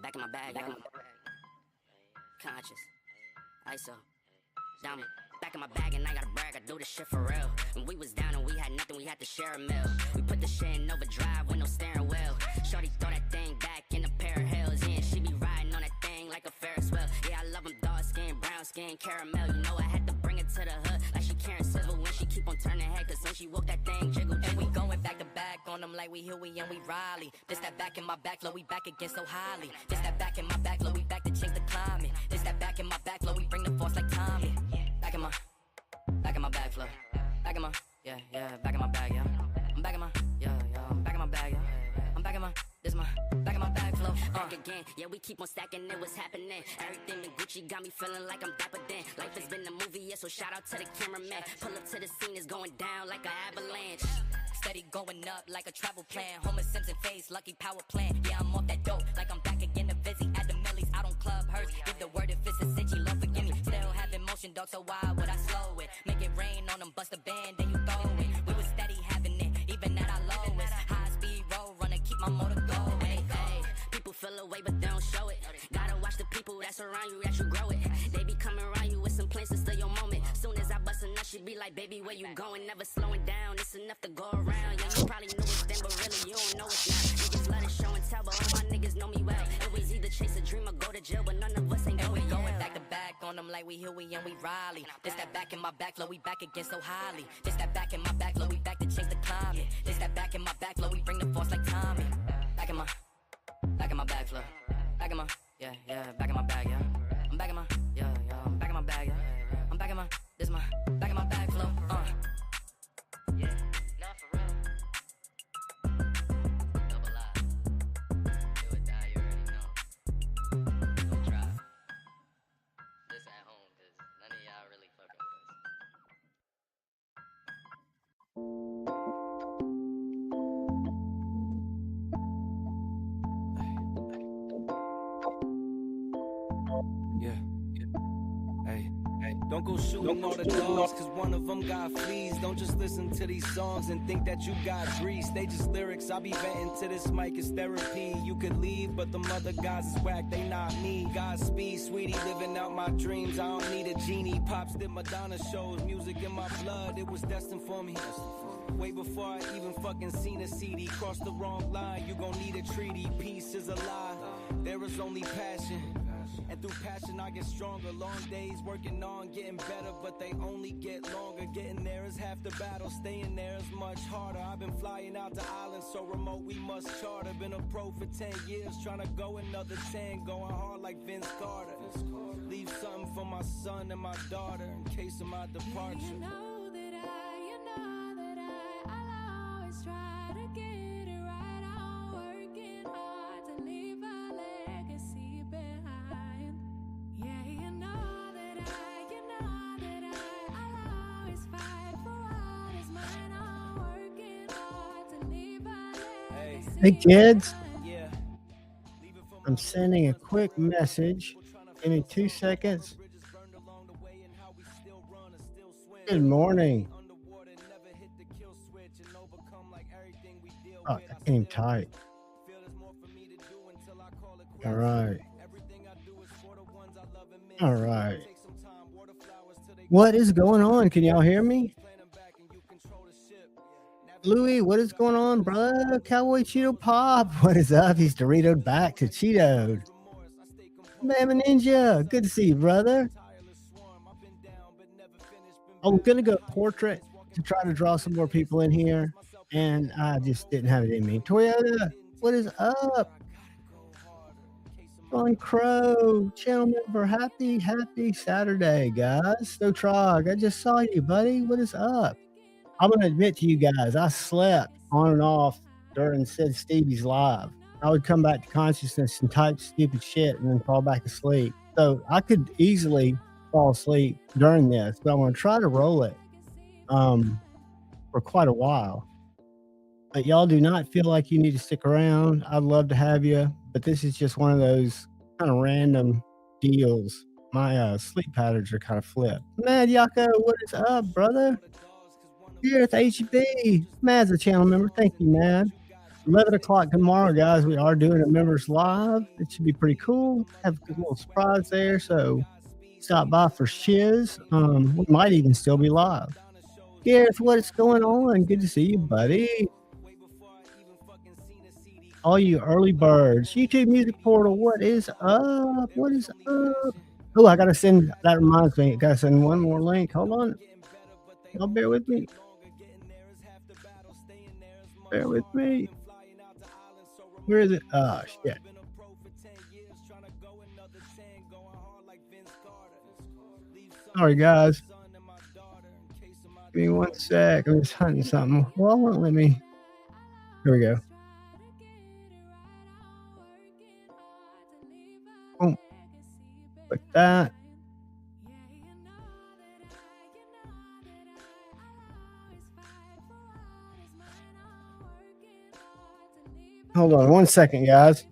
Back in my bag, yo. Conscious. ISO. Diamond. Back in my bag and I gotta brag, I do this shit for real. When we was down and we had nothing, we had to share a meal. We put the shit in overdrive with no steering wheel. Shorty throw that thing back in a pair of heels. Yeah, she be riding on that thing like a Ferris wheel. Yeah, I love them dark skin, brown skin, caramel. You know I had to bring it to the hood like she Karen Civil when she keep on turning head. Cause when she walk that thing jiggle. And we going back to back on them like we Huey and we Riley. This that back in my back, low, we back again so highly. This that back in my back, low, we back to change the climate. This that back in my back, low, we bring the force like Tommy. Back in my bag flow. Back in my, back in my bag, yeah. I'm back in my, I'm back in my bag, yeah. I'm back in my, back in my bag flow. Back again, yeah, we keep on stacking it, what's happening? Everything in Gucci got me feeling like I'm dapper then. Life has been a movie, yeah, so shout out to the cameraman. Pull up to the scene, it's going down like an avalanche. Steady going up like a travel plan. Homer Simpson face, lucky power plant. Yeah, I'm off that dope, like I'm back again to busy at the Millies. Out on Club Hearst, give the word if it's a city, Lord forgive me. Still having motion, dog, so why would I slow it? Make it rain on them, bust a band, then you throw it. We was steady having it, even at our lowest. High speed road runner, keep my motor going. Hey, people feel away, but they don't show it. Gotta watch the people that's around you, that you grow it. They be coming around you with some plans to steal your moment. Soon as I bust a nut, she be like, baby, where you going? Never slowing down, it's enough to go around. Yeah, you probably knew it's then, but really, you don't know it's not. Niggas let it show and tell, but all my niggas know me well. It was either chase a dream or go to jail, but none of us ain't going. Going back to back on them like we Huey and we Riley. This that back in my back, low, we back again so highly. This that back in my back, low, we back to change the climate. This that back in my back, low, we bring the force like Tommy. Back in my back flow. Back in my, back in my bag, yeah. I'm back in my, I'm back in my bag, yeah. I'm back in my, back in my bag flow, Yeah, not for real. Double I. Do or die, you already know. Don't try. This at home, cause none of y'all really fucking with us. Don't go shooting all the dogs, cause one of them got fleas. Don't just listen to these songs and think that you got grease. They just lyrics, I be venting to this mic, it's therapy. You could leave, but the other guys is whack, they not me. Godspeed, sweetie, living out my dreams. I don't need a genie. Pops did Madonna shows, music in my blood, it was destined for me. Way before I even fucking seen a CD. Cross the wrong line, you gon' need a treaty. Peace is a lie, there is only passion. And through passion I get stronger. Long days working on getting better, but they only get longer. Getting there is half the battle, staying there is much harder. I've been flying out to islands so remote we must charter. Been a pro for 10 years, trying to go another 10. Going hard like Vince Carter. Leave something for my son and my daughter in case of my departure. You know that I'll always try to get it right. I'm working hard to leave a legacy behind. Yeah, you know that I'll always fight for what is mine. I'm working hard to leave a legacy Hey kids, Yeah. I'm sending a quick message. Give me 2 seconds. Good morning. Oh, that came tight. All right. All right. What is going on? Can y'all hear me? Louis, what is going on, bro? Cowboy Cheeto Pop, what is up? He's Doritoed back to Cheetoed. Mama Ninja, good to see you, brother. I'm gonna go portrait to try to draw some more people in here, and I just didn't have it in me. Toyota, what is up? On Crow, channel member, happy Saturday, guys. So Trog, I just saw you, buddy. What is up? I'm gonna admit to you guys, I slept on and off during Sid Stevie's live. I would come back to consciousness and type stupid shit and then fall back asleep. So I could easily fall asleep during this, but I'm gonna try to roll it for quite a while. But y'all do not feel like you need to stick around. I'd love to have you, but this is just one of those kind of random deals. My sleep patterns are kind of flipped. Mad Yako, what is up, brother? Here at HB. Mad's a channel member. Thank you, Mad. 11 o'clock tomorrow, guys. We are doing a members live. It should be pretty cool. Have a good little surprise there. So stop by for shiz. We might even still be live. Gareth, what's going on? Good to see you, buddy. All you early birds. YouTube Music Portal, what is up? What is up? Oh, I gotta send. That reminds me. I gotta send one more link. Hold on. Y'all bear with me. Bear with me. Where is it? Oh shit. Sorry, guys. Give me 1 sec. I'm just hunting something. Well, it won't let me. Here we go. Boom. Like that. Hold on 1 second, guys.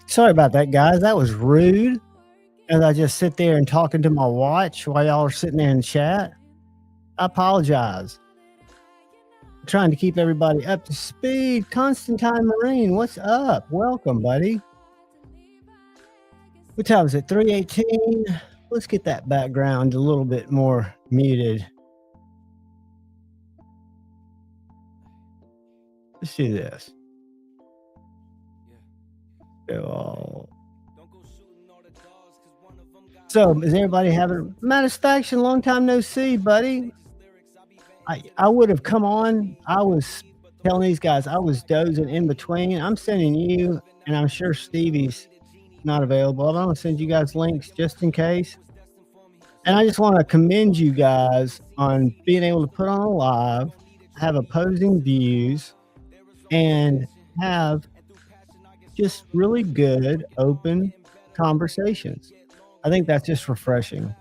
Sorry about that, guys. That was rude. As I just sit there and talking to my watch while y'all are sitting there in chat. I apologize. I'm trying to keep everybody up to speed. Constantine Marine, what's up? Welcome, buddy. What time is it? 3:18. Let's get that background a little bit more muted. Let's do this. So, is everybody having satisfaction? Long time no see, buddy. I would have come on. I was telling these guys I was dozing in between. I'm sending you, and I'm sure Stevie's not available. I'm going to send you guys links just in case. And I just want to commend you guys on being able to put on a live, have opposing views, and have just really good, open conversations. I think that's just refreshing.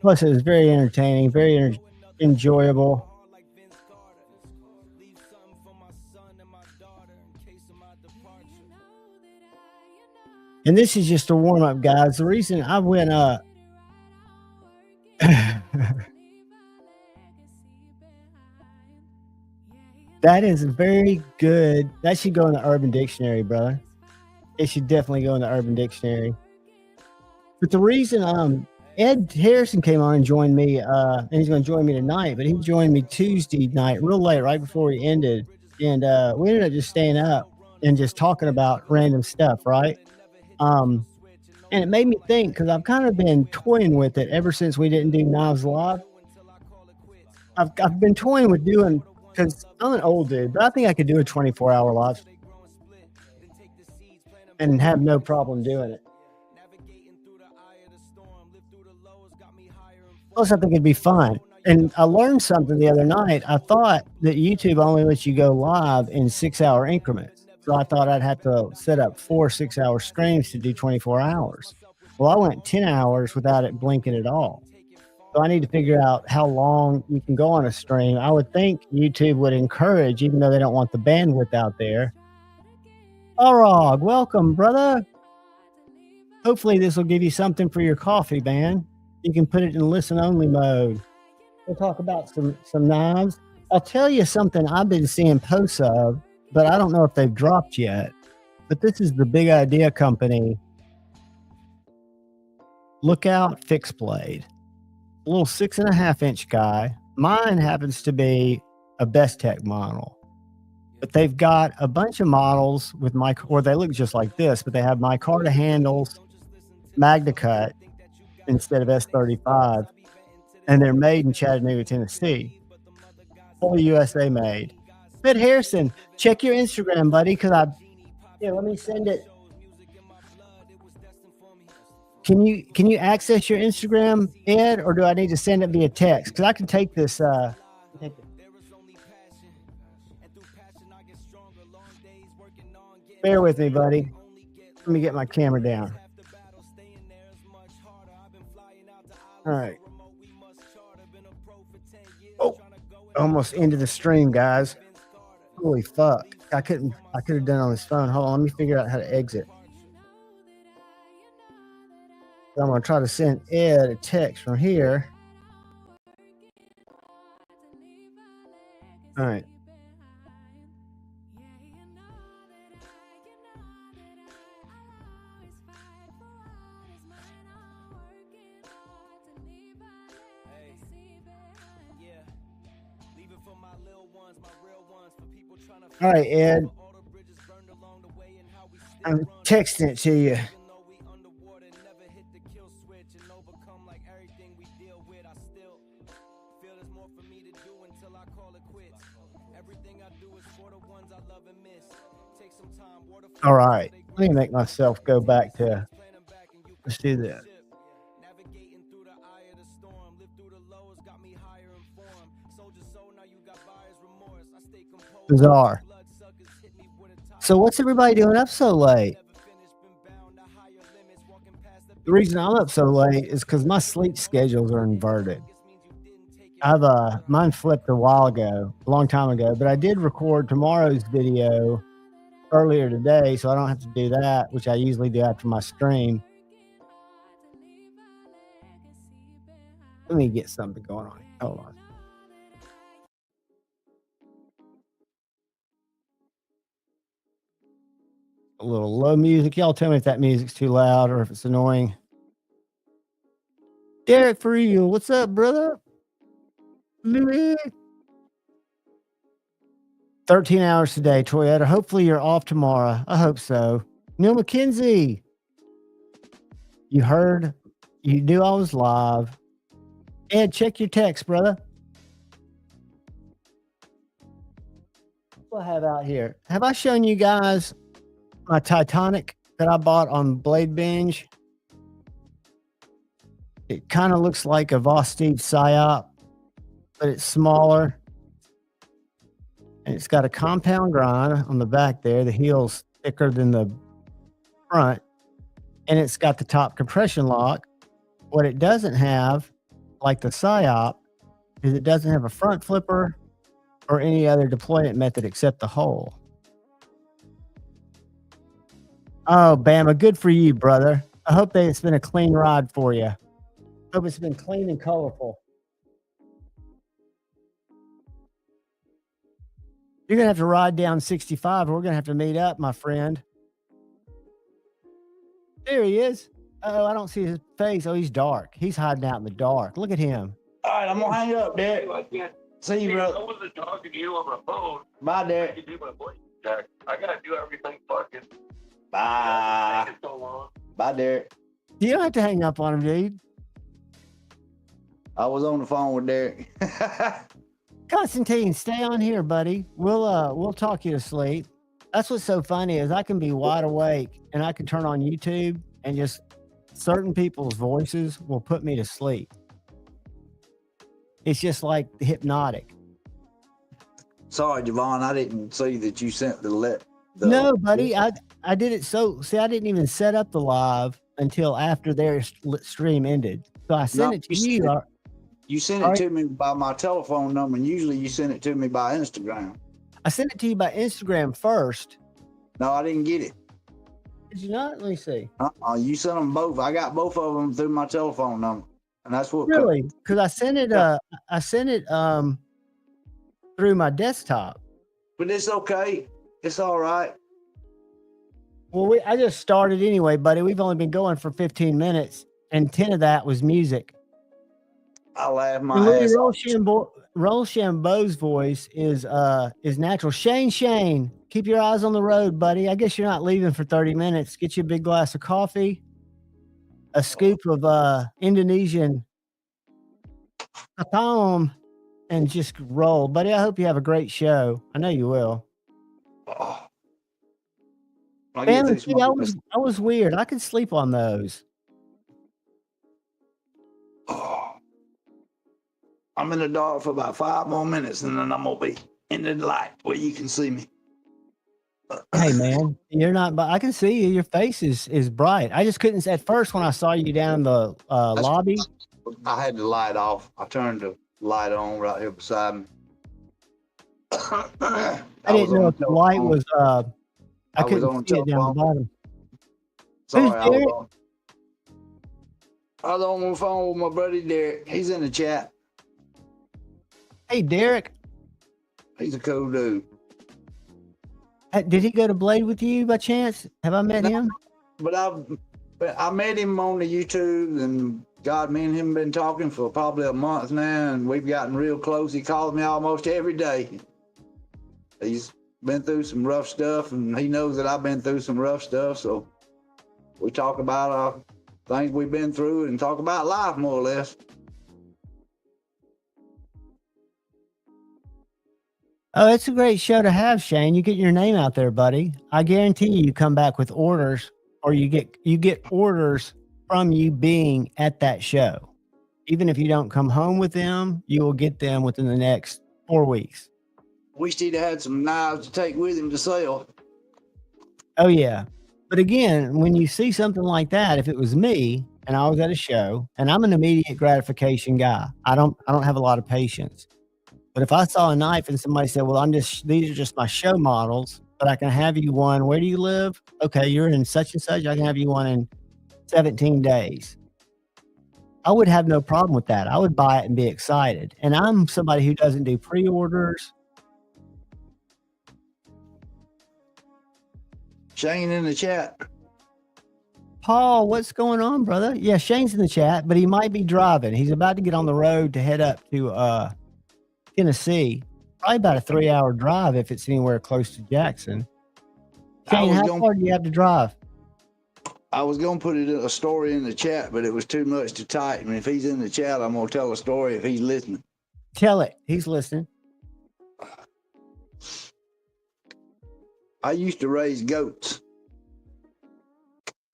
Plus, it was very entertaining, very enjoyable. And this is just a warm-up, guys. The reason I went up... That is very good. That should go in the Urban Dictionary, brother. It should definitely go in the Urban Dictionary. But the reason Ed Harrison came on and joined me, and he's going to join me tonight, but he joined me Tuesday night, real late, right before we ended. And we ended up just staying up and just talking about random stuff, right? And it made me think, because I've kind of been toying with it ever since we didn't do Knives Live. I've been toying with doing... Because I'm an old dude, but I think I could do a 24-hour live and have no problem doing it. Plus, I think it'd be fun. And I learned something the other night. I thought that YouTube only lets you go live in 6-hour increments. So I thought I'd have to set up 4 6-hour streams to do 24 hours. Well, I went 10 hours without it blinking at all. So I need to figure out how long you can go on a stream. I would think YouTube would encourage, even though they don't want the bandwidth out there. Orog, welcome, brother. Hopefully this will give you something for your coffee, man. You can put it in listen-only mode. We'll talk about some knives. I'll tell you something I've been seeing posts of, but I don't know if they've dropped yet. But this is the Big Idea Company Lookout Fixed Blade. A little 6.5-inch guy. Mine happens to be a Best Tech model. but they've got a bunch of models with or they look just like this, but they have micarta handles, Magna Cut instead of S35, and they're made in Chattanooga, Tennessee. Fully USA made. But Harrison, check your Instagram, buddy, because let me send it. Can you access your Instagram, Ed, or do I need to send it via text? Because I can take this. Bear with me, buddy. Let me get my camera down. All right. Oh, almost into the stream, guys. Holy fuck. I could have done it on this phone. Hold on, let me figure out how to exit. I'm going to try to send Ed a text from here. All right. All right, Ed. I'm texting it to you. All right, let me make myself go back to, let's do that. Bizarre. So what's everybody doing up so late? The reason I'm up so late is because my sleep schedules are inverted. I've mine flipped a while ago, a long time ago, but I did record tomorrow's video earlier today, so I don't have to do that, which I usually do after my stream. Let me get something going on. Hold on. A little low music. Y'all tell me if that music's too loud or if it's annoying. Derek for real. What's up, brother? 13 hours today, Toyota. Hopefully you're off tomorrow. I hope so. Neil McKenzie. You heard. You knew I was live. Ed, check your text, brother. What do I have out here? Have I shown you guys my Titanic that I bought on Blade Binge? It kind of looks like a Vosteve Psyop, but it's smaller. And it's got a compound grind on the back there. The heel's thicker than the front. And it's got the top compression lock. What it doesn't have, like the Psyop, is it doesn't have a front flipper or any other deployment method except the hole. Oh, Bama, good for you, brother. I hope that it's been a clean ride for you. Hope it's been clean and colorful. You're going to have to ride down 65, or we're going to have to meet up, my friend. There he is. Oh, I don't see his face. Oh, he's dark. He's hiding out in the dark. Look at him. All right, I'm going to hang up, Derek. See you, bro. I wasn't talking to you on my phone. Bye, Derek. I can do my voice check. I got to do everything fucking. Bye. Taking so long. Bye, Derek. You don't have to hang up on him, dude. I was on the phone with Derek. Constantine, stay on here, buddy. We'll talk you to sleep. That's what's so funny is I can be wide awake and I can turn on YouTube and just certain people's voices will put me to sleep. It's just like hypnotic. Sorry, Javon, I didn't see that you sent the No, buddy, I did it I didn't even set up the live until after their stream ended. So I sent it to you. You sent it to me by my telephone number, and usually you send it to me by Instagram. I sent it to you by Instagram first. No, I didn't get it. Did you not? Let me see. You sent them both. I got both of them through my telephone number, and that's what. Really? Because I sent it. Through my desktop. But it's okay. It's all right. Well, I just started anyway, buddy. We've only been going for 15 minutes, and 10 of that was music. I laugh my Louis ass off. Rochambeau's voice is natural. Shane, keep your eyes on the road, buddy. I guess you're not leaving for 30 minutes. Get you a big glass of coffee, a scoop of Indonesian katam, and just roll, buddy. I hope you have a great show. I know you will. Oh. I get Family through Feud, I smoking was weird. I could sleep on those. Oh. I'm in the dark for about 5 more minutes, and then I'm gonna be in the light where you can see me. Hey man, you're not. But I can see you. Your face is bright. I just couldn't. At first, when I saw you down in the lobby, I had the light off. I turned the light on right here beside me. I didn't know if the light was. I couldn't see it down the bottom. Sorry, Who's Derek? I was on the phone with my buddy Derek. He's in the chat. Hey, Derek. He's a cool dude. Did he go to Blade with you by chance? Have I met him? But I met him on the YouTube, and God, me and him been talking for probably a month now, and we've gotten real close. He calls me almost every day. He's been through some rough stuff, and he knows that I've been through some rough stuff, so we talk about things we've been through and talk about life more or less. Oh, it's a great show to have, Shane. You get your name out there, buddy. I guarantee you come back with orders, or you get orders from you being at that show. Even if you don't come home with them, you will get them within the next 4 weeks. Wished he'd had some knives to take with him to sell. Oh yeah. But again, when you see something like that, if it was me and I was at a show, and I'm an immediate gratification guy, I don't have a lot of patience. But if I saw a knife and somebody said, well, these are just my show models, but I can have you one. Where do you live? Okay, you're in such and such. I can have you one in 17 days. I would have no problem with that. I would buy it and be excited. And I'm somebody who doesn't do pre-orders. Shane in the chat. Paul, what's going on, brother? Yeah, Shane's in the chat, but he might be driving. He's about to get on the road to head up to Tennessee. Probably about a 3-hour drive if it's anywhere close to Jackson. Shane, how far do you have to drive? I was going to put a story in the chat, but it was too much to type. And if he's in the chat, I'm going to tell a story if he's listening. Tell it. He's listening. I used to raise goats.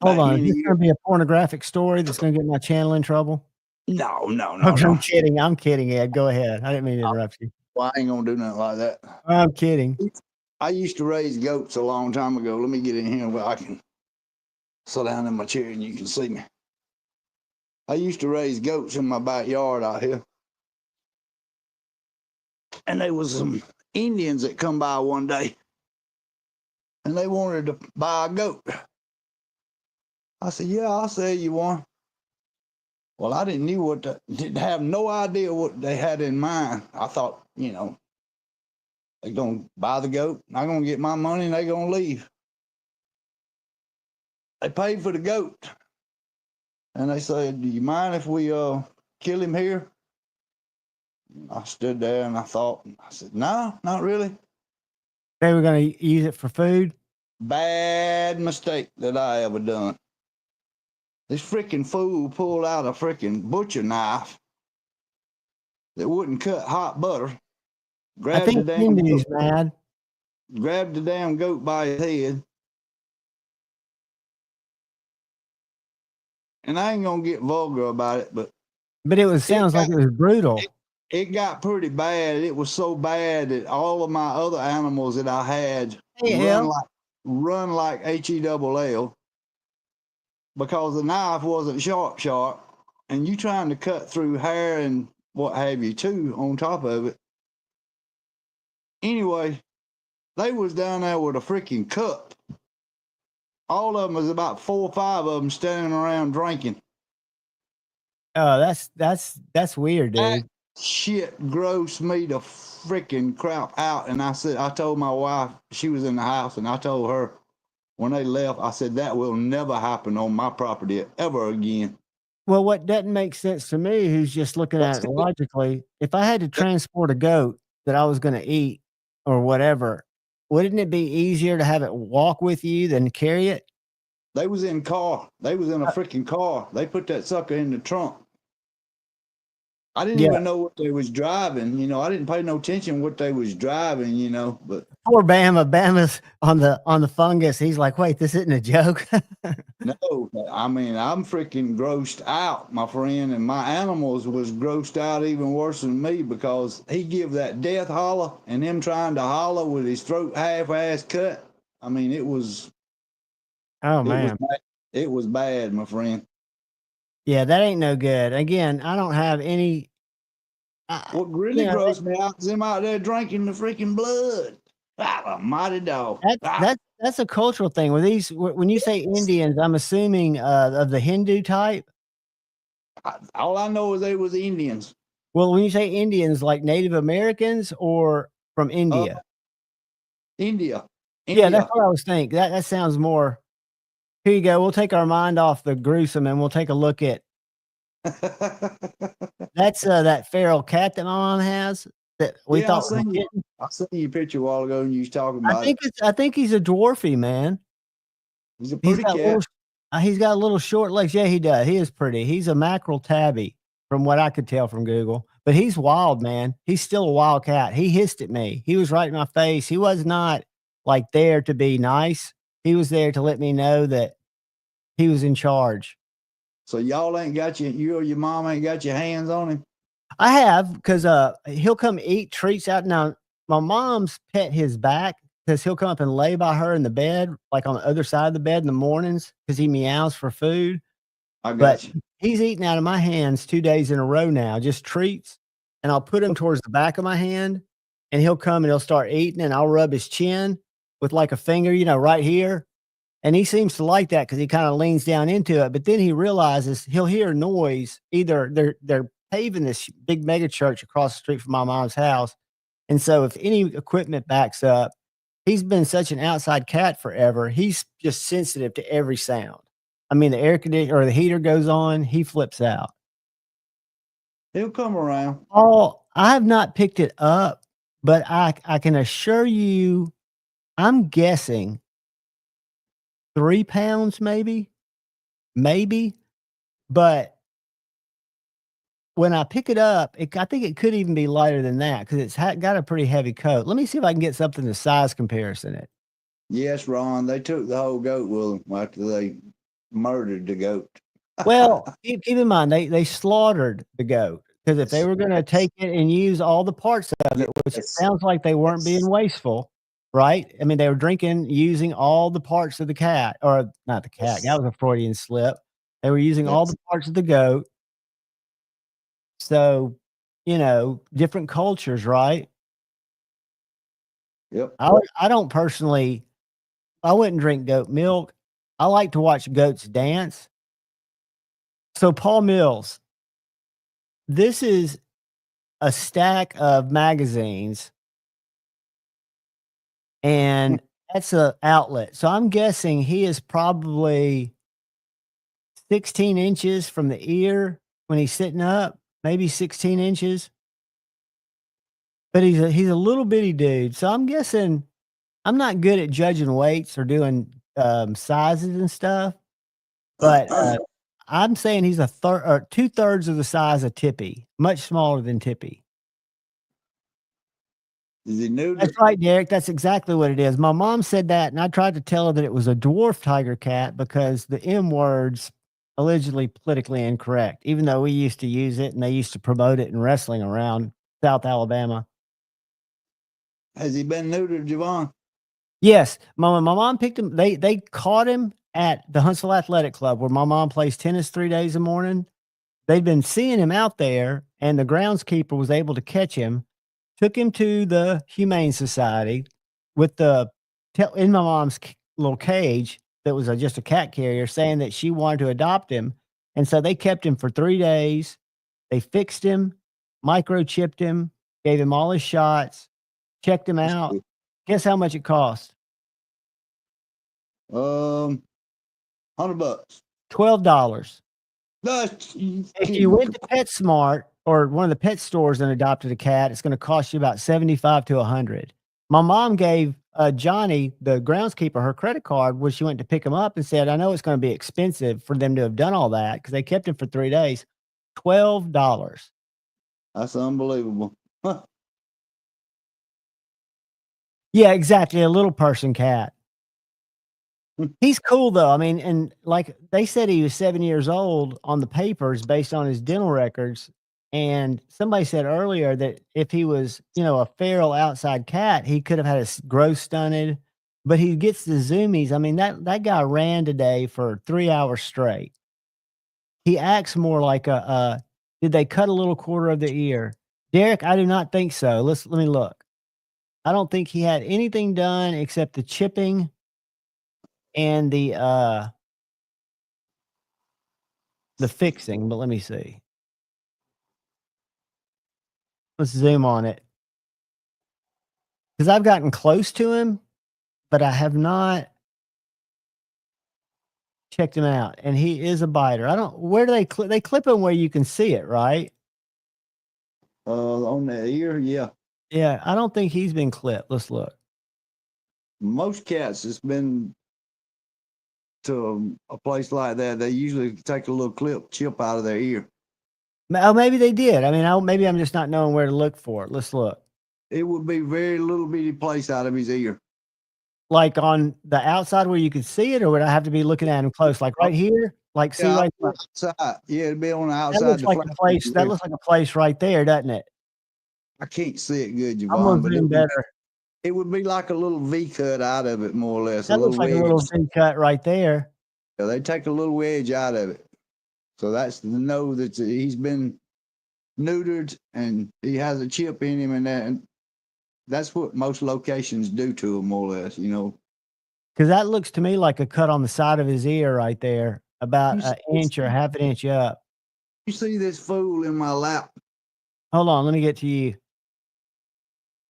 Hold on. Is this going to be a pornographic story that's going to get my channel in trouble? No. I'm kidding, Ed. Go ahead. I didn't mean to interrupt you. Well, I ain't going to do nothing like that. I'm kidding. I used to raise goats a long time ago. Let me get in here where I can sit down in my chair and you can see me. I used to raise goats in my backyard out here. And there was some Indians that come by one day. And they wanted to buy a goat. I said, yeah, I'll sell you one. Well, I didn't have no idea what they had in mind. I thought, they're going to buy the goat. I'm going to get my money and they're going to leave. They paid for the goat. And they said, do you mind if we kill him here? I stood there and I said, no, not really. They were going to use it for food? Bad mistake that I ever done. This freaking fool pulled out a freaking butcher knife that wouldn't cut hot butter. Grabbed the damn goat by his head. And I ain't gonna get vulgar about it, but sounds like it was brutal. It got pretty bad. It was so bad that all of my other animals that I had run like HELL because the knife wasn't sharp, and you trying to cut through hair and what have you too on top of it. Anyway, they was down there with a freaking cup. All of them was about 4 or 5 of them standing around drinking. Oh, that's weird, dude. That shit grossed me the freaking crap out. And I told my wife, she was in the house, and I told her when they left, I said, that will never happen on my property ever again. Well, what doesn't make sense to me, who's just looking at it logically, if I had to transport a goat that I was gonna eat or whatever, wouldn't it be easier to have it walk with you than carry it? They was in car. They was in a freaking car. They put that sucker in the trunk. I didn't Yeah. even know what they was driving. You know, I didn't pay no attention what they was driving. You know, but Poor Bama. Bama's on the fungus. He's like, "Wait, this isn't a joke." no, I mean, I'm freaking grossed out, my friend, and my animals was grossed out even worse than me because he give that death holler and him trying to holler with his throat half-ass cut. I mean, it was Oh, it was man. bad. It was bad, my friend. Yeah, that ain't no good. Again, I don't have any What really you know, grossed me out is him out there drinking the freaking blood. Ah, a mighty dog. that's a cultural thing. When you say Indians, I'm assuming, of the Hindu type? All I know is they was Indians. Well, when you say Indians, like Native Americans or from India? India. Yeah, that's India. what I was thinking. That sounds more here you go. We'll take our mind off the gruesome, and we'll take a look at that's, that feral cat that my mom has that we Yeah, I thought was a seen you. kitten. I seen your picture a while ago and you was talking about it. I think he's a dwarfy, man. He's a He's pretty got little cat. he's got little short legs. Yeah, he does. He is pretty. He's a mackerel tabby from what I could tell from Google, but he's wild, man. He's still a wild cat. He hissed at me. He was right in my face. He was not, like, there to be nice. He was there to let me know that he was in charge. So y'all ain't got you or your mom ain't got your hands on him? I have, because he'll come eat treats out now, my mom's pet his back because he'll come up and lay by her in the bed, like, on the other side of the bed in the mornings because he meows for food. I But got you. he's eaten out of my hands 2 days in a row now, just treats, and I'll put him towards the back of my hand, and he'll come and he'll start eating, and I'll rub his chin with, like, a finger, right here, and he seems to like that because he kinda leans down into it, but then he realizes he'll hear a noise, either they're paving this big mega church across the street from my mom's house, and so if any equipment backs up, he's been such an outside cat forever, he's just sensitive to every sound. I mean, the air conditioner or the heater goes on, he flips out. He'll come around. Oh, I have not picked it up, but I can assure you, I'm guessing 3 pounds maybe, but when I pick it up, I think it could even be lighter than that because it's got a pretty heavy coat. Let me see if I can get something to size comparison it. Yes, Ron. They took the whole goat with them after they murdered the goat. Well, keep in mind, they slaughtered the goat because if they were gonna take it and use all the parts of it, which it Yes. sounds like they weren't being wasteful, right? I mean, they were using all the parts of the cat or not the cat, that was a Freudian slip. They were using all the parts of the goat. So, different cultures, right? Yep. I don't personally I wouldn't drink goat milk. I like to watch goats dance. So, Paul Mills, this is a stack of magazines, and that's a outlet. So I'm guessing he is probably 16 inches from the ear when he's sitting up, maybe 16 inches. But he's a little bitty dude. So I'm guessing I'm not good at judging weights or doing sizes and stuff, but I'm saying he's a third or 2/3 of the size of Tippy, much smaller than Tippy. Is he neutered? That's right, Derek. That's exactly what it is. My mom said that, and I tried to tell her that it was a dwarf tiger cat because the M word's allegedly politically incorrect, even though we used to use it and they used to promote it in wrestling around South Alabama. Has he been neutered, Javon? Yes, my mom picked him. They caught him at the Huntsville Athletic Club where my mom plays tennis 3 days a morning. They'd been seeing him out there, and the groundskeeper was able to catch him. Took him to the Humane Society with in my mom's little cage that was just a cat carrier saying that she wanted to adopt him. And so they kept him for 3 days. They fixed him, microchipped him, gave him all his shots, checked him out. Guess how much it cost? $100. $12. No, If you went to PetSmart or one of the pet stores and adopted a cat, it's going to cost you about 75 to 100. My mom gave Johnny, the groundskeeper, her credit card when she went to pick him up and said, I know it's going to be expensive for them to have done all that because they kept him for 3 days. $12. That's unbelievable. Huh. Yeah, exactly. A little person cat. He's cool though. I mean, and like they said he was 7 years old on the papers based on his dental records. And somebody said earlier that if he was, a feral outside cat, he could have had his growth stunted. But he gets the zoomies. I mean, that guy ran today for 3 hours straight. He acts more like did they cut a little quarter of the ear? Derek, I do not think so. Let me look. I don't think he had anything done except the chipping and the fixing, but let me see. Let's zoom on it. Because I've gotten close to him, but I have not checked him out. And he is a biter. Where do they clip? They clip him where you can see it, right? On the ear, yeah. Yeah, I don't think he's been clipped. Let's look. Most cats has been to a place like that. They usually take a little chip out of their ear. Oh, maybe they did. I mean, maybe I'm just not knowing where to look for it. Let's look. It would be very little bitty place out of his ear. Like on the outside where you could see it, or would I have to be looking at him close? Like right here? Like see right there? Outside. Yeah, it'd be on the outside. That looks like a place. That looks like a place right there, doesn't it? I can't see it good, I'm Javon, gonna zoom better. It would be like a little V cut out of it, more or less. That looks like a little V cut right there. Yeah, they take a little wedge out of it. So that's to know that he's been neutered and he has a chip in him, and that's what most locations do to him, more or less, Because that looks to me like a cut on the side of his ear right there, about an inch or half an inch up. You see this fool in my lap? Hold on, let me get to you.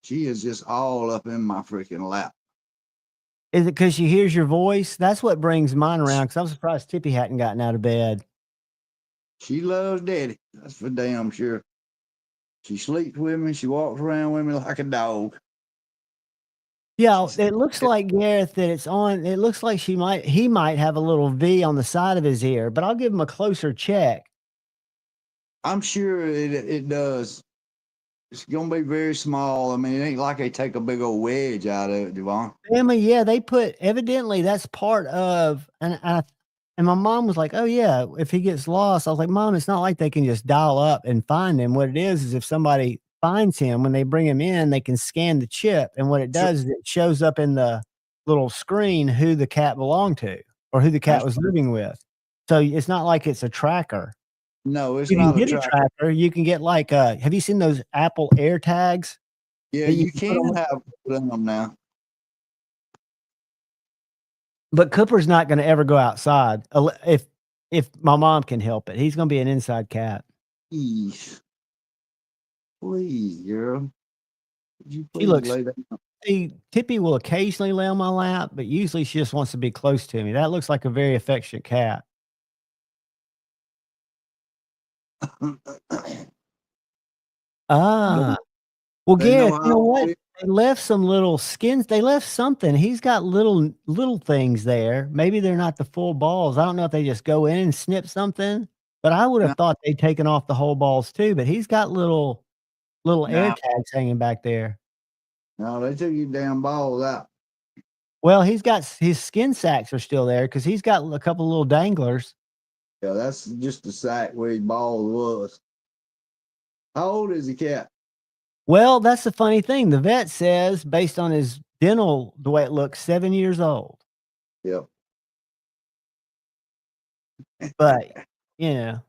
She is just all up in my freaking lap. Is it because she hears your voice? That's what brings mine around, because I'm surprised Tippy hadn't gotten out of bed. She loves Daddy. That's for damn sure. She sleeps with me. She walks around with me like a dog. Yeah, it looks like, Gareth, that it's on. It looks like he might have a little V on the side of his ear, but I'll give him a closer check. I'm sure it does. It's gonna be very small. I mean, it ain't like they take a big old wedge out of it, Devon. Emma, yeah, they put evidently that's part of, and my mom was like, "Oh yeah, if he gets lost," I was like, "Mom, it's not like they can just dial up and find him. What it is if somebody finds him when they bring him in, they can scan the chip, and what it does is it shows up in the little screen who the cat belonged to or who the cat was living with. So it's not like it's a tracker. No, it's You not can get a tracker. You can get like have you seen those Apple AirTags? Yeah, you can have them now. But Cooper's not going to ever go outside if my mom can help it. He's going to be an inside cat. Please, girl. Would you She looks. lay down? Tippy will occasionally lay on my lap, but usually she just wants to be close to me. That looks like a very affectionate cat. Well, Gareth, you know what? They left some little skins. They left something. He's got little things there. Maybe they're not the full balls. I don't know if they just go in and snip something, but I would have thought they'd taken off the whole balls too. But he's got little air tags hanging back there. No, they took your damn balls out. Well, he's got his skin sacks are still there because he's got a couple little danglers. Yeah, that's just the sack where his balls was. How old is the cat? Well, that's the funny thing. The vet says, based on his dental, the way it looks, 7 years old. Yep. But, you know.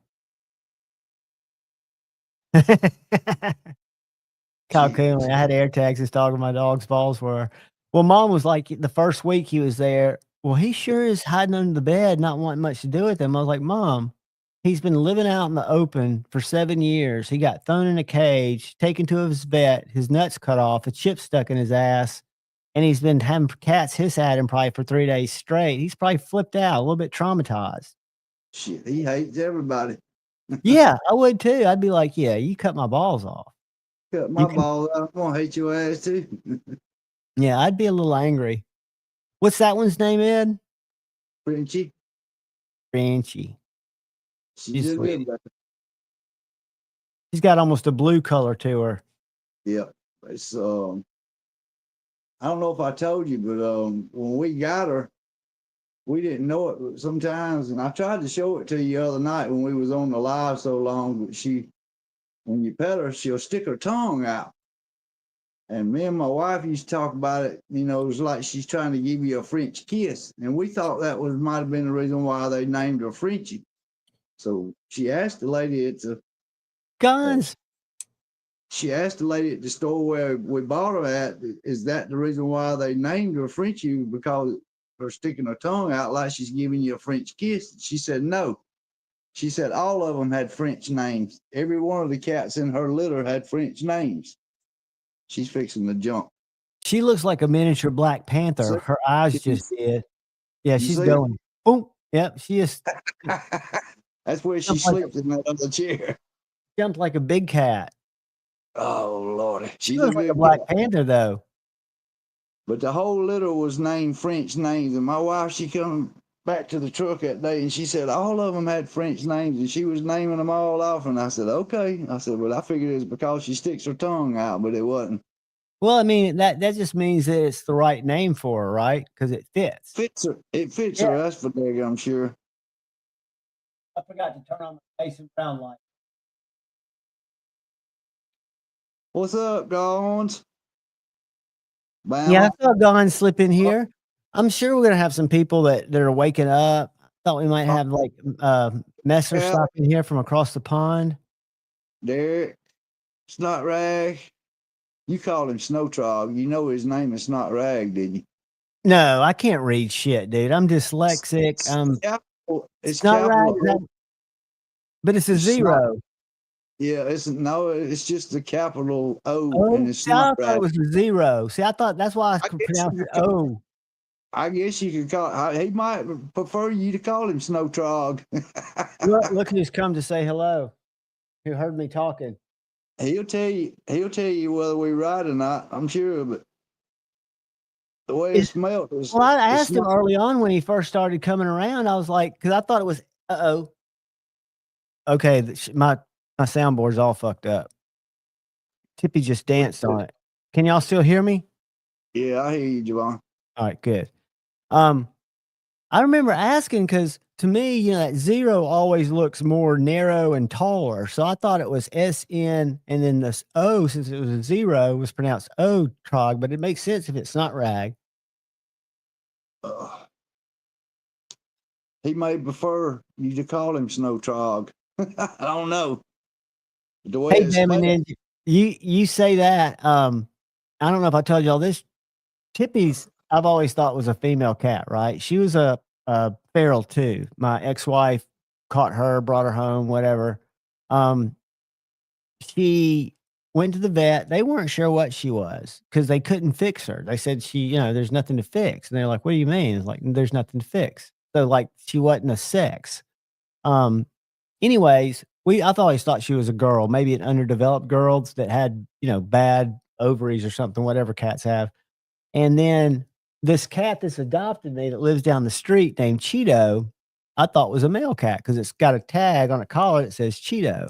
Kyle Coonley, I had air tags installed where my dog's balls were. Well, Mom was like, the first week he was there, well, he sure is hiding under the bed, not wanting much to do with them. I was like, Mom, he's been living out in the open for 7 years. He got thrown in a cage, taken to his vet, his nuts cut off, a chip stuck in his ass, and he's been having cats hiss at him probably for 3 days straight. He's probably flipped out, a little bit traumatized. Shit, he hates everybody. Yeah, I would too. I'd be like, yeah, you cut my balls off. Cut my balls out. I'm gonna hate your ass too. Yeah, I'd be a little angry. What's that one's name, Ed? Frenchie. Frenchy. She's a sweet. good one. She's got almost a blue color to her. Yeah. It's I don't know if I told you, but when we got her, we didn't know it sometimes, and I tried to show it to you the other night when we was on the live so long, but when you pet her, she'll stick her tongue out. And me and my wife used to talk about it, you know, it was like she's trying to give you a French kiss. And we thought that might have been the reason why they named her Frenchie. So she asked the lady at the Guns. She asked the lady at the store where we bought her at, is that the reason why they named her Frenchie? Because her sticking her tongue out like she's giving you a French kiss? She said, no. She said all of them had French names. Every one of the cats in her litter had French names. She's fixing to jump. She looks like a miniature Black Panther. Her eyes just did. Yeah, she's going. Boom. Yep, she is. That's where she sleeps, in that other chair. Jumped like a big cat. Oh, Lordy. She looks like a Black Panther, though. But the whole litter was named French names. And my wife, she come back to the truck that day and she said all of them had French names and she was naming them all off. And I said, okay. I said, well, I figured it was because she sticks her tongue out, but it wasn't. Well, I mean, that just means that it's the right name for her, right? Because it fits. Fits her. It fits her. That's for dang, I'm sure. I forgot to turn on the face and brown light. What's up, Gons? Bama? Yeah, I saw Gone slip in here. I'm sure we're gonna have some people that are waking up. Thought we might have like Messer stop in here from across the pond. Derek, Snot Rag. You called him Snow Trog. You know his name is Snot Rag, did you? No, I can't read shit, dude. I'm dyslexic. It's not capital, right, but it's a zero. It's just the capital O, and it's I not thought it was a zero. See, I thought that's why I pronounced it O. I guess you could call. He might prefer you to call him Snow Trog. Look who's come to say hello. Who heard me talking? He'll tell you whether we're right or not. I'm sure, but the way it smelled was. Well, I asked him early on when he first started coming around. I was like, because I thought it was okay. My soundboard's all fucked up. Tippy just danced on it. Can y'all still hear me? Yeah, I hear you, Javon. All right, good. I remember asking because to me, you know, that zero always looks more narrow and taller. So I thought it was SN, and then this O, since it was a zero, was pronounced O Trog, but it makes sense if it's not rag. He may prefer you to call him Snow Trog. I don't know. The way hey, Damon, you say that. I don't know if I told y'all this. Tippy's, I've always thought was a female cat, right? She was a feral too. My ex-wife caught her, brought her home, whatever. She went to the vet. They weren't sure what she was because they couldn't fix her. They said there's nothing to fix. And they're like, what do you mean? It's like, there's nothing to fix. So like she wasn't a sex. Anyways, I've always thought she was a girl, maybe an underdeveloped girl that had, bad ovaries or something, whatever cats have. And then this cat that's adopted me that lives down the street named Cheeto, I thought was a male cat because it's got a tag on a collar that says Cheeto.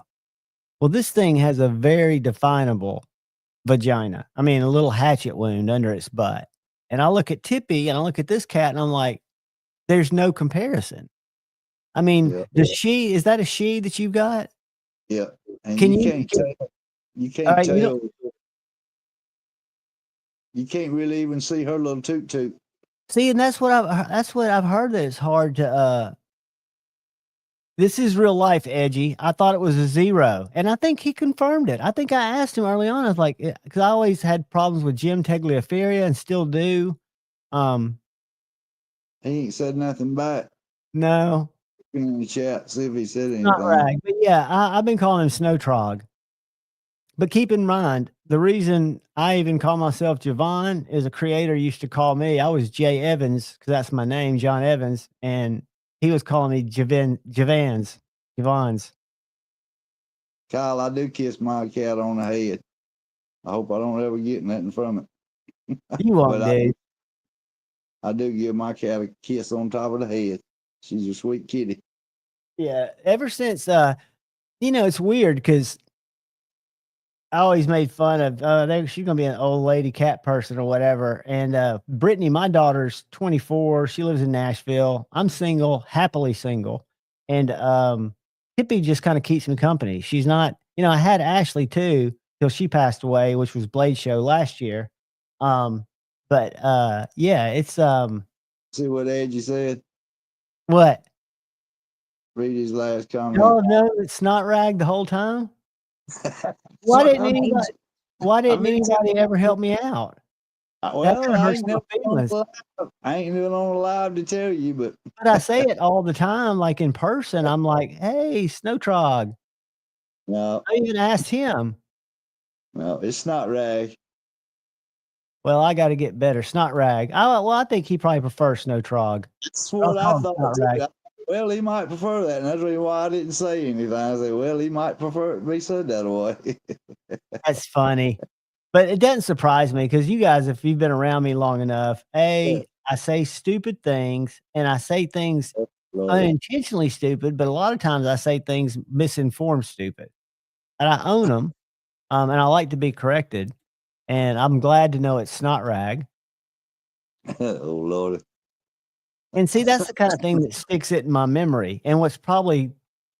Well, this thing has a very definable vagina. I mean, a little hatchet wound under its butt. And I look at Tippy and I look at this cat and I'm like, there's no comparison. I mean, is that a she that you've got? Yeah. And Can you can't tell. You can't tell. You can't really even see her little toot. See, and that's what I've heard, that it's hard to this is real life, Edgy. I thought it was a zero, and I think he confirmed it. I think I asked him early on. I was like, because I always had problems with Jim Tagliaferia and still do. He ain't said nothing back. No. In the chat, see if he said anything. Not right, but yeah, I've been calling him Snow Trog. But keep in mind, the reason I even call myself Javon is a creator used to call me. I was Jay Evans because that's my name, John Evans, and he was calling me Javans. Kyle, I do kiss my cat on the head. I hope I don't ever get nothing from it. You won't, But dude. I do give my cat a kiss on top of the head. She's a sweet kitty. Yeah. Ever since, it's weird because I always made fun of she's gonna be an old lady cat person or whatever. And Brittany, my daughter's 24. She lives in Nashville. I'm single, happily single. And Hippie just kind of keeps me company. She's not, I had Ashley too till she passed away, which was Blade Show last year. But yeah, it's See what Edgy said? what? Read his last comment. Y'all know it's not rag the whole time? Why didn't anybody ever help me out? That Well, kinda I hurts ain't my never feelings. I ain't even on the live to tell you, but But I say it all the time, like, in person, I'm like, "Hey, Snowtrog." no, I even asked him. no, it's not rag. Well, I gotta get better. Snot rag. I think he probably prefers Snowtrog. That's I'll what I call him thought Snot too. Rag. Well, he might prefer that, and that's the reason why I didn't say anything. I said, well, he might prefer it to be said that way. That's funny. But it doesn't surprise me because you guys, if you've been around me long enough, I say stupid things, and I say things Lord. unintentionally stupid, but a lot of times I say things misinformed stupid, and I own them, and I like to be corrected, and I'm glad to know it's snot rag. Oh Lord. And see, that's the kind of thing that sticks it in my memory. And what's probably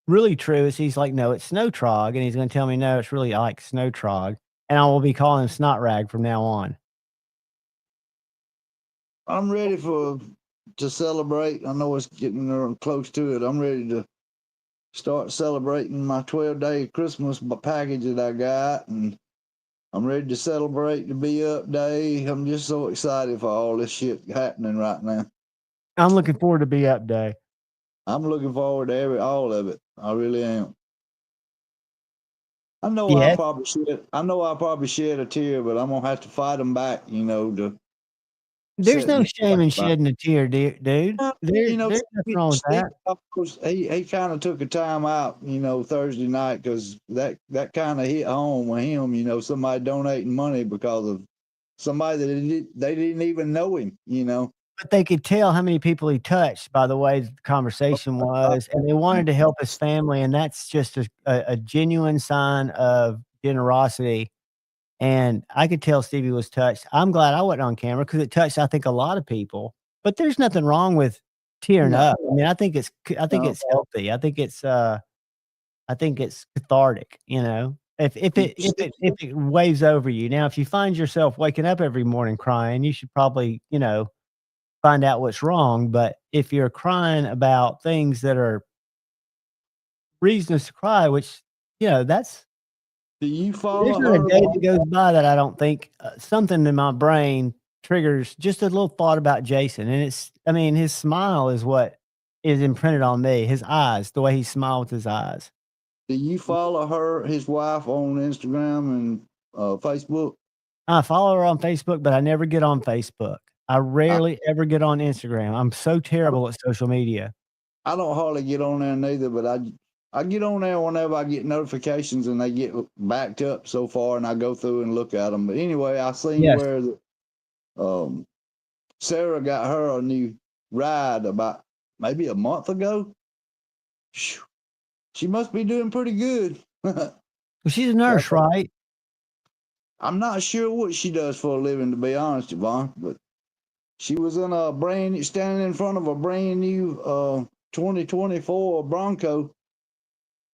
really true is he's like, "No, it's Snowtrog," and he's gonna tell me, "No, it's really like Snowtrog," and I will be calling him Snot Rag from now on. I'm ready to celebrate. I know it's getting close to it. I'm ready to start celebrating my 12-day Christmas package that I got, and I'm ready to celebrate the Be Up Day. I'm just so excited for all this shit happening right now. I'm looking forward to Be Up Day. I'm looking forward to all of it. I really am. I know Yeah. I probably shed a tear, but I'm gonna have to fight them back. There's no shame in shedding a tear, dude. There's nothing wrong with that. He kind of took a time out, Thursday night because that kind of hit home with him. Somebody donating money because of somebody that they didn't even know him. But they could tell how many people he touched by the way the conversation was, and they wanted to help his family, and that's just a genuine sign of generosity. And I could tell Stevie was touched. I'm glad I wasn't on camera because it touched, I think, a lot of people. But there's nothing wrong with tearing No. up. I mean, I think it's No. healthy. I think it's cathartic. If it waves over you. Now, if you find yourself waking up every morning crying, you should probably find out what's wrong. But if you're crying about things that are reasons to cry, which that's Do you there's follow not a her? day that goes by that I don't think something in my brain triggers just a little thought about Jason. And his smile is what is imprinted on me. His eyes, the way he smiled with his eyes. Do you follow his wife, on Instagram and Facebook? I follow her on Facebook, but I never get on Facebook. I rarely ever get on Instagram. I'm so terrible at social media. I don't hardly get on there neither, but I get on there whenever I get notifications and they get backed up so far, and I go through and look at them. But anyway, I seen Yes. where Sarah got her a new ride about maybe a month ago. She must be doing pretty good. Well, she's a nurse, right? I'm not sure what she does for a living, to be honest, Yvonne, but she was standing in front of a brand new 2024 Bronco.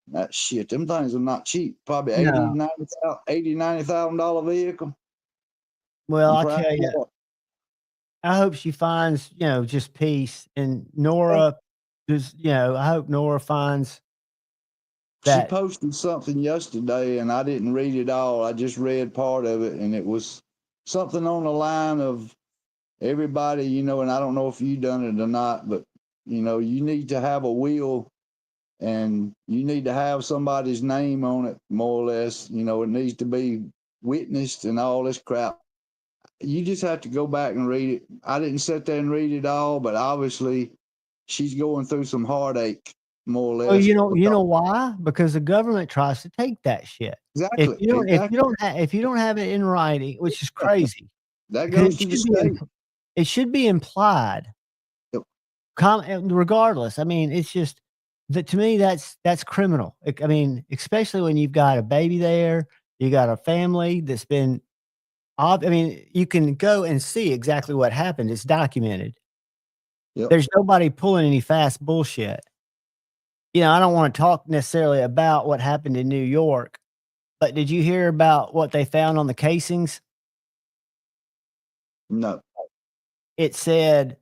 That shit, them things are not cheap. Probably No. $90,000 vehicle. Well, I'll tell you, I hope she finds, just peace. And Nora, I hope Nora finds that. She posted something yesterday, and I didn't read it all. I just read part of it, and it was something on the line of everybody, and I don't know if you done it or not, but you need to have a will, and you need to have somebody's name on it, more or less. It needs to be witnessed and all this crap. You just have to go back and read it. I didn't sit there and read it all, but obviously she's going through some heartache, more or less. Well, you know why? Because the government tries to take that shit. Exactly. If you don't have it in writing, which is crazy, that because goes to the state. it should be implied. Yep. Regardless, I mean, it's just that to me that's criminal. I mean, especially when you've got a baby there, you got a family that's been. I mean, you can go and see exactly what happened. It's documented. Yep. There's nobody pulling any fast bullshit. You know, I don't want to talk necessarily about what happened in New York, but did you hear about what they found on the casings? No. It said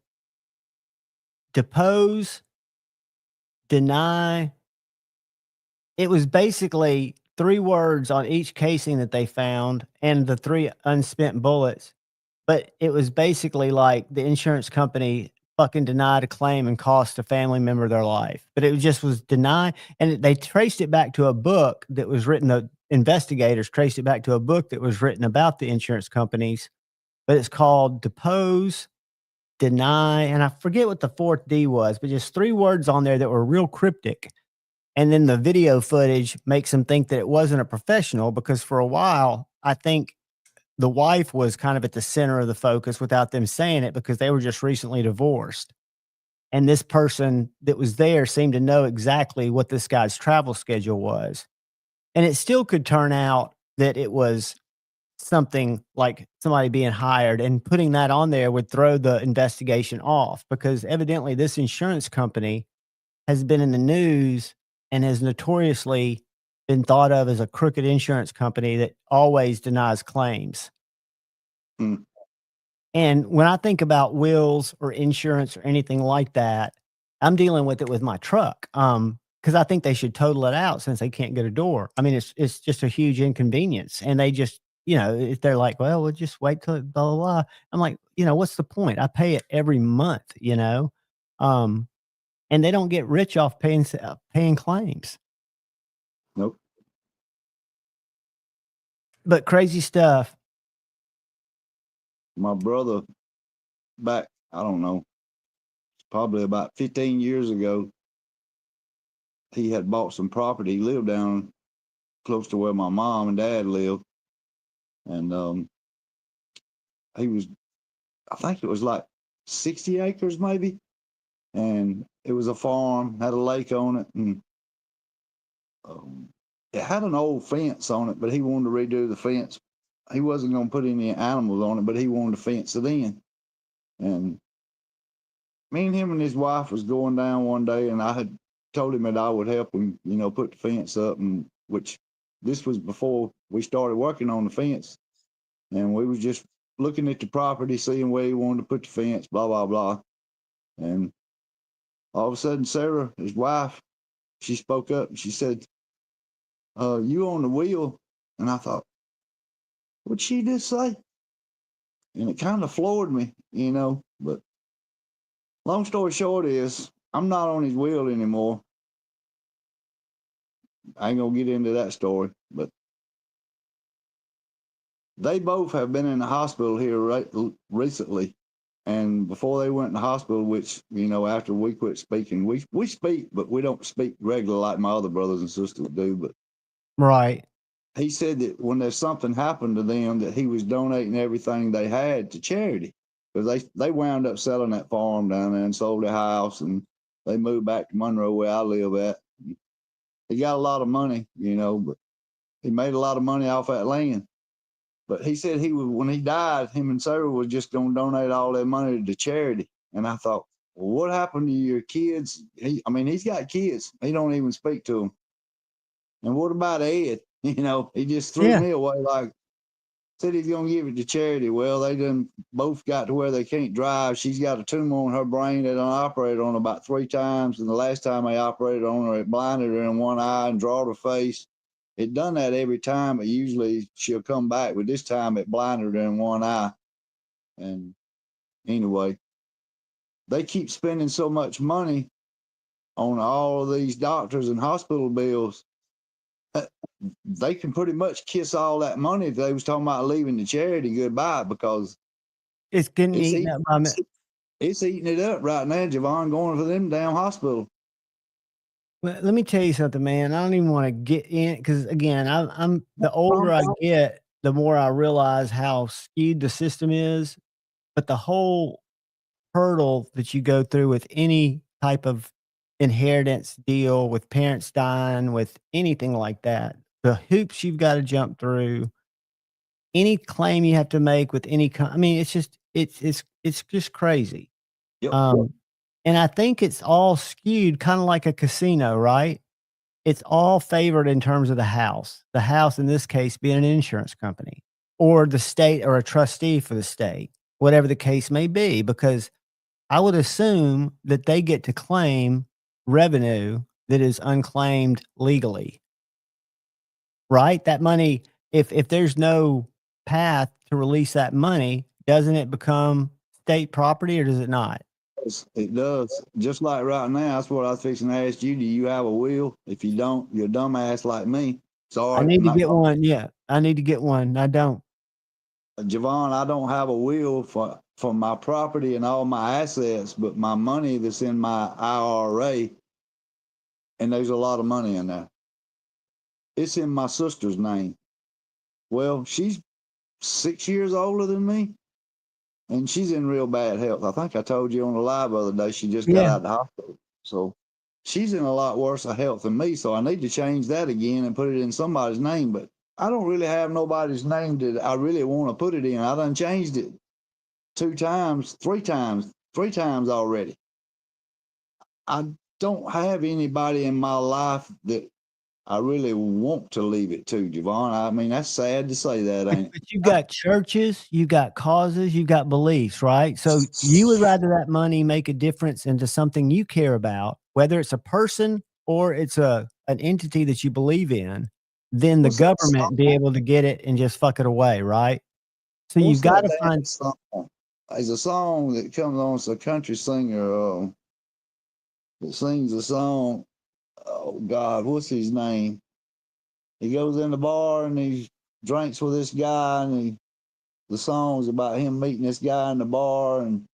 depose, deny. It was basically 3 words on each casing that they found and the 3 unspent bullets. But it was basically like the insurance company fucking denied a claim and cost a family member their life. But it just was denied. And they traced it back to a book that was written. The investigators traced it back to a book that was written about the insurance companies. But it's called Depose, Deny, and I forget what the 4th D was, but just 3 words on there that were real cryptic. And then the video footage makes them think that it wasn't a professional, because for a while, I think the wife was kind of at the center of the focus without them saying it, because they were just recently divorced. And this person that was there seemed to know exactly what this guy's travel schedule was. And it still could turn out that it was something like somebody being hired, and putting that on there would throw the investigation off, because evidently this insurance company has been in the news and has notoriously been thought of as a crooked insurance company that always denies claims. Mm. And when I think about wills or insurance or anything like that, I'm dealing with it with my truck. Because I think they should total it out since they can't get a door. I mean, it's just a huge inconvenience. And they just, you know, if they're like, well, we'll just wait till blah, blah, blah. I'm like, you know, what's the point? I pay it every month, you know? And they don't get rich off paying claims. Nope. But crazy stuff. My brother, back, I don't know, probably about 15 years ago, he had bought some property. He lived down close to where my mom and dad lived. And he was, I think it was like 60 acres maybe. And it was a farm, had a lake on it. And it had an old fence on it, but he wanted to redo the fence. He wasn't going to put any animals on it, but he wanted to fence it in. And me and him and his wife was going down one day, and I had told him that I would help him, you know, put the fence up, and which this was before we started working on the fence. And we was just looking at the property, seeing where he wanted to put the fence, blah, blah, blah. And all of a sudden, Sarah, his wife, she spoke up and she said, you on the wheel? And I thought, what'd she just say? And it kind of floored me, you know. But long story short is, I'm not on his wheel anymore. I ain't gonna get into that story, but they both have been in the hospital here recently. And before they went in the hospital, which, you know, after we quit speaking, we speak, but we don't speak regular like my other brothers and sisters do. But right. He said that when there's something happened to them, that he was donating everything they had to charity, because they wound up selling that farm down there and sold their house, and they moved back to Monroe where I live at. He got a lot of money, you know, but he made a lot of money off that land. But he said when he died, him and Sarah was just going to donate all their money to charity. And I thought, well, what happened to your kids? He's got kids. He don't even speak to them. And what about Ed? You know, he just threw me away, like, said he's going to give it to charity. Well, they done both got to where they can't drive. She's got a tumor on her brain. They done operated on her about 3 times. And the last time they operated on her, it blinded her in one eye and drawed her face. It done that every time, but usually she'll come back. But this time it blinded her in one eye. And anyway, they keep spending so much money on all of these doctors and hospital bills. They can pretty much kiss all that money if they was talking about leaving the charity goodbye, because it's getting eaten up by It's eating it up right now, Javon, going for them damn hospital. Well, let me tell you something, man. I don't even want to get in because, again, I'm the older I get, the more I realize how skewed the system is. But the whole hurdle that you go through with any type of inheritance deal, with parents dying, with anything like that, the hoops you've got to jump through, any claim you have to make with any I mean, it's just it's just crazy. Yep. And I think it's all skewed kind of like a casino, right? It's all favored in terms of the house. The house in this case being an insurance company or the state or a trustee for the state, whatever the case may be, because I would assume that they get to claim revenue that is unclaimed legally. Right? That money, if there's no path to release that money, doesn't it become state property or does it not? It does. Just like right now, that's what I was fixing to ask you. Do you have a will? If you don't, you're a dumbass like me. Sorry. I need to get one. Yeah, I need to get one. I don't. Javon, I don't have a will for my property and all my assets, but my money that's in my IRA, and there's a lot of money in there. It's in my sister's name. Well, she's 6 years older than me, and she's in real bad health. I think I told you on the live the other day, she just got out of the hospital. So she's in a lot worse of health than me, so I need to change that again and put it in somebody's name, but I don't really have nobody's name that I really want to put it in. I done changed it 3 times already. I don't have anybody in my life that I really want to leave it to, Javon. I mean, that's sad to say that, ain't it? But you've got churches, you've got causes, you've got beliefs, right? So you would rather that money make a difference into something you care about, whether it's a person or it's an entity that you believe in, than the government be able to get it and just fuck it away, right? So you've got to find. There's a song that comes on. It's a country singer that sings a song. Oh God, what's his name? He goes in the bar and he drinks with this guy, and the song's about him meeting this guy in the bar, and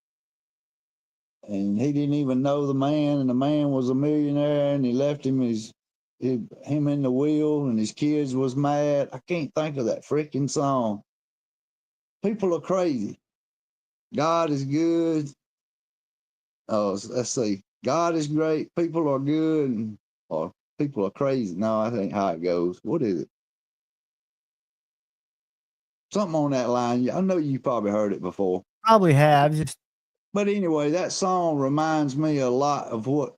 he didn't even know the man, and the man was a millionaire, and he left him him in the wheel, and his kids was mad. I can't think of that freaking song. People are crazy. God is good. Oh, let's see. God is great. People are good, or people are crazy. No, I think how it goes. What is it? Something on that line. I know you probably heard it before. Probably have. But anyway, that song reminds me a lot of what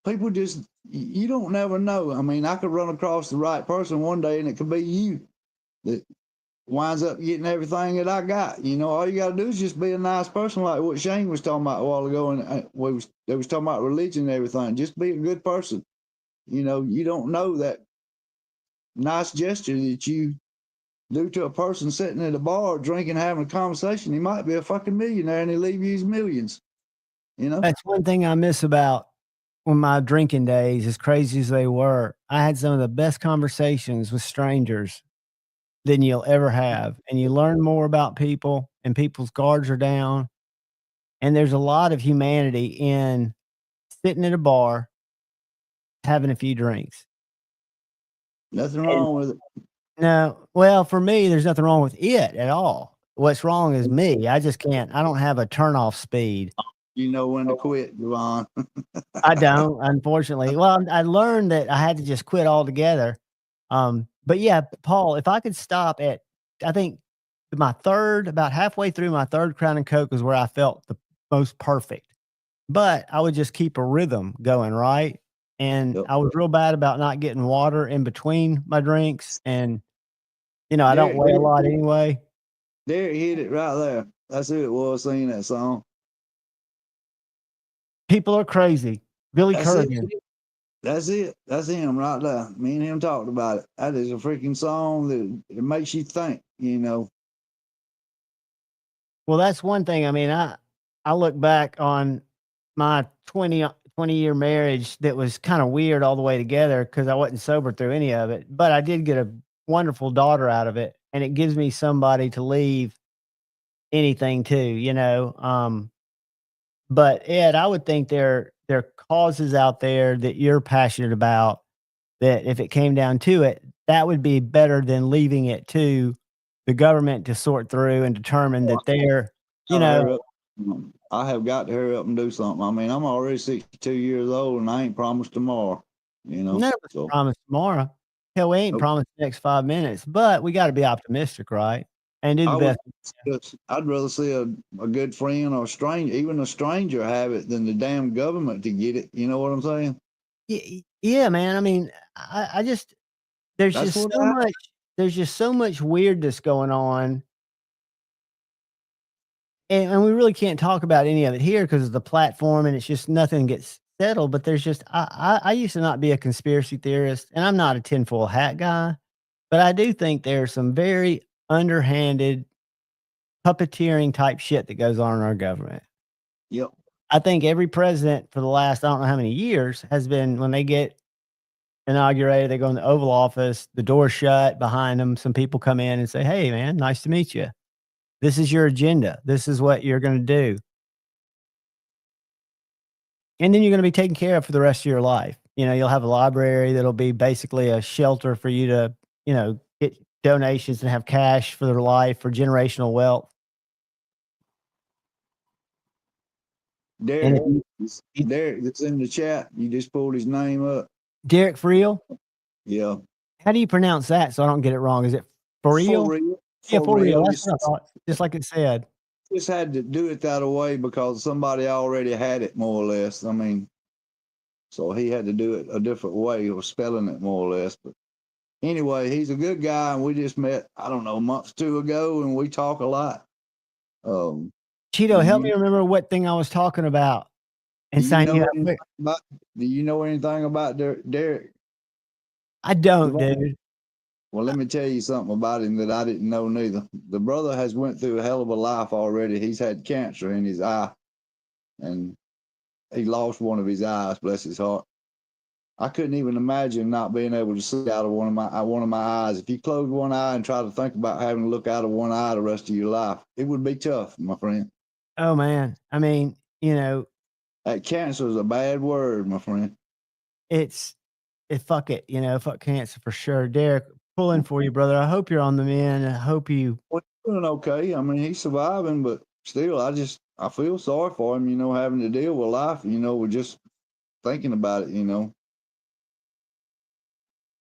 people just, you don't never know. I mean, I could run across the right person one day and it could be you that winds up getting everything that I got. You know, all you got to do is just be a nice person, like what Shane was talking about a while ago. And they was talking about religion and everything. Just be a good person. You know, you don't know that nice gesture that you do to a person sitting at a bar drinking, having a conversation. He might be a fucking millionaire and he leave you his millions. You know, that's one thing I miss about when my drinking days, as crazy as they were. I had some of the best conversations with strangers than you'll ever have, and you learn more about people, and people's guards are down, and there's a lot of humanity in sitting at a bar having a few drinks. Nothing wrong with it. No, well, for me, there's nothing wrong with it at all. What's wrong is me. I just can't. I don't have a turnoff speed. You know when to quit, Javon. I don't, unfortunately. Well, I learned that I had to just quit altogether. But yeah, Paul, if I could stop at, I think about halfway through my third Crown and Coke was where I felt the most perfect. But I would just keep a rhythm going, right? And I was real bad about not getting water in between my drinks. And, you know, I don't weigh a lot anyway. Derek hit it right there. That's who it was singing that song. People are crazy. Billy Corgan. That's it. That's him right there. Me and him talked about it. That is a freaking song that it makes you think, you know. Well, that's one thing. I mean, I look back on my 20-year marriage that was kind of weird all the way together because I wasn't sober through any of it. But I did get a wonderful daughter out of it, and it gives me somebody to leave anything to, you know. But Ed, I would think there are causes out there that you're passionate about that if it came down to it, that would be better than leaving it to the government to sort through and determine that they're, you know, I have got to hurry up and do something. I mean, I'm already 62 years old and I ain't promised tomorrow, you know. never So promised tomorrow. Hell, we ain't Nope. promised the next 5 minutes, but we got to be optimistic, right? And do the I would best. I'd rather see a good friend or a stranger, even a stranger, have it than the damn government to get it. You know what I'm saying? Yeah, man. I mean, I just there's That's just what so much there's just so much weirdness going on, and we really can't talk about any of it here because of the platform, and it's just nothing gets settled. But there's just I used to not be a conspiracy theorist, and I'm not a tinfoil hat guy, but I do think there's some very underhanded puppeteering type shit that goes on in our government. Yep. I think every president for the last I don't know how many years has been when they get inaugurated, they go in the Oval Office, the door's shut behind them. Some people come in and say, "Hey, man, nice to meet you. This is your agenda. This is what you're going to do." And then you're going to be taken care of for the rest of your life. You know, you'll have a library that'll be basically a shelter for you to, you know, get donations and have cash for their life for generational wealth. Derek, And Derek that's in the chat. You just pulled his name up. Derek Friel, Yeah. how do you pronounce that so I don't get it wrong? Is it for real? For real. Yeah, for real. That's Just, what I thought. Just like it said. just had to do it that way because somebody already had it, more or less. I mean, so he had to do it a different way of spelling it, more or less. But anyway, he's a good guy, and we just met, I don't know, a month or two ago, and we talk a lot. Cheeto, help me remember what thing I was talking about and sign you up quick. Do you know anything about Derek? I don't, dude. Well, let me tell you something about him that I didn't know neither. The brother has went through a hell of a life already. He's had cancer in his eye, and he lost one of his eyes, bless his heart. I couldn't even imagine not being able to see out of one of my eyes. If you close one eye and try to think about having to look out of one eye the rest of your life, it would be tough, my friend. Oh man, I mean, you know, that cancer is a bad word, my friend. Fuck it, you know, fuck cancer for sure. Derek, pulling for you, brother. I hope you're on the mend. I hope you. Well, he's doing okay. I mean, he's surviving, but still, I feel sorry for him. You know, having to deal with life. You know, with just thinking about it. You know.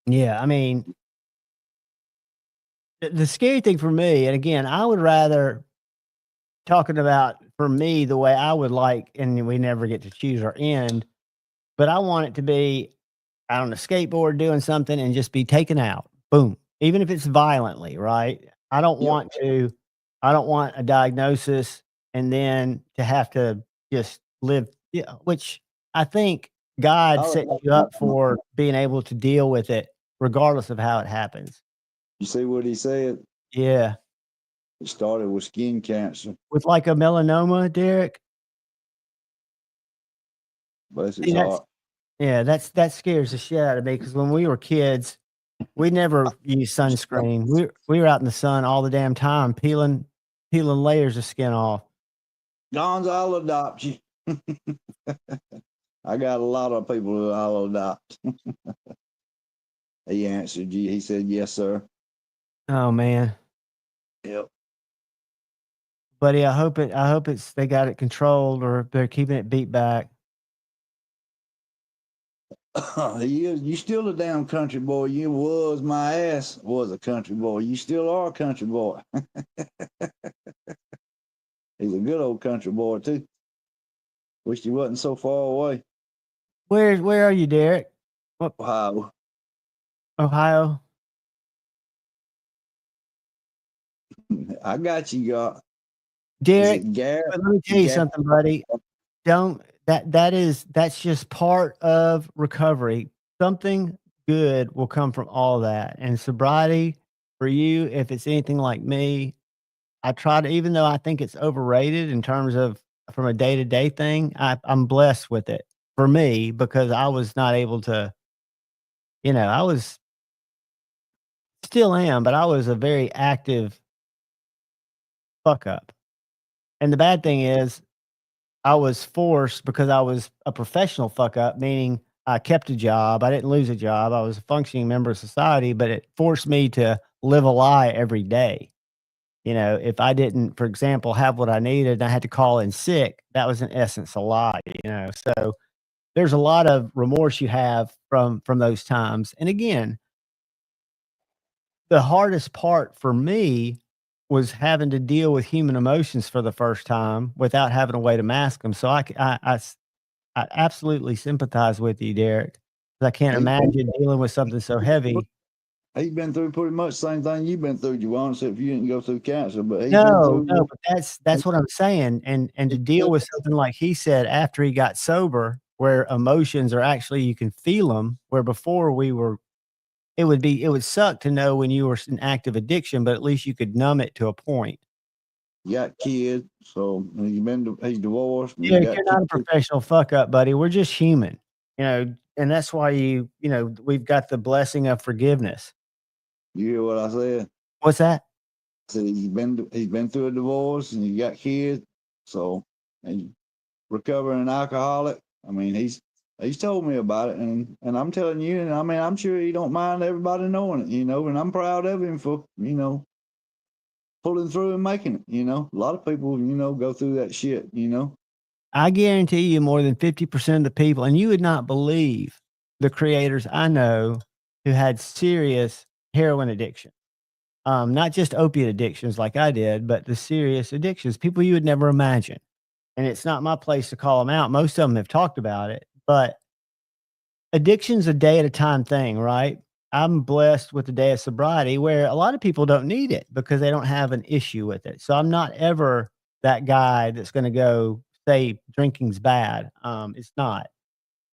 Yeah, I mean, the scary thing for me, and again, I would rather talking about for me the way I would like, and we never get to choose our end, but I want it to be out on a skateboard doing something and just be taken out. Boom. Even if it's violently, right? I don't want a diagnosis and then to have to just live, which I think God set you up for being able to deal with it regardless of how it happens. You see what he said? Yeah. It started with skin cancer. With like a melanoma, Derek? Bless his heart. Yeah, that scares the shit out of me because when we were kids, we never used sunscreen. We were out in the sun all the damn time, peeling layers of skin off. Don's, I'll adopt you. I got a lot of people who I'll adopt. He answered you. He said, "Yes, sir." Oh man. Yep. Buddy, I hope it's they got it controlled or they're keeping it beat back. You still a damn country boy. You was my ass. Was a country boy. You still are a country boy. He's a good old country boy too. Wish he wasn't so far away. Where are you, Derek? Ohio. Ohio. I got you, God. Derek, let me tell you something, buddy. That's just part of recovery. Something good will come from all that. And sobriety for you, if it's anything like me, I try to, even though I think it's overrated in terms of from a day-to-day thing, I'm blessed with it for me because I was not able to, I was still am, but I was a very active fuck up. And the bad thing is I was forced because I was a professional fuck up, meaning I kept a job. I didn't lose a job. I was a functioning member of society, but it forced me to live a lie every day. You know, if I didn't, for example, have what I needed and I had to call in sick, that was in essence a lie, you know. So there's a lot of remorse you have from those times. And again, the hardest part for me was having to deal with human emotions for the first time without having a way to mask them. So I absolutely sympathize with you, Derek, 'cause I can't He, imagine dealing with something so heavy. he's been through pretty much the same thing you've been through, Juwan, except if you didn't go through cancer, but he's been No, through. no, but that's what I'm saying, and to deal with something like he said after he got sober, where emotions are actually you can feel them, where before we were it would suck to know when you were in active addiction, but at least you could numb it to a point. You got kids, so he's divorced. And he Yeah, got you're not a kids. professional fuck up, buddy. We're just human, you know, and that's why you know, we've got the blessing of forgiveness. You hear what I said? What's that? I said he's been through a divorce and he got kids, so he's recovering alcoholic. I mean, he's told me about it, and I'm telling you, and I mean, I'm sure he don't mind everybody knowing it, you know, and I'm proud of him for, you know, pulling through and making it, you know. A lot of people, you know, go through that shit, you know. I guarantee you more than 50% of the people, and you would not believe the creators I know who had serious heroin addiction. Not just opiate addictions like I did, but the serious addictions, people you would never imagine. And it's not my place to call them out. Most of them have talked about it, but addiction's a day at a time thing, right? I'm blessed with the day of sobriety where a lot of people don't need it because they don't have an issue with it. So I'm not ever that guy that's going to go say drinking's bad. It's not.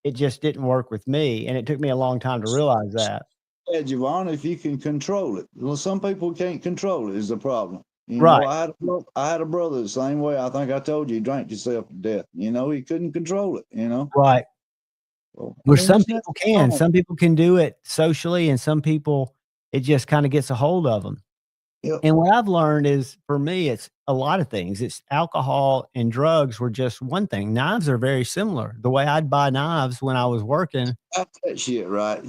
It just didn't work with me, and it took me a long time to realize that. Yeah, Javon, if you can control it. Well, some people can't control it is the problem. You know, Right, I had a brother the same way. I think I told you he drank himself to death. You know, he couldn't control it, you know. right. So, I Where mean, some there's nothing people can. wrong. Some people can do it socially, and some people it just kind of gets a hold of them. Yep. And what I've learned is for me, it's a lot of things. It's alcohol and drugs were just one thing. Knives are very similar. The way I'd buy knives when I was working, That's that shit, right?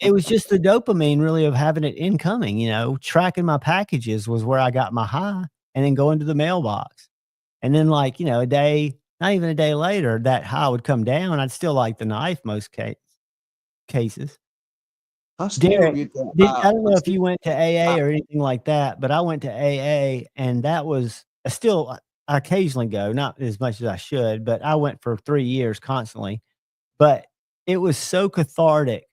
it was just the dopamine really of having it incoming, you know, tracking my packages was where I got my high and then going to the mailbox. And then like, you know, a day, not even a day later, that high would come down. I'd still like the knife most cases. I still Derek, get that I don't know if still, you went to AA or anything like that, but I went to AA and that was I occasionally go, not as much as I should, but I went for 3 years constantly. But it was so cathartic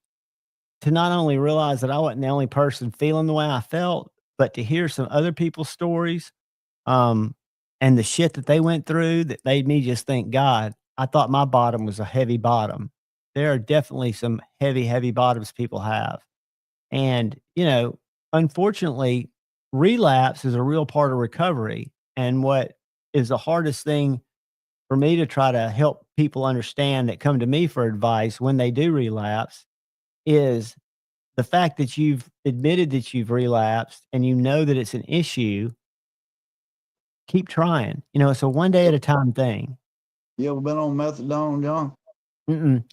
to not only realize that I wasn't the only person feeling the way I felt, but to hear some other people's stories, um, and the shit that they went through that made me just think, God, I thought my bottom was a heavy bottom. There are definitely some heavy, heavy bottoms people have. And, you know, unfortunately, relapse is a real part of recovery. And what is the hardest thing for me to try to help people understand that come to me for advice when they do relapse is the fact that you've admitted that you've relapsed and you know that it's an issue. Keep trying. You know, it's a one day at a time thing. you ever been on methadone, John?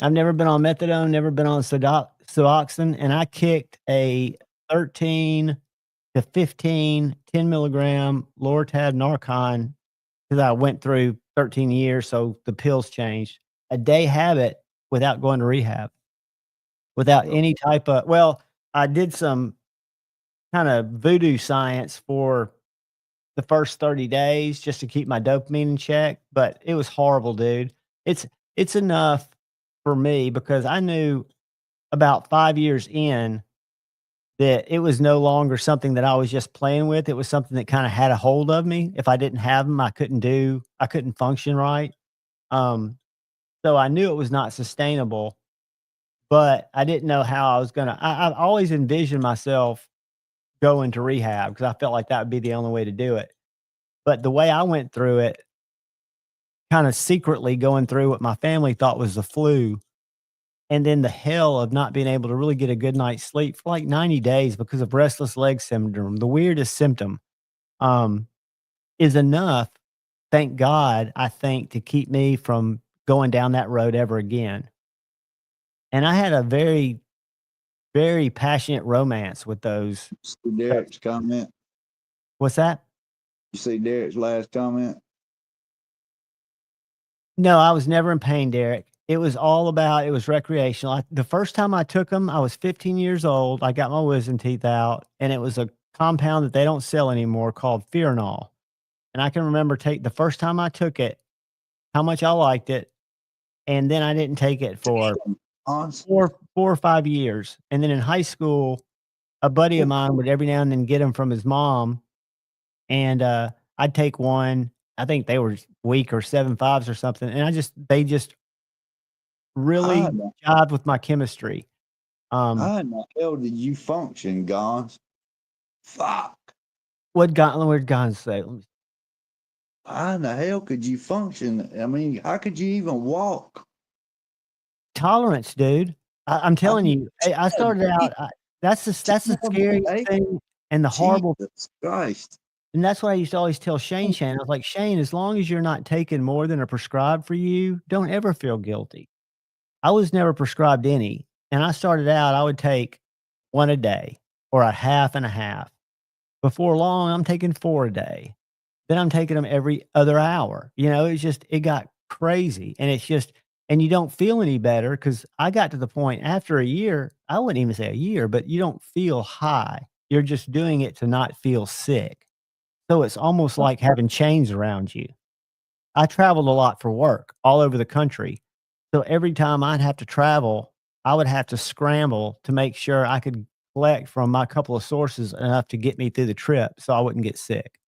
I've never been on methadone, never been on Suboxone, and I kicked a 13 to 15, 10 milligram Lortab Narcan because I went through 13 years, so the pills changed. A day habit without going to rehab, without Yep. any type of well, I did some kind of voodoo science for the first 30 days just to keep my dopamine in check, but it was horrible, dude. It's enough for me because I knew about 5 years in that it was no longer something that I was just playing with. It was something that kinda had a hold of me. If I didn't have them, I couldn't function right. Um, so I knew it was not sustainable, but I didn't know how I was gonna I've always envisioned myself going to rehab because I felt like that would be the only way to do it. But the way I went through it, kinda secretly going through what my family thought was the flu, and then the hell of not being able to really get a good night's sleep for, like, 90 days because of restless leg syndrome, the weirdest symptom, um, is enough thank God, I think, to keep me from going down that road ever again. And I had a very, very passionate romance with those. See Derek's comment. What's that? You see Derek's last comment? No, I was never in pain, Derek. It was all about, it was recreational. The first time I took them, I was 15 years old. I got my wisdom teeth out, and it was a compound that they don't sell anymore called Fionol. And I can remember the first time I took it, how much I liked it. And then I didn't take it for four or 5 years. And then in high school, a buddy of mine would every now and then get them from his mom. And I'd take one. I think they were weak or 7.5s or something. And they just really jived with my chemistry. How in the hell did you function, Gons? Fuck. Where'd Gons say? How in the hell could you function? I mean, how could you even walk? Tolerance, dude. I'm telling you, I started out. That's the scariest thing and the horrible. Jesus Christ. And that's what I used to always tell Shane. I was like, Shane, as long as you're not taking more than are prescribed for you, don't ever feel guilty. I was never prescribed any. And I started out, I would take one a day or a half and a half. Before long, I'm taking 4 a day. Then I'm taking them every other hour. You know, it got crazy. And you don't feel any better, because I got to the point after a year, I wouldn't even say a year, but you don't feel high. You're just doing it to not feel sick. So it's almost like having chains around you. I traveled a lot for work all over the country. So every time I'd have to travel, I would have to scramble to make sure I could collect from my couple of sources enough to get me through the trip so I wouldn't get sick.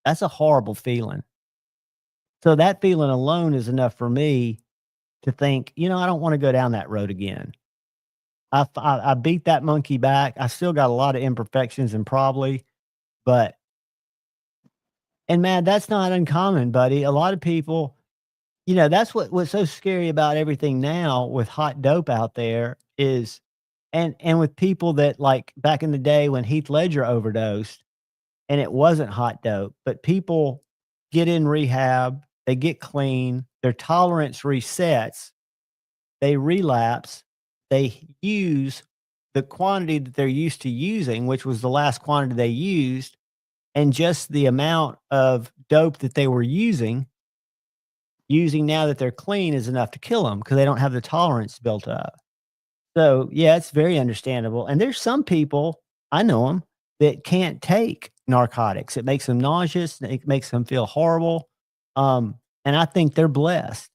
That's a horrible feeling. So that feeling alone is enough for me to think, I don't want to go down that road again. I beat that monkey back. I still got a lot of imperfections and probably, and man, that's not uncommon, buddy. A lot of people, that's what's so scary about everything now with hot dope out there is, and with people that, like back in the day when Heath Ledger overdosed, and it wasn't hot dope, but people get in rehab, they get clean, their tolerance resets, they relapse, they use the quantity that they're used to using, which was the last quantity they used, and just the amount of dope that they were using now that they're clean is enough to kill them because they don't have the tolerance built up. So, yeah, it's very understandable. And there's some people, I know them, that can't take narcotics. It makes them nauseous. It makes them feel horrible. And I think they're blessed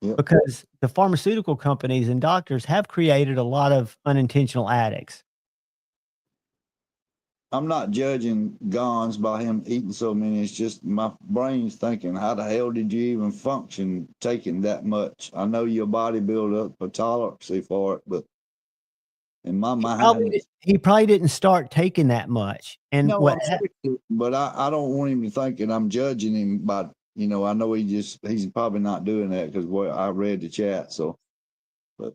because the pharmaceutical companies and doctors have created a lot of unintentional addicts. I'm not judging Gons by him eating so many. It's just my brain's thinking, how the hell did you even function taking that much? I know your body built up a tolerance for it, but in my mind, he probably didn't start taking that much. And no, but I don't want him to think that I'm judging him by, I know he's probably not doing that because I read the chat. So, but.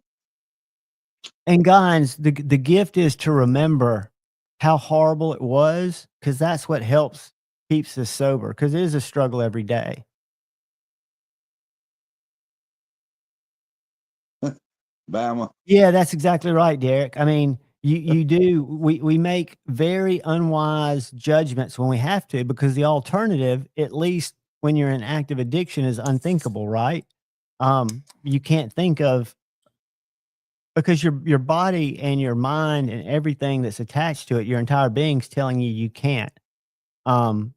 And guys, the gift is to remember how horrible it was, because that's what keeps us sober, because it is a struggle every day. Bama. Yeah, that's exactly right, Derek. I mean, we make very unwise judgments when we have to, because the alternative, at least when you're in active addiction, is unthinkable, right? You can't think of, because your body and your mind and everything that's attached to it, your entire being's telling you can't. And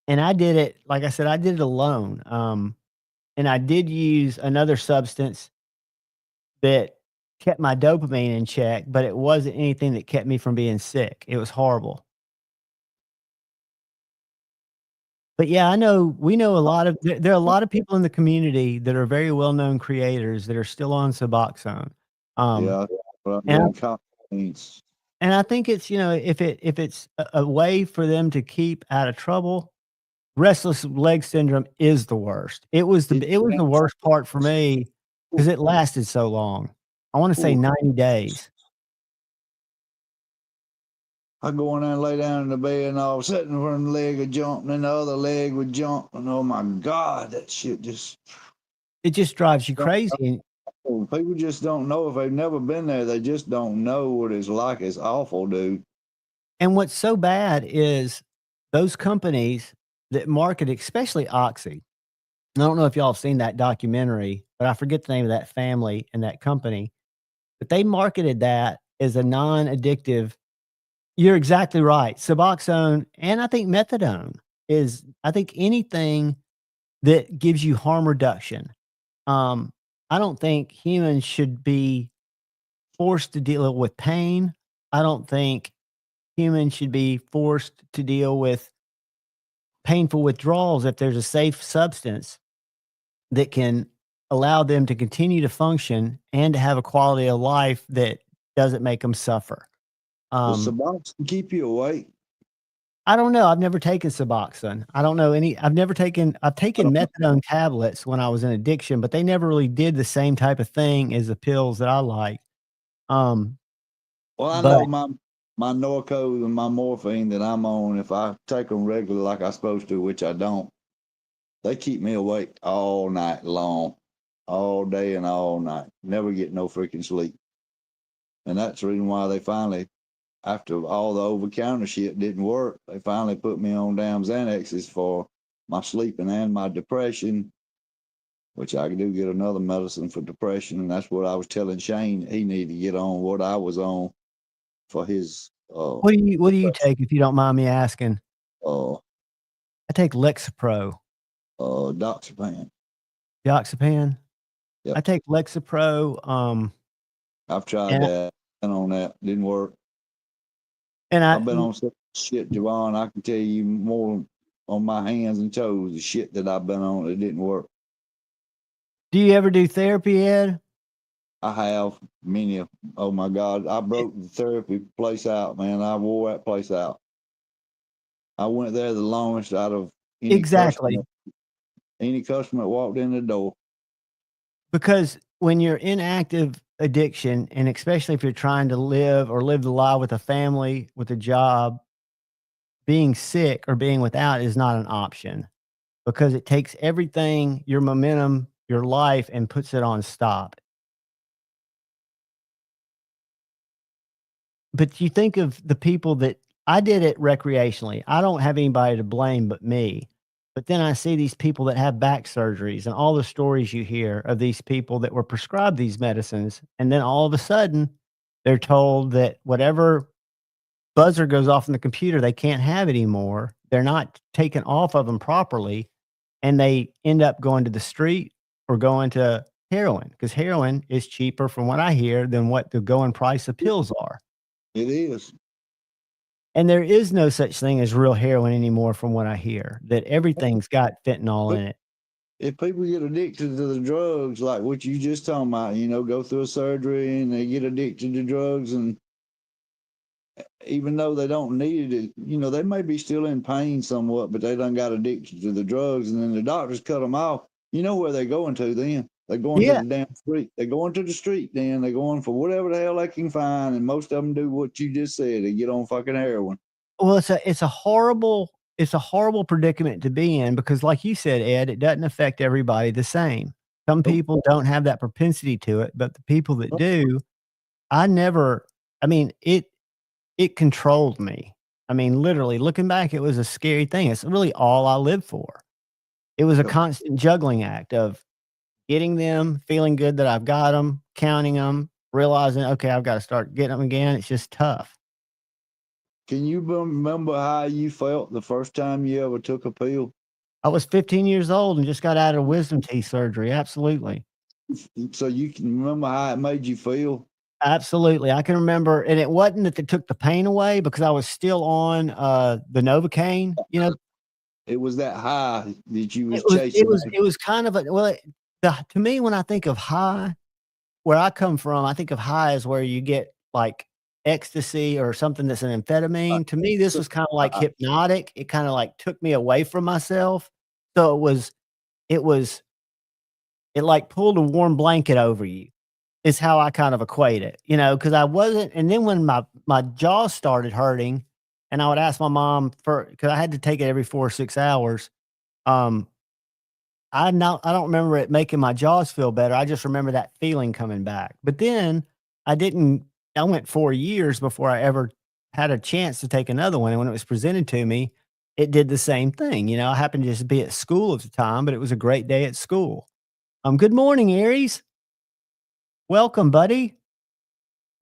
I did it, like I said, I did it alone. And I did use another substance that kept my dopamine in check, but it wasn't anything that kept me from being sick. It was horrible. But yeah, we know there are a lot of people in the community that are very well-known creators that are still on Suboxone. And I think it's, if it's a way for them to keep out of trouble, restless leg syndrome is the worst. It was the worst part for me because it lasted so long. I want to say 90 days. I go in there and lay down in the bed, and all of a sudden, one leg would jump, and then the other leg would jump, and oh my God, that shit just. It just drives you crazy. People just don't know if they've never been there. They just don't know what it's like. It's awful, dude. And what's so bad is those companies that market, especially Oxy. I don't know if y'all have seen that documentary, but I forget the name of that family and that company. But they marketed that as a non-addictive. You're exactly right. Suboxone and I think methadone is, I think anything that gives you harm reduction. I don't think humans should be forced to deal with pain. I don't think humans should be forced to deal with painful withdrawals if there's a safe substance that can allow them to continue to function and to have a quality of life that doesn't make them suffer. Does Suboxone keep you awake? I don't know. I've never taken Suboxone. I don't know any. I've taken methadone tablets when I was in addiction, but they never really did the same type of thing as the pills that I like. Well, I but- know my Norco and my morphine that I'm on, if I take them regularly like I'm supposed to, which I don't, they keep me awake all night long, all day and all night. Never get no freaking sleep. And that's the reason why they finally, after all the over-counter shit didn't work, they finally put me on damn Xanaxes for my sleeping and my depression, which I do get another medicine for depression. And that's what I was telling Shane. He needed to get on what I was on for his. What do you take, if you don't mind me asking? I take Lexapro. Doxapan. Doxapan? Yep. I take Lexapro. I've tried that. Been on that. Didn't work. And I've been on some shit, Javon. I can tell you more on my hands and toes, the shit that I've been on. It didn't work. Do you ever do therapy, Ed? I have many. Oh my God. I broke the therapy place out, man. I wore that place out. I went there the longest out of any customer that walked in the door. Because when you're in active addiction, and especially if you're trying to live the life with a family, with a job, being sick or being without is not an option, because it takes everything, your momentum, your life, and puts it on stop. But you think of the people that I did it recreationally. I don't have anybody to blame but me. But then I see these people that have back surgeries and all the stories you hear of these people that were prescribed these medicines. And then all of a sudden they're told that whatever buzzer goes off in the computer, they can't have anymore. They're not taken off of them properly. And they end up going to the street or going to heroin, because heroin is cheaper, from what I hear, than what the going price of pills are. It is. And there is no such thing as real heroin anymore, from what I hear, that everything's got fentanyl in it. If people get addicted to the drugs, like what you just talking about, go through a surgery and they get addicted to drugs, and even though they don't need it, they may be still in pain somewhat, but they done got addicted to the drugs, and then the doctors cut them off. You know where they're going to then? They're going to the damn street. They're going to the street then. They're going for whatever the hell they can find, and most of them do what you just said. They get on fucking heroin. Well, it's a horrible predicament to be in, because like you said, Ed, it doesn't affect everybody the same. Some people don't have that propensity to it, but the people that do, it controlled me. I mean, literally looking back, it was a scary thing. It's really all I lived for. It was a constant juggling act of getting them, feeling good that I've got them, counting them, realizing, okay, I've got to start getting them again. It's just tough. Can you remember how you felt the first time you ever took a pill? I was 15 years old and just got out of wisdom teeth surgery. Absolutely. So you can remember how it made you feel? Absolutely. I can remember, and it wasn't that they took the pain away, because I was still on the Novocaine, It was that high that you was chasing. It was kind of to me, when I think of high, where I come from, I think of high as where you get like ecstasy or something that's an amphetamine. To me, this was kind of like hypnotic. It kind of like took me away from myself. So it like pulled a warm blanket over you. is how I kind of equate it, you know, because I wasn't. And then when my jaw started hurting, and I would ask my mom because I had to take it every 4 or 6 hours. Um, I don't remember it making my jaws feel better. I just remember that feeling coming back. But then I didn't. I went 4 years before I ever had a chance to take another one. And when it was presented to me, it did the same thing. You know, I happened to just be at school at the time, but it was a great day at school. Good morning, Aries. Welcome, buddy.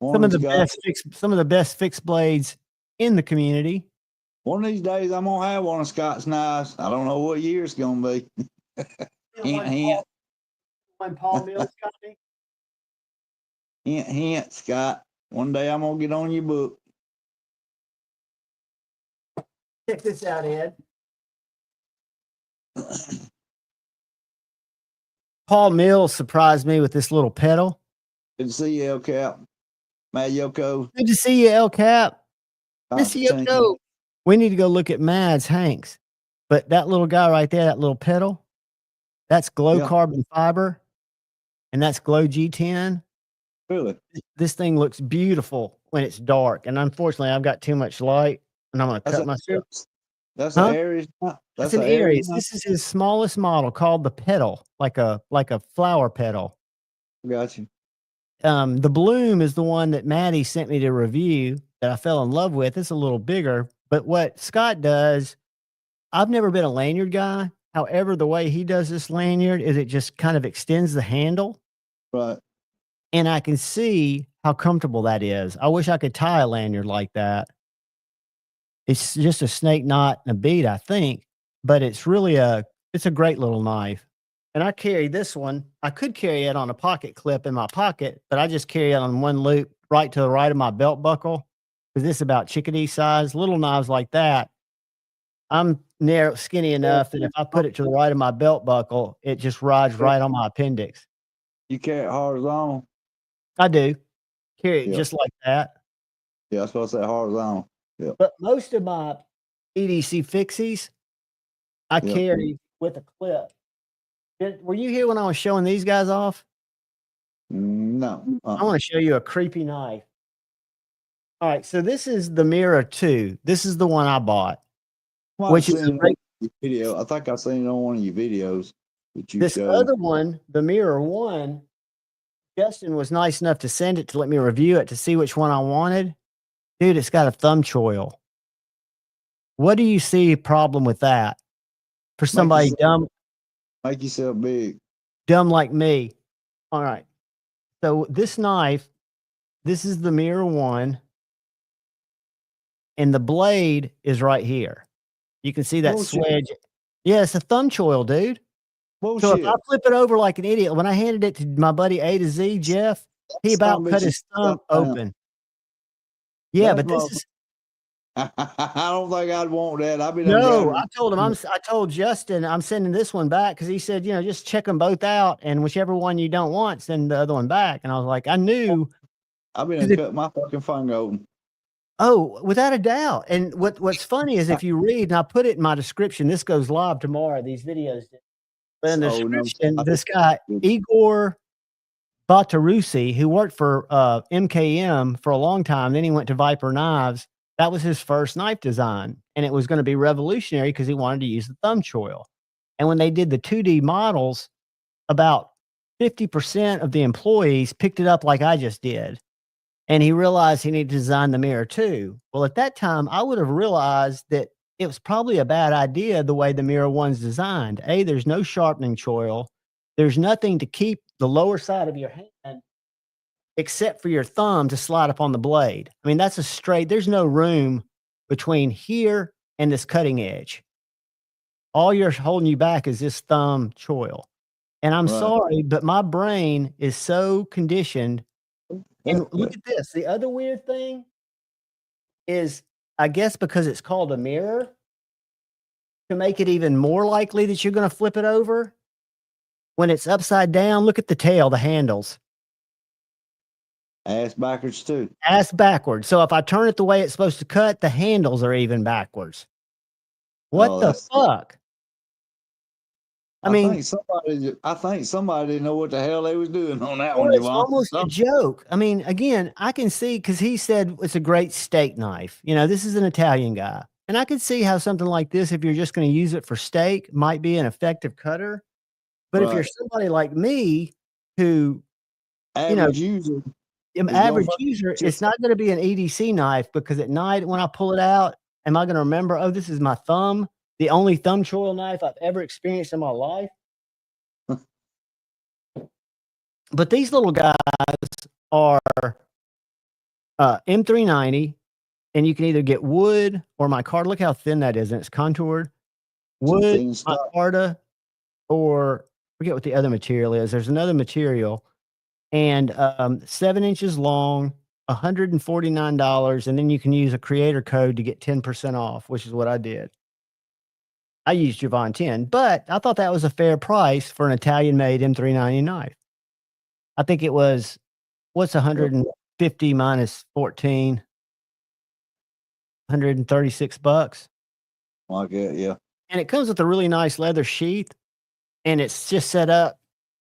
Some of Morning, the Scott. best fixed blades in the community. One of these days, I'm gonna have one of Scott's knives. I don't know what year it's gonna be. Hint, When Paul Mills got me. hint, Scott. One day I'm gonna get on your book. Check this out, Ed. Paul Mills surprised me with this little pedal. Good to see you, El Cap. Mad Yoko. Good to see you, El Cap. Miss Constantine. Yoko. We need to go look at Mads Hanks. But that little guy right there, that little pedal, that's glow carbon fiber, and that's glow G10. Really? This thing looks beautiful when it's dark, and unfortunately, I've got too much light, and I'm going to cut myself. That's an Aries. That's an Aries. This is his smallest model, called the pedal, like a flower pedal. Got you. The Bloom is the one that Maddie sent me to review that I fell in love with. It's a little bigger, but what Scott does, I've never been a lanyard guy. However, the way he does this lanyard is it just kind of extends the handle. Right. And I can see how comfortable that is. I wish I could tie a lanyard like that. It's just a snake knot and a bead, I think, but it's really it's a great little knife. And I carry this one. I could carry it on a pocket clip in my pocket, but I just carry it on one loop right to the right of my belt buckle, because this is about chickadee size. Little knives like that, I'm narrow, skinny enough that if I put it to the right of my belt buckle, it just rides right on my appendix. You carry it horizontal? I do. Carry it just like that. Yeah, I was supposed to say horizontal. Yeah. But most of my EDC fixies, I carry with a clip. Were you here when I was showing these guys off? No. I want to show you a creepy knife. All right, so this is the Mirror 2. This is the one I bought. Which is a great video. I think I've seen it on one of your videos that you this showed. other one, the Mirror 1, Justin was nice enough to send it to let me review it to see which one I wanted. Dude, it's got a thumb choil. What do you see a problem with that? For somebody dumb. Make yourself big. Dumb like me. All right. So this knife, this is the Mirror 1. And the blade is right here. You can see that swedge. Yeah, it's a thumb choil, dude. Bullshit. So if I flip it over like an idiot, when I handed it to my buddy A to Z, Jeff, he about cut his thumb open. Yeah, but this is. I don't think I'd want that. No, I told him. I told Justin I'm sending this one back because he said, just check them both out, and whichever one you don't want, send the other one back. And I was like, I knew. I've been cut my fucking finger open. Oh, without a doubt. And what's funny is if you read, and I put it in my description. This goes live tomorrow. These videos. But in the description, this guy Igor Batarusi, who worked for MKM for a long time, then he went to Viper Knives. That was his first knife design, and it was going to be revolutionary because he wanted to use the thumb choil. And when they did the 2D models, about 50% of the employees picked it up like I just did. And he realized he needed to design the Mirror 2. Well, at that time, I would have realized that it was probably a bad idea the way the Mirror 1's designed. A, there's no sharpening choil. There's nothing to keep the lower side of your hand except for your thumb to slide up on the blade. I mean, that's a straight, there's no room between here and this cutting edge. All you're holding you back is this thumb choil. And I'm sorry, but my brain is so conditioned. And look at this. The other weird thing is, I guess because it's called a mirror, to make it even more likely that you're going to flip it over, when it's upside down, look at the tail, the handles. Ass backwards too. Ass backwards. So if I turn it the way it's supposed to cut, the handles are even backwards. What the fuck? I mean, I think somebody didn't know what the hell they was doing on that well, one, it's Javon. almost a joke. I mean, again, I can see because he said it's a great steak knife. You know, this is an Italian guy. And I could see how something like this, if you're just going to use it for steak, might be an effective cutter. But if you're Right. somebody like me who, Average user am is gonna average fuck user, with you. it's not going to be an EDC knife because at night when I pull it out, am I going to remember, oh, this is my thumb, the only thumb choil knife I've ever experienced in my life? But these little guys are M390, and you can either get wood or micarta. Look how thin that is, and it's contoured. Wood, Thin stock. micarta, or forget what the other material is. There's another material, and 7 inches long, $149, and then you can use a creator code to get 10% off, which is what I did. I used Javon 10, but I thought that was a fair price for an Italian-made M390 knife. I think it was, what's 150 minus 14? $136. Like that, yeah. And it comes with a really nice leather sheath, and it's just set up.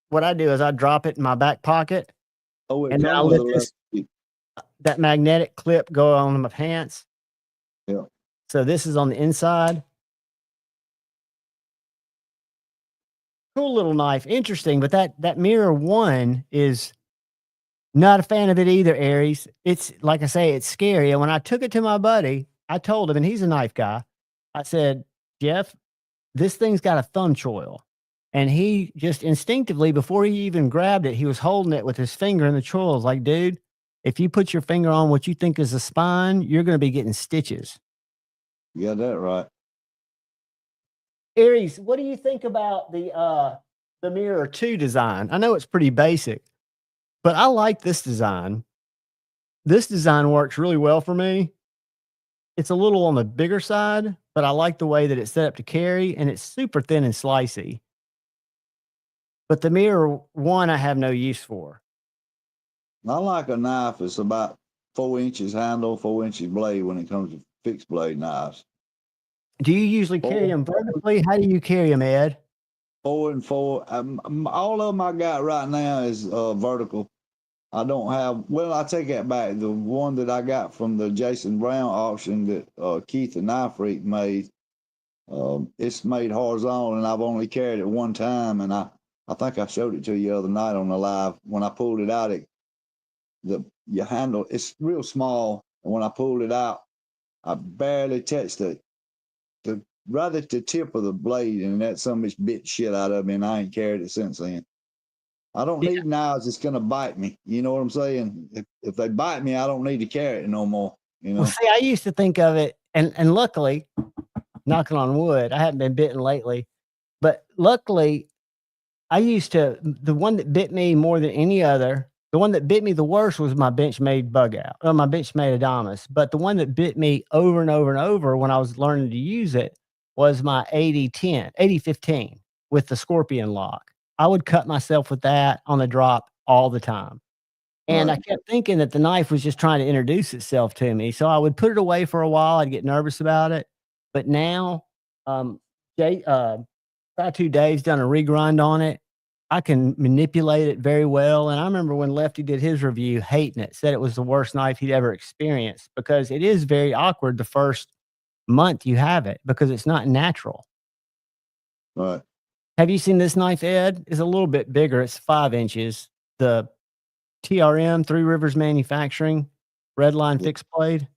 What I do is I drop it in my back pocket, Oh, it and then I comes with let a this left. that magnetic clip go on my pants. Yeah. So this is on the inside. Cool little knife, interesting. But that Mirror 1 is not a fan of it either, Aries. It's like I say, it's scary. And when I took it to my buddy, I told him, and he's a knife guy. I said, Jeff, this thing's got a thumb choil. And he just instinctively, before he even grabbed it, he was holding it with his finger in the choils. Like, dude, if you put your finger on what you think is the spine, you're going to be getting stitches. You got that right. Aries, what do you think about the Mirror 2 design? I know it's pretty basic, but I like this design. This design works really well for me. It's a little on the bigger side, but I like the way that it's set up to carry, and it's super thin and slicey. But the Mirror 1 I have no use for. I like a knife that's about 4 inches handle, 4 inches blade when it comes to fixed blade knives. Do you usually carry them vertically? How do you carry them, Ed? 4 and 4. All of them I got right now is vertical. I don't have, well, I take that back. The one that I got from the Jason Brown auction that Keith the Knife Freak made, it's made horizontal, and I've only carried it one time. And I think I showed it to you the other night on the live. When I pulled it out, your handle, it's real small. And when I pulled it out, I barely touched right at the tip of the blade, and that some bitch bit shit out of me, and I ain't carried it since then. I don't need knives that's gonna bite me. You know what I'm saying? If they bite me, I don't need to carry it no more. You know. Well, see, I used to think of it, and luckily, knocking on wood, I haven't been bitten lately, but luckily, I used to, the one that bit me more than any other, the one that bit me the worst was my Benchmade bug out, or my Benchmade Adamas. But the one that bit me over and over and over when I was learning to use it was my 8015 with the scorpion lock. I would cut myself with that on the drop all the time. And I kept thinking that the knife was just trying to introduce itself to me. So I would put it away for a while. I'd get nervous about it. But now, Tattoo Dave's done a regrind on it. I can manipulate it very well. And I remember when Lefty did his review, hating it, said it was the worst knife he'd ever experienced because it is very awkward the first month you have it because it's not natural. Right. Have you seen this knife, Ed? It's a little bit bigger. It's 5 inches. The TRM, Three Rivers Manufacturing, Redline fixed blade.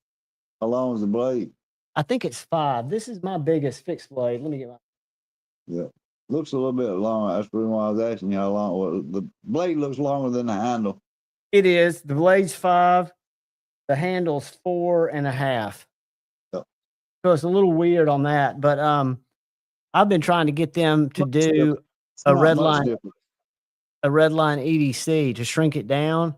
How long is the blade? I think it's 5. This is my biggest fixed blade. Let me get my. Yeah. Looks a little bit long. That's the reason why I was asking you how long. Well, the blade looks longer than the handle. It is. The blade's 5. The handle's 4.5. Yep. So it's a little weird on that. But I've been trying to get them to do a Redline EDC to shrink it down.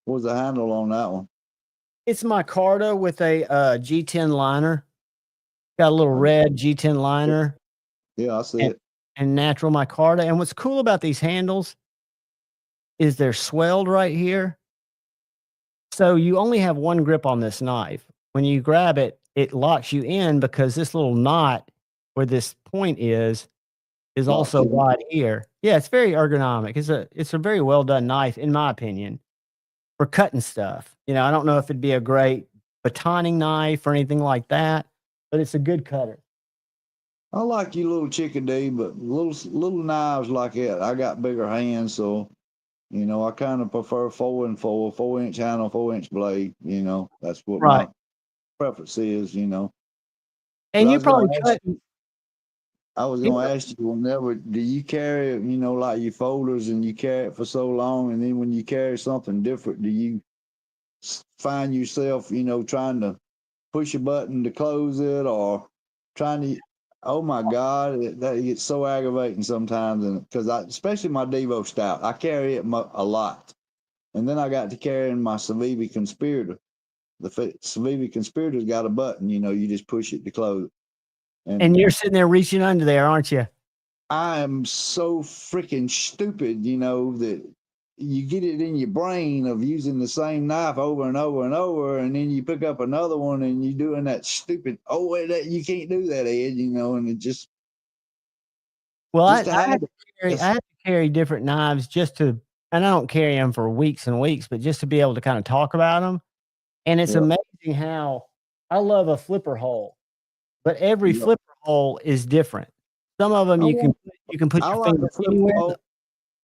What's the handle on that one? It's micarta with a G10 liner. Got a little red G10 liner. Yeah, I see it. And natural micarta. And what's cool about these handles is they're swelled right here. So you only have one grip on this knife. When you grab it, it locks you in because this little knot where this point is Locked also in. wide here. Yeah, it's very ergonomic. It's a very well done knife, in my opinion, for cutting stuff. You know, I don't know if it'd be a great batoning knife or anything like that, but it's a good cutter. I like you, little chickadee, but little knives like that. I got bigger hands, so you know I kind of prefer 4-inch handle, 4-inch blade. You know, that's what Right. my preference is. You know, And but you probably cut. I was You gonna know, ask you, whenever do you carry it, you know, like your folders, and you carry it for so long, and then when you carry something different, do you find yourself, you know, trying to push a button to close it, or trying to? Oh my God, that gets so aggravating sometimes, and because especially my Devo Stout, I carry it a lot, and then I got to carrying my Civivi Conspirator. The Civivi Conspirator's got a button, you know, you just push it to close it, and you're sitting there reaching under there, aren't you? I am so freaking stupid, you know, that you get it in your brain of using the same knife over and over and over, and then you pick up another one and you're doing that stupid, oh, wait, that you can't do that, Ed, you know, and it just Well, just to have I have to carry different knives just to, and I don't carry them for weeks and weeks, but just to be able to kind of talk about them. And it's Yep. amazing how I love a flipper hole, but every Yep. flipper hole is different. Some of them you can put I your like finger a flipper anywhere. hole.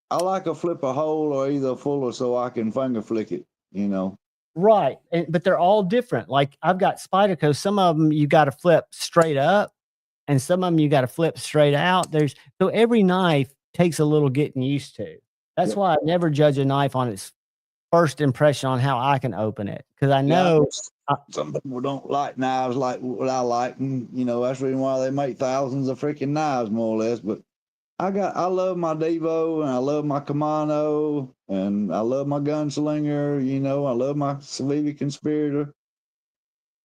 I like a flipper hole or either fuller so I can finger flick it, you know. Right, but they're all different. Like I've got Spyderco. Some of them you got to flip straight up, and some of them you got to flip straight out. So every knife takes a little getting used to. That's Yep. why I never judge a knife on its first impression on how I can open it, because I Yeah, know. some people don't like knives like what I like, and you know that's the reason why they make thousands of freaking knives, more or less. But I love my Devo, and I love my Kamano, and I love my Gunslinger. You know, I love my Civivi Conspirator,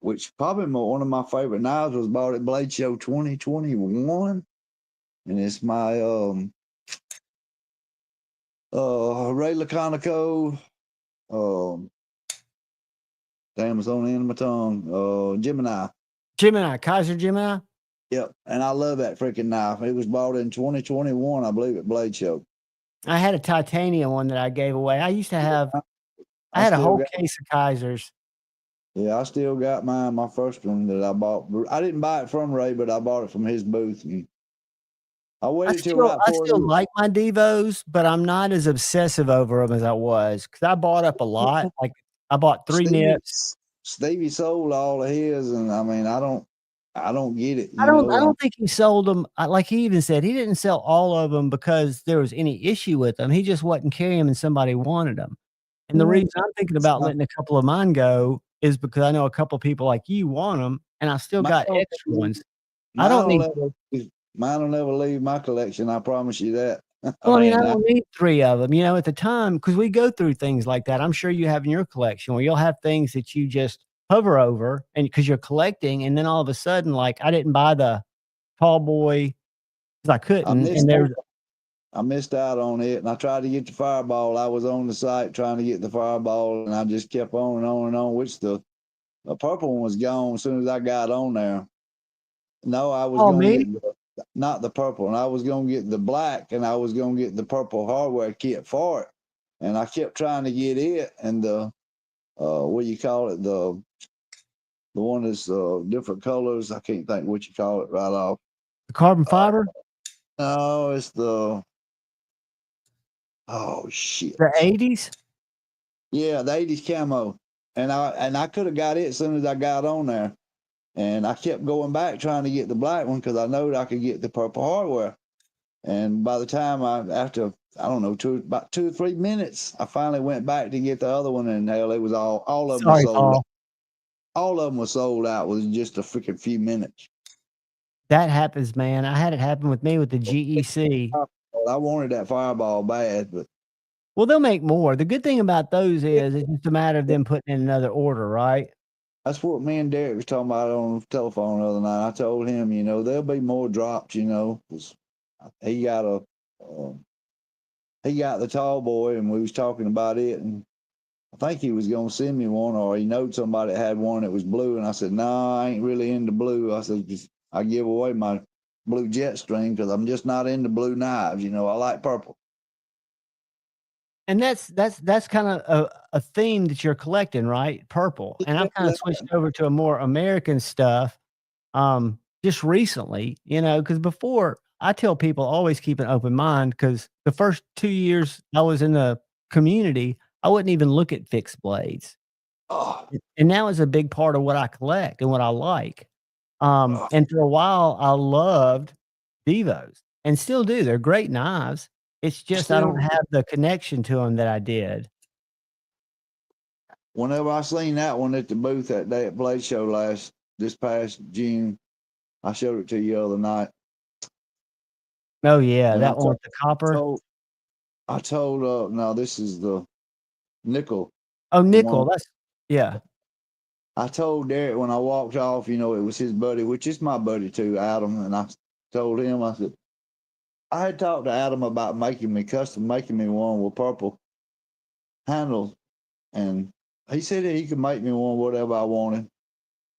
which probably one of my favorite knives was bought at Blade Show 2021, and it's my Ray Laconico, damn, it's on the end of my tongue, Gemini. Kaiser Gemini. Yep, and I love that freaking knife. It was bought in 2021, I believe, at Blade Show. I had a titanium one that I gave away. I used to have. I had a still whole got, case of Kaisers. yeah, I still got mine. My first one that I bought. I didn't buy it from Ray, but I bought it from his booth. And I waited till right I before. still like my Devos, but I'm not as obsessive over them as I was, because I bought up a lot. Like I bought 3 nips. Stevie sold all of his, and I mean, I don't get it. I don't think he sold them. Like he even said, he didn't sell all of them because there was any issue with them. He just wasn't carrying them and somebody wanted them. And the reason I'm thinking about letting a couple of mine go is because I know a couple of people like you want them, and I still got extra ones. I don't need. Mine will never leave my collection. I promise you that. Well, I mean, I don't need 3 of them. You know, at the time, because we go through things like that. I'm sure you have in your collection where you'll have things that you just hover over, and because you're collecting, and then all of a sudden, like I didn't buy the tall boy because I couldn't, and there's. I missed out on it, and I tried to get the Fireball. I was on the site trying to get the Fireball, and I just kept on and on and on, which the purple one was gone as soon as I got on there. No, I was going to get not the purple, and I was going to get the black, and I was going to get the purple hardware kit for it. And I kept trying to get it, and the, what do you call it, the one that's different colors. I can't think what you call it right off. The carbon fiber? No, it's the, oh shit, the 80s. Yeah, the 80s camo, and I could have got it as soon as I got on there, and I kept going back trying to get the black one because I know I could get the purple hardware. And by the time after I don't know about 2 or 3 minutes, I finally went back to get the other one, and hell, it was all of them Sorry, sold. Paul. All of them was sold out within just a freaking few minutes. That happens, man. I had it happen with me with the GEC. I wanted that Fireball bad, but. Well, they'll make more. The good thing about those is it's just a matter of them putting in another order, right? That's what me and Derek was talking about on the telephone the other night. I told him, you know, there'll be more drops, you know, 'cause he got the tall boy, and we was talking about it, and I think he was going to send me one, or he knowed somebody that had one that was blue, and I said, no, I ain't really into blue. I said, I give away my blue Jetstream because I'm just not into blue knives. You know, I like purple. And that's kind of a theme that you're collecting, right? Purple. And I've kind of switched over to a more American stuff just recently, because before I tell people always keep an open mind because the first 2 years I was in the community, I wouldn't even look at fixed blades. Oh, And now it's a big part of what I collect and what I like. oh, And for a while I loved Devos and still do. They're great knives. It's just I don't still, have the connection to them that I did. whenever I seen that one at the booth that day at Blade Show this past June, I showed it to you the other night. Oh, yeah, And that one with the copper. I told no, this is the nickel. Oh, the nickel, one. that's yeah. I told Derek when I walked off, it was his buddy, which is my buddy too, Adam, and I told him, I said, I had talked to Adam about making me one with purple handles, and he said that he could make me one whatever I wanted.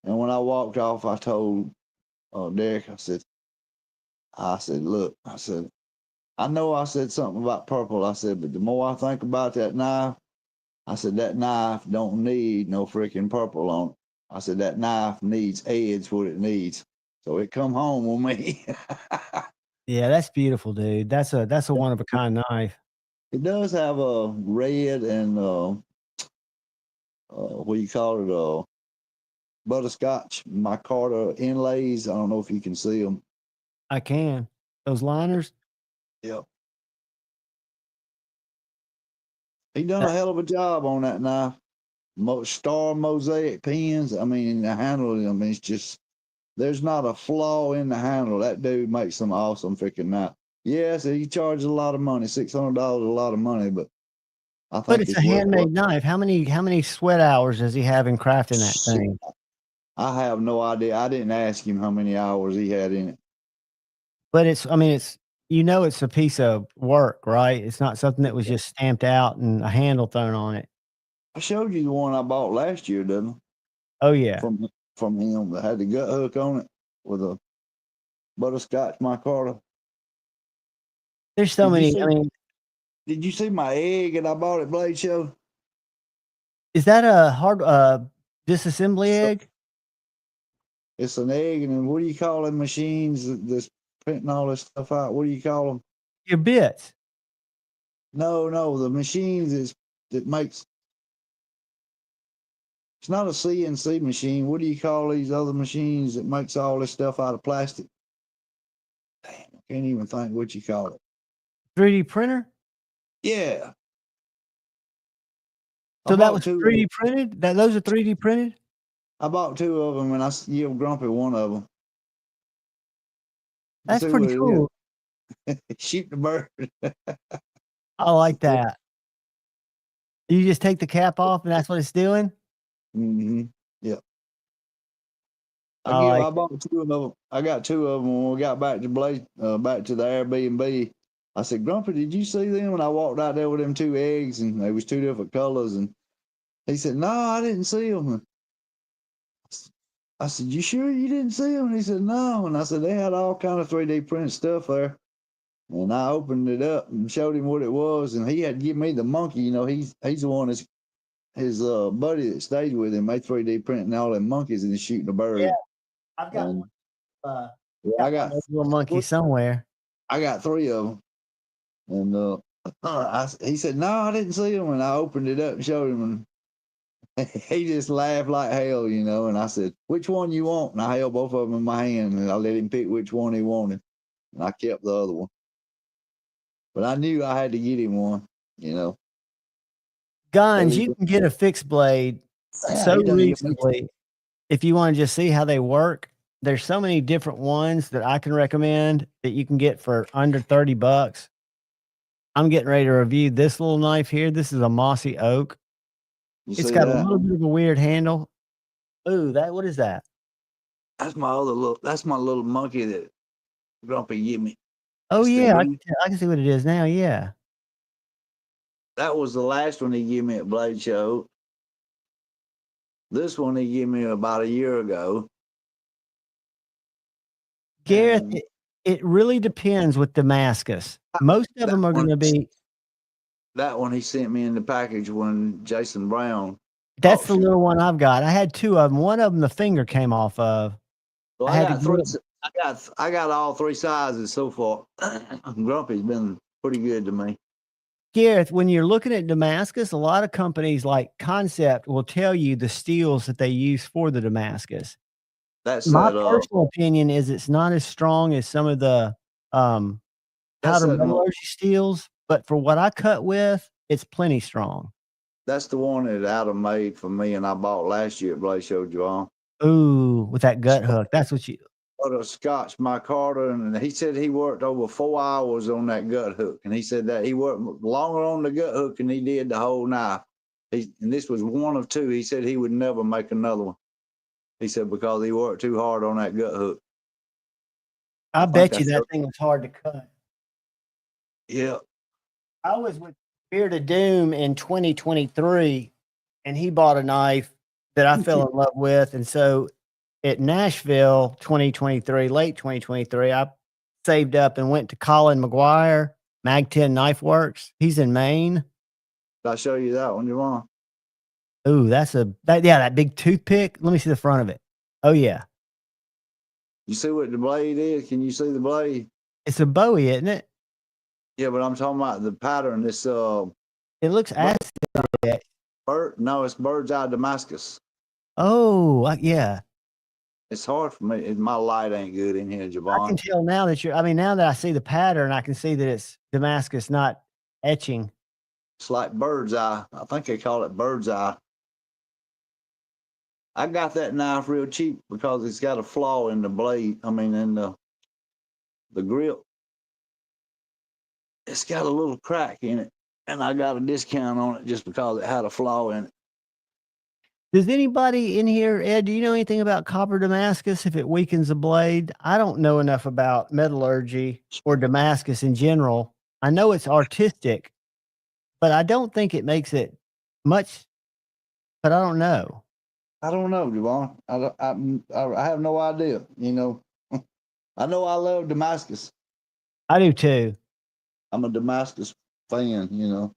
And when I walked off, I told Derek, I said, look, I said, I know I said something about purple. I said, but the more I think about that knife, I said, that knife don't need no freaking purple on it. I said, that knife needs edge what it needs. So it come home with me. Yeah, that's beautiful, dude. That's a one of a kind knife. It does have a red and what do you call it? Butterscotch micarta inlays. I don't know if you can see them. I can. Those liners? Yep. He done a hell of a job on that knife. Star mosaic pins. I mean, the handle. I mean, it's just there's not a flaw in the handle. That dude makes some awesome freaking knife. Yes, he charges a lot of money. $600 a lot of money, but I But think it's a it's worth handmade knife. How many sweat hours does he have in crafting that thing? I have no idea. I didn't ask him how many hours he had in it. But it's it's a piece of work, right? It's not something that was just stamped out and a handle thrown on it. I showed you the one I bought last year, didn't I? Oh, yeah. From him that had the gut hook on it with a butterscotch micarta. There's so many. Did you see my egg that I bought at Blade Show? Is that a hard disassembly egg? It's an egg, and then what do you call them machines that's printing all this stuff out? What do you call them? Your bits. No, the machines that makes. It's not a CNC machine. What do you call these other machines that makes all this stuff out of plastic? Damn, I can't even think what you call it. 3D printer? Yeah. So that was 3D printed? Those are 3D printed? I bought 2 of them, and I give Grumpy one of them. That's pretty cool. Shoot the bird. I like that. You just take the cap off, and that's what it's doing? Mm-hmm. Yep. I bought 2 of them. I got 2 of them when we got back to back to the Airbnb. I said, Grumpy, did you see them? And I walked out there with them 2 eggs, and they was 2 different colors. And he said, no, I didn't see them. I said, you sure you didn't see them? And he said, no. And I said, they had all kind of 3D printed stuff there. And I opened it up and showed him what it was. And he had to give me the monkey. He's the one that's his buddy that stayed with him. They 3D printing all them monkeys and he's shooting a bird. Yeah, I've got one. I got a little monkey somewhere. I got 3 of them. And he said, no, I didn't see them. And I opened it up and showed him. And he just laughed like hell, And I said, which one you want? And I held both of them in my hand. And I let him pick which one he wanted. And I kept the other one. But I knew I had to get him one, Guns, you can get a fixed blade so reasonably. If you want to just see how they work, there's so many different ones that I can recommend that you can get for under $30. I'm getting ready to review this little knife here. This is a mossy oak. It's got a little bit of a weird handle. Ooh, what is that? That's my little monkey that Grumpy gave me. Oh, yeah, I can see what it is now, yeah. That was the last one he gave me at Blade Show. This one he gave me about a year ago. Gareth, It really depends with Damascus. Most of them are going to be. That one he sent me in the package when Jason Brown. That's the little one I've got. I had two of them. One of them the finger came off of. Well, I got three. I got all three sizes so far. Grumpy's been pretty good to me. Gareth, when you're looking at Damascus, a lot of companies like Concept will tell you the steels that they use for the Damascus. That's my personal opinion is it's not as strong as some of the powder metallurgy steels, but for what I cut with, it's plenty strong. That's the one that Adam made for me, and I bought last year at Blaze Showed you all. Ooh, with that gut hook. That's what you. A Scotch micarta, and he said he worked over 4 hours on that gut hook, and he said that he worked longer on the gut hook than he did the whole knife. And this was one of two. He said he would never make another one. He said because he worked too hard on that gut hook. I bet you that thing was hard to cut. Yeah. I was with Bearded Doom in 2023, and he bought a knife that I fell in love with, and so at Nashville 2023, late 2023, I saved up and went to Colin McGuire, Mag 10 Knife Works. He's in Maine. Did I show you that one, Javon? Ooh, that big toothpick. Let me see the front of it. Oh yeah. You see what the blade is? Can you see the blade? It's a Bowie, isn't it? Yeah, but I'm talking about the pattern. This it looks acid. No, it's Bird's Eye Damascus. Oh, yeah. It's hard for me. My light ain't good in here, Javon. I can tell now that now that I see the pattern, I can see that it's Damascus, not etching. It's like Bird's Eye. I think they call it Bird's Eye. I got that knife real cheap because it's got a flaw in the blade. In the grip. It's got a little crack in it, and I got a discount on it just because it had a flaw in it. Does anybody in here, Ed, do you know anything about copper Damascus if it weakens a blade? I don't know enough about metallurgy or Damascus in general. I know it's artistic, but I don't think it makes it much, but I don't know. I don't know, Javon. I have no idea, I know I love Damascus. I do too. I'm a Damascus fan,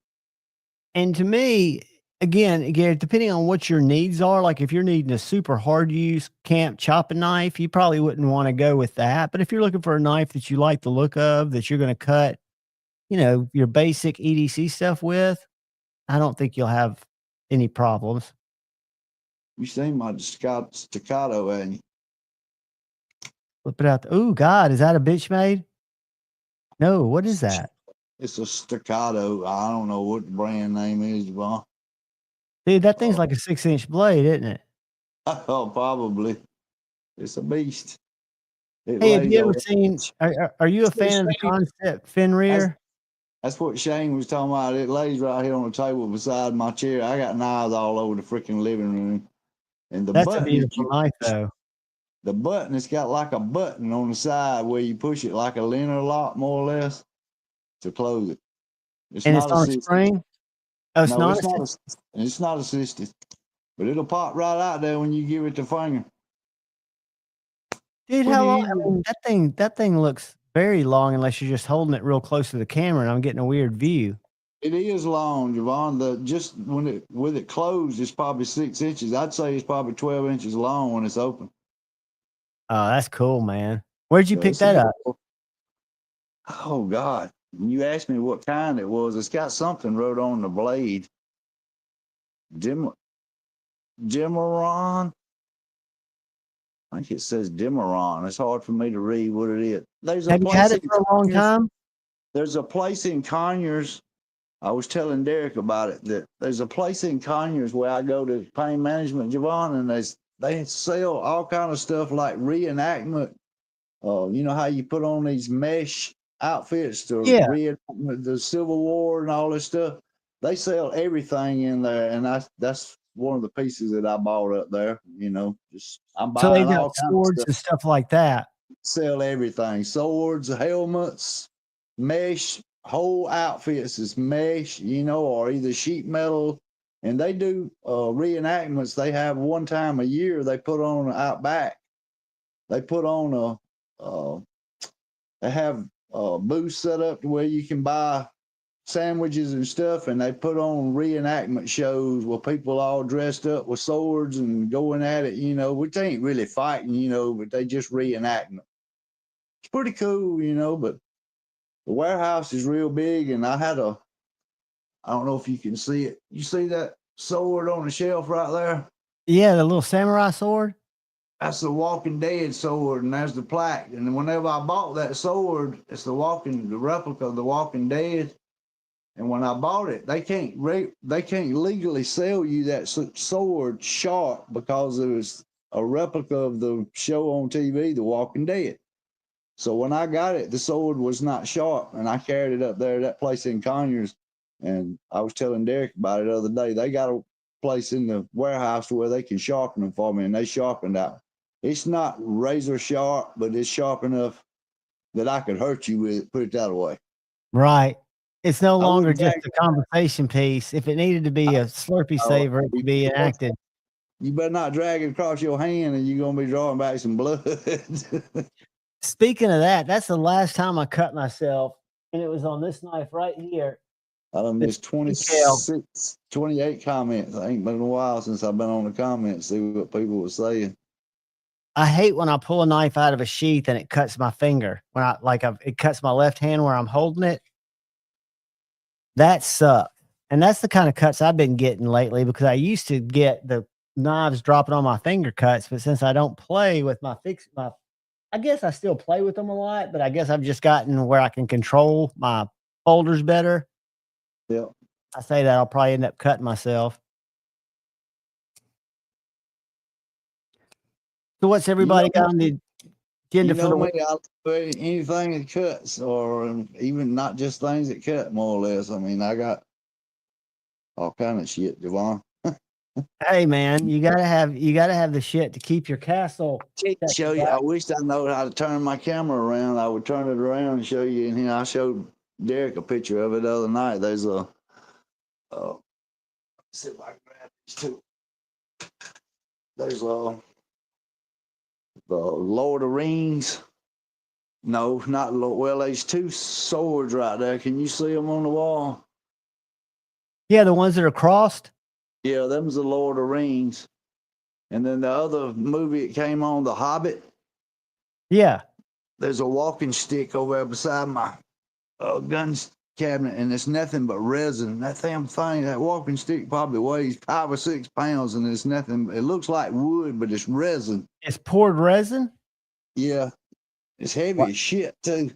And to me, again, depending on what your needs are, like if you're needing a super hard use camp chopping knife, you probably wouldn't want to go with that. But if you're looking for a knife that you like the look of, that you're going to cut, your basic EDC stuff with, I don't think you'll have any problems. You seen my staccato, ain't you? Flip it out. Oh God, is that a bitch made? No, what is that? It's a staccato. I don't know what the brand name is, Javon. Dude, that thing's like a 6-inch blade, isn't it? Oh, probably. It's a beast. Hey, have you ever seen? Are you a fan of the Concept fin rear? That's what Shane was talking about. It lays right here on the table beside my chair. I got knives all over the freaking living room. And that's a beautiful knife, though. The button, it's got like a button on the side where you push it like a liner lock, more or less, to close it. It's not on a spring? Oh, it's not assisted? It's not assisted. But it'll pop right out there when you give it the finger. Dude, how long? That thing looks very long unless you're just holding it real close to the camera and I'm getting a weird view. It is long, Javon. Just with it closed, it's probably 6 inches. I'd say it's probably 12 inches long when it's open. Oh, that's cool, man. Where'd you pick that up? Oh God. You asked me what kind it was. It's got something wrote on the blade. Dimeron. I think it says Dimeron. It's hard for me to read what it is. Have you had it for a long time? There's a place in Conyers. I was telling Derek about it, that there's a place in Conyers where I go to pain management, Javon, and they sell all kind of stuff like reenactment. You know how you put on these mesh outfits to reenactment the Civil War and all this stuff. They sell everything in there, and that's one of the pieces that I bought up there. I'm buying. So they got swords and stuff like that. Sell everything: swords, helmets, mesh. Whole outfits is mesh, or either sheet metal, and they do reenactments. They have one time a year they put on out back. They put on They have booths set up to where you can buy sandwiches and stuff, and they put on reenactment shows where people all dressed up with swords and going at it, you know, which ain't really fighting, you know, but they just reenacting it. It's pretty cool, you know, but the warehouse is real big, and I don't know if you can see it. You see that sword on the shelf right there? Yeah, the little samurai sword. That's the Walking Dead sword, and there's the plaque. And whenever I bought that sword, it's the replica of the Walking Dead. And when I bought it, they can't legally sell you that sword sharp because it was a replica of the show on TV, The Walking Dead. So when I got it, the sword was not sharp, and I carried it up there, that place in Conyers. And I was telling Derek about it the other day. They got a place in the warehouse where they can sharpen them for me, and they sharpened out. It's not razor sharp, but it's sharp enough that I could hurt you with it, put it that way. Right. It's no longer just a conversation piece. If it needed to be a Slurpee saver, it could be enacted. You better not drag it across your hand, and you're going to be drawing back some blood. Speaking of that, that's the last time I cut myself, and it was on this knife right here. I done missed 26, 28 comments. I ain't been a while since I've been on the comments, see what people were saying. I hate when I pull a knife out of a sheath and it cuts my finger. When it cuts my left hand where I'm holding it. That sucks. And that's the kind of cuts I've been getting lately, because I used to get the knives dropping on my finger cuts, but since I don't play with I guess I still play with them a lot, but I guess I've just gotten where I can control my folders better. Yeah. I say that I'll probably end up cutting myself. So what's everybody got on the agenda for the week? I'll play anything that cuts, or even not just things that cut, more or less. I mean, I got all kind of shit, Javon. Hey man, you gotta have the shit to keep your castle. Show you. I wish I know how to turn my camera around. I would turn it around and show you. And I showed Derek a picture of it the other night. There's a see if I can grab these two. There's the Lord of the Rings. No, not Lord. Well, there's two swords right there. Can you see them on the wall? Yeah, the ones that are crossed. Yeah, them's the Lord of the Rings. And then the other movie that came on, The Hobbit. Yeah. There's a walking stick over there beside my gun cabinet, and it's nothing but resin. That damn thing, that walking stick probably weighs 5 or 6 pounds, and it's nothing. It looks like wood, but it's resin. It's poured resin? Yeah. It's heavy as shit, too.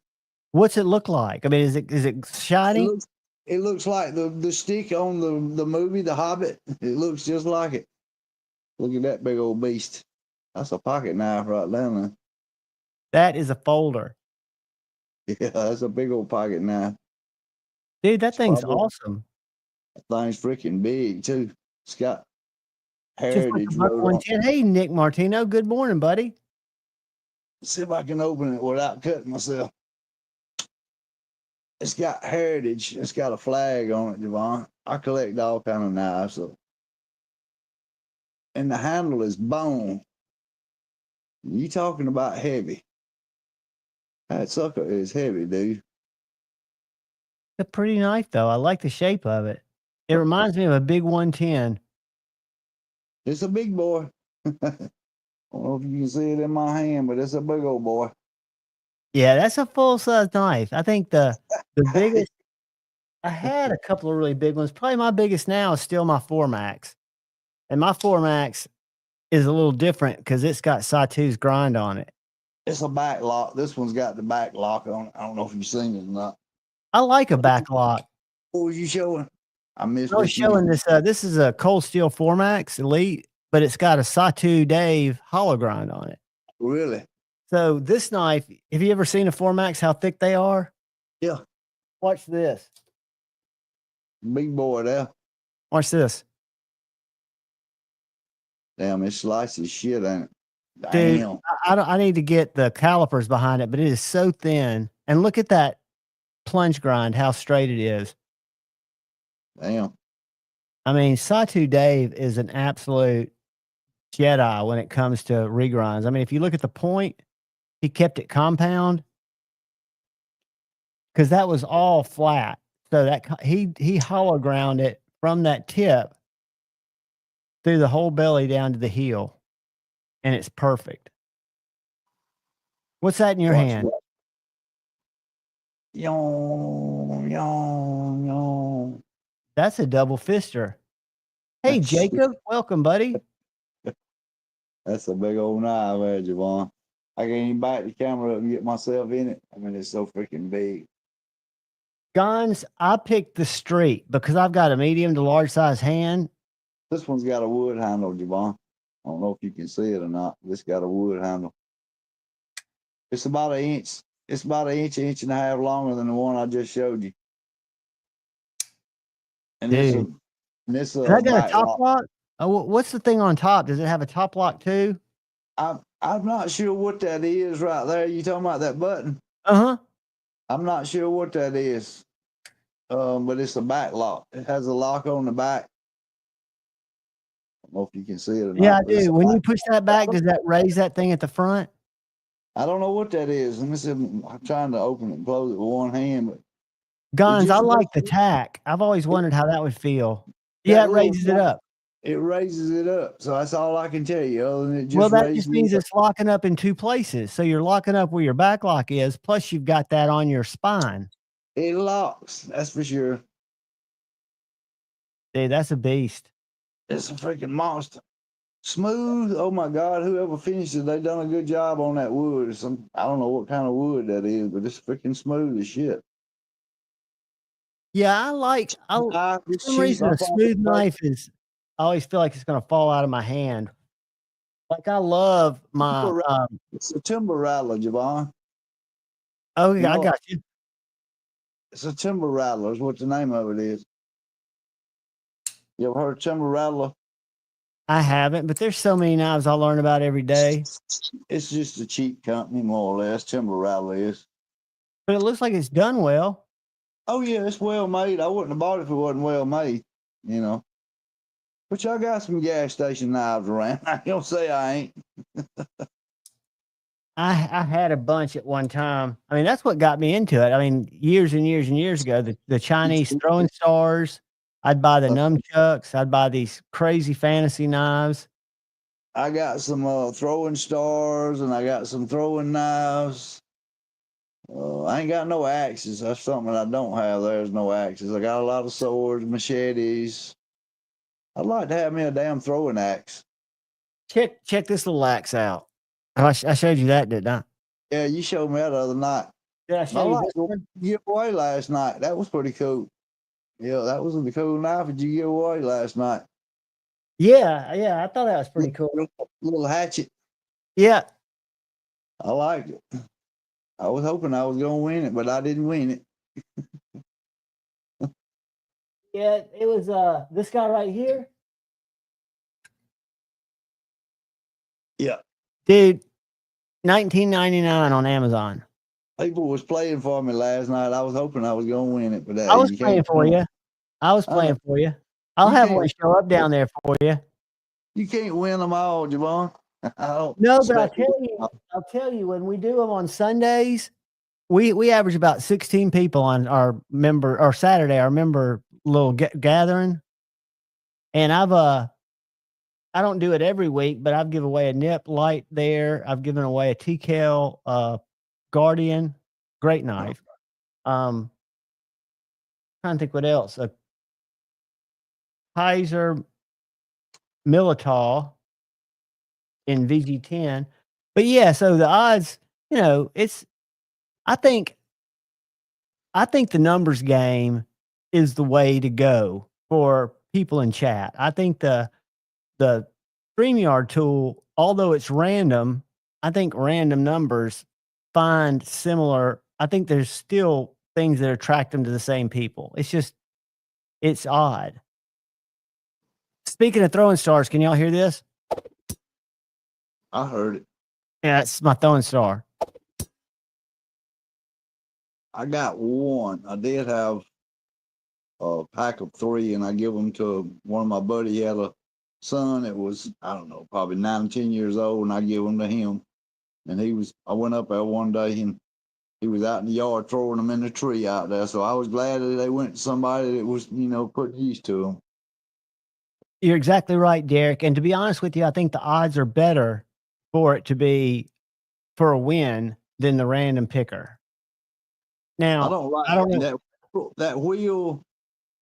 What's it look like? I mean, is it shiny? It looks like the stick on the movie, The Hobbit. It looks just like it. Look at that big old beast. That's a pocket knife right down there. That is a folder. Yeah, that's a big old pocket knife. Dude, that thing's awesome. That thing's freaking big, too. It's got heritage. Like hey, Nick Martino. Good morning, buddy. Let's see if I can open it without cutting myself. It's got heritage. It's got a flag on it, Javon. I collect all kind of knives. So. And the handle is bone. You talking about heavy. That sucker is heavy, dude. It's a pretty knife, though. I like the shape of it. It reminds me of a big 110. It's a big boy. I don't know if you can see it in my hand, but it's a big old boy. Yeah, that's a full-size knife. I think the biggest, I had a couple of really big ones. Probably my biggest now is still my 4-Max. And my 4-Max is a little different because it's got Satoo's grind on it. It's a back lock. This one's got the back lock on it. I don't know if you've seen it or not. I like a back lock. What was you showing? I missed. I was showing this. This is a Cold Steel 4-Max Elite, but it's got a Satoo Dave hollow grind on it. Really? So this knife, have you ever seen a 4-Max, how thick they are? Yeah. Watch this. Big boy there. Watch this. Damn, it slices shit, ain't it? Dude, I need to get the calipers behind it, but it is so thin. And look at that plunge grind, how straight it is. Damn. I mean, Satoo Dave is an absolute Jedi when it comes to regrinds. I mean, if you look at the point, he kept it compound. because that was all flat. So that he hollow ground it from that tip through the whole belly down to the heel, and it's perfect. What's that in your hand? Yawn, yawn, yawn. That's a double fister. Hey, Jacob, welcome, buddy. That's a big old knife there, Javon. I can't even back the camera up and get myself in it. I mean, it's so freaking big. Guns, I picked the street because I've got a medium to large size hand. This one's got a wood handle, Javon. I don't know if you can see it or not. This got a wood handle. It's about an inch. It's about an inch and a half longer than the one I just showed you. And Dude. this Has that got a back top lock? Oh, what's the thing on top? Does it have a top lock too? I'm not sure what that is right there. You talking about that button? Uh-huh. I'm not sure what that is. But it's a back lock. It has a lock on the back. I don't know if you can see it or not. Yeah, I do. When you push that back, does that raise that thing at the front? I don't know what that is. Let me see. I'm trying to open it and close it with one hand. But Guns, I like the tack. I've always wondered how that would feel. Yeah, it raises it up. It raises it up. So that's all I can tell you. Other than it just well, that just means it's locking up in two places. So you're locking up where your back lock is, plus you've got that on your spine. It locks. That's for sure. Dude, that's a beast. It's a freaking monster. Smooth. Oh my God! Whoever finished it, they done a good job on that wood. I don't know what kind of wood that is, but it's freaking smooth as shit. Yeah, for some reason a smooth knife is. I always feel like it's going to fall out of my hand. Like I love my. It's a timber rattler, Javon. Oh yeah, I got you. It's a timber rattler. Is what the name of it is. You ever heard of timber rattler? I haven't, but there's so many knives I learn about every day. It's just a cheap company, more or less. Timber rattler is. But it looks like it's done well. Oh yeah, it's well made. I wouldn't have bought it if it wasn't well made, you know. But y'all got some gas station knives around. I don't say I ain't. I had a bunch at one time. I mean, that's what got me into it. I mean, years and years and years ago, the Chinese throwing stars. I'd buy the nunchucks. I'd buy these crazy fantasy knives. I got some throwing stars and I got some throwing knives. I ain't got no axes. That's something I don't have. There's no axes. I got a lot of swords, machetes. I'd like to have me a damn throwing axe. Check this little axe out. I showed you that, didn't I? Yeah, you showed me that the other night. Did I show you this one? Give away last night. That was pretty cool. Yeah, that was a cool knife that you give away last night. Yeah, I thought that was pretty cool. Little hatchet. Yeah. I liked it. I was hoping I was going to win it, but I didn't win it. Yeah, it was this guy right here. Yeah. Dude, $19.99 on Amazon. People was playing for me last night. I was hoping I was going to win it, but I was playing for you. I'll have one show up down there for you. You can't win them all, Javon. No, but I'll tell you, when we do them on Sundays, we average about 16 people on our Saturday, our member little gathering. And I don't do it every week, but I've given away a nip light there. I've given away a TKL Guardian, great knife. Trying to think what else. A Kaiser Militao in VG10. But yeah, so the odds, I think the numbers game is the way to go for people in chat. I think the StreamYard tool, although it's random, I think random numbers find similar. I think there's still things that attract them to the same people. It's odd. Speaking of throwing stars, can y'all hear this? I heard it. Yeah, it's my throwing star. I got one. I did have a pack of 3, and I give them to one of my buddies. He had a son that was, I don't know, probably 9 or 10 years old, and I give them to him. And I went up there one day, and he was out in the yard throwing them in the tree out there. So I was glad that they went to somebody that was, put used to them. You're exactly right, Derek. And to be honest with you, I think the odds are better for it to be for a win than the random picker. Now, I don't like I don't know. that wheel,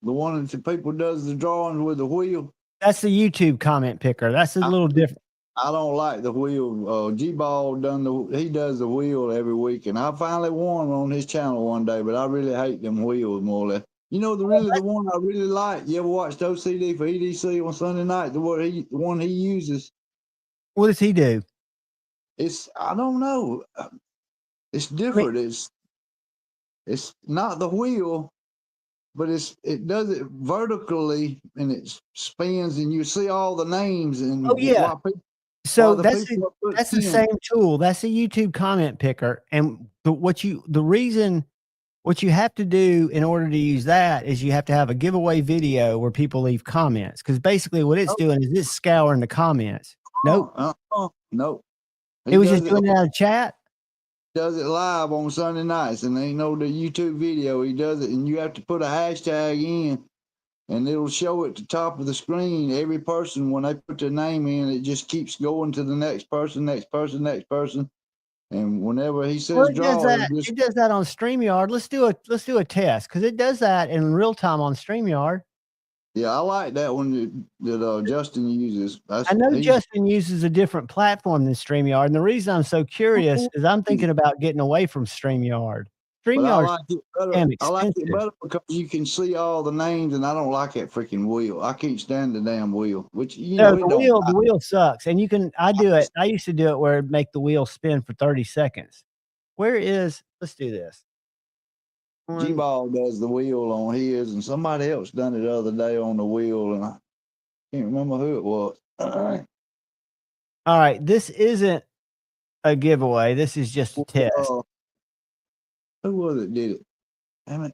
the one that the people does the drawings with the wheel. That's the YouTube comment picker. That's a little different. I don't like the wheel. G-Ball he does the wheel every week, and I finally won on his channel one day, but I really hate them wheels more or less. The one I really like. You ever watched OCD for EDC on Sunday night? The one he uses. What does he do? I don't know. It's different. It's not the wheel, but it does it vertically, and it spins, and you see all the names and So that's the same tool. That's a YouTube comment picker. And what you have to do in order to use that is you have to have a giveaway video where people leave comments. Because basically what it's doing is it's scouring the comments. Nope. Nope. It was just doing it out of chat. Does it live on Sunday nights, and the YouTube video. He does it, and you have to put a hashtag in, and it'll show at the top of the screen every person when they put their name in. It just keeps going to the next person, next person, next person, and whenever he says draw, it does that on StreamYard. Let's do a test because it does that in real time on StreamYard. Yeah, I like that one that Justin uses. I know Justin uses a different platform than StreamYard, and the reason I'm so curious is I'm thinking about getting away from StreamYard. StreamYard, I like it better because you can see all the names, and I don't like that freaking wheel. I can't stand the damn wheel. Which the wheel sucks, and you can. I do it. I used to do it where it'd make the wheel spin for 30 seconds. Let's do this. G-Ball does the wheel on his, and somebody else done it the other day on the wheel, and I can't remember who it was. All right, this isn't a giveaway. This is just a test. Who was it did it? Damn it.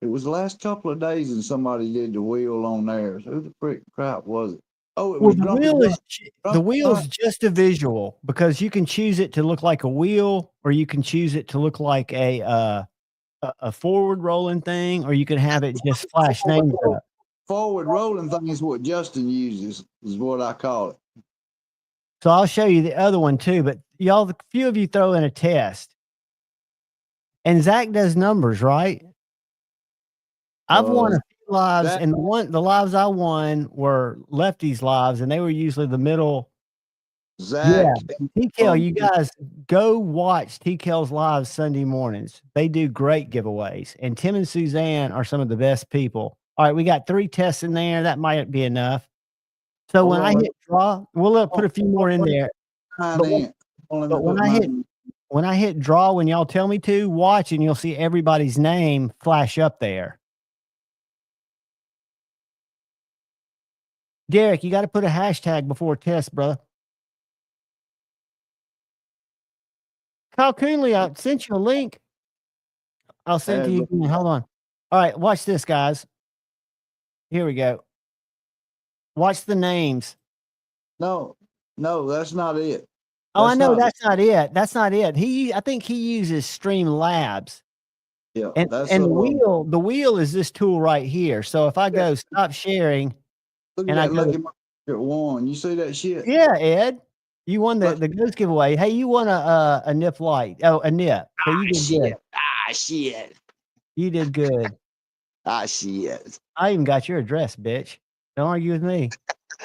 It was the last couple of days, and somebody did the wheel on theirs. Who the crap was it? Oh, it was the wheel is just a visual because you can choose it to look like a wheel, or you can choose it to look like a forward rolling thing, or you can have it just flash names up. Forward rolling thing is what Justin uses, is what I call it. So I'll show you the other one too, but y'all, a few of you throw in a test. And Zach does numbers, right? I've won a few lives, and the lives I won were lefties lives, and they were usually the middle. Zach. Yeah, TKL, you guys go watch TKL's lives Sunday mornings. They do great giveaways, and Tim and Suzanne are some of the best people. All right, we got 3 tests in there. That might be enough. So when I hit draw, we'll put a few more in there. But when I hit draw, when y'all tell me to, watch, and you'll see everybody's name flash up there. Derek, you got to put a hashtag before test, brother. Kyle Coonley, I sent you a link. I'll send it to you again. Hold on. All right, watch this, guys. Here we go. Watch the names. No, that's not it. I know that's not it. That's not it. I think he uses Streamlabs. Yeah, and the wheel is this tool right here. So if I go stop sharing, look at that one. You see that shit? Yeah, Ed. You won the ghost giveaway. Hey, you won a nip light. Oh, a nip. So you did good. Shit. You did good. Shit. I even got your address, bitch. Don't argue with me.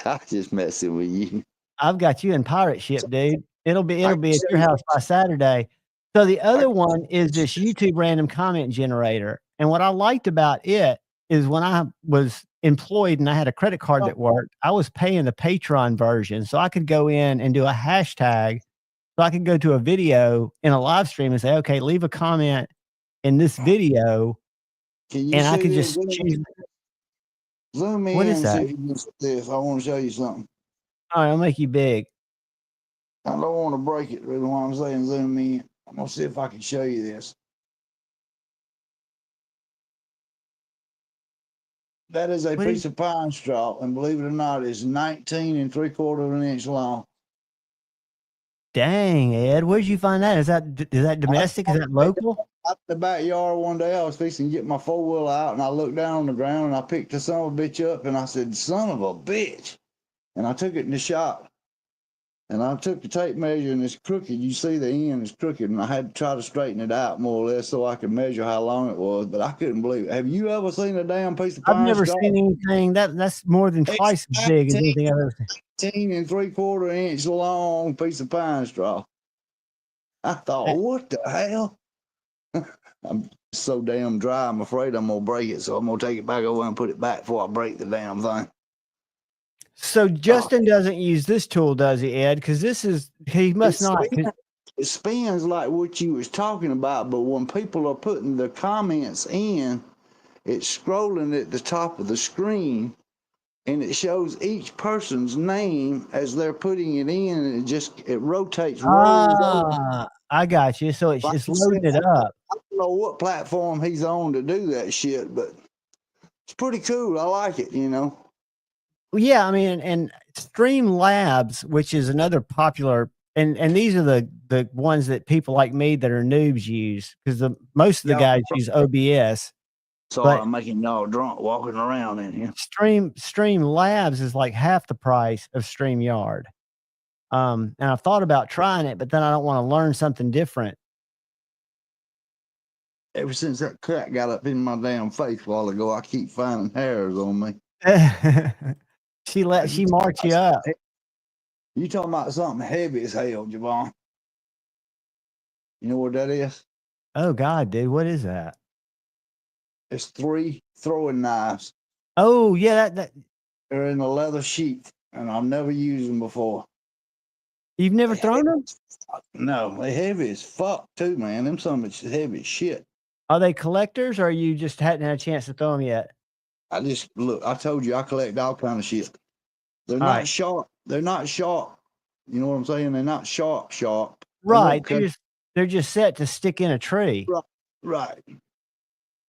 I'm just messing with you. I've got you in pirate ship, dude. It'll be at your house by Saturday. So the other one is this YouTube random comment generator. And what I liked about it is when I was employed and I had a credit card that worked, I was paying the Patreon version. So I could go in and do a hashtag. So I could go to a video in a live stream and say, okay, leave a comment in this video. And I could just choose. Zoom in. What is that? See if you can this. I want to show you something. All right, I'll make you big. I don't want to break it. Really, what I'm saying, zoom in. I'm gonna see if I can show you this. That is a piece of pine straw, and believe it or not, it's 19 3/4 of an inch long. Dang, Ed, where'd you find that? Is that domestic? Is that local? Out the backyard one day, I was fixing to get my 4-wheel out, and I looked down on the ground, and I picked the son of a bitch up, and I said, "Son of a bitch!" And I took it in the shop, and I took the tape measure, and it's crooked. You see the end is crooked, and I had to try to straighten it out more or less so I could measure how long it was. But I couldn't believe it. Have you ever seen a damn piece of I've pine never straw? seen anything that's more than twice as big as anything I've ever seen. 18 3/4 inch long piece of pine straw. I thought, what the hell? I'm so damn dry, I'm afraid I'm gonna break it, so I'm gonna take it back over and put it back before I break the damn thing. So Justin doesn't use this tool, does he, Ed? Because he must not. It spins like what you was talking about, but when people are putting the comments in, it's scrolling at the top of the screen, and it shows each person's name as they're putting it in, and it rotates rolls over. I got you. So it's loading it up. I don't know what platform he's on to do that shit, but it's pretty cool. I like it, you know. Well, yeah, I mean, and Streamlabs, which is another popular, and these are the ones that people like me that are noobs use, because most of the guys use OBS. Sorry, I'm making y'all drunk walking around in here. Streamlabs is like half the price of StreamYard. And I've thought about trying it, but then I don't want to learn something different. Ever since that cat got up in my damn face a while ago, I keep finding hairs on me. She marked you up. You talking about something heavy as hell, Javon? You know what that is? Oh God, dude, what is that? It's 3 throwing knives. Oh yeah, that they're in a leather sheath, and I've never used them before. You've never thrown them? No, they're heavy as fuck too, man. Them some heavy as shit. Are they collectors, or you just hadn't had a chance to throw them yet? I told you I collect all kind of shit. They're not sharp. They're not sharp. You know what I'm saying? They're not sharp. Right. They're just set to stick in a tree. Right.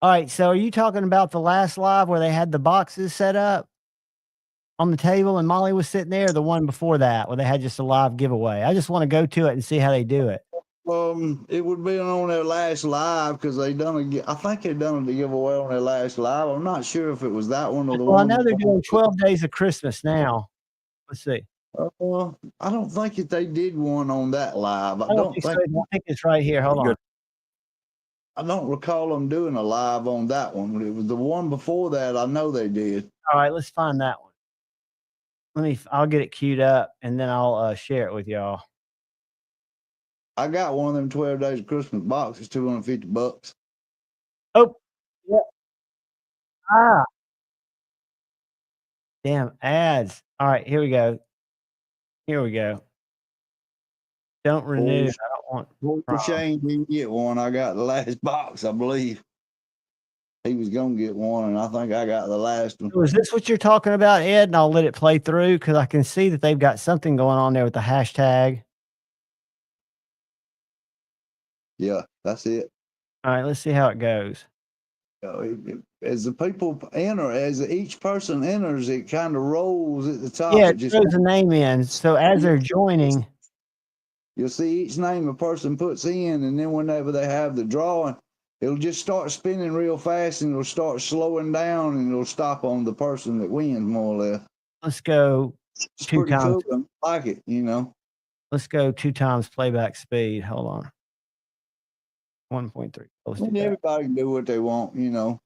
All right. So are you talking about the last live where they had the boxes set up on the table and Molly was sitting there, or the one before that where they had just a live giveaway? I just want to go to it and see how they do it. It would be on their last live because I think they done the giveaway on their last live. I'm not sure if it was that one or the one. I know they're doing 12 days of Christmas now. Let's see. I don't think that they did one on that live. I don't think so. I think it's right here. Hold on. I don't recall them doing a live on that one. It was the one before that. I know they did. All right, let's find that one. I'll get it queued up and then I'll share it with y'all. I got one of them 12 days of Christmas boxes, $250. Oh, yeah. Damn ads. All right, here we go. Don't renew. I don't want. Shane didn't get one. I got the last box, I believe. He was gonna get one, and I think I got the last one. So is this what you're talking about, Ed? And I'll let it play through because I can see that they've got something going on there with the hashtag. Yeah, that's it. All right, let's see how it goes. As the people enter, as each person enters, it kind of rolls at the top. Yeah, it throws a name in. So as they're joining, you'll see each name a person puts in, and then whenever they have the drawing, it'll just start spinning real fast, and it'll start slowing down, and it'll stop on the person that wins, more or less. Let's go it's 2 times. Cool. I like it, you know. Let's go 2 times playback speed. Hold on. 1.3. Everybody can do what they want, you know.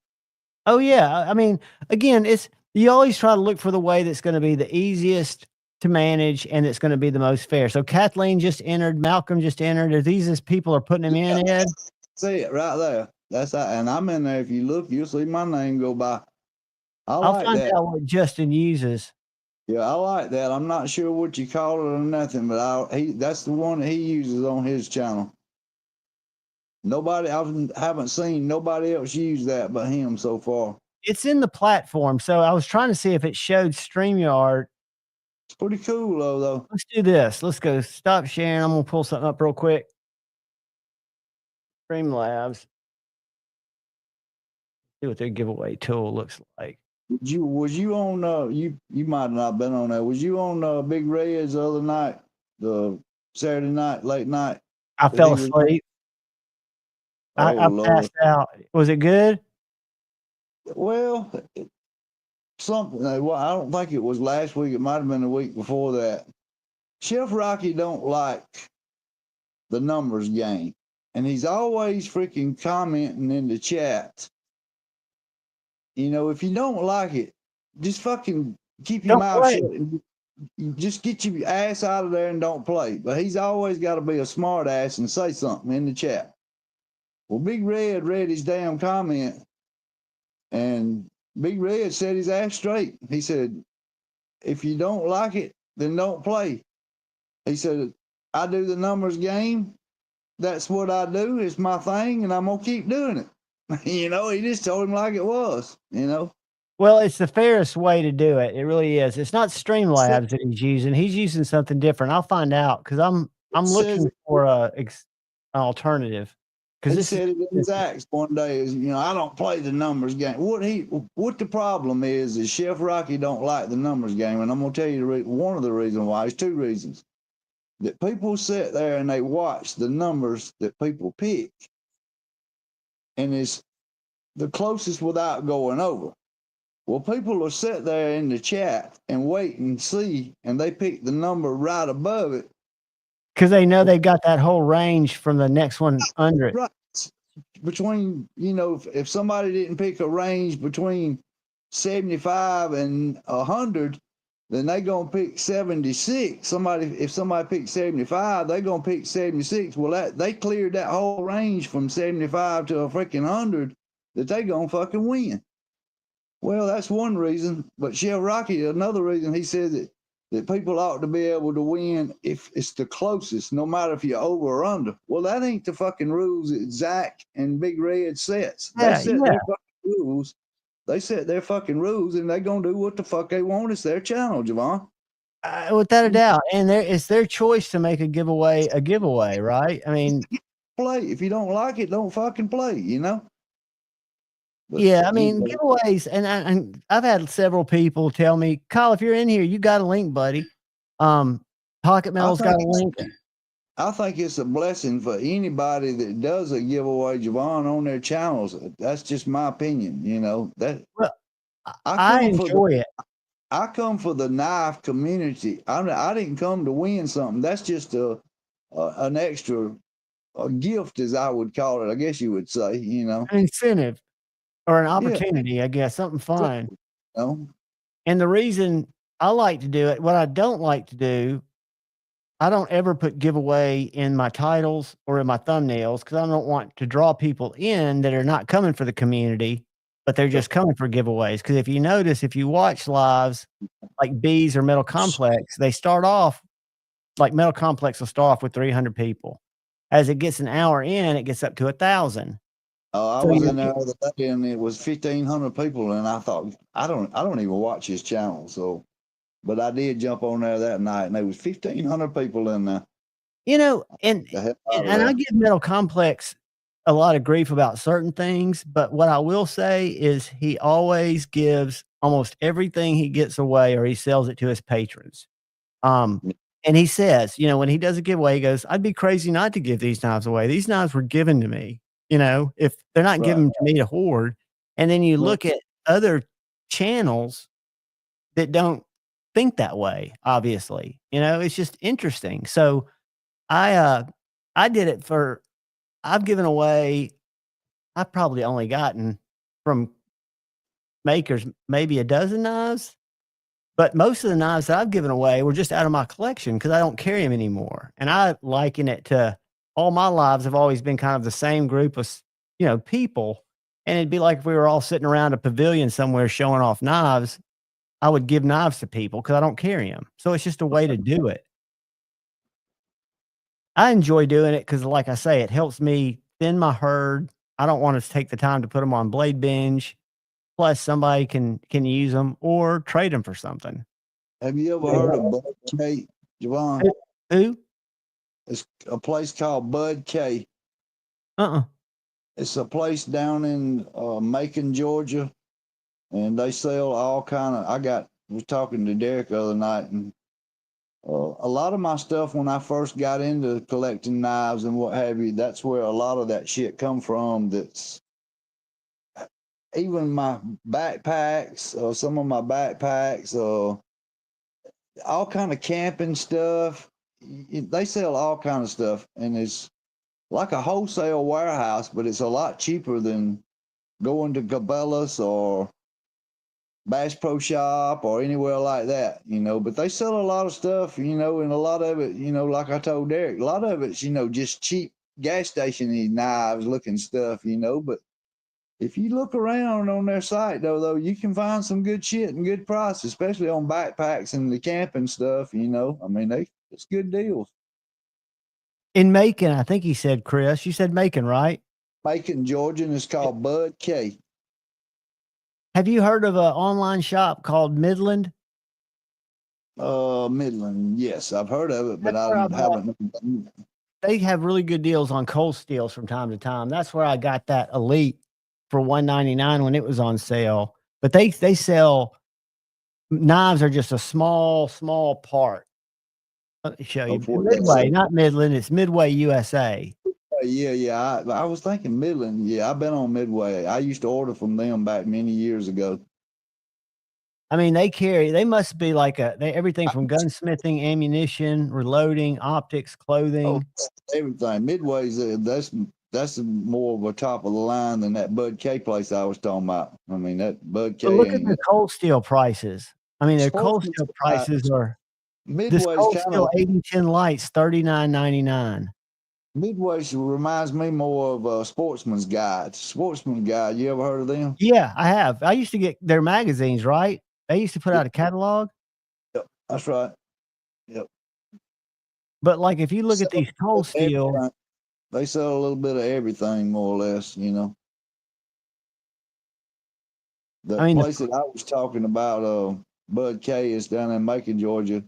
Oh yeah, I mean, again, you always try to look for the way that's going to be the easiest to manage and it's going to be the most fair. So Kathleen just entered, Malcolm just entered. Are these as people are putting them in, Ed? See it right there. That's that, and I'm in there. If you look, you'll see my name go by. I'll find out what Justin uses. Yeah, I like that. I'm not sure what you call it or nothing, but that's the one that he uses on his channel. I haven't seen nobody else use that but him so far. It's in the platform, so I was trying to see if it showed StreamYard. It's pretty cool though. Let's do this. Let's go. Stop sharing. I'm gonna pull something up real quick. Streamlabs. See what their giveaway tool looks like. Was you on? You might have not been on that. Was you on Big Red's the other night? The Saturday night, late night. I that fell he was- asleep. Oh, I Lord. passed out. Was it good? Well, something. Well, I don't think it was last week. It might have been the week before that. Chef Rocky don't like the numbers game, and he's always freaking commenting in the chat. You know, if you don't like it, just fucking keep your Don't mouth play. shut. And you just get your ass out of there and don't play. But he's always got to be a smart ass and say something in the chat. Well, Big Red read his damn comment, and Big Red said his ass straight. He said, if you don't like it, then don't play. He said, I do the numbers game. That's what I do. It's my thing, and I'm going to keep doing it. You know, he just told him like it was, you know. Well, it's the fairest way to do it. It really is. It's not Streamlabs that he's using. He's using something different. I'll find out because I'm looking for an alternative. He said it in his acts one day is, you know, I don't play the numbers game. What the problem is Chef Rocky don't like the numbers game, and I'm gonna tell you one of the reasons why. There's two reasons. That people sit there and they watch the numbers that people pick, and it's the closest without going over. Well, people will sit there in the chat and wait and see, and they pick the number right above it. Because they know they got that whole range from the next one under it. Right. Between, you know, if somebody didn't pick a range between 75 and 100, then they gonna pick 76. If somebody picked 75, they gonna pick 76. Well, they cleared that whole range from 75 to a freaking 100 that they gonna fucking win. Well, that's one reason. But Chef Rocky, another reason, he said that people ought to be able to win if it's the closest, no matter if you're over or under. Well, that ain't the fucking rules that Zach and Big Red sets. They set their fucking rules. They set their fucking rules, and they're going to do what the fuck they want. It's their channel, Javon. Without a doubt. And it's their choice to make a giveaway, right? I mean, play. If you don't like it, don't fucking play, you know? But, yeah, I mean, giveaways, and I've had several people tell me, Kyle, if you're in here, you got a link, buddy. Pocket Mail's got a link. I think it's a blessing for anybody that does a giveaway, Javon, on their channels. That's just my opinion, you know. I enjoy it. I come for the knife community. I didn't come to win something. That's just an extra gift, as I would call it. I guess you would say, you know, an incentive or an opportunity. I guess something fun. You know? And the reason I like to do it, what I don't like to do, I don't ever put giveaway in my titles or in my thumbnails because I don't want to draw people in that are not coming for the community, but they're just coming for giveaways. Because if you notice, if you watch lives like Bees or Metal Complex, they start off like Metal Complex will start off with 300 people. As it gets an hour in, it gets up to 1,000. I was in there the other day, and it was 1,500 people, and I thought I don't even watch his channel, so. But I did jump on there that night, and there was 1,500 people in there. You know, and I give Metal Complex a lot of grief about certain things, but what I will say is he always gives almost everything he gets away, or he sells it to his patrons. And he says, you know, when he does a giveaway, he goes, I'd be crazy not to give these knives away. These knives were given to me. You know, if they're not given to me to hoard. And then you look at other channels that don't think that way, obviously. You know, it's just interesting. So I did it I've given away, I've probably only gotten from makers maybe a dozen knives, but most of the knives that I've given away were just out of my collection because I don't carry them anymore. And I liken it to all my lives have always been kind of the same group of, you know, people. And it'd be like if we were all sitting around a pavilion somewhere showing off knives. I would give knives to people because I don't carry them. So it's just a way to do it. I enjoy doing it because, like I say, it helps me thin my herd. I don't want to take the time to put them on Blade Binge. Plus, somebody can use them or trade them for something. Have you ever heard of Bud K, Javon? Who? It's a place called Bud K. It's a place down in Macon, Georgia, and they sell all kind of. I was talking to Derek the other night, and A lot of my stuff when I first got into collecting knives and what have you, that's where a lot of that shit come from. That's even my backpacks, or some of my backpacks, all kind of camping stuff. They sell all kind of stuff, and it's like a wholesale warehouse, but it's a lot cheaper than going to Cabela's or Bass Pro Shop or anywhere like that, but they sell a lot of stuff, and a lot of it, like I told Derek, a lot of it's, just cheap gas station knives looking stuff, but if you look around on their site though, you can find some good shit and good prices, especially on backpacks and the camping stuff, I mean, it's good deals. In Macon, I think he said, Chris, you said Macon, right? Macon, Georgia, and it's called Bud K. Have you heard of an online shop called Midland? Midland, yes, I've heard of it, but That's I where I bought. haven't. They have really good deals on cold steels from time to time. That's where I got that Elite for $199 when it was on sale. But they sell knives are just a small part. Let me show you. Midway, not Midland. It's Midway USA. Yeah. I was thinking Midland. Yeah, I've been on Midway. I used to order from them back many years ago. I mean, they must be like everything from gunsmithing, ammunition, reloading, optics, clothing. Everything. Midway's, that's more of a top of the line than that Bud K place I was talking about. I mean, that Bud K. But look at the cold steel prices. I mean, their cold steel prices are this cold steel 8010 lights, $39.99. Midway reminds me more of a Sportsman's Guide. Sportsman's Guide, you ever heard of them? Yeah, I have. I used to get their magazines, right? They used to put out a catalog. Yep, that's right. Yep. But like, if you look at these cold steel, they sell a little bit of everything, more or less. The place that I was talking about, Bud K, is down in Macon, Georgia.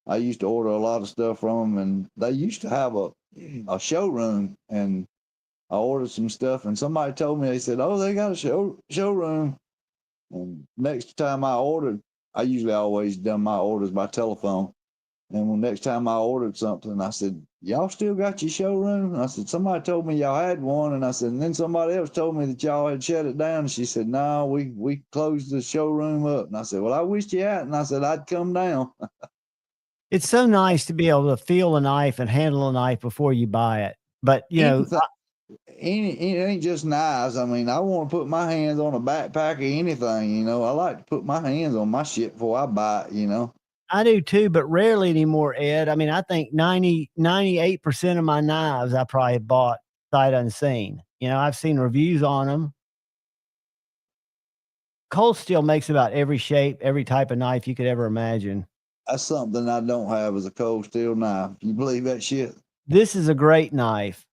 I used to order a lot of stuff from them, and they used to have a showroom, and I ordered some stuff, and somebody told me, they said, "Oh, they got a showroom." And next time I ordered, I usually always done my orders by telephone. And when next time I ordered something, I said, "Y'all still got your showroom?" And I said, "Somebody told me y'all had one." And I said, and then somebody else told me that y'all had shut it down. And she said, "No, we closed the showroom up." And I said, "Well, I wished you had." And I said, "I'd come down." It's so nice to be able to feel a knife and handle a knife before you buy it. But it ain't just knives. I mean, I want to put my hands on a backpack or anything. I like to put my hands on my shit before I buy it. I do too, but rarely anymore, Ed. I mean, I think 98% of my knives I probably bought sight unseen. I've seen reviews on them. Cold steel makes about every shape, every type of knife you could ever imagine. That's something I don't have, is a cold steel knife. You believe that shit? This is a great knife.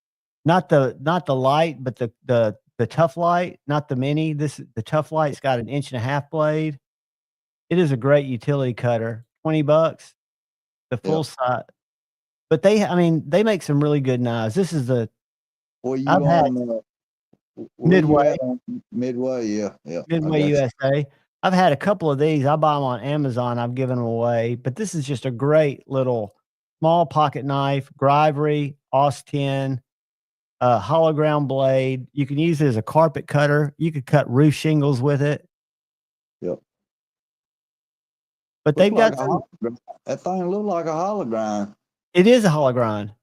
Not the light, but the tough light, not the mini. The tough light's got an 1.5-inch blade. It is a great utility cutter. $20, the full size. But they make some really good knives. This is the Midway. Midway, yeah. Midway USA. I've had a couple of these. I buy them on Amazon. I've given them away. But this is just a great little small pocket knife, Grivery, Austin, hologram blade. You can use it as a carpet cutter. You could cut roof shingles with it. Yep. But they've got that thing look like a hologram. It is a hologram.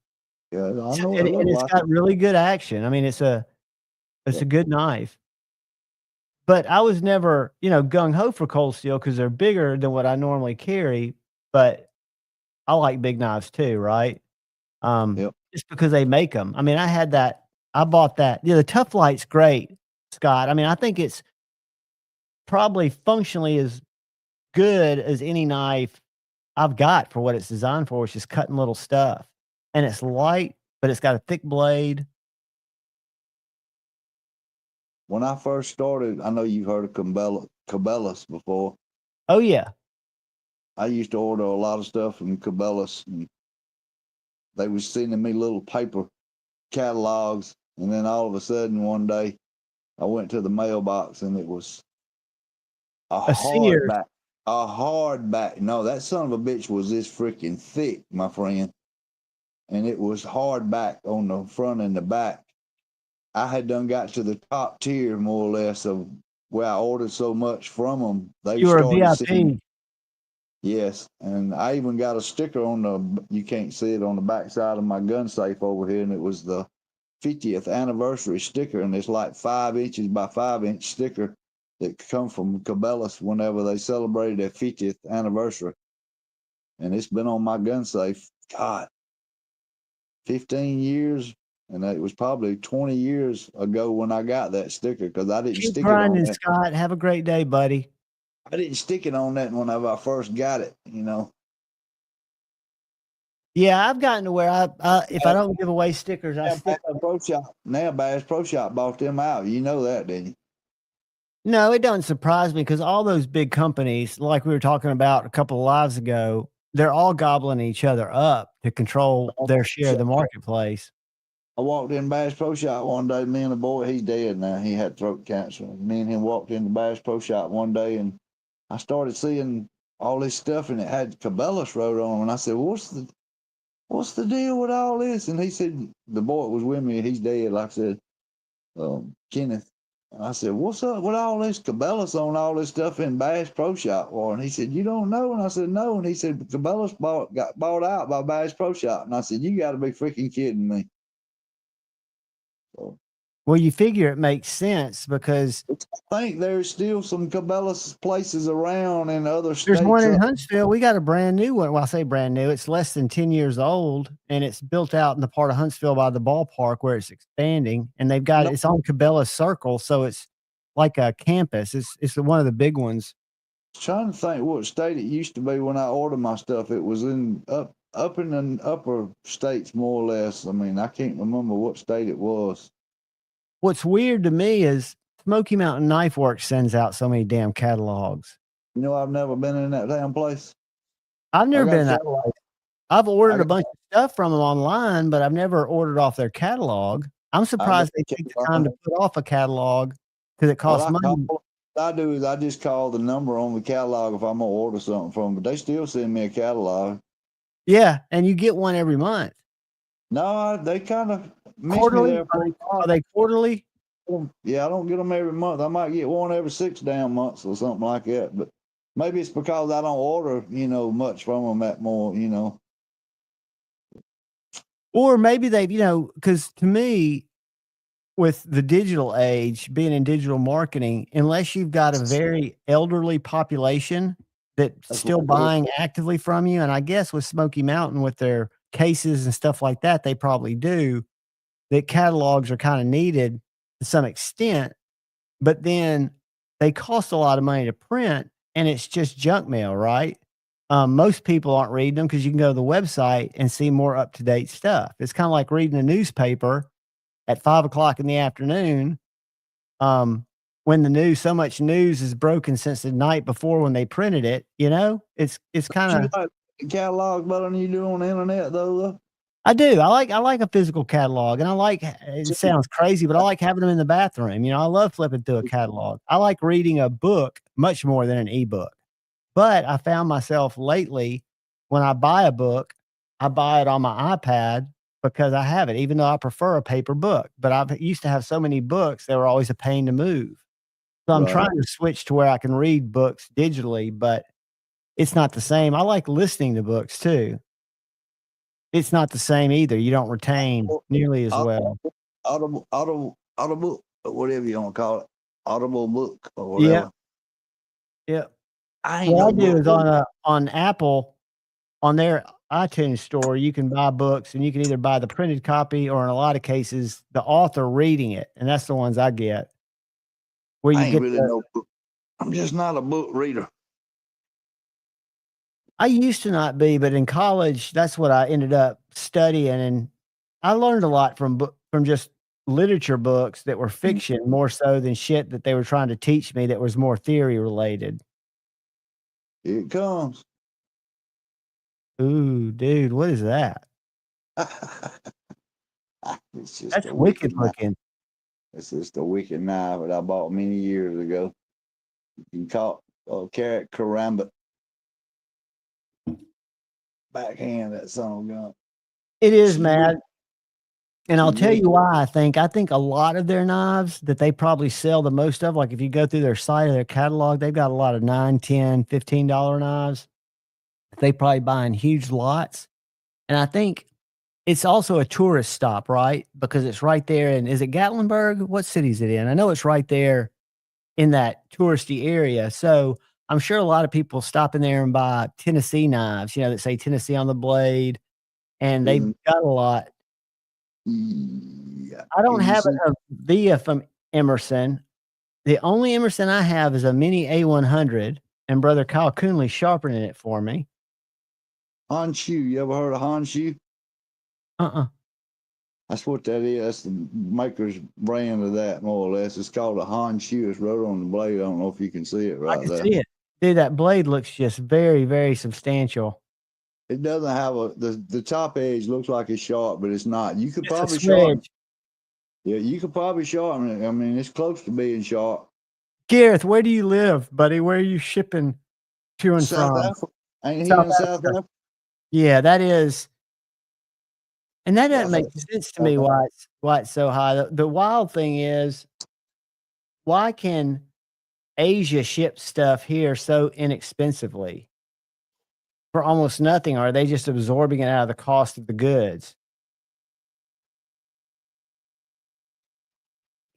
Yeah, I know. And it's got really good action. I mean, it's a good knife. But I was never, gung ho for cold steel because they're bigger than what I normally carry. But I like big knives too, right? Just because they make them. I mean, I bought that. Yeah, the Tough Light's great, Scott. I mean, I think it's probably functionally as good as any knife I've got for what it's designed for, which is cutting little stuff. And it's light, but it's got a thick blade. When I first started, I know you've heard of Cabela's before. Oh, yeah. I used to order a lot of stuff from Cabela's, and they was sending me little paper catalogs. And then all of a sudden, one day, I went to the mailbox, and it was a hardback. A hardback. No, that son of a bitch was this freaking thick, my friend. And it was hardback on the front and the back. I had done got to the top tier, more or less, of where I ordered so much from them. They You were a started seeing. VIP. Yes, and I even got a sticker on the. You can't see it on the back side of my gun safe over here, and it was the 50th anniversary sticker, and it's like 5 inches by 5 inch sticker that come from Cabela's whenever they celebrated their 50th anniversary. And it's been on my gun safe, God, 15 years. And it was probably 20 years ago when I got that sticker because I didn't Keep stick it on grinding, that. Scott. Have a great day, buddy. I didn't stick it on that whenever I first got it, you know. Yeah, I've gotten to where if I don't give away stickers, I stick them. Bass Pro Shop bought them out. You know that, didn't you? No, it doesn't surprise me because all those big companies, like we were talking about a couple of lives ago, they're all gobbling each other up to control their share of the marketplace. I walked in Bass Pro Shop one day. Me and the boy, he's dead now. He had throat cancer. Me and him walked into Bass Pro Shop one day, and I started seeing all this stuff, and it had Cabela's wrote on. And I said, well, "What's the deal with all this?" And he said, the boy was with me. He's dead. Like I said, Kenneth. And I said, "What's up with all this Cabela's on all this stuff in Bass Pro Shop?" And he said, "You don't know?" And I said, "No." And he said, "Cabela's got bought out by Bass Pro Shop." And I said, "You got to be freaking kidding me." So, Well, you figure it makes sense because I think there's still some Cabela's places around in other states. there's one in Huntsville. We got a brand new one. Well, I say brand new. It's less than 10 years old, and it's built out in the part of Huntsville by the ballpark where it's expanding. And they've got it's on Cabela's Circle, so it's like a campus. It's one of the big ones. Trying to think what state it used to be when I ordered my stuff. It was in up in the upper states, more or less. I mean, I can't remember what state it was. What's weird to me is Smoky Mountain Knife Works sends out so many damn catalogs. You know, I've never been in that damn place. I've never been in that place. I've ordered a bunch of stuff from them online, but I've never ordered off their catalog. I'm surprised they take the time to put off a catalog because it costs money. What I do is I just call the number on the catalog if I'm gonna order something from them, but they still send me a catalog. Yeah, and you get one every month. No, they kind of quarterly. Are they quarterly? Yeah, I don't get them every month. I might get one every 6 damn months or something like that. But maybe it's because I don't order, much from them that more, Or maybe they've, because to me, with the digital age, being in digital marketing, unless you've got a very elderly population that's still buying actively from you, and I guess with Smoky Mountain with their cases and stuff like that, they probably do, that catalogs are kind of needed to some extent, but then they cost a lot of money to print and it's just junk mail, right? Most people aren't reading them because you can go to the website and see more up-to-date stuff. It's kind of like reading a newspaper at 5 o'clock in the afternoon, when so much news is broken since the night before when they printed it, it's kind of like catalog better than you do on the internet though. I do. I like a physical catalog, and it sounds crazy, but I like having them in the bathroom. I love flipping through a catalog. I like reading a book much more than an ebook. But I found myself lately, when I buy a book, I buy it on my iPad because I have it, even though I prefer a paper book. But I used to have so many books, they were always a pain to move. So I'm trying to switch to where I can read books digitally, but it's not the same. I like listening to books too. It's not the same either. You don't retain nearly as well. Audible, whatever you want to call it, audible book or whatever. Yeah. What I do is on Apple, on their iTunes store, you can buy books and you can either buy the printed copy or in a lot of cases, the author reading it. And that's the ones I get. Where you get no book. I'm just not a book reader. I used to not be, but in college, that's what I ended up studying. And I learned a lot from just literature books that were fiction more so than shit that they were trying to teach me that was more theory related. Here it comes. Ooh, dude, what is that? It's just That's wicked looking. It's just a wicked knife that I bought many years ago. You can carrot karambit. Backhand that son of a gun. It is, She Matt. And I'll She's tell really- you why I think a lot of their knives that they probably sell the most of, like if you go through their site or their catalog, they've got a lot of $9, $10, $15 knives. They probably buy in huge lots. And I think it's also a tourist stop, right? Because it's right there. And is it Gatlinburg? What city is it in? I know it's right there in that touristy area. So I'm sure a lot of people stop in there and buy Tennessee knives, that say Tennessee on the blade. And they've got a lot. Yeah. I don't have Emerson. a Via from Emerson. The only Emerson I have is a mini A100, and brother Kyle Coonley sharpening it for me. Honshu. You ever heard of Honshu? That's what that is. That's the maker's brand of that, more or less. It's called a Honshu. It's wrote on the blade. I don't know if you can see it right I can there. see it. Dude, that blade looks just very, very substantial. It doesn't have the top edge looks like it's sharp, but it's not. You could It's a probably sharpen. swedge. Yeah, you could probably sharpen it. I mean, it's close to being sharp. Gareth, where do you live, buddy? Where are you shipping to and South from? Africa. Ain't he South in South Africa. Africa? Yeah, that is. And that doesn't Yeah, make sense to me why it's so high. The wild thing is, why can Asia ship stuff here so inexpensively for almost nothing? Or are they just absorbing it out of the cost of the goods?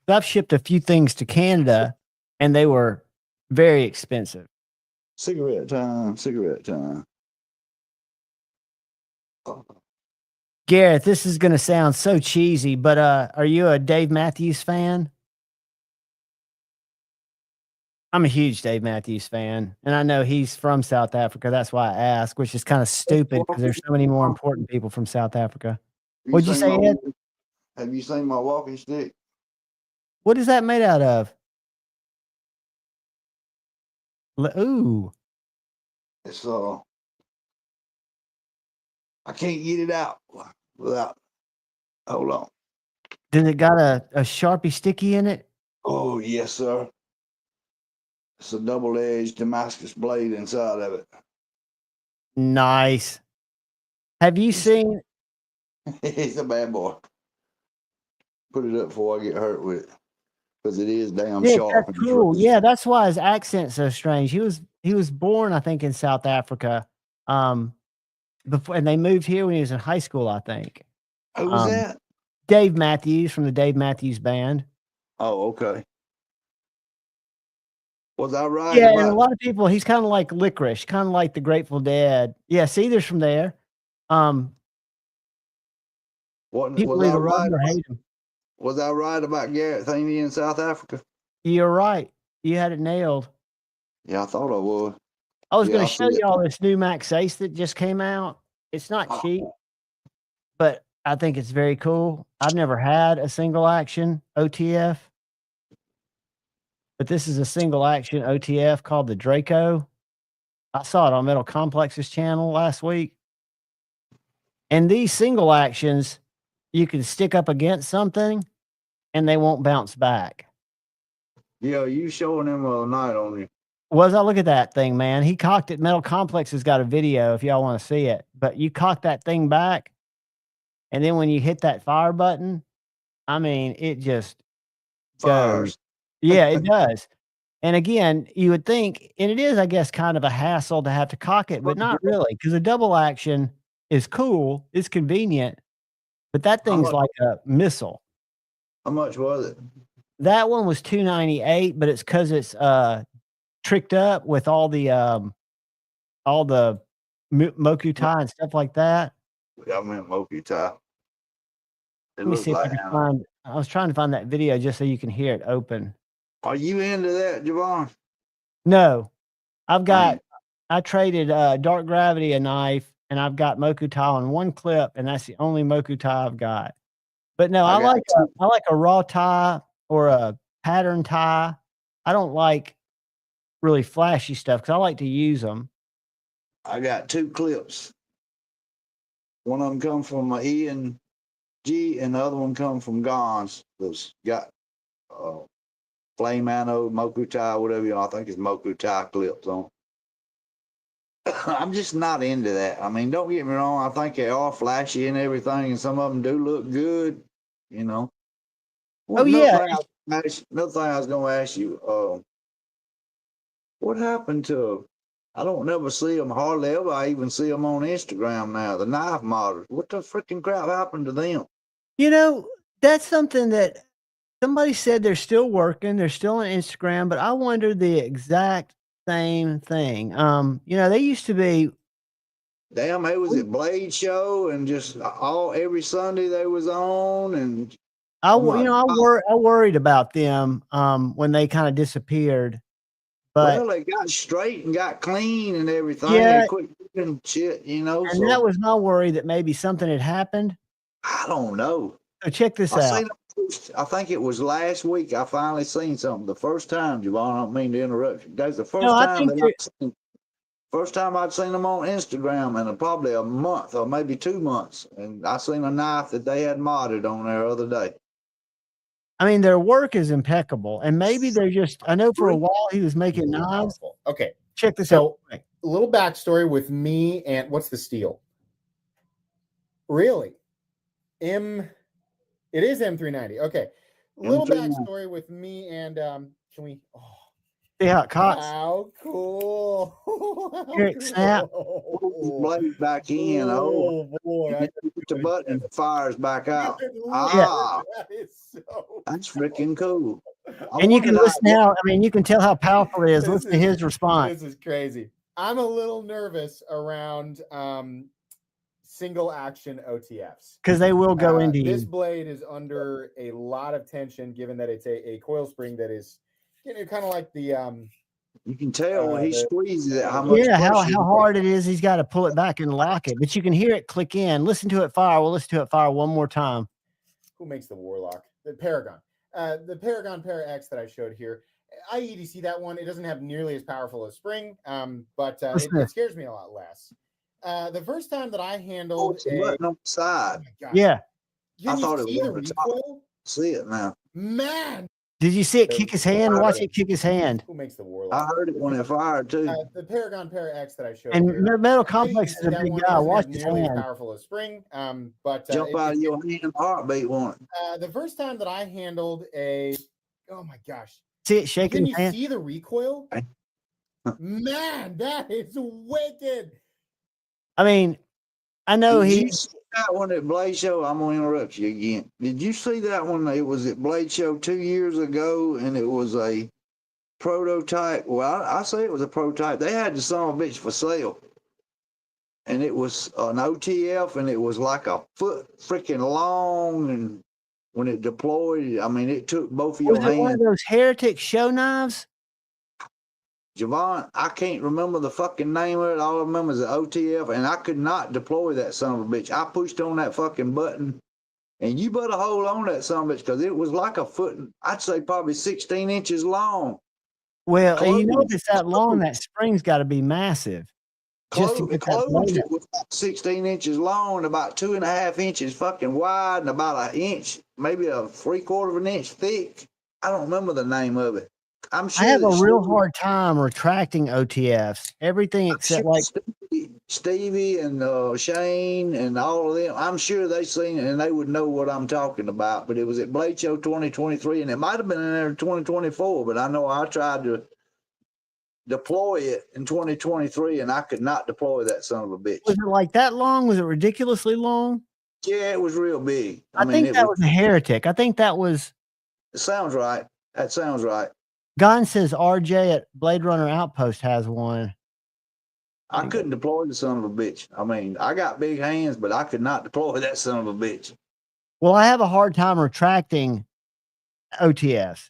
I've shipped a few things to Canada and they were very expensive. Cigarette time. Cigarette time. Gareth, this is going to sound so cheesy, but are you a Dave Matthews fan? I'm a huge Dave Matthews fan, and I know he's from South Africa. That's why I ask, which is kind of stupid because there's so many more important people from South Africa. What'd you say, Ed? Have you seen my walking stick? What is that made out of? Ooh. It's I can't get it out without. Hold on. Did it got a Sharpie sticky in it? Oh yes, sir. It's a double-edged Damascus blade inside of it. Nice. Have you seen? He's a bad boy. Put it up before I get hurt with it, because it is damn Yeah, sharp. that's cool. Yeah, that's why his accent's so strange. He was born, I think, in South Africa. Before, and they moved here when he was in high school, I think. Who was that? Dave Matthews from the Dave Matthews Band. Oh, okay. Was I right? Yeah, and a lot of people, he's kind of like Licorice, kind of like the Grateful Dead. Yeah, Seether's from there. People either love him or hate him. Was I right about Garrett Thaney in South Africa? You're right. You had it nailed. Yeah, I thought I was. I was going to show you all this new Max Ace that just came out. It's not cheap, but I think it's very cool. I've never had a single action OTF, but this is a single action OTF called the Draco. I saw it on Metal Complex's channel last week. And these single actions, you can stick up against something and they won't bounce back. Yeah, you showing them a night on you. Was I look at that thing, man? He cocked it. Metal Complex has got a video if y'all want to see it. But you cock that thing back, and then when you hit that fire button, I mean, it just goes. Yeah, it does. And again, you would think, and it is, I guess, kind of a hassle to have to cock it, but not really, because a double action is cool, it's convenient, but that thing's like a missile. How much was it? That one was $298, but it's because it's tricked up with all the Moku tie and stuff like that. I meant Moku tie. Let me see if I can find. I was trying to find that video just so you can hear it open. Are you into that, Javon? No, I traded Dark Gravity a knife, and I've got Moku tie on one clip, and that's the only Moku tie I've got. But no, I like a raw tie or a pattern tie. I don't like really flashy stuff because I like to use them. I got 2 clips. One of them come from my E&G, and the other one come from Gons. That's got Flamano, Mokutai, whatever, I think it's Mokutai clips on. I'm just not into that. I mean, don't get me wrong. I think they are flashy and everything, and some of them do look good, Well, Oh yeah, another thing I was going to ask you, what happened to, I don't never see them hardly ever. I even see them on Instagram now, the knife modders. What the freaking crap happened to them? that's something that somebody said they're still working. They're still on Instagram, but I wonder the exact same thing. They used to be. Damn, it was at Blade Show and just every Sunday they was on, and I worried about them when they kind of disappeared. But well, they got straight and got clean and everything. Yeah. They quit doing shit, and so that was my worry that maybe something had happened. I don't know. So check this out. I think it was last week I finally seen something. The first time, Javon, I don't mean to interrupt you. That's the first time I'd seen them on Instagram in probably a month or maybe 2 months. And I seen a knife that they had modded on there the other day. I mean, their work is impeccable. And maybe they're just, I know for a while he was making knives. Okay. Check this out. A little backstory with me and what's the steel? Really? It is M390. Okay. A little backstory with me and can we see how it cuts? How cool. Here it snap. Blade back in. Oh boy. I hit the button and it fires back out. That is that's freaking cool. And you can listen now. I mean, you can tell how powerful it is. Listen to his response. This is crazy. I'm a little nervous around single action OTFs because they will go into this blade is under a lot of tension given that it's a coil spring that is kind of like the you can tell when he squeezes it how much how hard it is. He's got to pull it back and lock it, but you can hear it click in. Listen to it fire. We'll listen to it fire one more time. Who makes the Warlock? The Paragon. The Paragon Para X that I showed here. I EDC that one. It doesn't have nearly as powerful a spring, but it scares me a lot less. The first time that I handled a button on the side. Oh yeah. I thought it was on the top. See it now. Man. Did you see it kick his hand? Watch it kick his hand. Who makes the Warlock? I heard it when it fired too. The Paragon Para X that I showed and here. Metal Complex is a big guy. Watch his hand. As powerful as spring, but jump out of your hand, heartbeat one. The first time that I handled oh my gosh. See it shaking his hand? Can you see the recoil? Man, that is wicked. I mean, I know Did you see that one at Blade Show? I'm gonna interrupt you again. Did you see that one? It was at Blade Show 2 years ago, and it was a prototype. Well, I say it was a prototype. They had the son of a bitch for sale, and it was an OTF, and it was like a foot freaking long. And when it deployed, I mean, it took both of your hands. Was it one of those Heretic show knives? Javon, I can't remember the fucking name of it. All I remember is the OTF, and I could not deploy that son of a bitch. I pushed on that fucking button, and you better hold on that son of a bitch because it was like a foot, I'd say probably 16 inches long. Well, and you know if it's that long, that spring's got to be massive. Just to get that it was 16 inches long and about 2.5 inches fucking wide and about an inch, maybe a 3/4 of an inch thick. I don't remember the name of it. I'm sure I have a real hard time retracting OTFs. Everything except like Stevie and Shane and all of them. I'm sure they've seen it and they would know what I'm talking about. But it was at Blade Show 2023, and it might have been in there 2024. But I know I tried to deploy it in 2023, and I could not deploy that son of a bitch. Was it like that long? Was it ridiculously long? Yeah, it was real big. I think that was a Heretic. I think that was. It sounds right. That sounds right. Gon says RJ at Blade Runner Outpost has one. I couldn't deploy the son of a bitch. I mean, I got big hands, but I could not deploy that son of a bitch. Well, I have a hard time retracting OTS.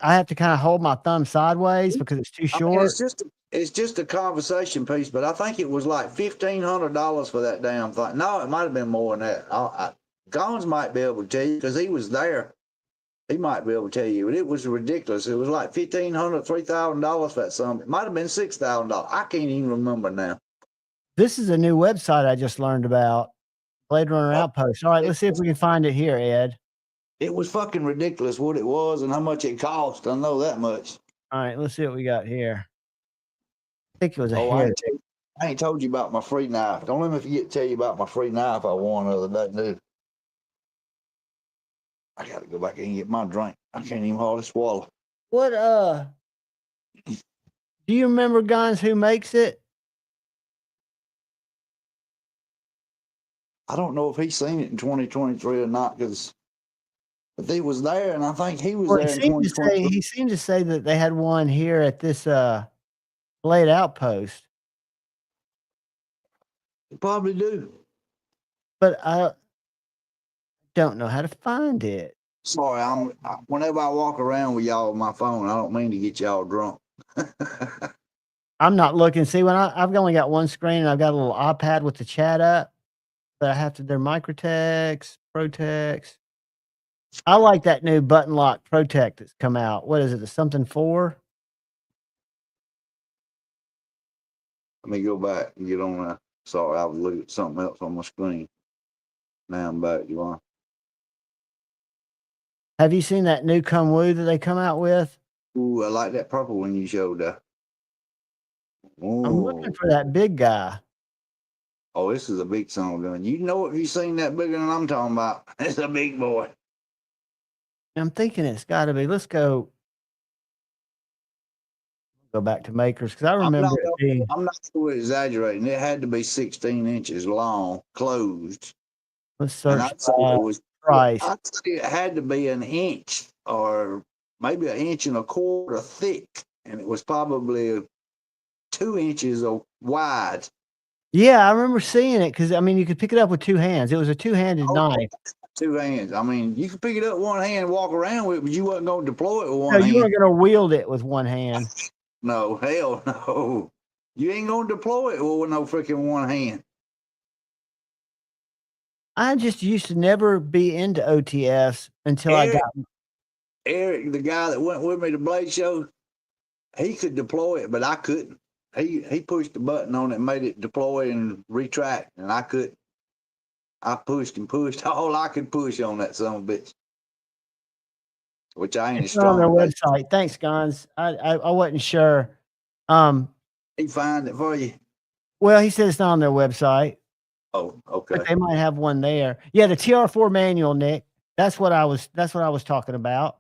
I have to kind of hold my thumb sideways because it's too short. I mean, it's just a conversation piece, but I think it was like $1,500 for that damn thing. No, it might have been more than that. Gons might be able to tell you because he was there. He might be able to tell you, but it was ridiculous. It was like $1,500, $3,000 for that sum. It might have been $6,000. I can't even remember now. This is a new website I just learned about. Blade Runner Outpost. All right, let's see if we can find it here, Ed. It was fucking ridiculous what it was and how much it cost. I know that much. All right, let's see what we got here. I think it was a Oh, hair. I ain't told you about my free knife. Don't let me forget to tell you about my free knife I won the other day, dude. I gotta go back and get my drink. I can't even hardly swallow. What do you remember, Guns, who makes it? I don't know if he's seen it in 2023 or not, because if he was there, and I think he was Well, there in 2023. he seemed to say that they had one here at this Blade Outpost. They probably do. But I don't know how to find it. Sorry, whenever I walk around with y'all on my phone, I don't mean to get y'all drunk. I'm not looking. See, when I've only got one screen and I've got a little iPad with the chat up, but I have to, they're microtext, protext. I like that new button lock protect that's come out. What is it? Something 4? Let me go back and get on that. Sorry, I was looking at something else on my screen. Now I'm back. You want? Have you seen that new Kumwu that they come out with? Ooh, I like that purple one you showed there. I'm looking for that big guy. Oh, this is a big son of a gun. You know if you seen that bigger than I'm talking about. It's a big boy. I'm thinking it's got to be. Let's go back to makers because I remember it being. I'm not sure exaggerating. It had to be 16 inches long, closed. Let's search I'd say it was price. I'd say it had to be an inch or maybe an inch and a quarter thick, and it was probably 2 inches wide. Yeah, I remember seeing it because I mean you could pick it up with 2 hands. It was a 2-handed knife. 2 hands. I mean, you could pick it up one hand and walk around with it, but you wasn't going to deploy it with one No, hand. you weren't going to wield it with one hand. No, hell no. You ain't going to deploy it with no freaking one hand. I just used to never be into OTS until Eric, the guy that went with me to Blade Show, he could deploy it, but I couldn't. He pushed the button on it and made it deploy and retract, and I couldn't. I pushed and pushed all I could push on that son of a bitch, which I ain't as strong. On their website. Thanks, Gons. I wasn't sure. He find it for you. Well, he said it's not on their website. Oh, okay. But they might have one there. Yeah, the TR4 manual, Nick. That's what I was talking about.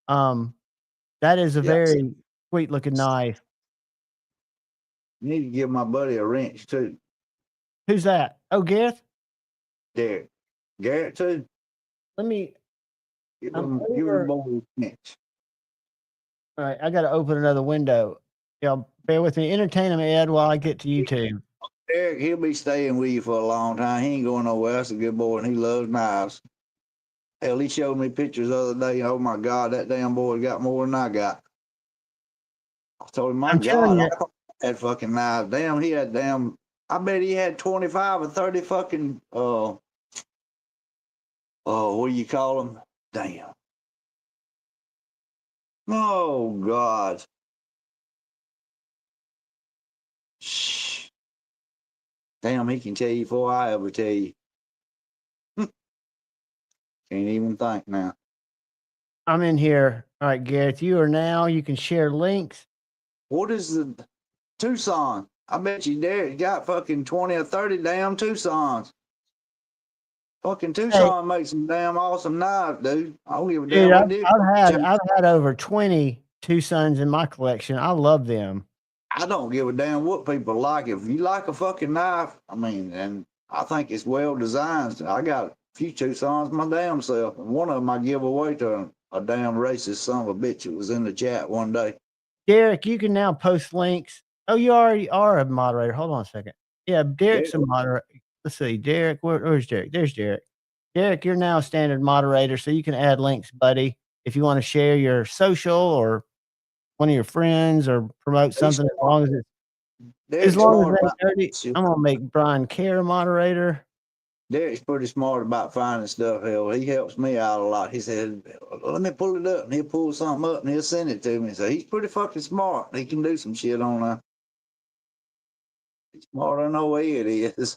That is a very sweet looking knife. You need to give my buddy a wrench too. Who's that? Oh, Gareth? Derek. Garrett too. Let me give him a wrench. All right, I gotta open another window. Y'all bear with me. Entertain him, Ed, while I get to YouTube. Eric, he'll be staying with you for a long time. He ain't going nowhere. That's a good boy, and he loves knives. Hell, he showed me pictures the other day. Oh my God, that damn boy got more than I got. I told him, my God, I had fucking knives. Damn, he had I bet he had 25 or 30 fucking, what do you call them? Damn. Oh, God. Shh. Damn, he can tell you before I ever tell you. Can't even think now. I'm in here. All right, Gareth, you can share links. What is the Tucson? I bet you Derek got fucking 20 or 30 damn Tucsons. Fucking Tucson makes some damn awesome knives, dude. I don't give a damn. Dude, I've had over 20 Tucsons in my collection. I love them. I don't give a damn what people like. If you like a fucking knife, I mean, and I think it's well designed. I got a few Tucsons my damn self, and one of them I give away to a damn racist son of a bitch that was in the chat one day. Derek, you can now post links. Oh, you already are a moderator. Hold on a second. Yeah, Derek's a moderator. Let's see. Derek, where's Derek? There's Derek. Derek, you're now a standard moderator, so you can add links, buddy. If you want to share your social or one of your friends or promote something, as long as it's dirty, I'm gonna make Brian Kerr a moderator. Derek's pretty smart about finding stuff. Hell, he helps me out a lot. He said, "Let me pull it up," and he'll pull something up and he'll send it to me. So he's pretty fucking smart. He can do some shit on that. He's smarter than no way it is.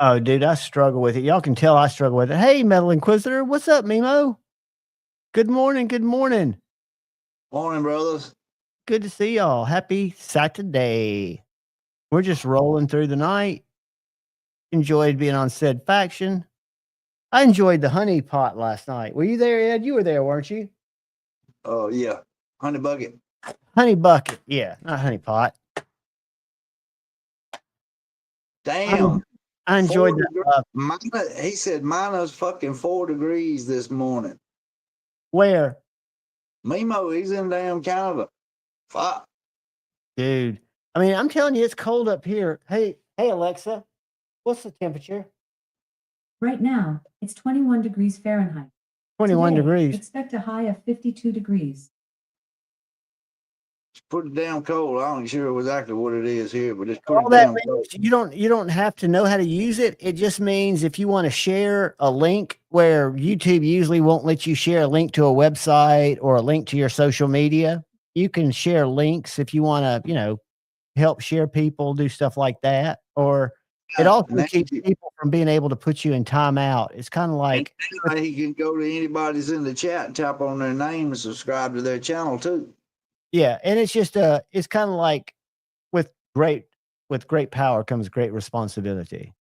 Oh, dude, I struggle with it. Y'all can tell I struggle with it. Hey, Metal Inquisitor, what's up, Mimo? Good morning. Good morning. Morning, brothers. Good to see y'all. Happy Saturday. We're just rolling through the night. Enjoyed being on said faction. I enjoyed the honey pot last night. Were you there, Ed? You were there, weren't you? Oh, yeah. Honey bucket. Honey bucket. Yeah, not honey pot. Damn. I enjoyed 4 that. He said minus fucking 4 degrees this morning. Where? Mimo, he's in damn Canada. Fuck. Dude. I mean, I'm telling you, it's cold up here. Hey, Alexa, what's the temperature? Right now, it's 21 degrees Fahrenheit. 21 Today, degrees. Expect a high of 52 degrees. It's pretty damn cold. I'm not sure exactly what it is here, but it's All pretty that damn cold. means you don't have to know how to use it. It just means if you want to share a link where YouTube usually won't let you share a link to a website or a link to your social media, you can share links if you want to, help share people, do stuff like that. Or it also keeps people from being able to put you in timeout. It's kind of like he can go to anybody's in the chat and tap on their name and subscribe to their channel too. Yeah, and it's just it's kind of like with great power comes great responsibility.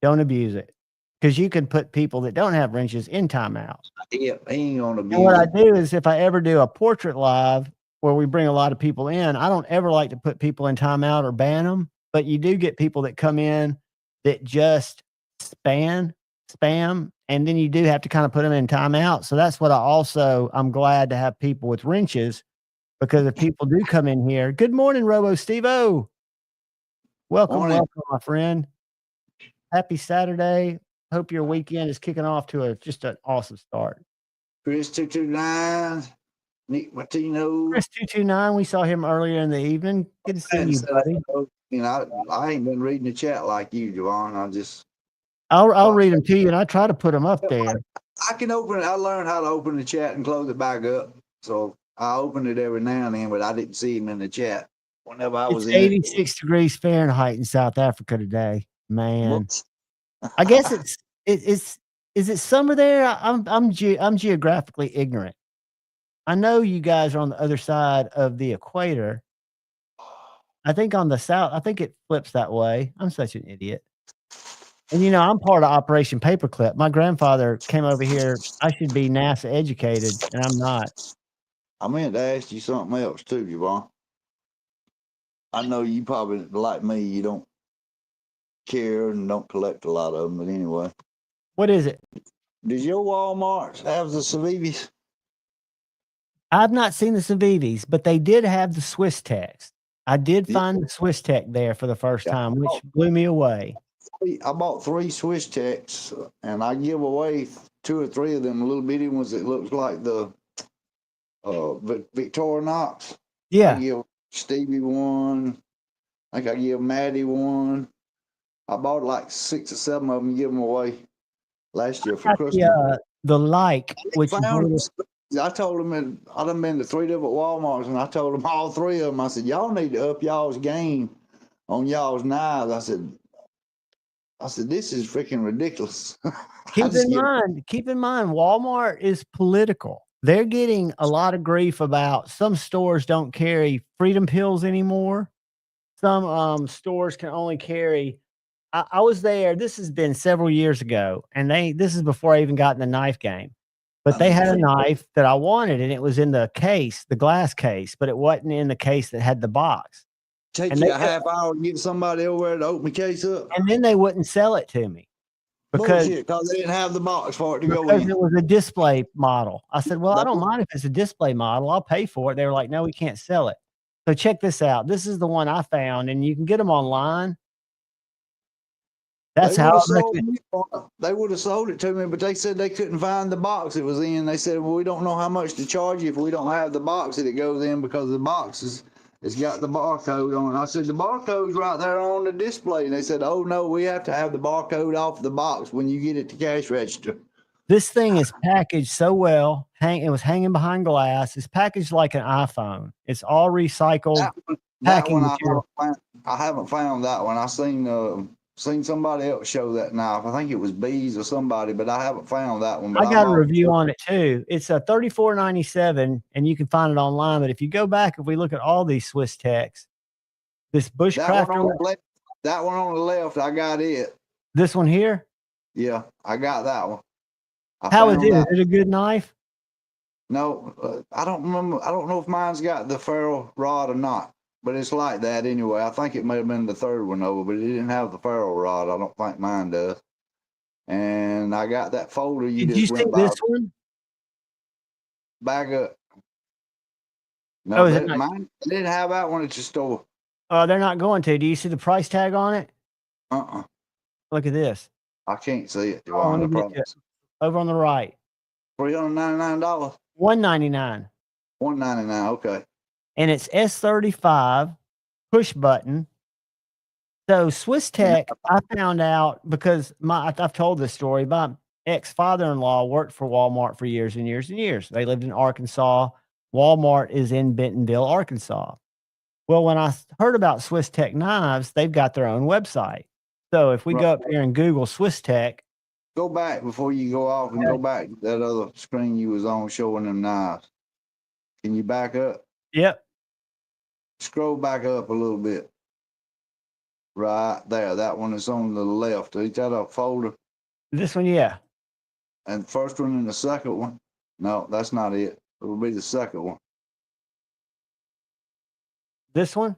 Don't abuse it, because you can put people that don't have wrenches in timeout. Yeah, he ain't gonna be. And what I do is, if I ever do a portrait live where we bring a lot of people in, I don't ever like to put people in timeout or ban them. But you do get people that come in that just spam, and then you do have to kind of put them in timeout. So that's what I'm glad to have people with wrenches. Because if people do come in here, good morning, Robo Steve-O. Welcome, my friend. Happy Saturday. Hope your weekend is kicking off to just an awesome start. Chris 229, Nick Martino. Chris 229, we saw him earlier in the evening. Good to see you, buddy. I ain't been reading the chat like you, Javon. I'll read them to you, and I try to put them up there. I can open it. I learned how to open the chat and close it back up. So I open it every now and then, but I didn't see him in the chat whenever I was in. 86 degrees Fahrenheit in South Africa today, man. I guess is it summer there? I'm geographically ignorant. I know you guys are on the other side of the equator. I think on the south, I think it flips that way. I'm such an idiot. And I'm part of Operation Paperclip. My grandfather came over here. I should be NASA educated, and I'm not. I meant to ask you something else too, Javon. I know you probably, like me, you don't care and don't collect a lot of them, but anyway. What is it? Does your Walmart have the Civivis? I've not seen the Civivis, but they did have the Swiss Techs. I did find the Swiss Tech there for the first time, which blew me away. I bought 3 Swiss Techs, and I give away 2 or 3 of them little bitty ones that looks like the Victorinox. Yeah. I give Stevie one. I think I give Maddie one. I bought like 6 or 7 of them, give them away last year for Christmas. The like, which I told them I done been to 3 different Walmarts, and I told them all 3 of them. I said, y'all need to up y'all's game on y'all's knives. I said, this is freaking ridiculous. Keep in mind, Walmart is political. They're getting a lot of grief about some stores don't carry freedom pills anymore. Some stores can only carry. I was there. This has been several years ago, and this is before I even got in the knife game. But they had a knife that I wanted, and it was in the case, the glass case, but it wasn't in the case that had the box. Take you a half hour to get somebody over there to open the case up. And then they wouldn't sell it to me. Because they didn't have the box for it to go in. Because it was a display model. I said, well, I don't mind if it's a display model. I'll pay for it. They were like, no, we can't sell it. So check this out. This is the one I found, and you can get them online. That's how they would have sold it to me, but they said they couldn't find the box it was in. They said, well, we don't know how much to charge you if we don't have the box that it goes in, because the box it's got the barcode on it. I said, the barcode's right there on the display. And they said, oh, no, we have to have the barcode off the box when you get it to cash register. This thing is packaged so well. It was hanging behind glass. It's packaged like an iPhone. It's all recycled. That one I haven't found that one. I seen seen somebody else show that knife. I think it was Bees or somebody, but I haven't found that one. But I got a review on it too. It's a $34.97, and you can find it online. But if you go back, if we look at all these Swiss Techs, this Bushcrafter, that one on the left, I got it. This one here? Yeah, I got that one. How is it? Is it a good knife? No, I don't remember. I don't know if mine's got the ferrule rod or not, but it's like that anyway. I think it may have been the third one over, but it didn't have the ferrule rod. I don't think mine does. And I got that folder you Did just you see went by. this one? Back up. No, is it not? mine didn't have that one at your store. Oh, they're not going to. Do you see the price tag on it? Look at this. I can't see it. Oh, let me get you. Over on the right. $399. $199. $199. Okay. And it's S35 push button. So Swiss Tech, I found out because I've told this story. My ex-father-in-law worked for Walmart for years and years and years. They lived in Arkansas. Walmart is in Bentonville, Arkansas. Well, when I heard about Swiss Tech knives, they've got their own website. So if we go up here and Google Swiss Tech. Go back before you go off and go back to that other screen you was on showing them knives. Can you back up? Yep. Scroll back up a little bit. Right there. That one is on the left. Is that a folder? This one, yeah. And the first one and the second one? No, that's not it. It will be the second one. This one?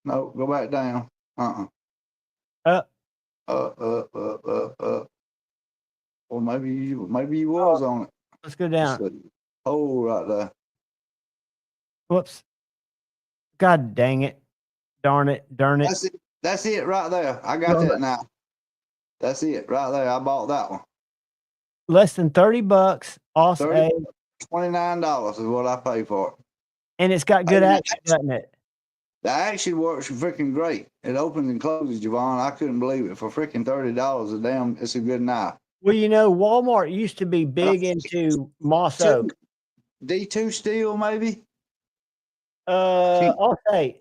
No, go back down. Up. Well, maybe you was on it. Let's go down. Oh, right there. Whoops. God dang it. Darn it. Darn it. That's it right there. I got that now. That's it right there. I bought that one. Less than $30. Also, $29 is what I pay for it. And it's got good action, doesn't it? The action works freaking great. It opens and closes, Javon. I couldn't believe it. For freaking $30 a damn, it's a good knife. Well, you know, Walmart used to be big into moss oak. D2 steel, maybe? I'll say.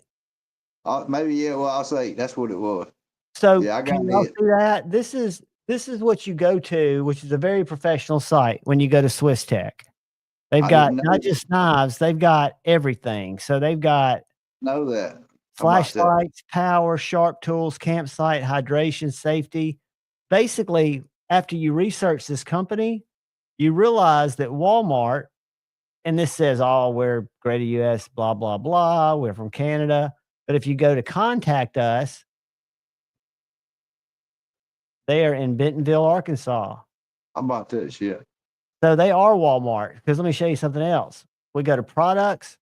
Maybe, yeah, well, I'll say that's what it was. So yeah, I got can y'all see that? This is what you go to, which is a very professional site when you go to Swiss Tech. They've got not just knives, they've got everything. So they've got flashlights, power, sharp tools, campsite, hydration, safety. Basically, after you research this company, you realize that Walmart, and this says, oh, we're Greater US, blah, blah, blah. We're from Canada. But if you go to contact us, they are in Bentonville, Arkansas. How about that shit? So they are Walmart. Because let me show you something else. We go to products.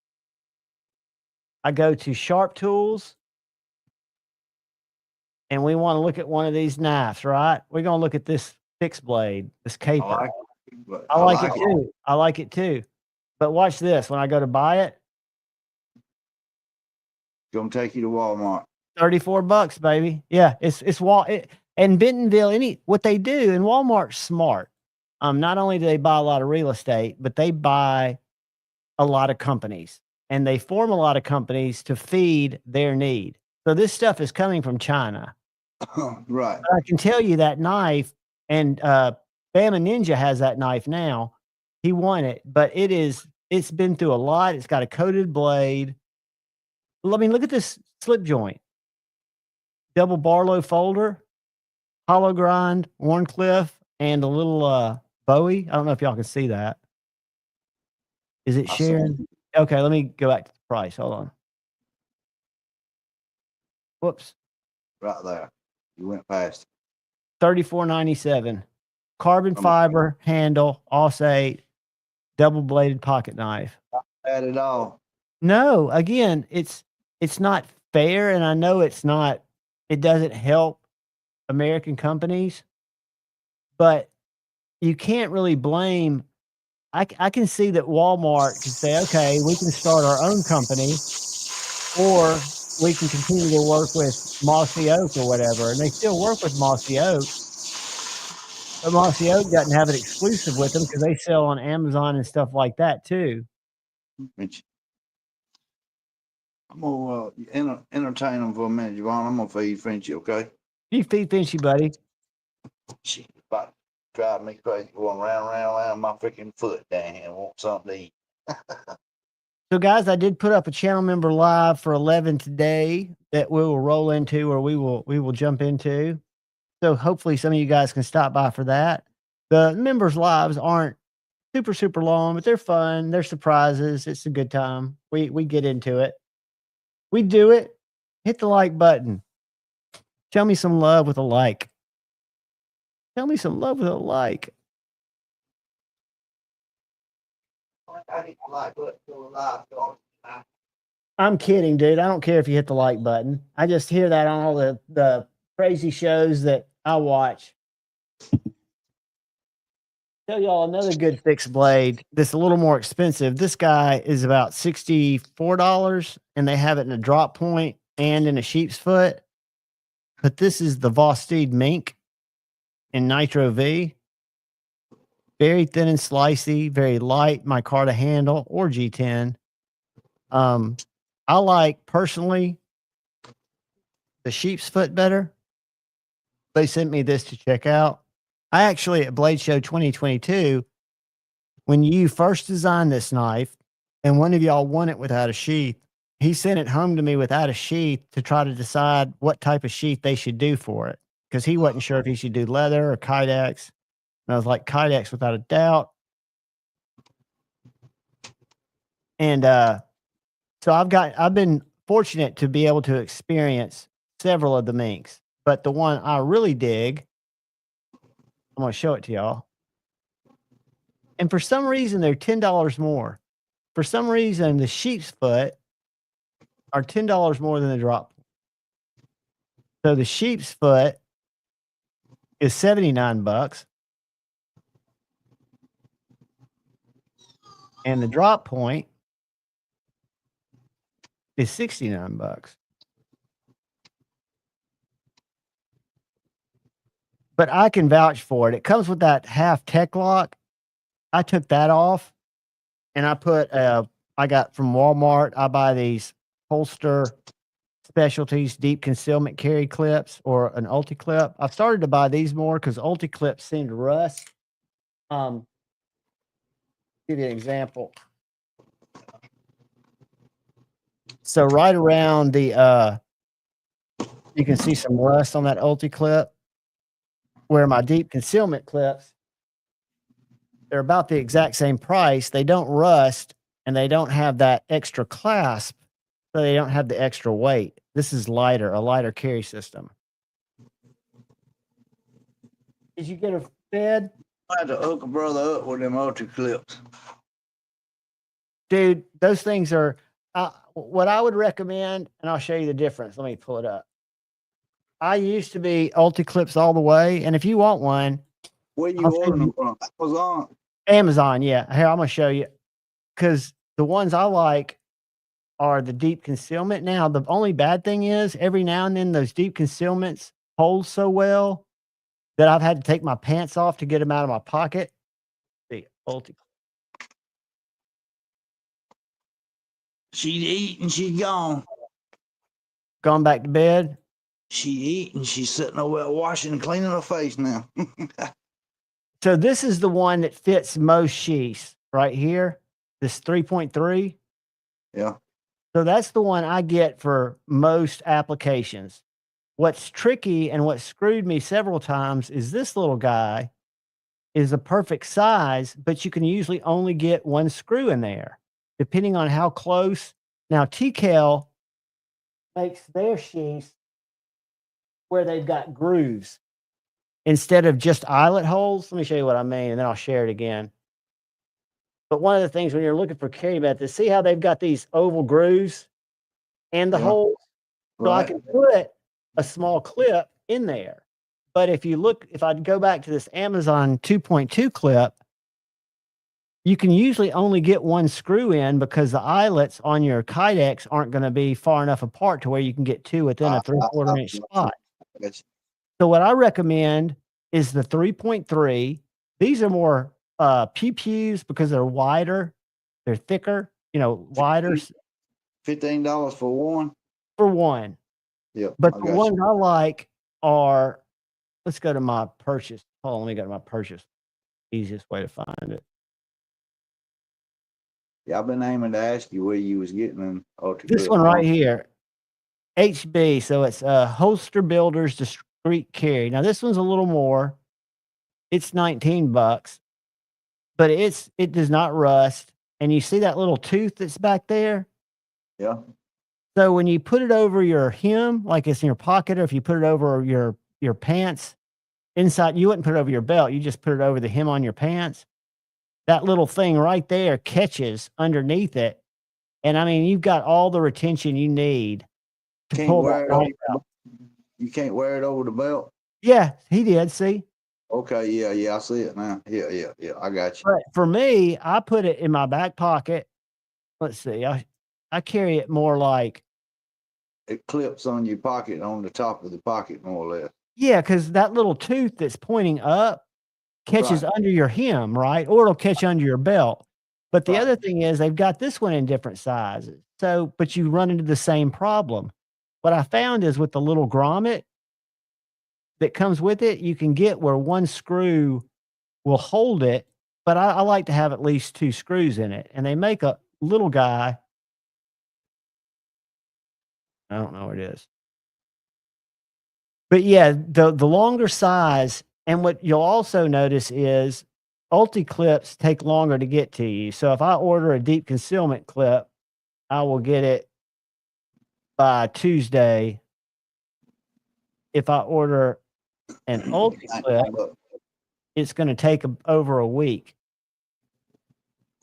I go to Sharp Tools. And we want to look at one of these knives, right? We're going to look at this fixed blade, this caper. I like it too. I like it too. But watch this. When I go to buy it, gonna take you to Walmart. $34, baby. Yeah, and Bentonville. What they do, and Walmart's smart. Not only do they buy a lot of real estate, but they buy a lot of companies, and they form a lot of companies to feed their need. So this stuff is coming from China. Right. But I can tell you that knife, and Bama Ninja has that knife now. He won it, but it's been through a lot. It's got a coated blade. I mean, look at this slip joint. Double Barlow folder, hollow grind, Warncliffe, and a little Bowie. I don't know if y'all can see that. Is it sharing? Okay, let me go back to the price. Hold on. Whoops. Right there. You went past. $34.97. Carbon fiber handle, Auss-8, double bladed pocket knife. Not bad at all. No, again, it's not fair, and I know it doesn't help American companies, but you can't really blame. I can see that Walmart can say, okay, we can start our own company, or we can continue to work with Mossy Oak or whatever, and they still work with Mossy Oak. But Mossy Oak doesn't have it exclusive with them because they sell on Amazon and stuff like that too. I'm gonna entertain them for a minute, Javon. I'm gonna feed Frenchy, okay? You feed Finchy, buddy. She about to drive me crazy, going round my freaking foot down here and want something to eat. So, guys, I did put up a channel member live for 11 today that we will roll into, or we will jump into. So, hopefully, some of you guys can stop by for that. The members' lives aren't super long, but they're fun. They're surprises. It's a good time. We get into it. We do it. Hit the like button. Tell me some love with a like. Tell me some love with a like. I'm kidding, dude. I don't care if you hit the like button. I just hear that on all the crazy shows that I watch. Tell y'all another good fixed blade that's a little more expensive. This guy is about $64, and they have it in a drop point and in a sheep's foot. But this is the Vosteed Mink in Nitro V. Very thin and slicey, very light, micarta handle or G10. I like personally the sheep's foot better. They sent me this to check out. I actually at Blade Show 2022, when you first designed this knife and one of y'all won it without a sheath, he sent it home to me without a sheath to try to decide what type of sheath they should do for it, because he wasn't sure if he should do leather or Kydex. And I was like, Kydex without a doubt. And so I've been fortunate to be able to experience several of the minks, but the one I really dig, I'm going to show it to y'all. And for some reason, they're $10 more. For some reason, the sheep's foot are $10 more than the drop. So the sheep's foot is $79. And the drop point is $69. But I can vouch for it. It comes with that half tech lock. I took that off and I put I got from Walmart. I buy these holster specialties deep concealment carry clips or an ulti clip. I've started to buy these more because ulti clips seem to rust. Give you an example. So right around the you can see some rust on that ulti clip, where my deep concealment clips, they're about the exact same price. They don't rust and they don't have that extra clasp, so they don't have the extra weight. This is lighter, a lighter carry system. Did you get a fed? I had to hook a brother up with them ultra clips. Dude, those things are what I would recommend, and I'll show you the difference. Let me pull it up. I used to be ulti clips all the way, and if you want one, where you ordering them from? Amazon. Amazon, yeah. Here, I'm gonna show you, because the ones I like are the deep concealment. Now, the only bad thing is every now and then those deep concealments hold so well that I've had to take my pants off to get them out of my pocket. The ulti. She'd eat and she's gone. Gone back to bed. She eat and she's sitting over there washing and cleaning her face now. So this is the one that fits most sheaths right here. This 3.3. Yeah. So that's the one I get for most applications. What's tricky and what screwed me several times is this little guy is a perfect size, but you can usually only get one screw in there, depending on how close. Now, TKL makes their sheaths where they've got grooves instead of just eyelet holes. Let me show you what I mean, and then I'll share it again. But one of the things when you're looking for carry methods, see how they've got these oval grooves and the holes? So I can put a small clip in there. But if you look, if I go back to this Amazon 2.2 clip, you can usually only get one screw in because the eyelets on your Kydex aren't going to be far enough apart to where you can get two within a 3/4 inch spot. So what I recommend is the 3.3. These are more pew-pews because they're wider, they're thicker, wider. $15 for one. For one. Yeah. But the ones I like are, let's go to my purchase. Hold on, let me go to my purchase. Easiest way to find it. Yeah, I've been aiming to ask you where you was getting them. This one right here, HB. So it's Holster Builders Discreet Carry. Now this one's a little more. It's $19, but it does not rust. And you see that little tooth that's back there? Yeah. So when you put it over your hem, like it's in your pocket, or if you put it over your pants inside, you wouldn't put it over your belt. You just put it over the hem on your pants. That little thing right there catches underneath it. And I mean, you've got all the retention you need to pull that knife out. You can't wear it over the belt? Yeah, he did. See? Okay. Yeah. I see it now. Yeah. I got you. But for me, I put it in my back pocket. Let's see. I carry it more like, it clips on your pocket, on the top of the pocket, more or less. yeah, because that little tooth that's pointing up catches under your hem, right? Or it'll catch under your belt. But the other thing is they've got this one in different sizes. So, but you run into the same problem. What I found is with the little grommet that comes with it, you can get where one screw will hold it, but I like to have at least 2 screws in it. And they make a little guy. I don't know what it is. But yeah, the longer size, and what you'll also notice is Ulti clips take longer to get to you. So if I order a deep concealment clip, I will get it by Tuesday. If I order an Ulti clip, it's going to take over a week.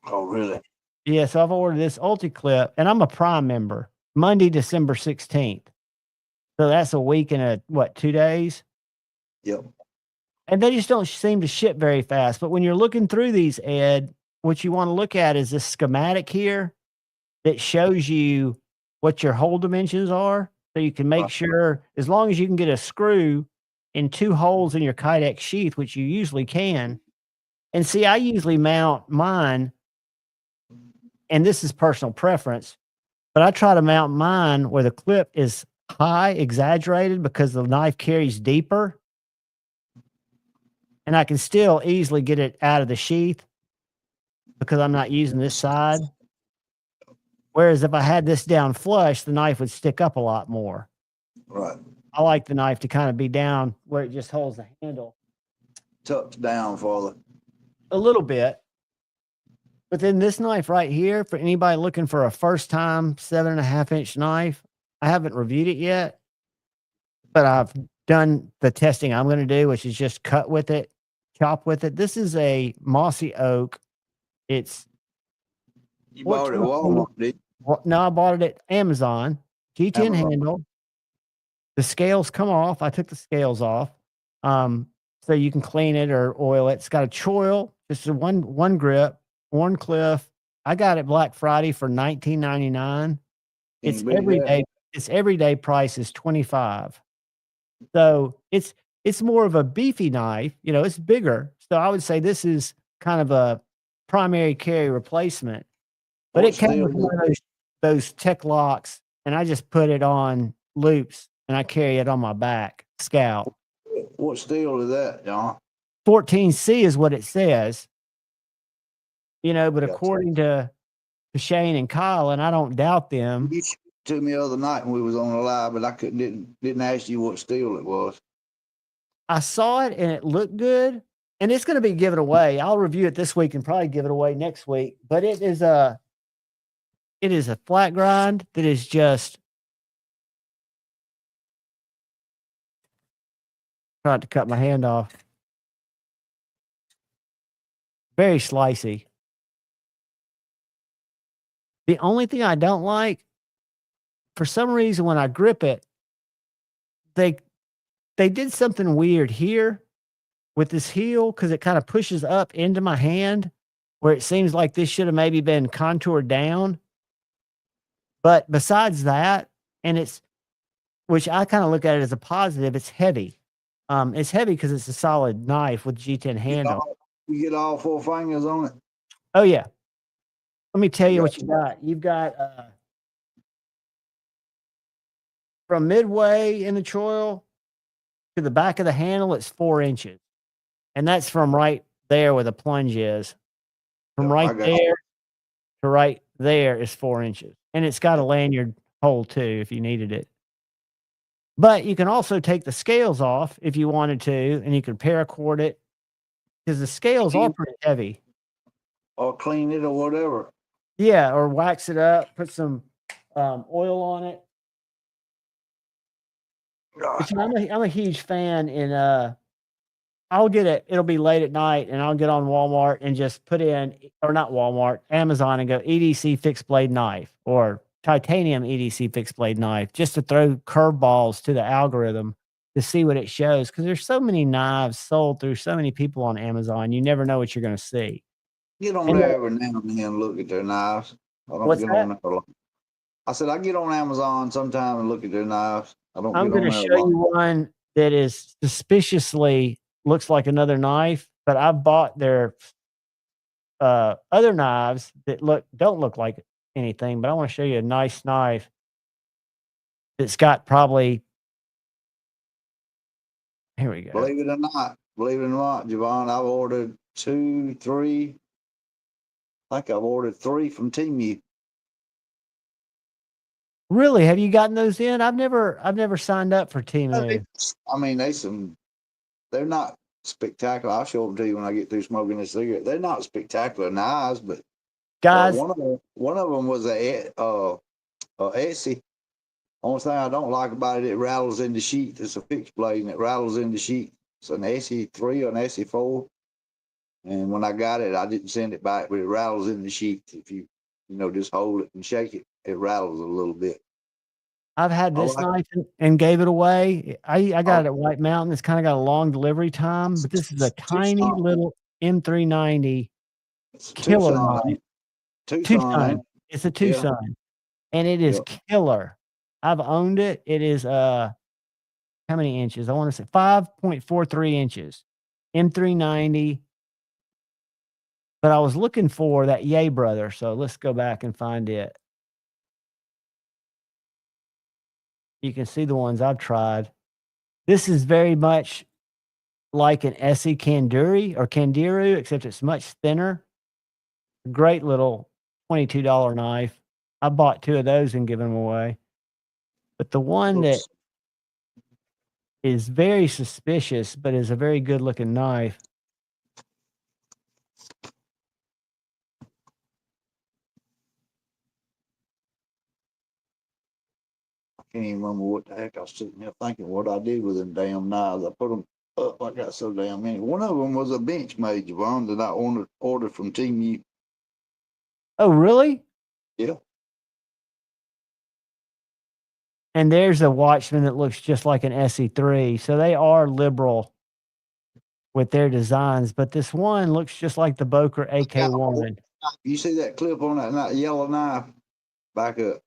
Oh, really? Yeah, so I've ordered this Ulti clip, and I'm a Prime member, Monday, December 16th. So that's a week and 2 days? Yep. And they just don't seem to ship very fast. But when you're looking through these, Ed, what you want to look at is this schematic here that shows you what your hole dimensions are. So you can make sure, as long as you can get a screw in 2 holes in your Kydex sheath, which you usually can. And see, I usually mount mine, and this is personal preference, but I try to mount mine where the clip is high, exaggerated, because the knife carries deeper. And I can still easily get it out of the sheath because I'm not using this side. Whereas if I had this down flush, the knife would stick up a lot more. Right. I like the knife to kind of be down where it just holds the handle. Tucked down farther. A little bit. But then this knife right here, for anybody looking for a first time 7.5-inch knife, I haven't reviewed it yet, but I've done the testing I'm going to do, which is just cut with it, chop with it. This is a mossy oak. It's You bought it at Walmart, did you? No, I bought it at Amazon. G10 handle. The scales come off. I took the scales off, so you can clean it or oil it. It's got a choil, just a one grip, Warncliffe. I got it Black Friday for $19.99. It's everyday. Its everyday price is $25. So it's more of a beefy knife. You know, it's bigger. So I would say this is kind of a primary carry replacement. But it came with one of those tech locks, and I just put it on loops, and I carry it on my back, Scout. What steel is that, John? 14C is what it says. You know, but according to Shane and Kyle, and I don't doubt them. You showed it to me the other night when we was on the live, but I didn't ask you what steel it was. I saw it and it looked good, and it's going to be given away. I'll review it this week and probably give it away next week. But it is a flat grind that is just trying to cut my hand off. Very slicey. The only thing I don't like, for some reason, when I grip it, they did something weird here with this heel, because it kind of pushes up into my hand where it seems like this should have maybe been contoured down. But besides that, which I kind of look at it as a positive, it's heavy. It's heavy because it's a solid knife with G10 handle. You get all 4 fingers on it? Oh, yeah. Let me tell you what you got. You've got from midway in the choil to the back of the handle, it's 4 inches. And that's from right there where the plunge is. From Yeah, I right got you. there to right there is 4 inches. And it's got a lanyard hole too if you needed it. But you can also take the scales off if you wanted to, and you can paracord it because the scales are pretty heavy. Or clean it or whatever. Yeah, or wax it up, put some oil on it. But, you know, I'm a huge fan in I'll get it. It'll be late at night, and I'll get on Walmart and just put in, or not Walmart, Amazon, and go EDC fixed blade knife or titanium EDC fixed blade knife, just to throw curveballs to the algorithm to see what it shows. Because there's so many knives sold through so many people on Amazon, you never know what you're going to see. Get on And there every now and then and look at their knives. I don't What's get that? on there a lot. I said I get on Amazon sometime and look at their knives. I don't I'm get going on to there a show lot. you one that is suspiciously looks like another knife, but I bought their other knives that don't look like anything. But I want to show you a nice knife that's got probably. Here we go. Believe it or not, Javon, I've ordered 2, 3. I think I've ordered 3 from Temu. Really? Have you gotten those in? I've never signed up for Temu. I mean, they're not spectacular. I'll show them to you when I get through smoking this cigarette. They're not spectacular knives, but Guys, one of them was a Etsy. Only thing I don't like about it rattles in the sheath. It's a fixed blade and it rattles in the sheath. It's an SE3 or an SE4. And when I got it, I didn't send it back, but it rattles in the sheath. If you just hold it and shake it, it rattles a little bit. I've had this knife and gave it away. I got it at White Mountain. It's kind of got a long delivery time, but this is a tiny little M390 killer knife. Tucson. It's a Tucson, and it is killer. I've owned it. It is how many inches? I want to say 5.43 inches. M390. But I was looking for that Yay Brother, so let's go back and find it. You can see the ones I've tried. This is very much like an Essie Kandiru, except it's much thinner. Great little $22 knife. I bought 2 of those and given them away. But the one that is very suspicious, but is a very good looking knife. I can't even remember what the heck I was sitting there thinking what I did with them damn knives. I put them up. I got so damn many. One of them was a Benchmade, Javon, that I ordered from Temu. Oh, really? Yeah. And there's a Watchman that looks just like an SE3. So they are liberal with their designs. But this one looks just like the Boker AK1. You see that clip on that yellow knife? Back up.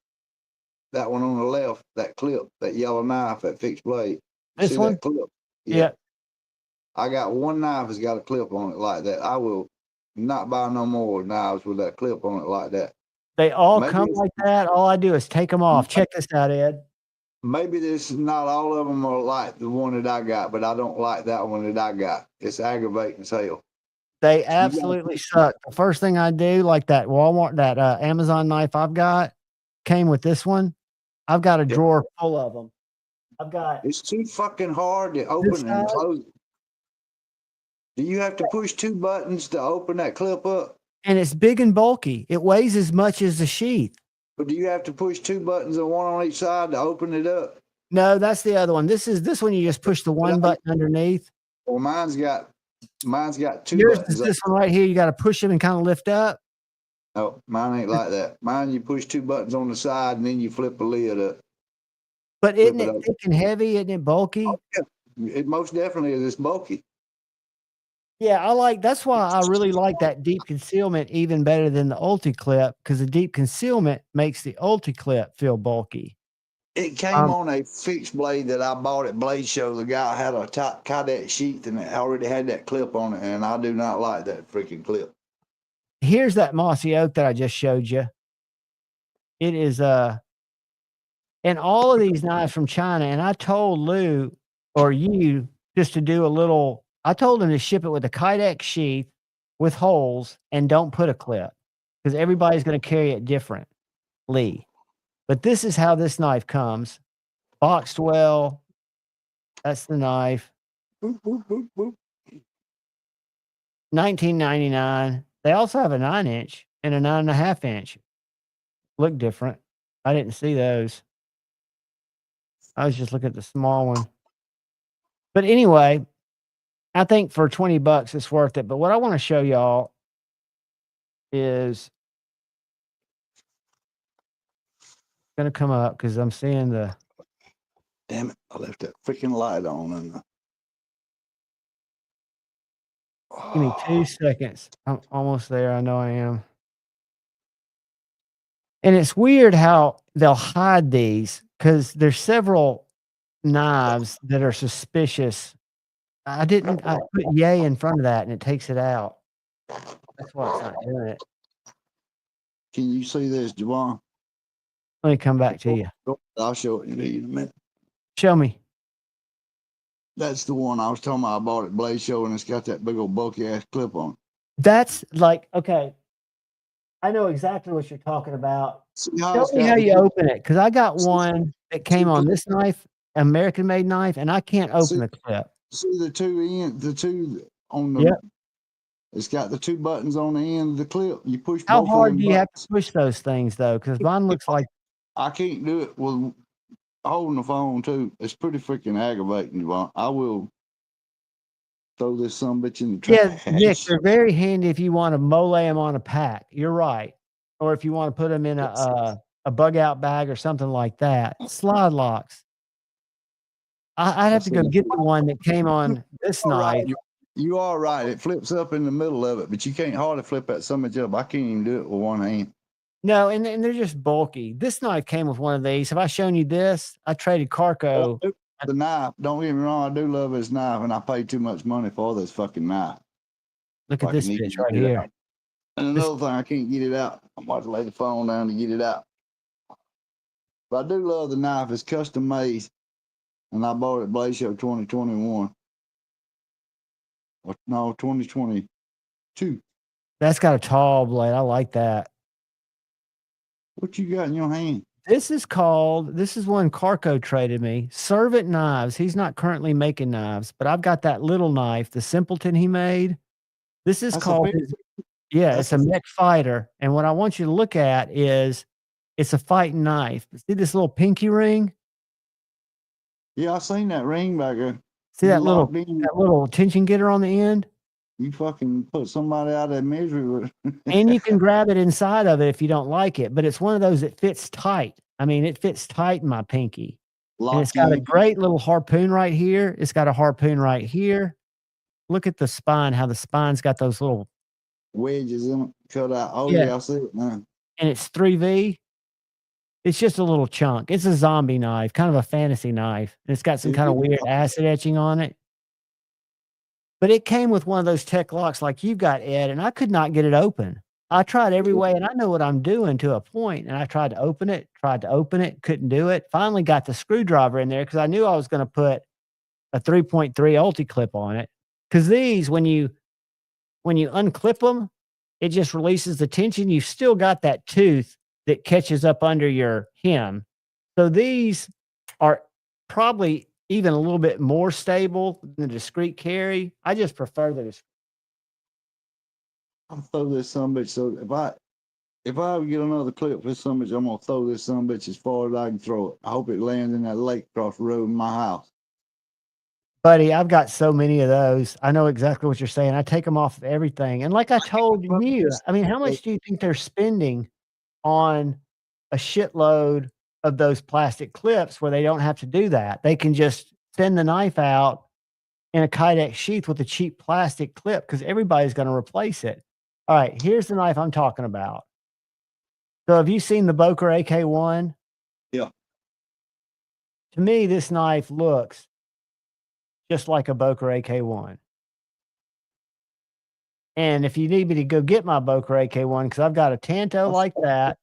That one on the left, that clip, that yellow knife, that fixed blade. This see one? That clip? Yeah. I got one knife that's got a clip on it like that. I will not buy no more knives with that clip on it like that. They all come like that. All I do is take them off. Check this out, Ed. Maybe this is not all of them are like the one that I got, but I don't like that one that I got. It's aggravating as hell. They absolutely suck. The first thing I do, like that Walmart, that Amazon knife I've got, came with this one. I've got a drawer full of them. It's too fucking hard to open and close. Do you have to push 2 buttons to open that clip up? And it's big and bulky. It weighs as much as the sheath. But do you have to push 2 buttons and one on each side to open it up? No, that's the other one. This one you just push the one button underneath. Well, mine's got 2 Yours buttons. Is this one right here. You got to push them and kind of lift up. No, mine ain't like that. Mine, you push 2 buttons on the side and then you flip the lid up. But isn't it thick and heavy? Isn't it bulky? Oh, yeah. It most definitely is. It's bulky. Yeah, that's why I really like that deep concealment even better than the ulti clip, because the deep concealment makes the ulti clip feel bulky. It came on a fixed blade that I bought at Blade Show. The guy had a cadet sheath and it already had that clip on it, and I do not like that freaking clip. Here's that mossy oak that I just showed you. It is and all of these knives from China, and I told Lou or you just to do a little. I told him to ship it with a Kydex sheath with holes and don't put a clip because everybody's going to carry it differently. But this is how this knife comes. Boxed well. That's the knife. Boop, boop, boop, boop. $19.99. They also have a 9-inch and a 9.5-inch. Look different. I didn't see those. I was just looking at the small one. But anyway, I think for $20 it's worth it. But what I want to show y'all is going to come up because I'm seeing the. Damn it! I left that freaking light on. And Give me 2 seconds. I'm almost there. I know I am. And it's weird how they'll hide these because there's several knives that are suspicious. I put yay in front of that and it takes it out. That's why it's not doing it. Can you see this, Javon? Let me come back to you. I'll show it to you in a minute. Show me. That's the one I was talking about. I bought at Blaze Show, and it's got that big old bulky ass clip on it. That's like, okay. I know exactly what you're talking about. See how Show it's me got how the you two- open it because I got one that came on this knife, American made knife, and I can't open the clip. See the two on the. Yep. It's got the two buttons on the end of the clip. You push How both hard of do them you have buttons. to push those things though? Because mine looks like I can't do it with holding the phone too. It's pretty freaking aggravating, Javon. I will throw this bitch in the trash. yeah, Nick, they're very handy if you want to mole them on a pack. You're right, or if you want to put them in a bug out bag or something like that. Slide locks. I'd have to go get the one that came on this knife. You are right. It flips up in the middle of it, but you can't hardly flip that much up. I can't even do it with one hand. No, and they're just bulky. This knife came with one of these. Have I shown you this? I traded Carco. The knife, don't get me wrong, I do love this knife, and I paid too much money for this fucking knife. Look at I this can bitch easily right get it here. out. And another thing, I can't get it out. I'm about to lay the phone down to get it out. But I do love the knife. It's custom made, and I bought it at Blaze Show 2021. Or, no, 2022. That's got a tall blade. I like that. What you got in your hand? This is one Carco traded me. Servant Knives. He's not currently making knives, but I've got that little knife, the Simpleton he made. This is That's called it's a mech fighter. And what I want you to look at is it's a fighting knife. See this little pinky ring? Yeah, I seen that ring back there. See that little tension getter on the end? You fucking put somebody out of their misery with it. And you can grab it inside of it if you don't like it, but it's one of those that fits tight. I mean, it fits tight in my pinky. And it's got a great little harpoon right here. It's got a harpoon right here. Look at the spine, how the spine's got those little wedges in it, cut out. Oh, yeah, I see it now. And it's 3V. It's just a little chunk. It's a zombie knife, kind of a fantasy knife. And it's got some kind of weird acid etching on it. But it came with one of those tech locks like you've got, Ed, and I could not get it open. I tried every way, and I know what I'm doing to a point, and I tried to open it, couldn't do it. Finally got the screwdriver in there because I knew I was going to put a 3.3 ulti clip on it. Because these, when you unclip them, it just releases the tension. You've still got that tooth that catches up under your hem. So these are probably even a little bit more stable than the discreet carry. I just prefer the discreet. I'll throw this sumbitch. So if I ever get another clip for this sumbitch, I'm gonna throw this sumbitch as far as I can throw it. I hope it lands in that lake across the road in my house. Buddy, I've got so many of those. I know exactly what you're saying. I take them off of everything. And like I told you, I mean, how much do you think they're spending on a shitload of those plastic clips where they don't have to do that? They can just send the knife out in a Kydex sheath with a cheap plastic clip because everybody's going to replace it. All right, here's the knife I'm talking about. So have you seen the Boker AK1? Yeah. To me, this knife looks just like a Boker AK1. And if you need me to go get my Boker AK1, because I've got a Tanto like that,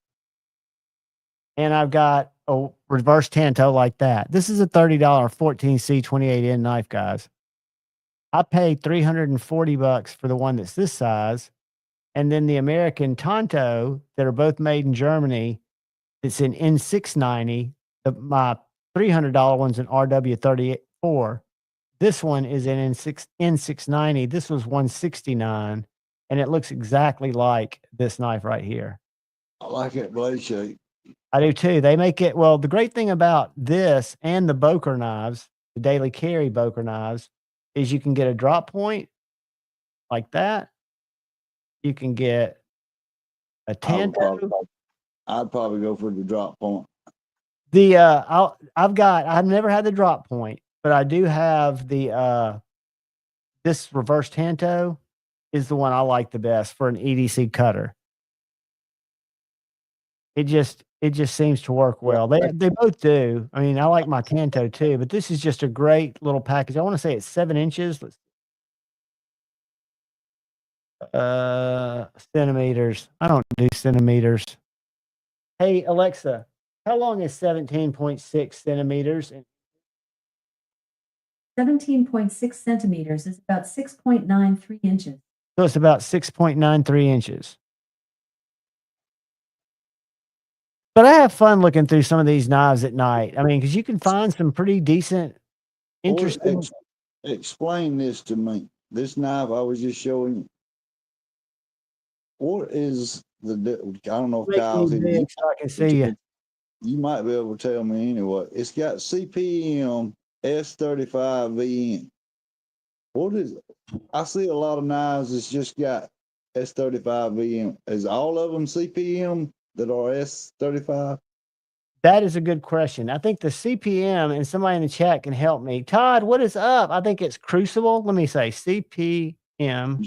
and I've got a reverse tanto like that. This is a $30 14C 28N knife, guys. I paid $340 for the one that's this size. And then the American Tonto that are both made in Germany, it's an N690. My $300 one's an RW34. This one is an N690. This was $169, and it looks exactly like this knife right here. I like that blade shape. I do too. They make it, well, the great thing about this and the Boker knives, the daily carry Boker knives, is you can get a drop point like that. You can get a Tanto. I'd probably go for the drop point. I've never had the drop point, but I do have the this reverse Tanto is the one I like the best for an EDC cutter. It just seems to work well. They both do. I mean, I like my Tanto too, but this is just a great little package. I want to say it's 7 inches. Centimeters. I don't do centimeters. Hey, Alexa, how long is 17.6 centimeters? 17.6 centimeters is about 6.93 inches. So it's about 6.93 inches. But I have fun looking through some of these knives at night. I mean, because you can find some pretty decent, interesting. Explain this to me. This knife I was just showing you. What is the? I don't know if Kyle's in. So I can see you. You might be able to tell me anyway. It's got CPM S35VN. What is it? I see a lot of knives that's just got S35VN. Is all of them CPM that are S35? That is a good question. I think the CPM, and somebody in the chat can help me. Todd, what is up? I think it's Crucible. Let me say CPM.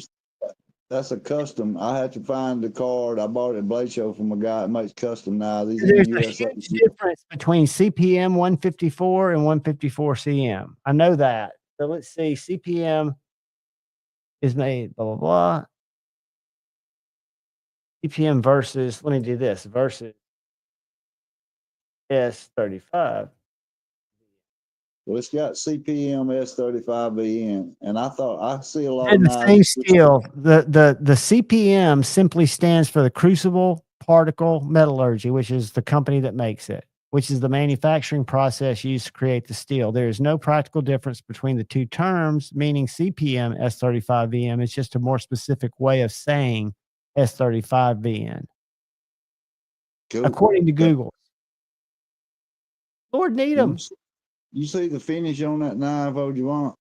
That's a custom. I had to find the card. I bought it at Blade Show from a guy that makes custom knives. There's a huge difference between CPM 154 and 154 CM. I know that. So let's see. CPM is made blah, blah, blah. CPM versus, let me do this, versus S35. Well, it's got CPM S35VN, and I thought I see a lot of the same steel. The CPM simply stands for the Crucible Particle Metallurgy, which is the company that makes it, which is the manufacturing process used to create the steel. There is no practical difference between the two terms, meaning CPM S35VM. It's just a more specific way of saying S35VN, cool. According to Google. Lord Needham. You see the finish on that knife, what you want?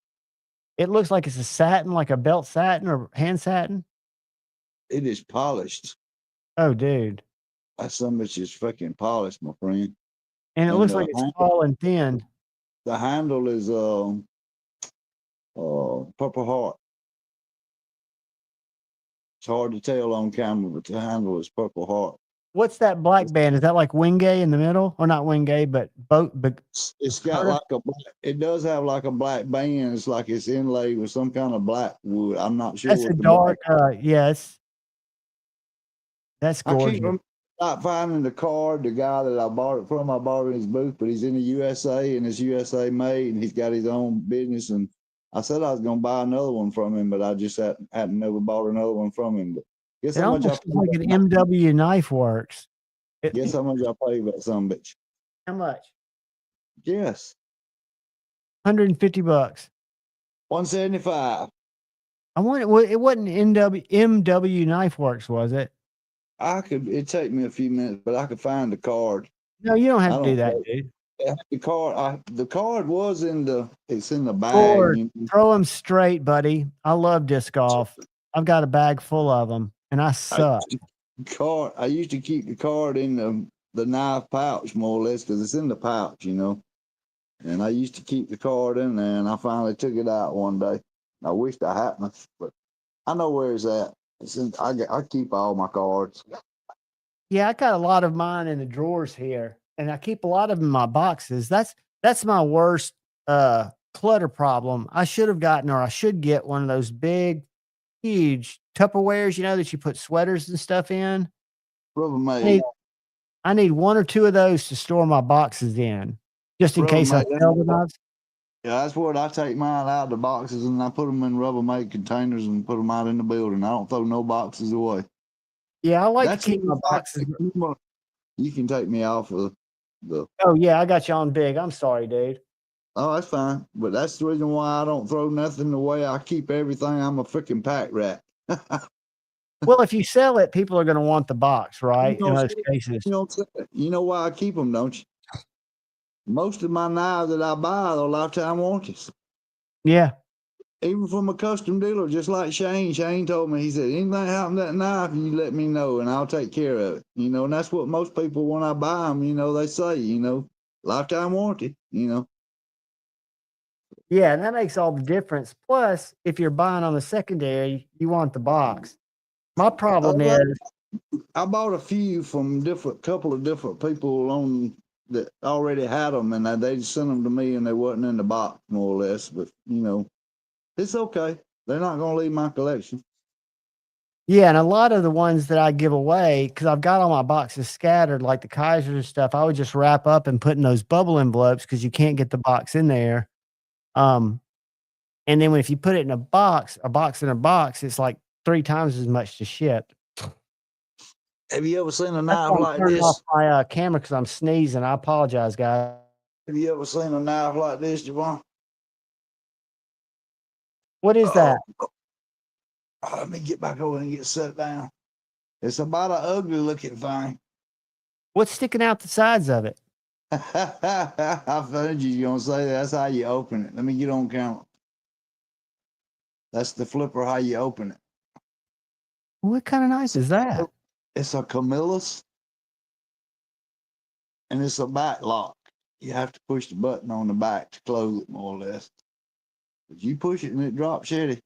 It looks like it's a satin, like a belt satin or hand satin. It is polished. Oh, dude. That some bitch is fucking polished, my friend. And it looks like it's tall and thin. The handle is Purple Heart. It's hard to tell on camera, but the handle is Purple Heart. What's that black band? Is that like Wingate in the middle? Or not Wingate, but boat? But it's got like a black, it does have like a black band. It's like it's inlaid with some kind of black wood. I'm not sure. That's a dark, yes. That's gorgeous. I can't remember not finding the card. The guy that I bought it from, I bought it in his booth, but he's in the USA and it's USA made, and he's got his own business. And I said I was going to buy another one from him, but I just hadn't never bought another one from him. But guess it how much almost like an MW Knife Works. Guess how much I paid about some bitch? How much? Yes. $150. 175. I want it wasn't MW Knife Works, was it? It'd take me a few minutes, but I could find the card. No, you don't have to do that, dude. The card was in the bag. Lord, throw them straight, buddy. I love disc golf. I've got a bag full of them, and I suck. I used to keep the card in the knife pouch, more or less, because it's in the pouch, you know. And I used to keep the card in there, and I finally took it out one day. I wished I hadn't, but I know where it's at. I keep all my cards. Yeah, I got a lot of mine in the drawers here, and I keep a lot of them in my boxes. That's my worst clutter problem. I should have gotten, or I should get, one of those big, huge Tupperwares, you know, that you put sweaters and stuff in. Rubbermaid. I need 1 or 2 of those to store my boxes in, just in case I Rubbermaid, sell the knives. yeah, that's what I take mine out of the boxes and I put them in Rubbermaid containers and put them out in the building. I don't throw no boxes away. Yeah, I like That's to keep my boxes. You can take me off of the. Oh yeah, I got you on big. I'm sorry, dude. Oh, that's fine. But that's the reason why I don't throw nothing away. I keep everything. I'm a freaking pack rat. Well, if you sell it, people are going to want the box, right? You In know, most cases. you know why I keep them, don't you? Most of my knives that I buy are lifetime warranties. Yeah. Even from a custom dealer, just like Shane. Shane told me, he said, anything happen to that knife, you let me know and I'll take care of it. You know, and that's what most people, when I buy them, you know, they say, you know, lifetime warranty, you know. Yeah, and that makes all the difference. Plus, if you're buying on the secondary, you want the box. My problem is, I bought a few from couple of different people on that already had them, and they just sent them to me, and they wasn't in the box, more or less. But you know, it's okay. They're not going to leave my collection. yeah, and a lot of the ones that I give away, because I've got all my boxes scattered, like the Kaisers and stuff, I would just wrap up and put in those bubble envelopes because you can't get the box in there. And then if you put it in a box in a box, it's like 3 times as much to ship. Have you ever seen a That's knife why I'm like turning this? off my camera because I'm sneezing. I apologize, guys. Have you ever seen a knife like this, Javon? What is that? Let me get back over and get set down. It's about an ugly looking thing. What's sticking out the sides of it? I figured you were gonna say that's how you open it. Let me get on camera. That's the flipper, how you open it. What kind of knife is that? It's a Camillus, and it's a back lock. You have to push the button on the back to close it, more or less. But you push it and it drops shitty.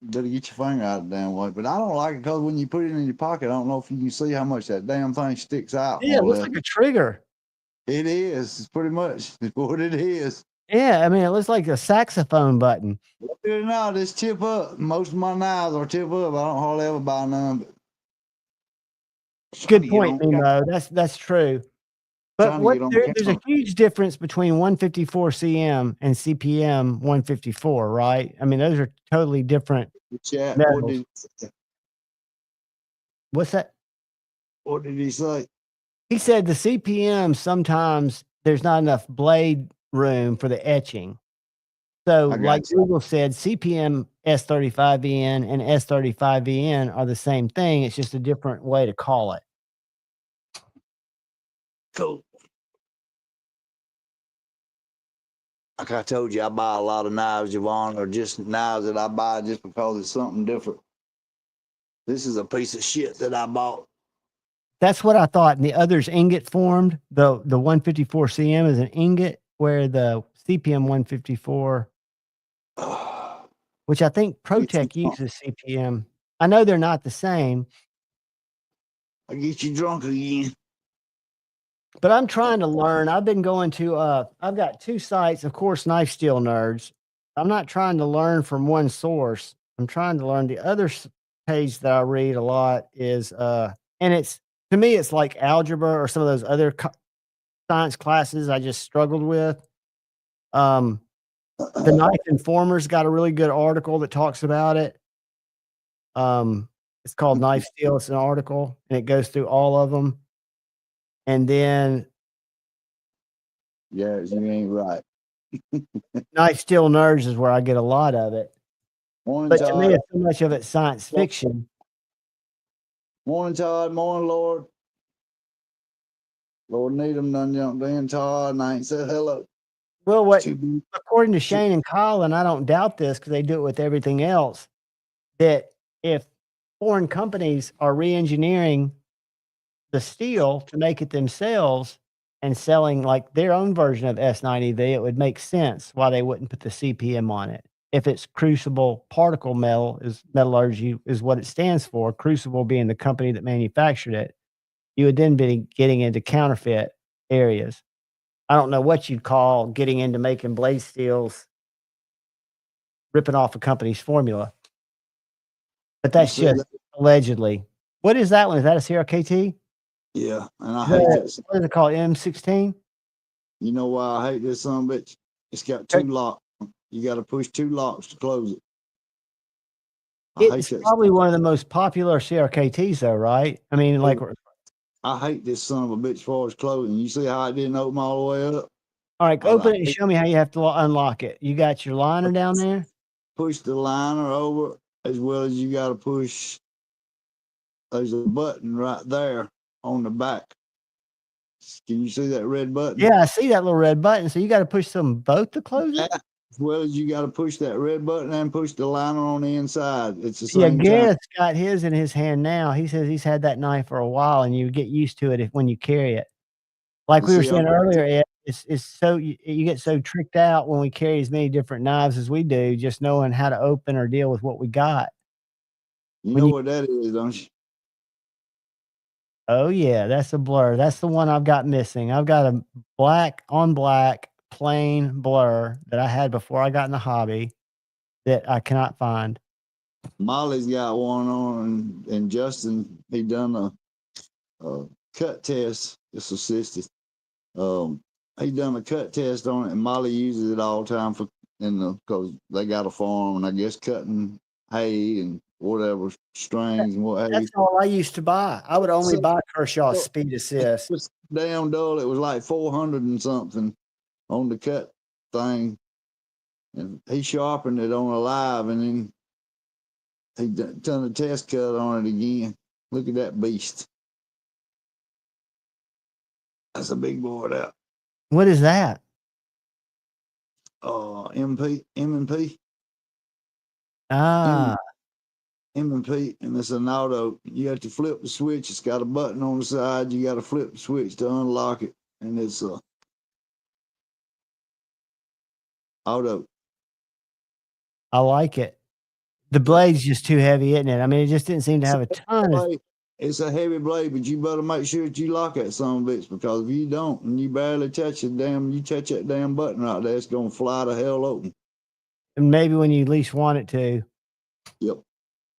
You better get your finger out of the damn way. But I don't like it because when you put it in your pocket, I don't know if you can see how much that damn thing sticks out. Yeah, it looks like a trigger. It is. It's pretty much what it is. Yeah, I mean, it looks like a saxophone button. Believe it or not, it's tip up. Most of my knives are tip up. I don't hardly ever buy none. But good point, Nemo. That's true. But there's a huge difference between 154 CM and CPM 154, right? I mean, those are totally different metals. What's that? What did he say? He said the CPM, sometimes there's not enough blade room for the etching. So like Google said, CPM S35VN and S35VN are the same thing. It's just a different way to call it. Cool. Like I told you, I buy a lot of knives, Javon, or just knives that I buy just because it's something different. This is a piece of shit that I bought. That's what I thought. And the other's ingot formed. The 154 CM is an ingot, where the CPM 154, which I think ProTech uses CPM. I know they're not the same. I get you drunk again. But I'm trying to learn. I've been going to, I've got 2 sites, of course, Knife Steel Nerds. I'm not trying to learn from one source. I'm trying to learn. The other page that I read a lot is, and it's, to me, it's like algebra or some of those other science classes I just struggled with. The Knife Informer's got a really good article that talks about it. It's called Knife Steel. It's an article, and it goes through all of them. And then, yeah, you ain't right. Knife Steel Nerds is where I get a lot of it. Morning, but Todd. to me, it's so much of it science fiction. Morning, Todd. Morning, Lord. Lord Needham done jumped in, Todd, and I ain't said hello. Well, according to Shane and Colin, I don't doubt this because they do it with everything else, that if foreign companies are re-engineering the steel to make it themselves and selling like their own version of S90V, it would make sense why they wouldn't put the CPM on it. If it's crucible particle metal, is metallurgy is what it stands for, Crucible being the company that manufactured it, you would then be getting into counterfeit areas. I don't know what you'd call getting into making blade steels, ripping off a company's formula. But that's just allegedly. What is that one? Is that a CRKT? Yeah, and I Is hate that, this. what is it called? M16? You know why I hate this son of a bitch? It's got 2 locks. You got to push 2 locks to close it. I hate It's that. probably one of the most popular CRKTs, though, right? I mean, like, I hate this son of a bitch as far as closing. You see how I didn't open all the way up? all right, open it and show me how you have to unlock it. You got your liner down there? Push the liner over as well as you got to push. There's a button right there on the back. Can you see that red button? Yeah, I see that little red button. So you got to push them both to close it? As well as you got to push that red button and push the liner on the inside. It's the same Yeah, time. Garrett's got his in his hand now. He says he's had that knife for a while, and you get used to it when you carry it. Like we were saying earlier, Ed, it's so you get so tricked out when we carry as many different knives as we do, just knowing how to open or deal with what we got. You know what that is, don't you? Oh yeah, that's a blur. That's the one I've got missing. I've got a black on black plain blur that I had before I got in the hobby that I cannot find. Molly's got one on, and Justin, he done a cut test. It's assisted. He done a cut test on it, and Molly uses it all the time because they got a farm, and I guess cutting hay and whatever strings and what have you. That's all I used to buy. I would only buy Kershaw Speed Assist. It was damn dull. It was like 400 and something on the cut thing, and he sharpened it on a live, and then he done a test cut on it again. Look at that beast. That's a big board out. What is that? M&P. Ah. M&P, and it's an auto. You have to flip the switch. It's got a button on the side. You got to flip the switch to unlock it, and it's auto. I like it. The blade's just too heavy, isn't it? I mean, it just didn't seem to have a ton of. It's a heavy blade, but you better make sure that you lock that son of a bitch, because if you don't and you barely touch that damn button right there, it's gonna fly the hell open. And maybe when you least want it to. Yep.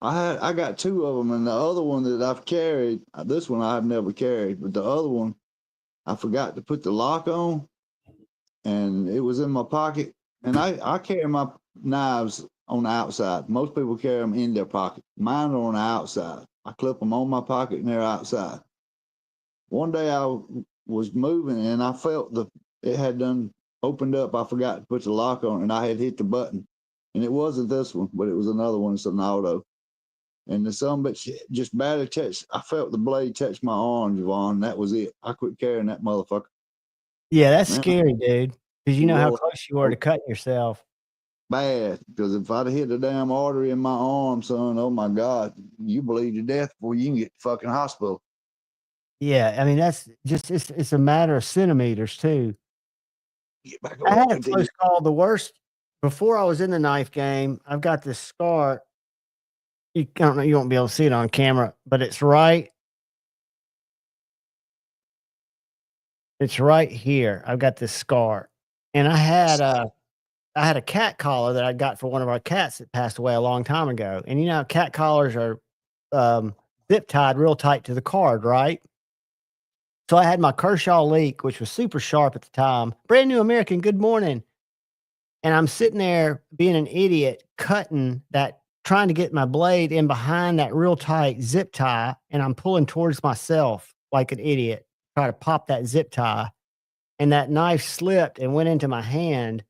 I got 2 of them, and the other one that I've carried, this one I've never carried, but the other one I forgot to put the lock on, and it was in my pocket. And I carry my knives on the outside. Most people carry them in their pocket. Mine are on the outside. I clip them on my pocket and they're outside. One day I was moving and I felt it had done opened up. I forgot to put the lock on, and I had hit the button. And it wasn't this one, but it was another one. It's an auto. And the son of a bitch just barely touched. I felt the blade touch my arm, Javon. That was it. I quit carrying that motherfucker. Yeah, that's scary, dude. Because you know how close you were to cutting yourself. Bad, because if I'd hit a damn artery in my arm, son, oh my God, you bleed to death before you can get to fucking hospital. Yeah, I mean, that's just, it's a matter of centimeters, too. I had a close call. The worst, before I was in the knife game, I've got this scar. You don't know, you won't be able to see it on camera, but it's right here. I've got this scar. And I had a cat collar that I got for one of our cats that passed away a long time ago. And you know, cat collars are zip tied real tight to the card, right? So I had my Kershaw leak, which was super sharp at the time. Brand new American, good morning. And I'm sitting there being an idiot, cutting that, trying to get my blade in behind that real tight zip tie. And I'm pulling towards myself like an idiot, try to pop that zip tie. And that knife slipped and went into my hand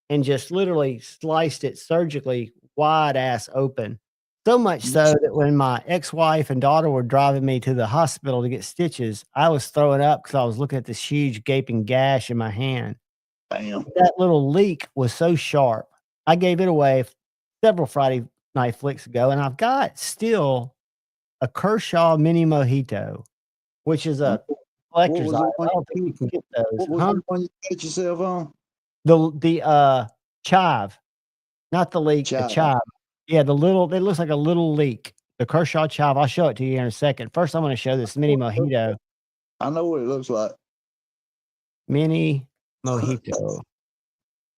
and just literally sliced it surgically wide ass open. So much so that when my ex-wife and daughter were driving me to the hospital to get stitches, I was throwing up because I was looking at this huge gaping gash in my hand. Damn. That little leak was so sharp. I gave it away several Friday night flicks ago, and I've got still a Kershaw Mini Mojito, which is a collector's item. I don't think you can get those. What was the one you cut yourself on? The chive, not the leak, the chive. Yeah, it looks like a little leak. The Kershaw chive. I'll show it to you in a second. First, I'm going to show this Mini Mojito. I know what it looks like. Mini Mojito.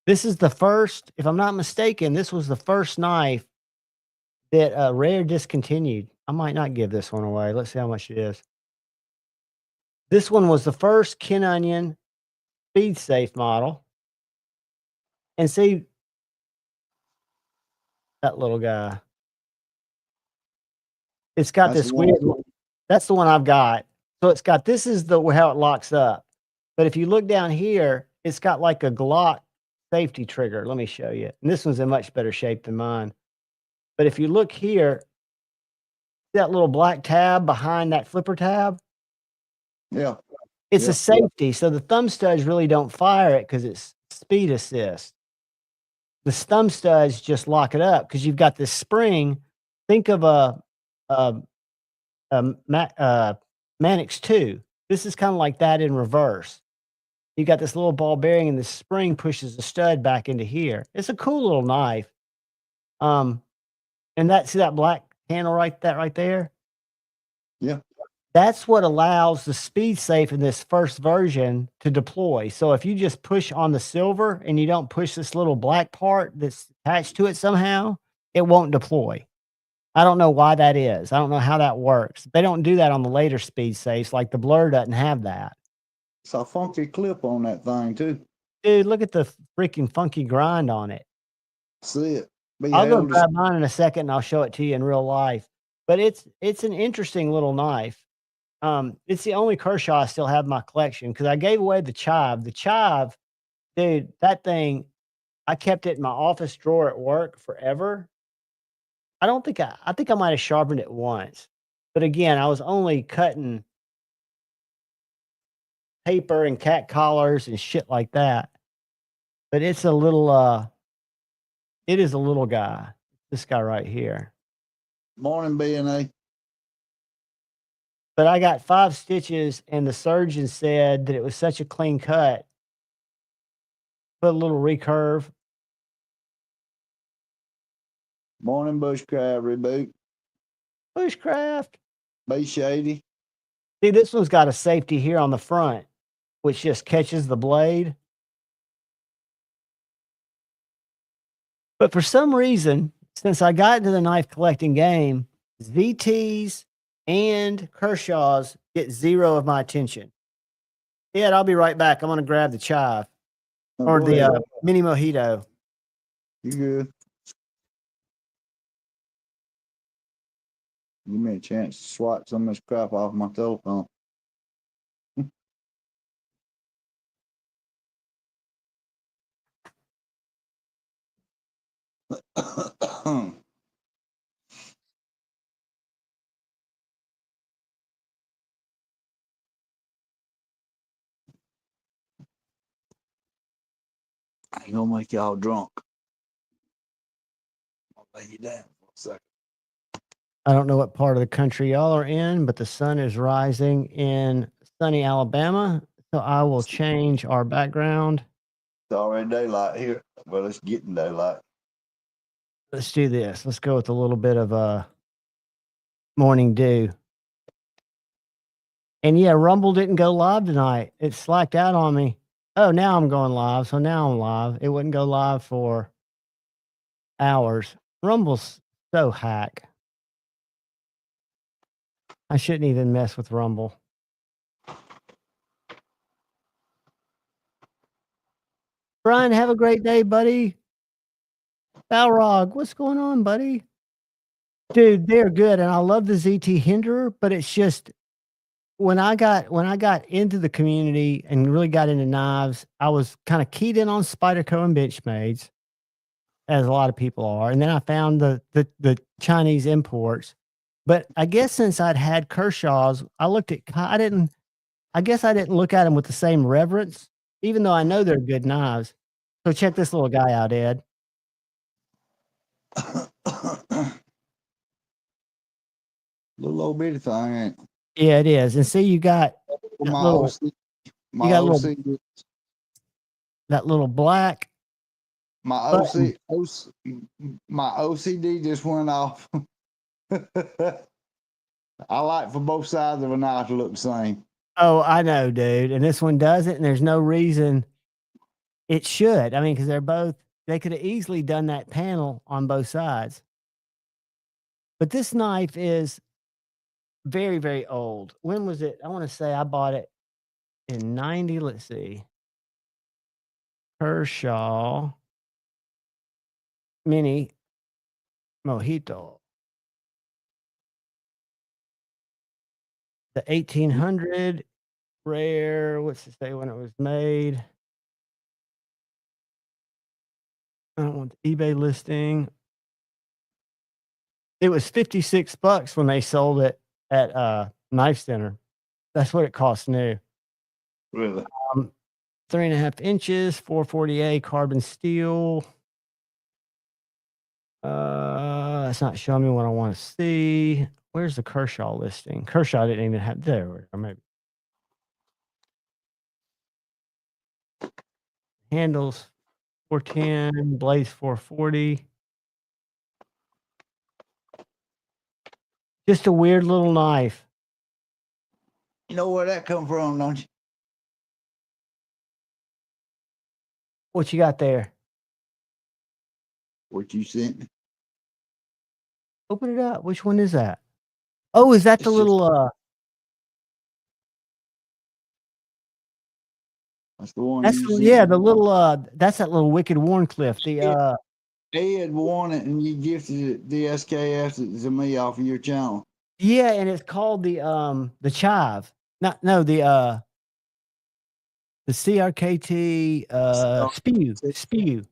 This is the first, if I'm not mistaken, this was the first knife that Rare discontinued. I might not give this one away. Let's see how much it is. This one was the first Ken Onion speed safe model. And see that little guy. It's got That's this the one. weird. That's the one I've got. So it's got, this is the how it locks up. But if you look down here, it's got like a Glock safety trigger. Let me show you. And this one's in much better shape than mine. But if you look here, that little black tab behind that flipper tab, Yeah. it's Yeah. a safety. So the thumb studs really don't fire it because it's speed assist. The thumb studs just lock it up because you've got this spring. Think of a Mannix 2. This is kind of like that in reverse. You got this little ball bearing, and the spring pushes the stud back into here. It's a cool little knife. And see that black handle right there? Yeah. That's what allows the speed safe in this first version to deploy. So if you just push on the silver and you don't push this little black part that's attached to it somehow, it won't deploy. I don't know why that is. I don't know how that works. They don't do that on the later speed safes. Like the Blur doesn't have that. It's a funky clip on that thing too. Dude, look at the freaking funky grind on it. See it. I'll go grab mine in a second and I'll show it to you in real life. But it's an interesting little knife. It's the only Kershaw I still have in my collection because I gave away the chive. The chive, dude, that thing, I kept it in my office drawer at work forever. I think I might have sharpened it once. But again, I was only cutting paper and cat collars and shit like that. But it's a little it is a little guy. This guy right here. Morning, B&A. But I got 5 stitches, and the surgeon said that it was such a clean cut. Put a little recurve. Morning, Bushcraft reboot. Bushcraft. Be shady. See, this one's got a safety here on the front, which just catches the blade. But for some reason, since I got into the knife collecting game, ZTs and Kershaws get 0 of my attention. Ed, I'll be right back. I'm going to grab the chive or the mini mojito. You good? Give me a chance to swat some of this crap off my telephone. I ain't gonna make y'all drunk. I'll lay you down for a second. I don't know what part of the country y'all are in, but the sun is rising in sunny Alabama. So I will change our background. It's already daylight here. Well, it's getting daylight. Let's do this. Let's go with a little bit of morning dew. And yeah, Rumble didn't go live tonight. It slacked out on me. Oh, now I'm going live. So now I'm live. It wouldn't go live for hours. Rumble's so hack. I shouldn't even mess with Rumble. Brian, have a great day, buddy. Balrog, what's going on, buddy? Dude, they're good, and I love the ZT Hinderer, but it's just when I got into the community and really got into knives, I was kind of keyed in on Spyderco and Benchmades, as a lot of people are, and then I found the Chinese imports. But I guess since I'd had Kershaws, I guess I didn't look at them with the same reverence, even though I know they're good knives. So check this little guy out, Ed. Little old bitty thing, ain't it? Yeah, it is. And see, you got that My little, OC, my you got OC, that little black. my OC, my OCD just went off. I like for both sides of a knife to look the same. Oh, I know, dude. And this one doesn't, and there's no reason it should. I mean, because they could have easily done that panel on both sides. But this knife is very, very old. When was it? I want to say I bought it in 90. Let's see. Kershaw Mini Mojito. The 1800 rare. What's it say when it was made? I don't want the eBay listing. It was $56 when they sold it at Knife Center. That's what it cost new. Really? 3.5 inches, 440A carbon steel. It's not showing me what I want to see. Where's the Kershaw listing? Kershaw didn't even have there, or maybe handles 410, blades 440. Just a weird little knife. You know where that come from, don't you? What you got there? What you sent me? Open it up. Which one is that? Oh, is that the It's just- little That's the one. that's you the, sent yeah, me. the little that's that little Wicked Warncliffe. The Ed won it, and you gifted it, the SKF to me off of your channel. yeah, and it's called the Chive. The CRKT spew.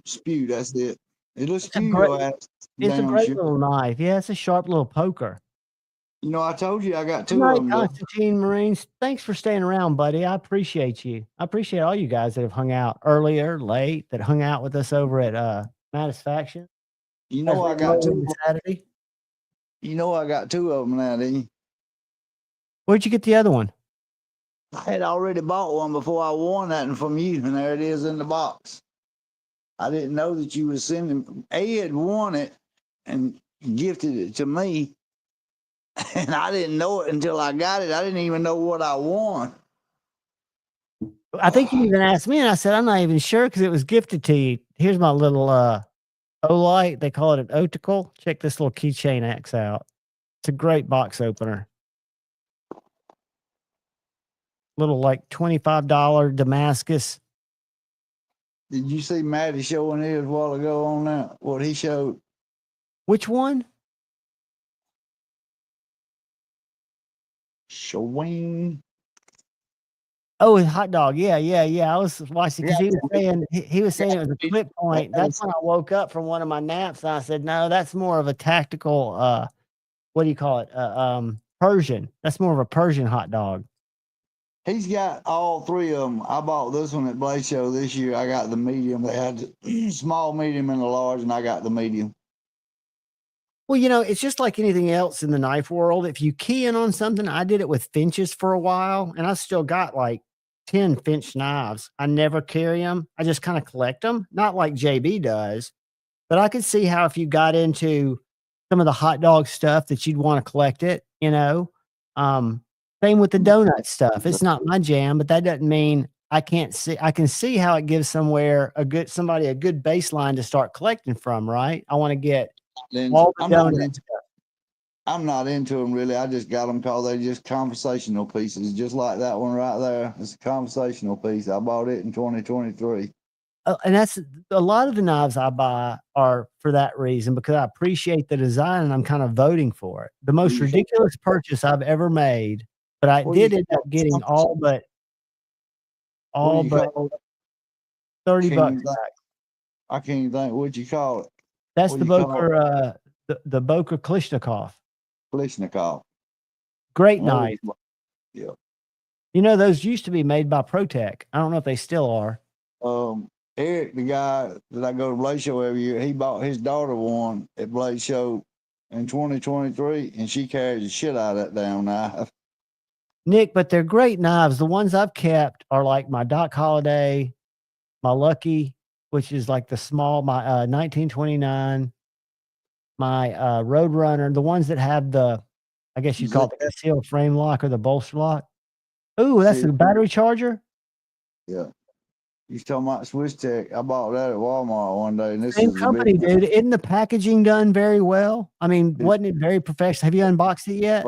Spew, that's it. It'll It's a spew great, your ass it's a down. great Sure. little knife. Yeah, it's a sharp little poker. You know, I told you I got Good 2 night, of them. Though. Constantine Marines. Thanks for staying around, buddy. I appreciate you. I appreciate all you guys that have hung out earlier, late, that hung out with us over at Satisfaction. You know, I As we got roll 2. into Saturday. You know, I got 2 of them now, didn't you? Where'd you get the other one? I had already bought one before I won that one from you, and there it is in the box. I didn't know that you was sending. Ed won it and gifted it to me, and I didn't know it until I got it. I didn't even know what I won. I think you even asked me, and I said, I'm not even sure because it was gifted to you. Here's my little Olight. They call it an Otical. Check this little keychain X out. It's a great box opener. Little like $25 Damascus. Did you see Matty showing his a while ago on that? What he showed? Which one? Showing. Oh, his hot dog. Yeah. I was watching because he was saying it was a clip point. That's when I woke up from one of my naps, and I said, no, that's more of a tactical. What do you call it? Persian. That's more of a Persian hot dog. He's got all 3 of them. I bought this one at Blade Show this year. I got the medium. They had the small, medium, and the large, and I got the medium. Well, it's just like anything else in the knife world. If you key in on something, I did it with Finches for a while, and I still got like 10 Finch knives. I never carry them. I just kind of collect them, not like JB does. But I could see how if you got into some of the hot dog stuff that you'd want to collect it, Same with the donut stuff. It's not my jam, but that doesn't mean I can't see. I can see how it gives somebody a good baseline to start collecting from, right? I want to get all the donuts. I'm not into them really. I just got them because they're just conversational pieces, just like that one right there. It's a conversational piece. I bought it in 2023. And that's a lot of the knives I buy are for that reason, because I appreciate the design and I'm kind of voting for it. The most ridiculous purchase I've ever made, but I did end up getting all but $30 back. I can't even think what you call it. That's the Boker, the Boker Klishnikov. Klishnikov. Great knife. Yeah. Those used to be made by ProTech. I don't know if they still are. Eric, the guy that I go to Blade Show every year, he bought his daughter one at Blade Show in 2023, and she carries the shit out of that damn knife. Nick, but they're great knives. The ones I've kept are like my Doc Holliday, my Lucky, which is like the small, my 1929, my Roadrunner, the ones that have the, I guess you call it the concealed frame lock or the bolster lock. Ooh, that's a battery charger? Yeah. You're talking about Swiss Tech. I bought that at Walmart one day. And this Same is company, dude. Isn't the packaging done very well? I mean, wasn't it very professional? Have you unboxed it yet?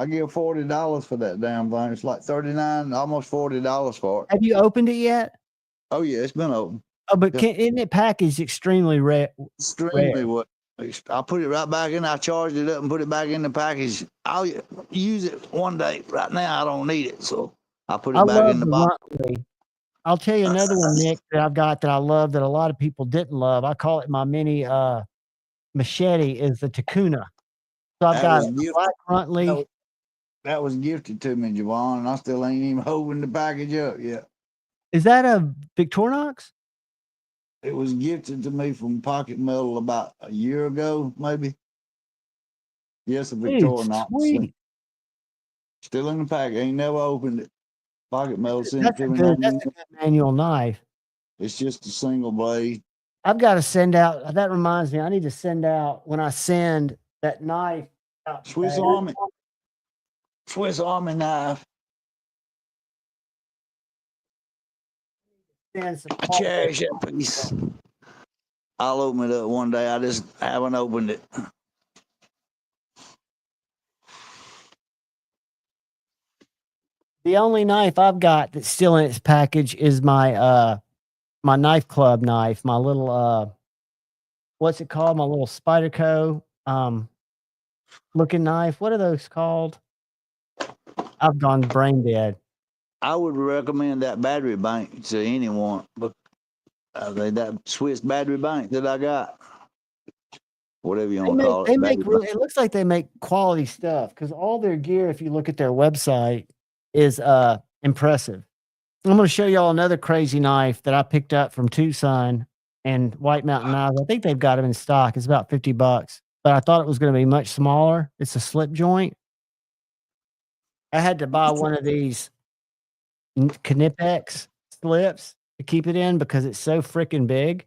I give $40 for that damn thing. It's like $39, almost $40 for it. Have you opened it yet? Oh yeah, it's been open. Oh, but Yeah. isn't it packaged extremely rare? Extremely what? I put it right back in. I charged it up and put it back in the package. I'll use it one day. Right now, I don't need it, so I put I it back love in the the box. monthly. I'll tell you another one, Nick, that I've got that I love that a lot of people didn't love. I call it my mini machete. Is the Takuna. So I've That got was a gifted. black frontly. That was gifted to me, Javon, and I still ain't even holding the package up yet. Is that a Victorinox? It was gifted to me from Pocket Metal about a year ago, maybe. Yes, a Dude, Victorinox. sweet. Still in the pack. Ain't never opened it. Pocket Metal sent it That's to a me. good manual knife. It's just a single blade. I've got to send out. That reminds me, I need to send out when I send that knife out. Swiss today. Army. Swiss Army knife. Send some I cherish that piece. I'll open it up one day. I just haven't opened it. The only knife I've got that's still in its package is my my knife club knife, my little what's it called? My little Spyderco looking knife. What are those called? I've gone brain dead. I would recommend that battery bank to anyone, but that Swiss battery bank that I got, whatever you want to call it. They make really, it looks like they make quality stuff because all their gear, if you look at their website, is impressive. I'm going to show y'all another crazy knife that I picked up from Tucson and White Mountain Knives. I think they've got them in stock. It's about $50, but I thought it was going to be much smaller. It's a slip joint. I had to buy one of these Knipex slips to keep it in because it's so freaking big.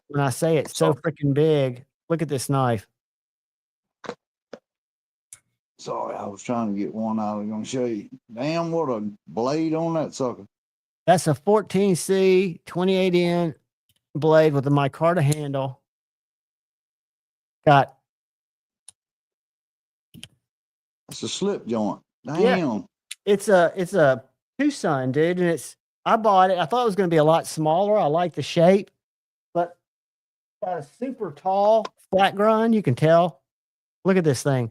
When I say it's so freaking big, look at this knife. Sorry, I was trying to get one I was going to show you. Damn, what a blade on that sucker. That's a 14C 28N blade with a micarta handle. Got. It's a slip joint. Damn. Yeah, it's a Tucson, dude, and I bought it. I thought it was going to be a lot smaller. I like the shape, but got a super tall flat grind. You can tell. Look at this thing.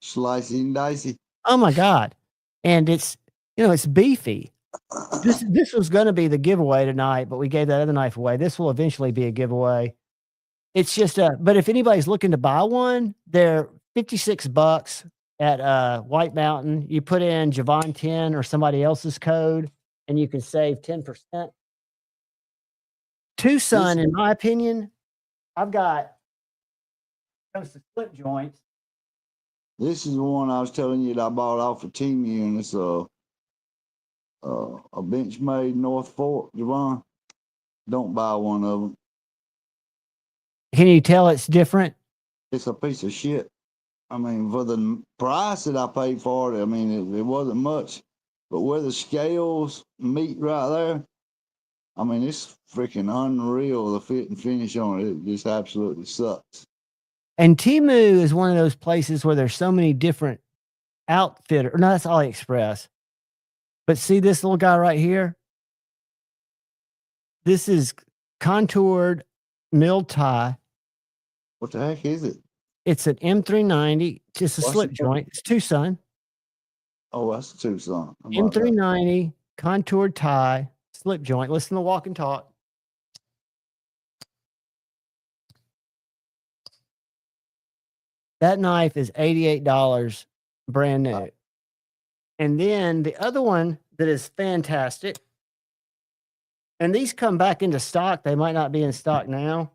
Slicey and dicey. Oh my God. And it's beefy. This was going to be the giveaway tonight, but we gave that other knife away. This will eventually be a giveaway. It's just but if anybody's looking to buy one, they're $56 at White Mountain. You put in Javon 10 or somebody else's code and you can save 10%. Tucson, in my opinion, I've got comes to split joints. This is the one I was telling you that I bought off of Temu, and it's a Benchmade North Fork, Javon. Don't buy one of them. Can you tell it's different? It's a piece of shit. I mean, for the price that I paid for it, I mean, it wasn't much. But where the scales meet right there, I mean, it's freaking unreal, the fit and finish on it. It just absolutely sucks. And Temu is one of those places where there's so many different outfitters. No, that's AliExpress. But see this little guy right here? This is contoured mill tie. What the heck is it? It's an M390. Just a slip joint. It's Tucson. Oh, that's Tucson. M390 contoured tie slip joint. Listen to walk and talk. That knife is $88 brand new. And then the other one that is fantastic, and these come back into stock. They might not be in stock now,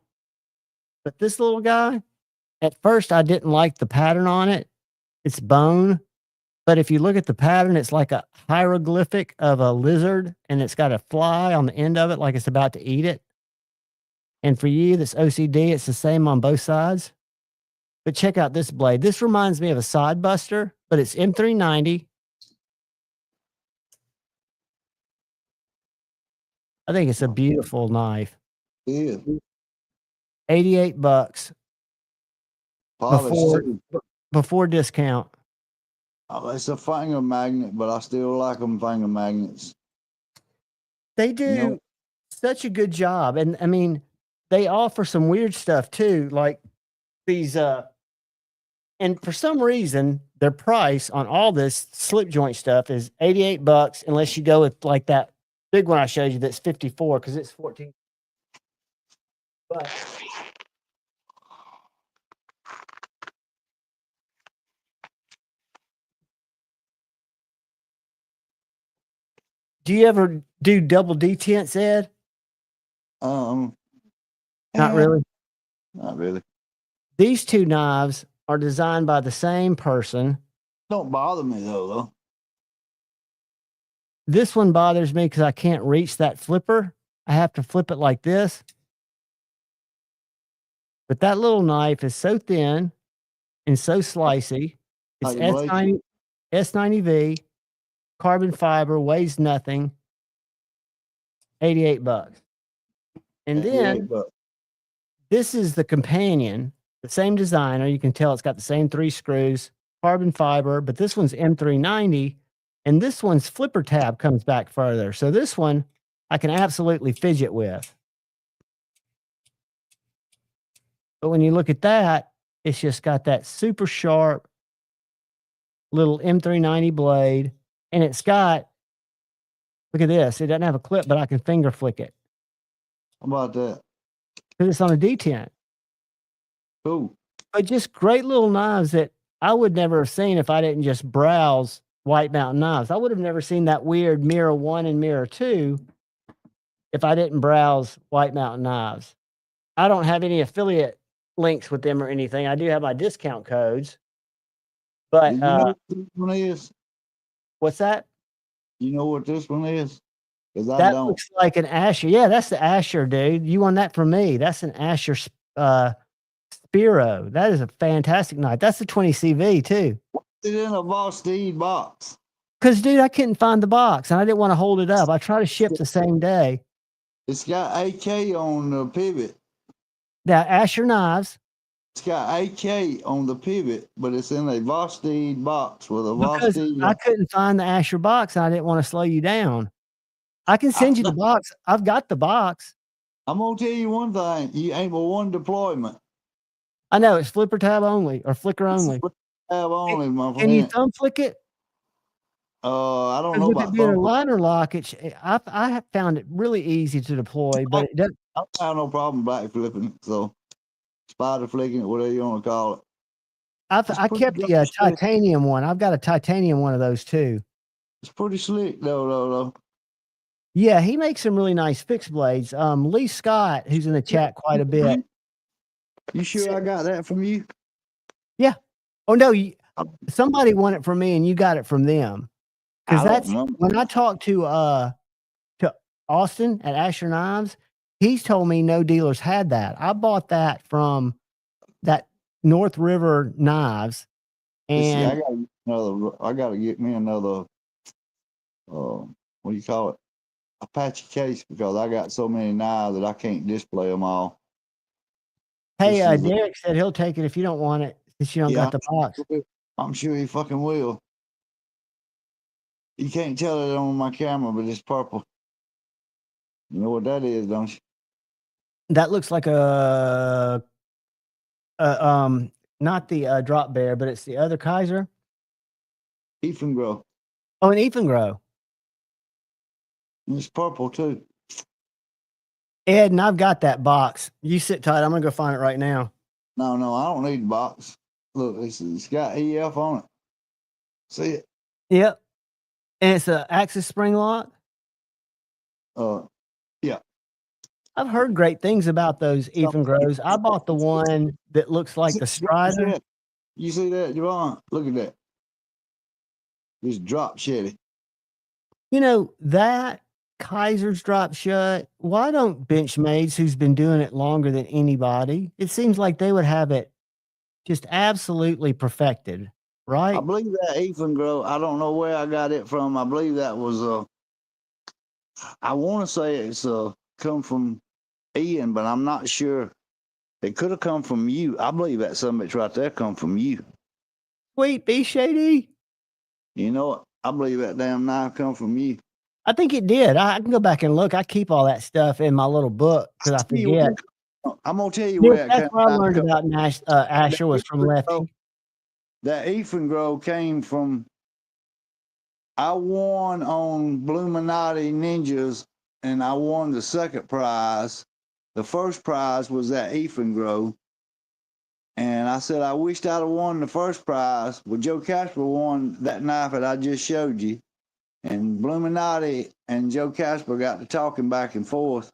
but this little guy, at first I didn't like the pattern on it. It's bone, but if you look at the pattern, it's like a hieroglyphic of a lizard, and it's got a fly on the end of it like it's about to eat it. And for you that's OCD, it's the same on both sides. But check out this blade. This reminds me of a side buster, but it's M390. I think it's a beautiful knife. Yeah. $88. Polished before too. before discount. Oh, it's a finger magnet, but I still like them finger magnets. They do You know, such a good job, and I mean, they offer some weird stuff too, like these. And for some reason, their price on all this slip joint stuff is $88, unless you go with like that big one I showed you that's 54 because it's 14. But do you ever do double detents, Ed? um, Not eh, really. not really. These two knives are designed by the same person. Don't bother me though. This one bothers me because I can't reach that flipper. I have to flip it like this. But that little knife is so thin and so slicey. It's Like Blake, S90V, carbon fiber, weighs nothing, $88. And then but this is the companion, the same designer. You can tell it's got the same 3 screws, carbon fiber, but this one's M390, and this one's flipper tab comes back further. So this one I can absolutely fidget with. But when you look at that, it's just got that super sharp little M390 blade, and it's got, look at this, it doesn't have a clip, but I can finger flick it how about that? because it's on a detent. Cool. But just great little knives that I would never have seen if I didn't just browse White Mountain Knives. I would have never seen that weird Mirror 1 and Mirror 2 if I didn't browse White Mountain Knives. I don't have any affiliate links with them or anything. I do have my discount codes. But Do you know what this one is? what's that? You know what this one is? Because I That don't. looks like an Asher. Yeah, that's the Asher, dude. You won that from me. That's an Asher Spiro. That is a fantastic knife. That's the 20 CV too. It's in a Vosteed box. Because, dude, I couldn't find the box and I didn't want to hold it up. I tried to ship the same day. It's got AK on the pivot. Now, Asher Knives, It's got AK on the pivot, but it's in a Vosteed box with a because Vosteed. I couldn't find the Asher box and I didn't want to slow you down. I can send you the box. I've got the box. I'm gonna tell you one thing: you ain't but one deployment. I know it's flipper tab only or flicker only. Have only, my Can you friend. thumb flick it? I don't 'Cause know with it about being a thumb. liner lock, I have found it really easy to deploy, but it doesn't. I don't have no problem back flipping it. So spider flicking it, whatever you want to call it. I It's pretty kept the slick. titanium one. I've got a titanium one of those too. It's pretty slick though. Yeah, he makes some really nice fixed blades. Lee Scott, who's in the chat quite a bit. You sure I got that from you? Yeah. Oh no, somebody won it from me, and you got it from them. Because that's when I talked to Austin at Asher Knives. He's told me no dealers had that. I bought that from that North River Knives, and I gotta get me another. What do you call it? Apache case, because I got so many knives that I can't display them all. hey, Derek said he'll take it if you don't want it, since you don't got the box. I'm sure he fucking will. You can't tell it on my camera, but it's purple. You know what that is, don't you? That looks like not the drop bear, but it's the other Kaiser. Grow. Oh, an Grow. It's purple too. Ed, and I've got that box. You sit tight. I'm gonna go find it right now. No, I don't need the box. Look, it's got EF on it. See it? Yep. And it's an Axis spring lock. Yeah. I've heard great things about those Grows. I bought the one that looks like the Strider. You see that, Javon? Look at that. Just drop shitty. You know, that Kaiser's drop shut. Why don't Benchmades, who's been doing it longer than anybody, it seems like they would have it just absolutely perfected, right? I believe that Grow. I don't know where I got it from. I believe that was I want to say it's come from Ian, but I'm not sure. It could have come from you. I believe that some bitch right there come from you. Sweet B Shady. You know what? I believe that damn knife come from you. I think it did. I can go back and look. I keep all that stuff in my little book because I forget. I'm gonna tell you Nick, where it that's came where I from. learned about Asher was from Lefty. That Grove came from. I won on Bluminati Ninjas, and I won the second prize. The first prize was that Grove. And I said, I wished I'd have won the first prize. Well, Joe Casper won that knife that I just showed you. And Bluminati and Joe Casper got to talking back and forth.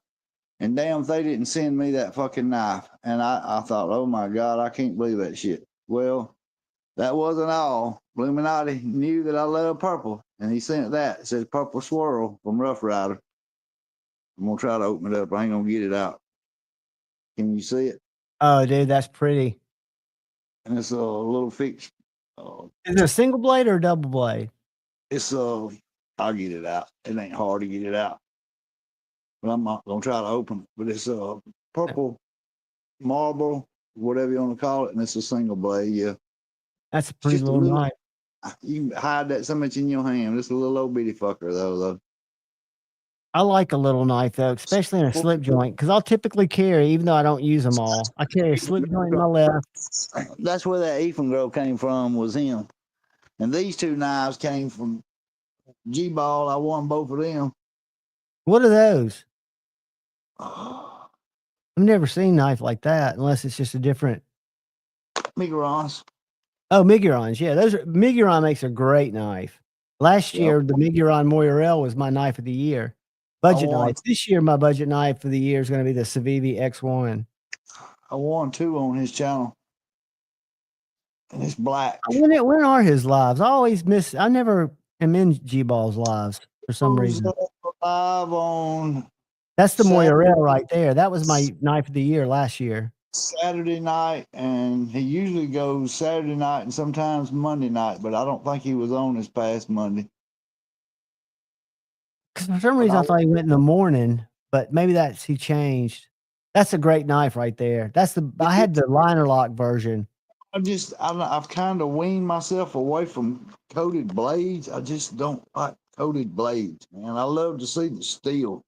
And damn, if they didn't send me that fucking knife. And I thought, oh my God, I can't believe that shit. Well, that wasn't all. Bluminati knew that I love purple. And he sent that. It says Purple Swirl from Rough Rider. I'm going to try to open it up. I ain't going to get it out. Can you see it? Oh, dude, that's pretty. And it's a little fixed. Is it a single blade or a double blade? It's I'll get it out. It ain't hard to get it out. But I'm not gonna try to open it. But it's a purple marble, whatever you want to call it, and it's a single blade. Yeah, That's a pretty little knife. You can hide that so much in your hand. It's a little old bitty fucker though. I like a little knife though, especially in a slip joint, because I'll typically carry, even though I don't use them all. I carry a slip joint in my left. That's where that Grove came from. Was him, and these two knives came from G-Ball. I won both of them. What are those? I've never seen a knife like that, unless it's just a different. Migurons. Oh, Migurons. Yeah, Miguron makes a great knife. Last year, the Miguron Moirel was my knife of the year. Budget knife. This year, my budget knife for the year is going to be the Civivi X1. I won 2 on his channel. And it's black. When are his lives? I never am in G-Ball's lives for some reason. Live on. That's the Moirel right there. That was my knife of the year last year. Saturday night, and he usually goes Saturday night and sometimes Monday night, but I don't think he was on this past Monday. Because for some reason I thought he went in the morning, but maybe he changed. That's a great knife right there. I had the liner lock version. I've kind of weaned myself away from coated blades. I just don't like coated blades, man. I love to see the steel.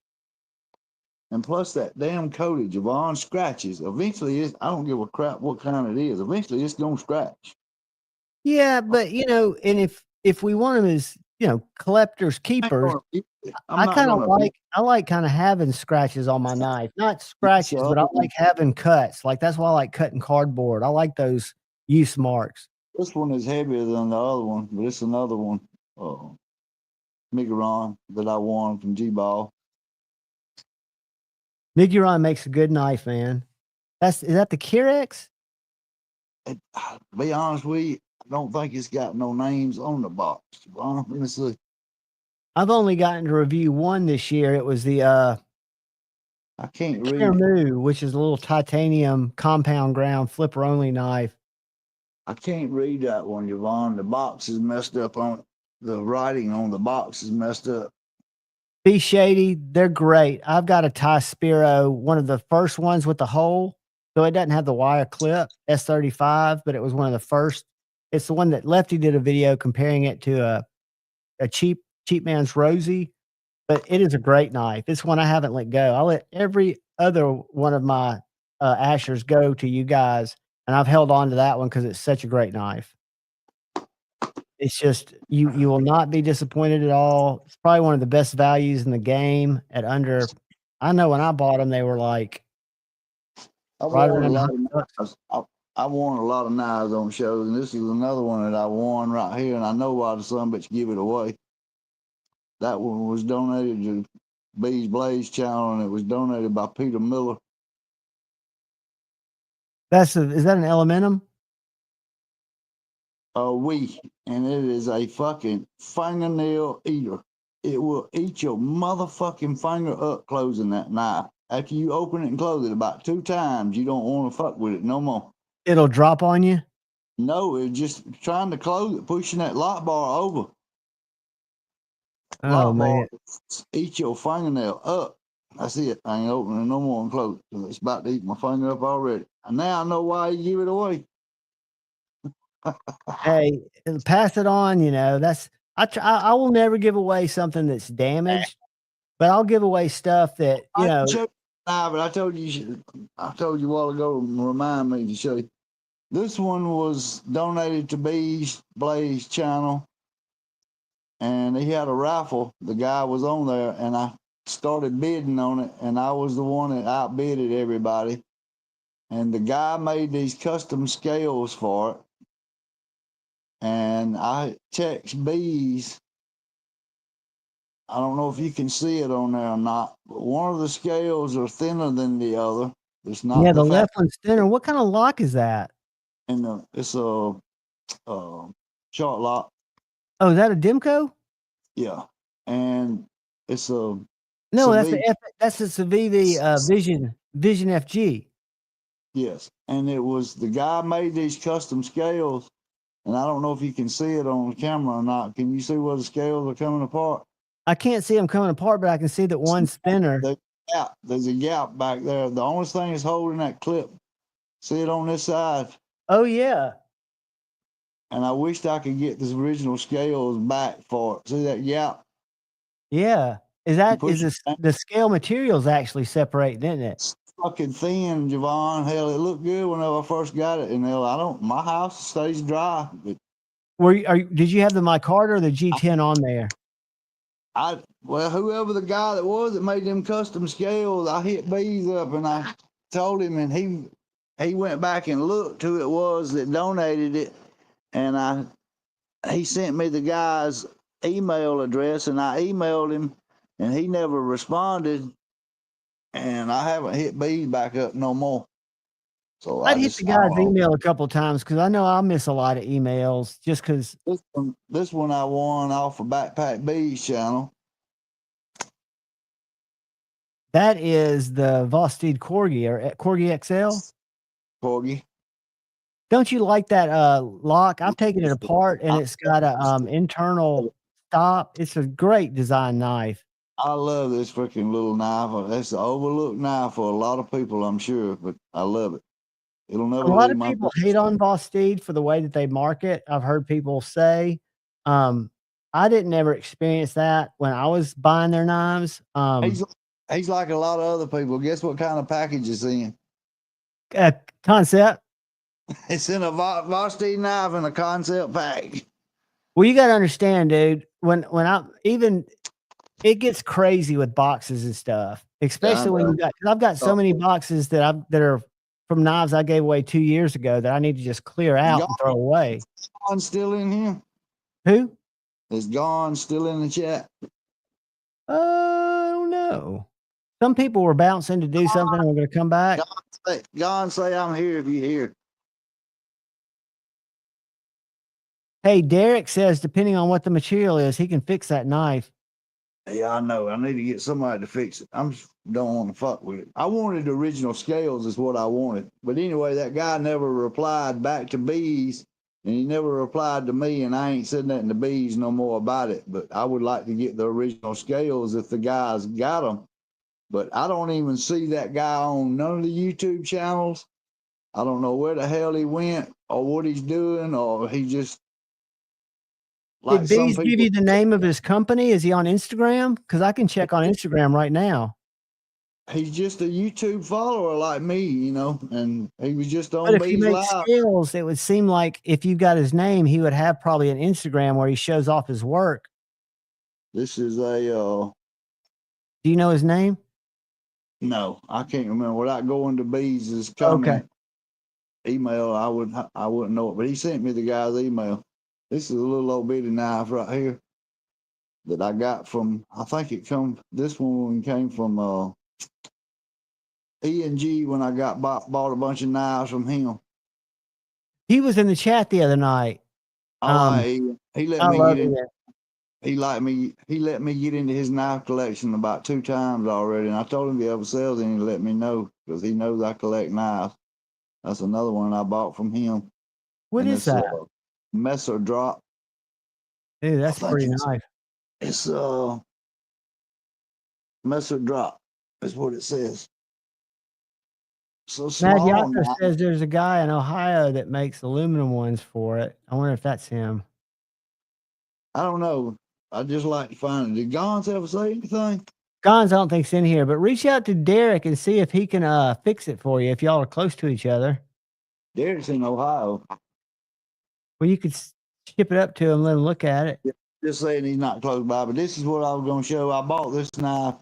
And plus that damn coated Javon scratches. Eventually, I don't give a crap what kind it is. Eventually, it's going to scratch. Yeah, but, and if we want them as, collectors, keepers, I like kind of having scratches on my knife. Not scratches, but I like having cuts. Like, that's why I like cutting cardboard. I like those use marks. This one is heavier than the other one, but it's another one, Miguron, that I won from G-Ball. Miguron makes a good knife, man. Is that the Kirex? To be honest with you, I don't think it's got no names on the box. Let me see. I've only gotten to review one this year. It was the I can't read Moo, which is a little titanium compound ground flipper only knife. I can't read that one, Yvonne. The box is messed up on it. The writing on the box is messed up. Be Shady, they're great. I've got a Ty Spiro, one of the first ones with the hole. So it doesn't have the wire clip, S35, but it was one of the first. It's the one that Lefty did a video comparing it to a cheap man's Rosie, but it is a great knife. It's one I haven't let go. I let every other one of my Ashers go to you guys, and I've held on to that one because it's such a great knife. It's just, you will not be disappointed at all. It's probably one of the best values in the game at under, I know when I bought them, they were like, I won a lot of knives on shows, and this is another one that I won right here, and I know why the son bitch give it away. That one was donated to B's Blaze channel, and it was donated by Peter Miller. Is that an Elementum? And it is a fucking fingernail eater. It will eat your motherfucking finger up closing that knife. After you open it and close it about 2 times, you don't want to fuck with it no more. It'll drop on you? No, it's just trying to close it, pushing that lock bar over. Oh, man. Eat your fingernail up. That's it. I ain't opening it no more and close it. It's about to eat my finger up already. And now I know why you give it away. Hey, pass it on. You know, I will never give away something that's damaged, but I'll give away stuff that you know. But I told you a while ago. Remind me to show you. This one was donated to Bees Blaze channel, and he had a raffle. The guy was on there, and I started bidding on it, and I was the one that outbidded everybody. And the guy made these custom scales for it. And I text Bees. I don't know if you can see it on there or not, but one of the scales are thinner than the other. It's not Yeah, the left one's thinner. What kind of lock is that? And it's a chart lock. Oh, is that a Demco? Yeah, and it's a no, Civivi. That's a Civivi Vision FG. Yes, and it was the guy made these custom scales, and I don't know if you can see it on the camera or not. Can you see where the scales are coming apart? I can't see them coming apart, but I can see that one's thinner. There's a gap back there. The only thing is holding that clip. See it on this side? Oh yeah. And I wished I could get the original scales back for it. See that gap? Yeah. The scale materials actually separate, didn't it? It's fucking thin, Javon. Hell, it looked good whenever I first got it, and my house stays dry. But did you have the micarta or the G10 on there? Whoever the guy that was that made them custom scales, I hit Bees up and I told him, and he went back and looked who it was that donated it, and he sent me the guy's email address, and I emailed him, and he never responded, and I haven't hit Bees back up no more. So I'd hit the guy's email a couple of times because I know I'll miss a lot of emails just because. This one I won off of Backpack Bees channel. That is the Vosteed Corgi or Corgi XL. Corgi. Don't you like that lock? I've taken it apart and it's got a internal stop. It's a great design knife. I love this freaking little knife. That's an overlooked knife for a lot of people, I'm sure, but I love it. It'll never. A lot of people hate on Vosteed for the way that they market. I've heard people say. I didn't ever experience that when I was buying their knives. He's like a lot of other people. Guess what kind of package it's in? Concept. It's in a Vosteed knife in a concept pack. Well, you got to understand, dude. When it gets crazy with boxes and stuff, especially when I've got so many boxes that are from knives I gave away 2 years ago that I need to just clear out and throw away. Is Gone still in here? Who? Is Gone still in the chat? Oh no. Some people were bouncing to do something and we're going to come back. Gone, say I'm here if you're here. Hey, Derek says, depending on what the material is, he can fix that knife. Yeah, I know. I need to get somebody to fix it. Don't want to fuck with it. I wanted the original scales is what I wanted. But anyway, that guy never replied back to Bees, and he never replied to me, and I ain't said nothing to Bees no more about it. But I would like to get the original scales if the guys got them. But I don't even see that guy on none of the YouTube channels. I don't know where the hell he went or what he's doing, or he just... Did Bees give you the name of his company? Is he on Instagram? Because I can check on Instagram right now. He's just a YouTube follower like me, you know, and he was just on But if Bees he makes Live. scales, it would seem like if you got his name, he would have probably an Instagram where he shows off his work. This is a... Do you know his name? No, I can't remember. Without going to Bees' comment email, I wouldn't know it. But he sent me the guy's email. This is a little old bitty knife right here that I got from, I think this one came from E&G when I bought a bunch of knives from him. He was in the chat the other night. He let me get in. He let me get into his knife collection about 2 times already, and I told him if he ever sells any, to let me know because he knows I collect knives. That's another one I bought from him. What is that? Messer drop. Dude, that's pretty nice. It's Messer drop is what it says. so Mad small Yako now. says there's a guy in Ohio that makes aluminum ones for it. I wonder if that's him. I don't know. I just like to find it. Did Gons ever say anything? Gons, I don't think's in here, but reach out to Derek and see if he can fix it for you if y'all are close to each other. Derek's in Ohio. Well, you could ship it up to him, let him look at it. Just saying he's not close by, but this is what I was going to show. I bought this knife.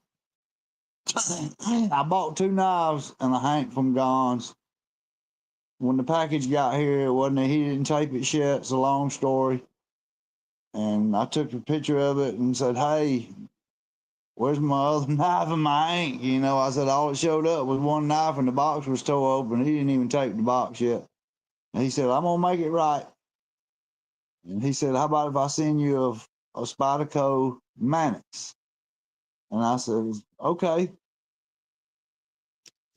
I bought 2 knives and a hank from Gons. When the package got here, he didn't tape it shut. It's a long story. And I took a picture of it and said, hey, where's my other knife and my hank? You know, I said, all it showed up was one knife and the box was tore open. He didn't even tape the box yet. And he said, I'm going to make it right. And he said, how about if I send you a Spyderco Mannix? And I said, okay.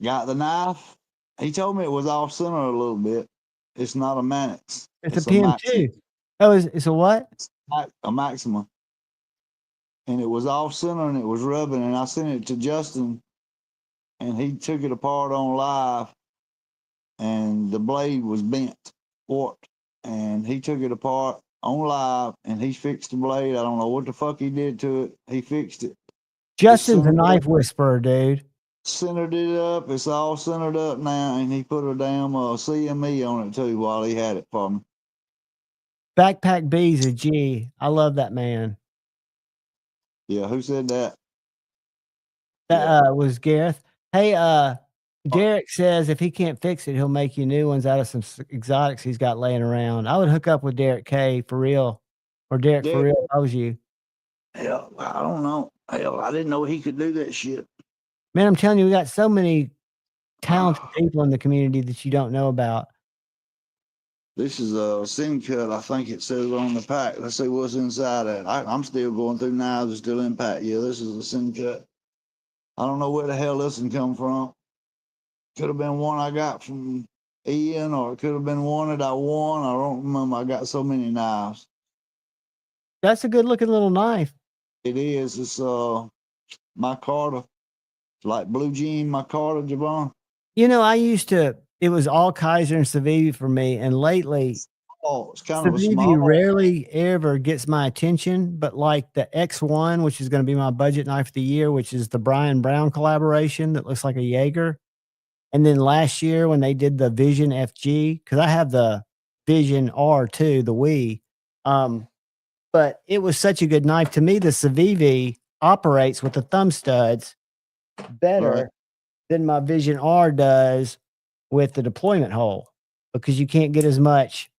Got the knife. He told me it was off center a little bit. It's not a Mannix. It's a PM2. Oh, it's a what? A Maxima. And it was off center and it was rubbing. And I sent it to Justin and he took it apart on live and the blade was bent, warped. And he took it apart on live and he fixed the blade. I don't know what the fuck he did to it. He fixed it. Justin's a knife whisperer, dude. Centered it up. It's all centered up now. And he put a damn CME on it too while he had it for me. Backpack B's a G. I love that man. Yeah, who said that? That was Gareth. Hey, Derek says if he can't fix it, he'll make you new ones out of some exotics he's got laying around. I would hook up with Derek K for real. Or Derek for real if I was you. Hell, I don't know. Hell, I didn't know he could do that shit. Man, I'm telling you, we got so many talented people in the community that you don't know about. This is a sin cut. I think it says on the pack. Let's see what's inside it. I'm still going through knives and still in pack. Yeah, this is a sin cut. I don't know where the hell this one come from. Could have been one I got from Ian, or it could have been one that I won. I don't remember. I got so many knives. That's a good looking little knife. It is. It's micarta. It's like blue jean micarta, Javon. You know, it was all Kaiser and Civivi for me, and lately it's kind of a Civivi small. rarely ever gets my attention, but like the X1, which is going to be my budget knife of the year, which is the Brian Brown collaboration that looks like a Jaeger. And then last year when they did the Vision FG, because I have the Vision R2, the Wii, but it was such a good knife. To me, the Civivi operates with the thumb studs better than my Vision R does with the deployment hole, because you can't get as much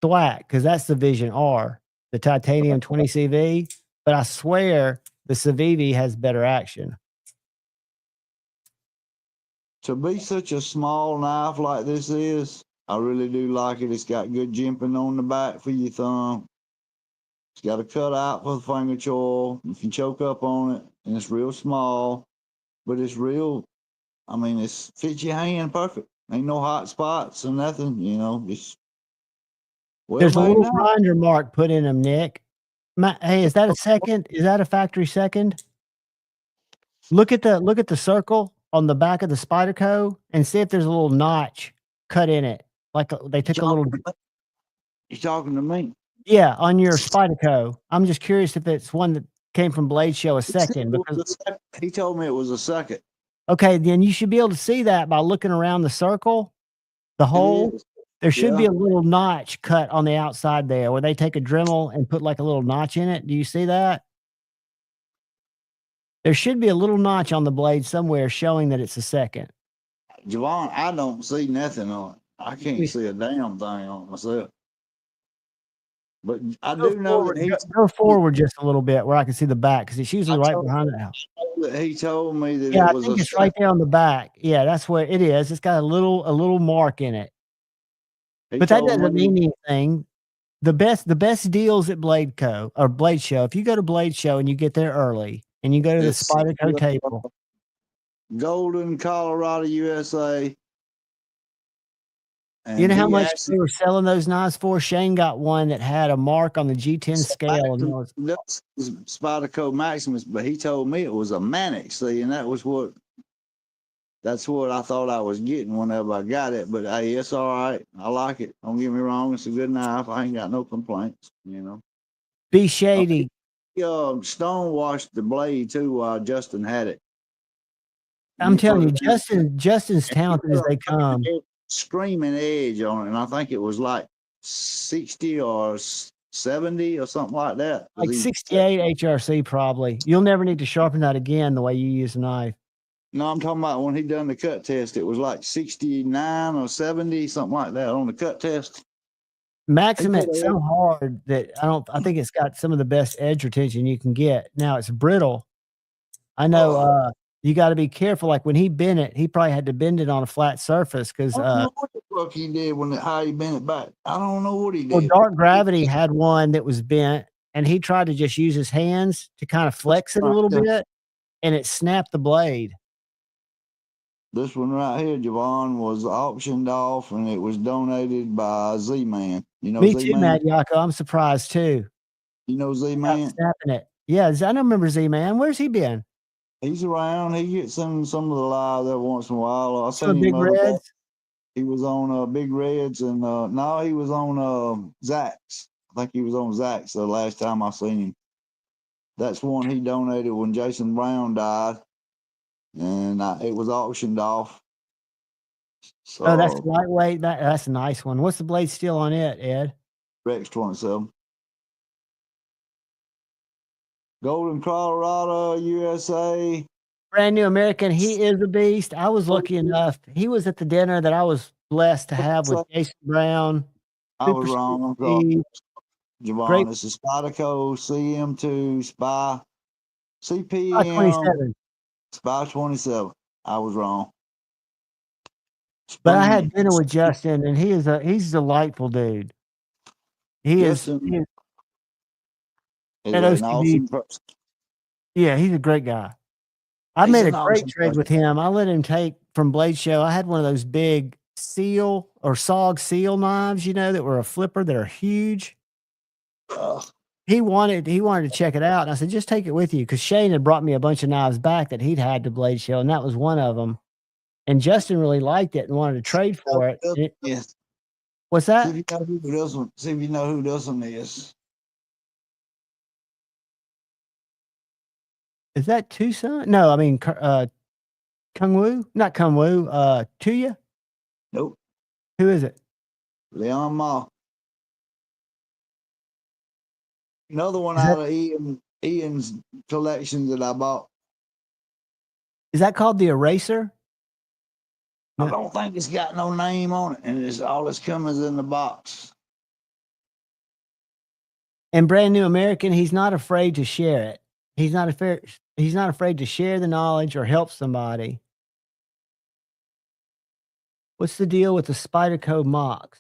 thwack, because that's the Vision R, the titanium 20 CV. But I swear the Civivi has better action. To be such a small knife like this is, I really do like it. It's got good jimping on the back for your thumb. It's got a cutout for the finger choil. You can choke up on it, and it's real small, but it's real. I mean, it fits your hand perfect. Ain't no hot spots or nothing, you know. It's there's a little grinder mark put in them, Nick. Hey, is that a second? Is that a factory second? Look at the circle on the back of the Spyderco and see if there's a little notch cut in it. Like they took a little. You talking to me? Yeah, on your Spyderco. I'm just curious if it's one that came from Blade Show a second. Because he told me it was a second. Okay, then you should be able to see that by looking around the circle, the hole. There should be a little notch cut on the outside there where they take a Dremel and put like a little notch in it. Do you see that? There should be a little notch on the blade somewhere showing that it's a second. Javon, I don't see nothing on it. I can't see a damn thing on it myself. But I do know that go forward just a little bit where I can see the back, because it's usually right behind the house. He told me that it was I think it's right there on the back. Yeah, that's where it is. It's got a little mark in it. But that doesn't mean anything. The best deals at Blade Co. or Blade Show. If you go to Blade Show and you get there early and you go to the Spyderco table, Golden, Colorado, USA. And you know how much they were selling those knives for? Shane got one that had a mark on the G10 scale. And it was Spyderco Maximus, but he told me it was a Mannix, see, and that was what That's what I thought I was getting whenever I got it. But hey, it's all right. I like it. Don't get me wrong. It's a good knife. I ain't got no complaints. You know. Be shady. He stone washed the blade too while Justin had it. I'm telling you, put it- Justin's talented as they come. Screaming edge on it, and I think it was like 60 or 70 or something like that. Like 68 HRC probably. You'll never need to sharpen that again the way you use a knife. No, I'm talking about when he done the cut test. It was like 69 or 70, something like that on the cut test. Maxim it's so hard that I think it's got some of the best edge retention you can get. Now it's brittle. I know you got to be careful. Like when he bent it, he probably had to bend it on a flat surface because I don't know what the fuck he did how he bent it back. I don't know what he did. Well, Dark Gravity had one that was bent, and he tried to just use his hands to kind of flex it a little bit, and it snapped the blade. This one right here, Javon, was auctioned off, and it was donated by Z-Man. You know Me Z-Man? too, Matt Yako. I'm surprised too. You know Z-Man? Snapping it. Yeah, I don't remember Z-Man. Where's he been? He's around. He gets in some of the live there once in a while. I seen Big him Reds? He was on Big Reds, and no, he was on Zach's. I think he was on Zach's the last time I seen him. That's one he donated when Jason Brown died, and it was auctioned off. So, Oh, that's lightweight. That's a nice one. What's the blade steel on it, Ed? Rex 27. Golden, Colorado, USA. Brand New American. He is a beast. I was lucky enough. He was at the dinner that I was blessed to have with Jason Brown. I was wrong. Javon, this is Spyderco CM2 Spy CPM 27. Spy 27. I was wrong. But I had dinner with Justin, and he's a delightful dude. Justin is an an awesome person. Yeah, he's a great guy. I made a great trade with him. I let him take from Blade Show. I had one of those big seal or SOG seal knives, that were a flipper that are huge. He wanted to check it out, and I said, just take it with you, because Shane had brought me a bunch of knives back that he'd had to Blade Show, and that was one of them. And Justin really liked it and wanted to trade for it. Yes. What's that? See if you know who this one is. Is that Tucson? No, I mean Kung Wu, not Kung Wu. Tuya? Nope. Who is it? Leon Ma. Another one out of Ian's collection that I bought. Is that called the Eraser? I don't think it's got no name on it, and it's all that's coming in the box. And Brand New American, he's not afraid to share it. He's not afraid to share the knowledge or help somebody. What's the deal with the Spyderco Mox?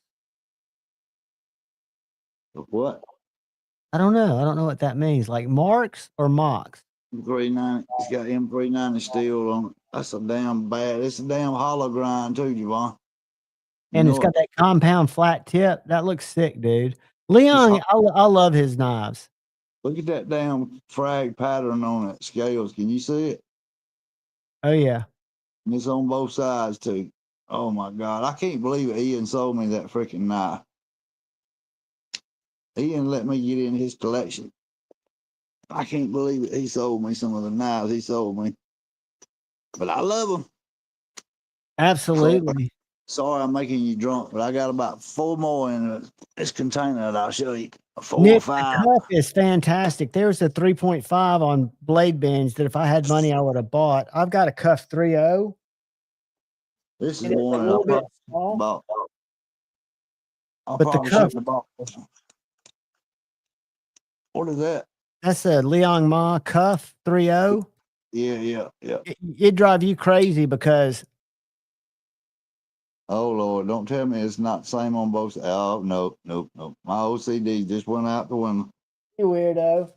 What? I don't know. I don't know what that means. Like Marks or Mox? M390. It's got M390 steel on it. That's a damn bad. It's a damn hollow grind too, Javon. And it's got that compound flat tip. That looks sick, dude. Leon, I love his knives. Look at that damn frag pattern on it. Scales. Can you see it? Oh, yeah. And it's on both sides, too. Oh, my God. I can't believe it. Ian sold me that freaking knife. Ian let me get in his collection. I can't believe it. He sold me some of the knives he sold me. But I love them. Absolutely. Sorry I'm making you drunk, but I got about 4 more in this container that I'll show you. 4 Nick, or 5. the cuff is fantastic. There's a 3.5 on Blade Bins that if I had money, I would have bought. I've got a cuff 3.0. This is the one I probably bought. But the cuff, what is that? That's a Leon Ma cuff 3.0. Yeah. It'd drive you crazy because. Oh, Lord, don't tell me it's not the same on both. Oh, no. My OCD just went out the window. You weirdo.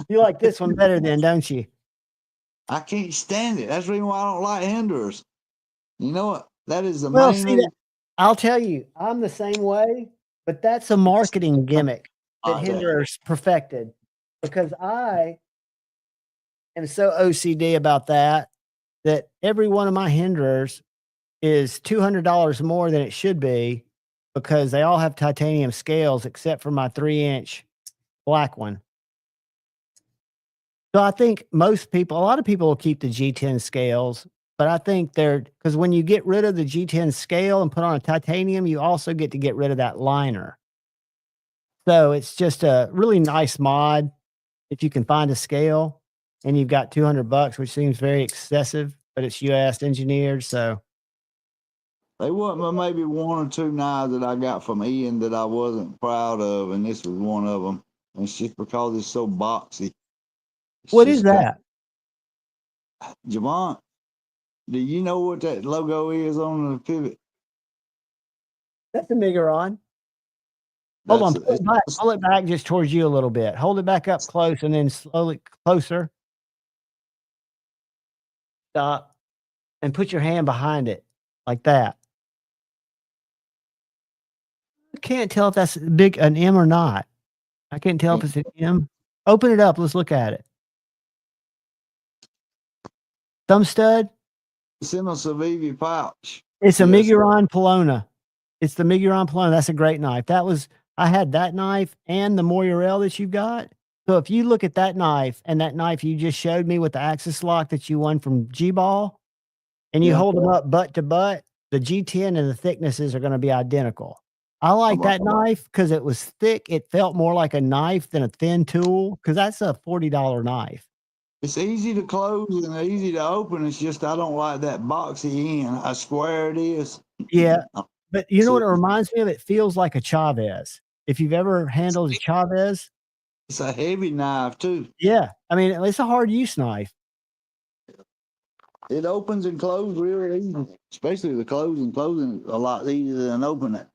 You like this one better than, don't you? I can't stand it. That's the reason why I don't like hinderers. You know what? That is the main reason. I'll tell you, I'm the same way, but that's a marketing gimmick that hinderers perfected, because I am so OCD about that that every one of my Hinders is $200 more than it should be because they all have titanium scales except for my 3-inch black one. So I think a lot of people will keep the G10 scales, but I think because when you get rid of the G10 scale and put on a titanium, you also get to get rid of that liner. So it's just a really nice mod if you can find a scale and you've got $200, which seems very excessive, but it's US engineered. So They wasn't but maybe one or two knives that I got from Ian that I wasn't proud of, and this was one of them. And it's just because it's so boxy. what is that? Javon, do you know what that logo is on the pivot? That's a Miguron. Hold on, pull it back just towards you a little bit. Hold it back up close and then slowly closer. Stop. And put your hand behind it like that. I can't tell if that's an M or not. I can't tell if it's an M. Open it up. Let's look at it. Thumb stud. It's in a Civivi pouch. It's a Miguron Polona. It's the Miguron Polona. That's a great knife. I had that knife and the Moirel that you've got. So if you look at that knife and that knife you just showed me with the axis lock that you won from G-Ball, and you hold them up butt to butt, the G10 and the thicknesses are going to be identical. I like that knife because it was thick. It felt more like a knife than a thin tool because that's a $40 knife. It's easy to close and easy to open. It's just I don't like that boxy end. How square it is. Yeah, but you know what it reminds me of? It feels like a Chavez. If you've ever handled a Chavez. It's a heavy knife too. Yeah, I mean, it's a hard use knife. It opens and closes real easy, especially the closing. Closing a lot easier than opening it.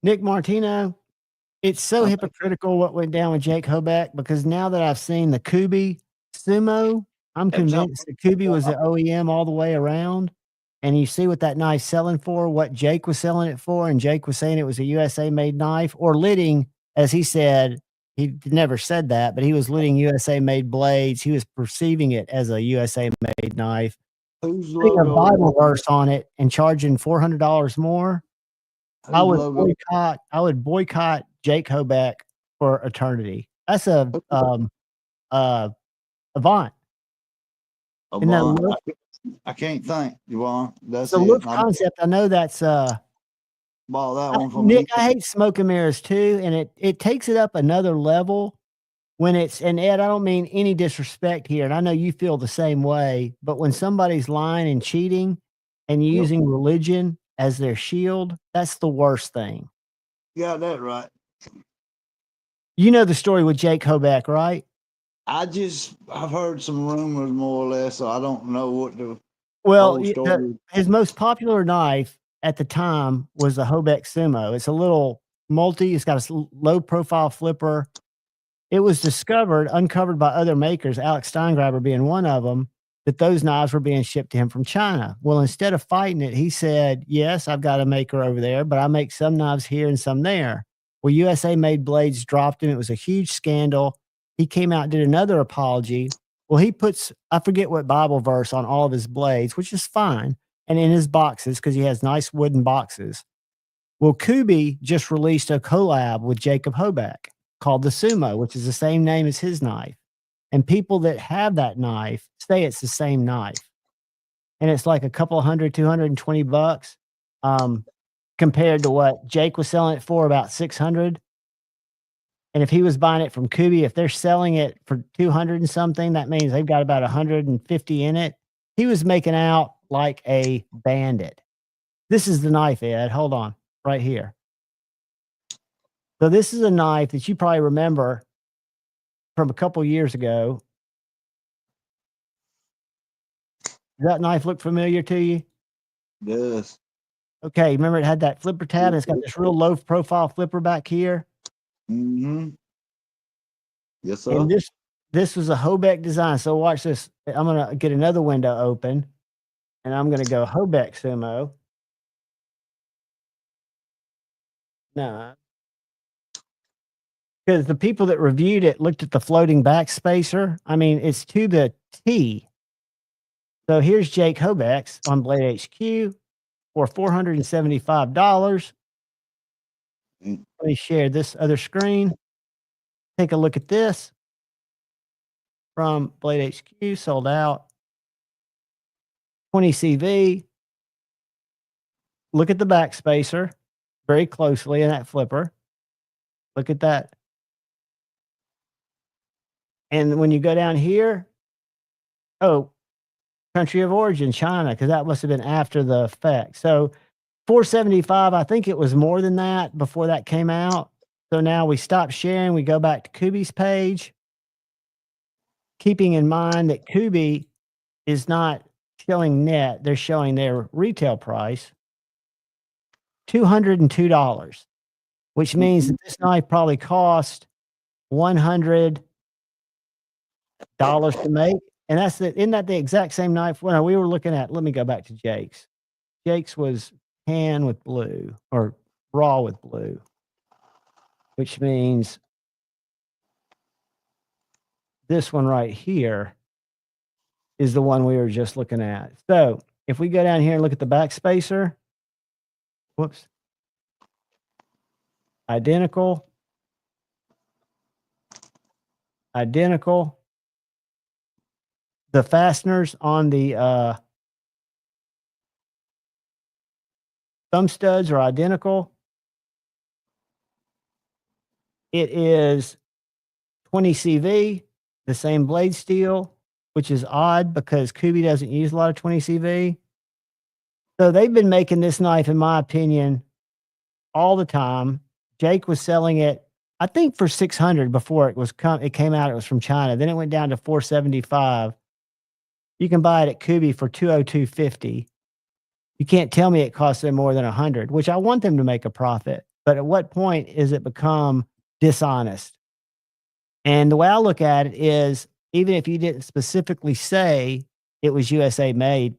Nick Martino, it's so hypocritical what went down with Jake Hoback because now that I've seen the Kubi Sumo, I'm convinced the Kubi was the OEM all the way around. And you see what that knife's selling for, what Jake was selling it for, and Jake was saying it was a USA made knife, or lidding, as he said, he never said that, but he was lidding USA made blades. He was perceiving it as a USA made knife. Putting a Bible verse on it and charging $400 more. I would boycott Jake Hoback for eternity. That's a Avant. I can't think, Javon. That's the Luft concept. I know that's bought that one from Nick. I hate smoke and mirrors too, and it takes it up another level when it's, and Ed, I don't mean any disrespect here, and I know you feel the same way, but when somebody's lying and cheating and using religion as their shield, that's the worst thing. You got that right. You know the story with Jake Hoback, right? I've heard some rumors more or less, so I don't know what the whole story. His most popular knife at the time was the Hoback Sumo. It's a little multi, it's got a low profile flipper. It was uncovered by other makers, Alex Steingraber being one of them, that those knives were being shipped to him from China. Well, instead of fighting it, he said, yes, I've got a maker over there, but I make some knives here and some there. Well, USA made blades dropped him. It was a huge scandal. He came out and did another apology. Well, he puts, I forget what Bible verse on all of his blades, which is fine, and in his boxes because he has nice wooden boxes. Well, Kubi just released a collab with Jacob Hoback called the Sumo, which is the same name as his knife. And people that have that knife say it's the same knife. And it's like a couple $100, $220 compared to what Jake was selling it for, about $600. And if he was buying it from Kubi, if they're selling it for 200 and something, that means they've got about 150 in it. He was making out like a bandit. This is the knife, Ed. Hold on, right here. So this is a knife that you probably remember from a couple years ago. Does that knife look familiar to you? Yes. Okay, remember it had that flipper tab, and it's got this real low profile flipper back here. Mm-hmm. Yes, sir. And this was a Hoback design. So watch this. I'm gonna get another window open, and I'm gonna go Hoback Sumo. No. Because the people that reviewed it looked at the floating back spacer. I mean, it's to the T. So here's Jake Hobeck's on Blade HQ for $475. Let me share this other screen. Take a look at this from Blade HQ, sold out. 20 CV. Look at the backspacer very closely in that flipper. Look at that. And when you go down here, oh, country of origin, China, because that must have been after the effect. So 475, I think it was more than that before that came out. So now we stop sharing. We go back to Kubi's page, keeping in mind that Kubi is not showing net. They're showing their retail price, $202, which means that this knife probably cost $100 to make. And isn't that the exact same knife? Well, we were looking at, let me go back to Jake's. Jake's was tan with blue or raw with blue, which means this one right here is the one we were just looking at. So if we go down here and look at the backspacer, whoops, identical. The fasteners on the thumb studs are identical. It is 20 CV, the same blade steel, which is odd because Kubi doesn't use a lot of 20 CV. So they've been making this knife, in my opinion, all the time. Jake was selling it, I think, for $600 before it came out. It was from China. Then it went down to $475. You can buy it at Kubi for $202.50. You can't tell me it costs them more than $100, which I want them to make a profit. But at what point is it become dishonest? And the way I look at it is, even if you didn't specifically say it was USA made,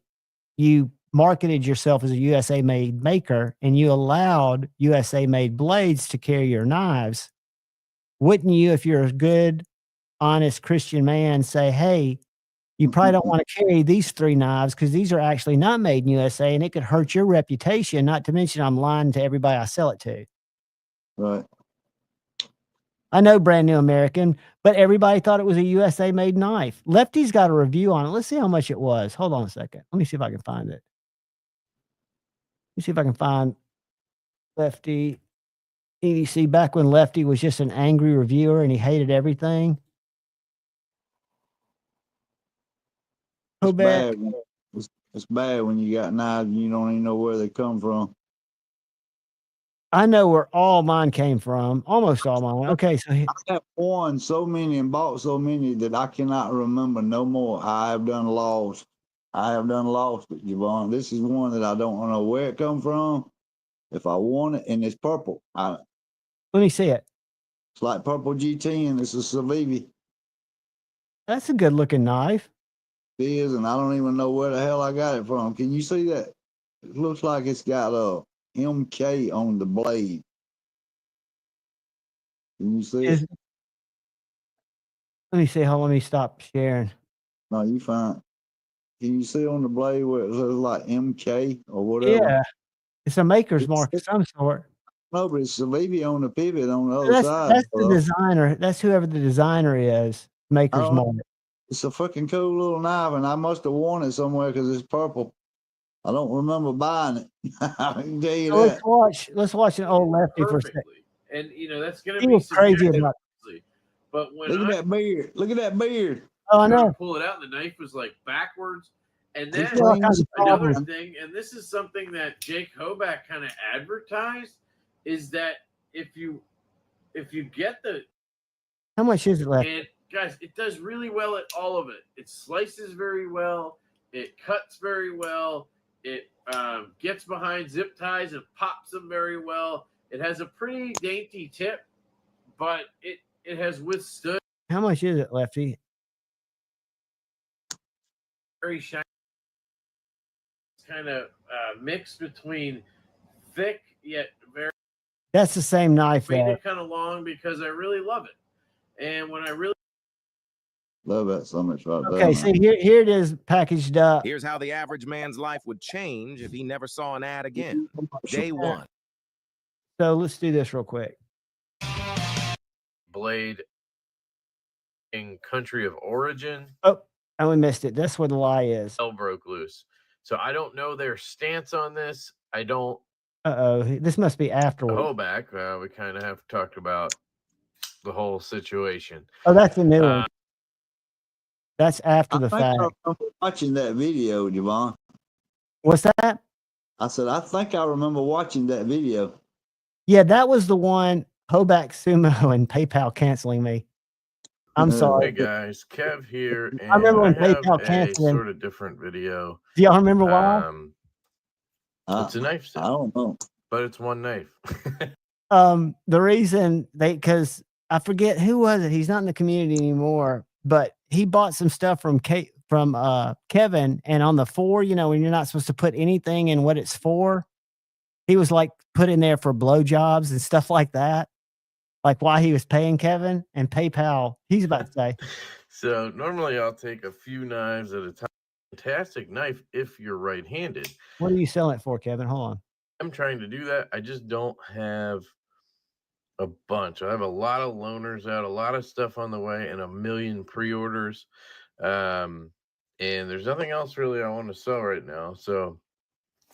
you marketed yourself as a USA made maker and you allowed USA made blades to carry your knives. Wouldn't you, if you're a good, honest Christian man, say, hey, you probably don't want to carry these 3 knives because these are actually not made in USA and it could hurt your reputation, not to mention I'm lying to everybody I sell it to. Right. I know Brand New American, but everybody thought it was a USA made knife. Lefty's got a review on it. Let's see how much it was. Hold on a second. Let me see if I can find it. Let me see if I can find Lefty EDC back when Lefty was just an angry reviewer and he hated everything. It's bad. It's bad when you got knives and you don't even know where they come from. I know where all mine came from. Almost all mine. Okay, so I have won so many and bought so many that I cannot remember no more. I have done lost. I have done lost it, Javon. This is one that I don't know where it come from. If I want it, and it's purple. Let me see it. It's like purple GT, and it's a Salivi. That's a good looking knife. It is, and I don't even know where the hell I got it from. Can you see that? It looks like it's got a MK on the blade. Can you see it? Let me see. Hold on, let me stop sharing. No, you fine. Can you see on the blade where it says like MK or whatever? Yeah. It's a maker's mark of some sort. No, but it's Salivi on the pivot on the other side. That's the designer. That's whoever the designer is. Maker's mark. It's a fucking cool little knife, and I must have worn it somewhere because it's purple. I don't remember buying it. I can tell you that. Let's watch an old Lefty for a second. And that's gonna He be was crazy about it. But when Look at that beard. Look at that beard. Oh, I know. Pull it out, and the knife was like backwards. And then another thing, and this is something that Jake Hoback kind of advertised, is that if you get the, how much is it left? And guys, it does really well at all of it. It slices very well. It cuts very well. It gets behind zip ties and pops them very well. It has a pretty dainty tip, but it has withstood. How much is it, Lefty? Very shiny. Kind of mix between thick yet very. That's the same knife. Made it kind of long because I really love it, and when I really Love that so much right there. Okay, see here it is packaged up. Here's how the average man's life would change if he never saw an ad again. Day one. So let's do this real quick. Blade in country of origin. Oh, I only missed it. That's where the lie is. Hell broke loose. So I don't know their stance on this. I don't. Uh-oh, this must be afterward. Hoback, we kind of have talked about the whole situation. Oh, that's the new one. That's after the fact. I remember watching that video, Javon. What's that? I said, I think I remember watching that video. Yeah, that was the one. Hoback Sumo and PayPal canceling me. I'm sorry. Hey guys, Kev here. And I remember when have PayPal a canceled him. sort of different video. Do y'all remember why? It's a knife set. I don't know. But it's one knife. The reason because I forget who was it. He's not in the community anymore, but he bought some stuff from Kevin, and on the 4, you know, when you're not supposed to put anything in what it's for, he was like put in there for blowjobs and stuff like that. Like why he was paying Kevin and PayPal. He's about to say. So normally I'll take a few knives at a time. Fantastic knife if you're right-handed. What are you selling it for, Kevin? Hold on. I'm trying to do that. I just don't have a bunch. I have a lot of loaners out, a lot of stuff on the way, and a million pre-orders. And there's nothing else really I want to sell right now. So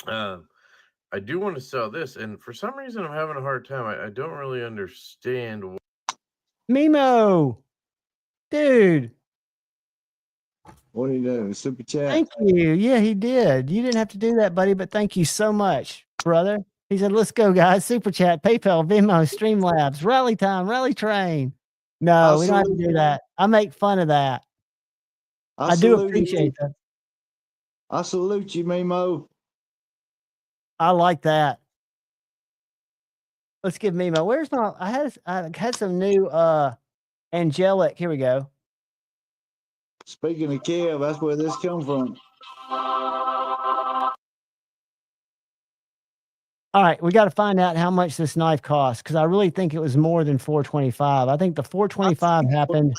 I do want to sell this, and for some reason I'm having a hard time. I don't really understand. Mimo, dude. What did he do? Super chat. Thank you. Yeah, he did. You didn't have to do that, buddy, but thank you so much, brother. He said, let's go, guys. Super chat, PayPal, Venmo, Streamlabs, Rally Time, Rally Train. No, we don't have to do that. I make fun of that. I do appreciate that. I salute you, Mimo. I like that. Let's give Mimo. Where's my? I had some new angelic. Here we go. Speaking of Kev, that's where this come from. All right, we got to find out how much this knife costs because I really think it was more than $425. I think the $425 happened.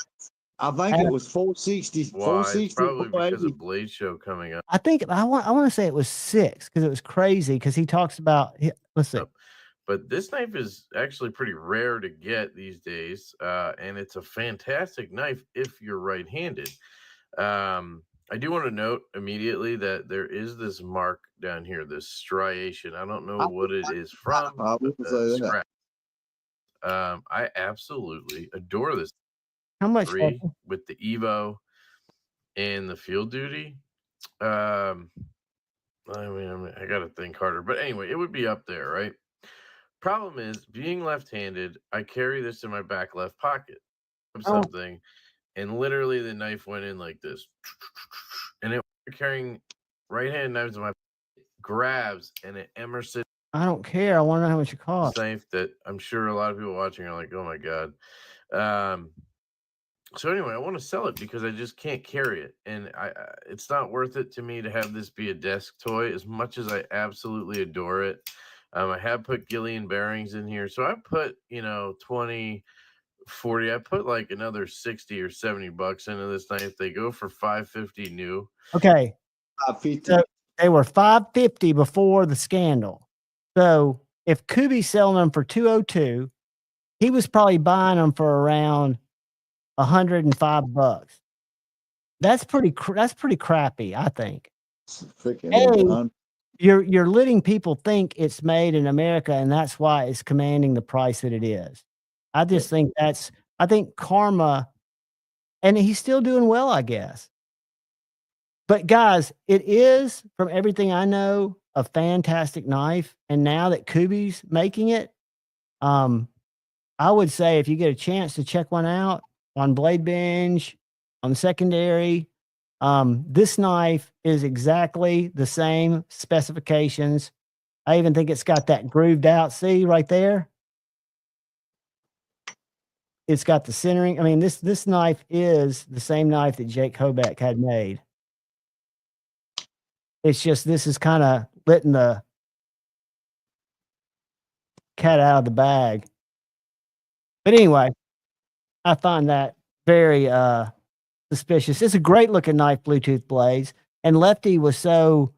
I think it was 460. Why? 460. Probably because of Blade Show coming up. I think I want to say it was 6 because it was crazy because he talks about. Let's see. But this knife is actually pretty rare to get these days, and it's a fantastic knife if you're right-handed. I do want to note immediately that there is this mark down here, this striation. I don't know what it is from. I wouldn't say that. I absolutely adore this. How much? With the Evo and the Field Duty. I mean, I got to think harder. But anyway, it would be up there, right? Problem is, being left-handed, I carry this in my back left pocket of something, and literally the knife went in like this, and it carrying right-handed knives in my grabs, and an Emerson. I don't care. I want to know how much it costs. Knife that I'm sure a lot of people watching are like, oh my god. So anyway, I want to sell it because I just can't carry it, and it's not worth it to me to have this be a desk toy as much as I absolutely adore it. I have put Gillian bearings in here. So I put, 20, 40, I put like another 60 or 70 bucks into this knife. They go for $550 new. Okay. $550. They were $550 before the scandal. So if Kubi's selling them for $202, he was probably buying them for around $105. That's pretty crappy, I think. You're letting people think it's made in America, and that's why it's commanding the price that it is. I just think I think karma, and he's still doing well, I guess. But guys, it is, from everything I know, a fantastic knife. And now that Kubi's making it, I would say if you get a chance to check one out on Blade Binge, on Secondary, this knife is exactly the same specifications. I even think it's got that grooved out. See right there? It's got the centering. I mean, this knife is the same knife that Jake Hoback had made. It's just this is kind of letting the cat out of the bag. But anyway, I find that very suspicious. It's a great looking knife, Bluetooth blades. And Lefty was so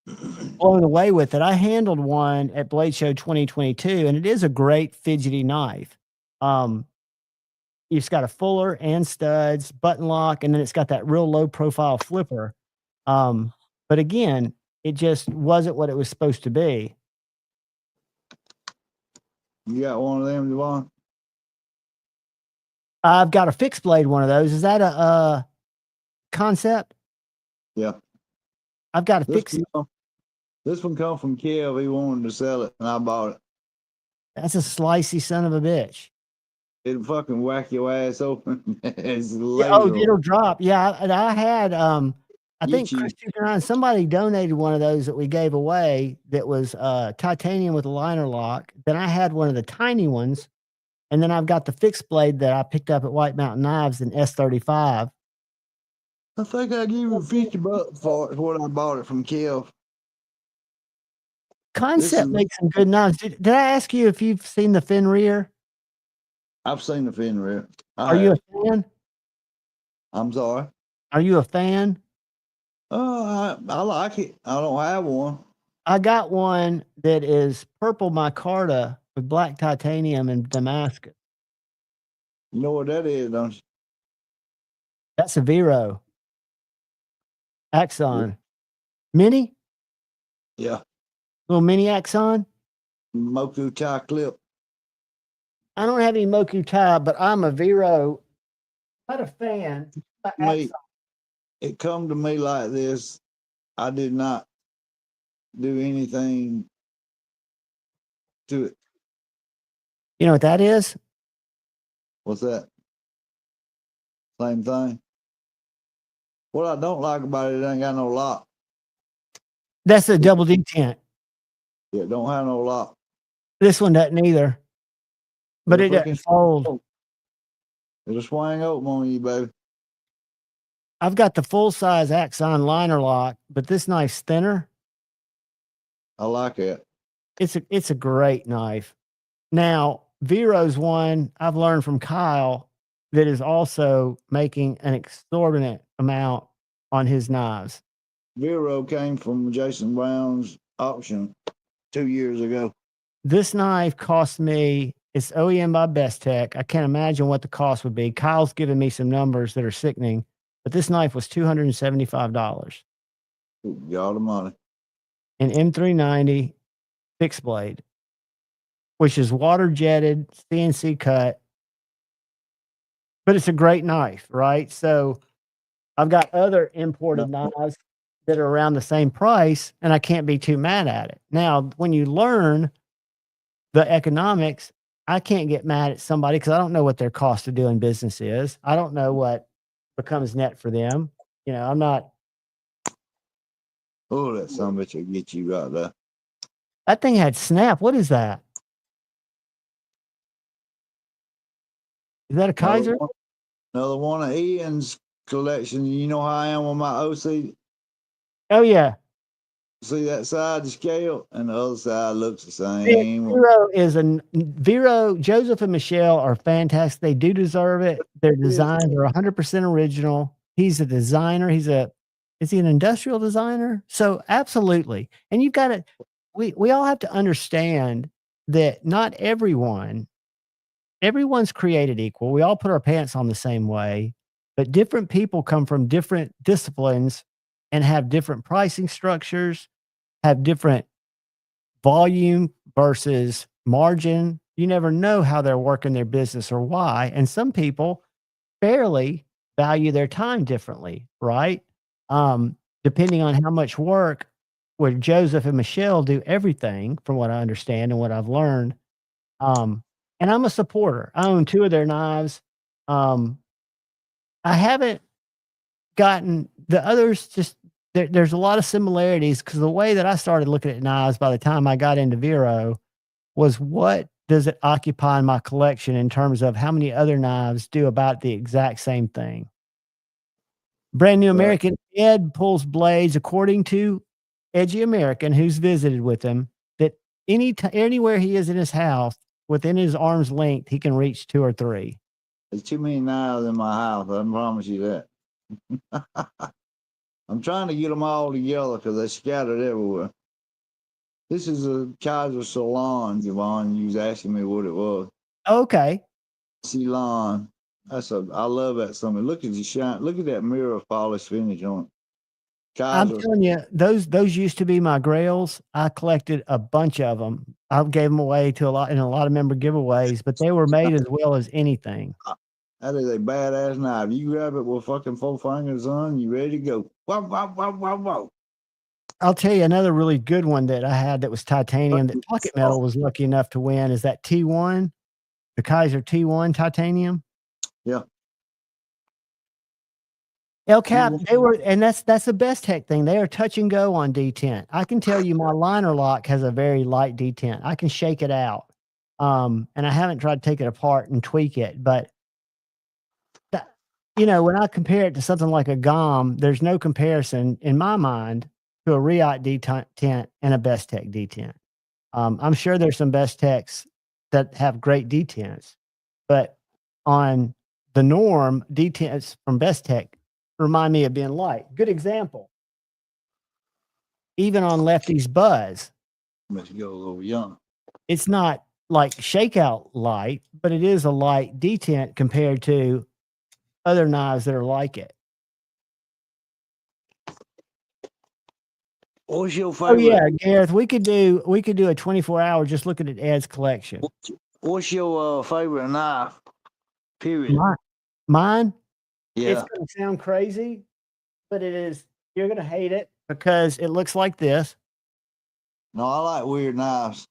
blown away with it. I handled one at Blade Show 2022, and it is a great fidgety knife. It's got a fuller and studs, button lock, and then it's got that real low profile flipper. But again, it just wasn't what it was supposed to be. You got one of them, Devon? I've got a fixed blade one of those. Is that a concept? Yeah. I've got a fixed. This one come from Kev. He wanted to sell it, and I bought it. That's a slicey son of a bitch. It'll fucking whack your ass open. It's It'll drop. Yeah, I had I think Chris 209, somebody donated one of those that we gave away that was titanium with a liner lock. Then I had one of the tiny ones, and then I've got the fixed blade that I picked up at White Mountain Knives in S35. I think I gave you $50 for it, what I bought it from Kev. Concept makes some good knives. Did I ask you if you've seen the Fenrir? I've seen the Fenrir. Are you a fan? I'm sorry. Are you a fan? I like it. I don't have one. I got one that is purple micarta with black titanium and Damascus. You know what that is, don't you? That's a Vero. Axon. Mini? Yeah. Little mini Axon? Moku tie clip. I don't have any Moku tie, but I'm a Vero. Not a fan. It come to me like this. I did not do anything to it. You know what that is? What's that? Same thing. What I don't like about it ain't got no lock. That's a double detent. Yeah, don't have no lock. This one doesn't either. But it doesn't fold. It'll swing open on you, baby. I've got the full size Axon liner lock, but this knife's thinner. I like it. It's a great knife. Now, Vero's one I've learned from Kyle that is also making an exorbitant amount on his knives. Vero came from Jason Brown's auction 2 years ago. This knife cost me, it's OEM by Best Tech. I can't imagine what the cost would be. Kyle's giving me some numbers that are sickening, but this knife was $275. God almighty. An M390 fixed blade, which is water jetted, CNC cut, but it's a great knife, right? So I've got other imported knives that are around the same price, and I can't be too mad at it. Now, when you learn the economics, I can't get mad at somebody because I don't know what their cost of doing business is. I don't know what becomes net for them. You know, I'm not. Oh, that son of a bitch will get you right there. That thing had snap. What is that? Is that a Kaiser? Another one of Ian's collection. You know how I am with my OC? Oh, yeah. See that side, the scale, and the other side looks the same. Vero, Joseph and Michelle are fantastic. They do deserve it. Their designs are 100% original. He's a designer. Is he an industrial designer? So absolutely. And you've got to, we all have to understand that not everyone's created equal. We all put our pants on the same way, but different people come from different disciplines and have different pricing structures, have different volume versus margin. You never know how they're working their business or why. And some people fairly value their time differently, right? Depending on how much work, where Joseph and Michelle do everything from what I understand and what I've learned. And I'm a supporter. I own 2 of their knives. I haven't gotten the others, just there's a lot of similarities because the way that I started looking at knives by the time I got into Vero was what does it occupy in my collection in terms of how many other knives do about the exact same thing. Brand New American Ed pulls blades, according to Edgy American, who's visited with him, that anywhere he is in his house, within his arm's length, he can reach 2 or 3. There's too many knives in my house. I promise you that. I'm trying to get them all together because they're scattered everywhere. This is a Kaiser Salon, Javon. You was asking me what it was. Okay. Ceylon. I love that something. Look at the shine. Look at that mirror polish finish on it. I'm Kaiser. telling you, those used to be my grails. I collected a bunch of them. I gave them away to a lot of member giveaways, but they were made as well as anything. That is a badass knife. You grab it with fucking 4 fingers on, you ready to go. Wow, wow, wow, wow, wow. I'll tell you another really good one that I had that was titanium that Pocket Metal was lucky enough to win is that T1, the Kaiser T1 titanium. Yeah. El Cap, they were, and that's the best tech thing. They are touch and go on detent. I can tell you my liner lock has a very light detent. I can shake it out. And I haven't tried to take it apart and tweak it, but that, when I compare it to something like a GOM, there's no comparison in my mind to a Riot detent and a Best Tech detent. I'm sure there's some Best Techs that have great detents, but on the norm, detents from Best Tech remind me of being light. Good example. Even on Lefty's Buzz, Must go a little young. it's not like shakeout light, but it is a light detent compared to other knives that are like it. What's your Oh favorite? yeah, Gareth, we could do a 24-hour just looking at Ed's collection. What's your favorite knife? Period. Mine? Yeah. It's going to sound crazy, but it is. You're going to hate it because it looks like this. No, I like weird knives.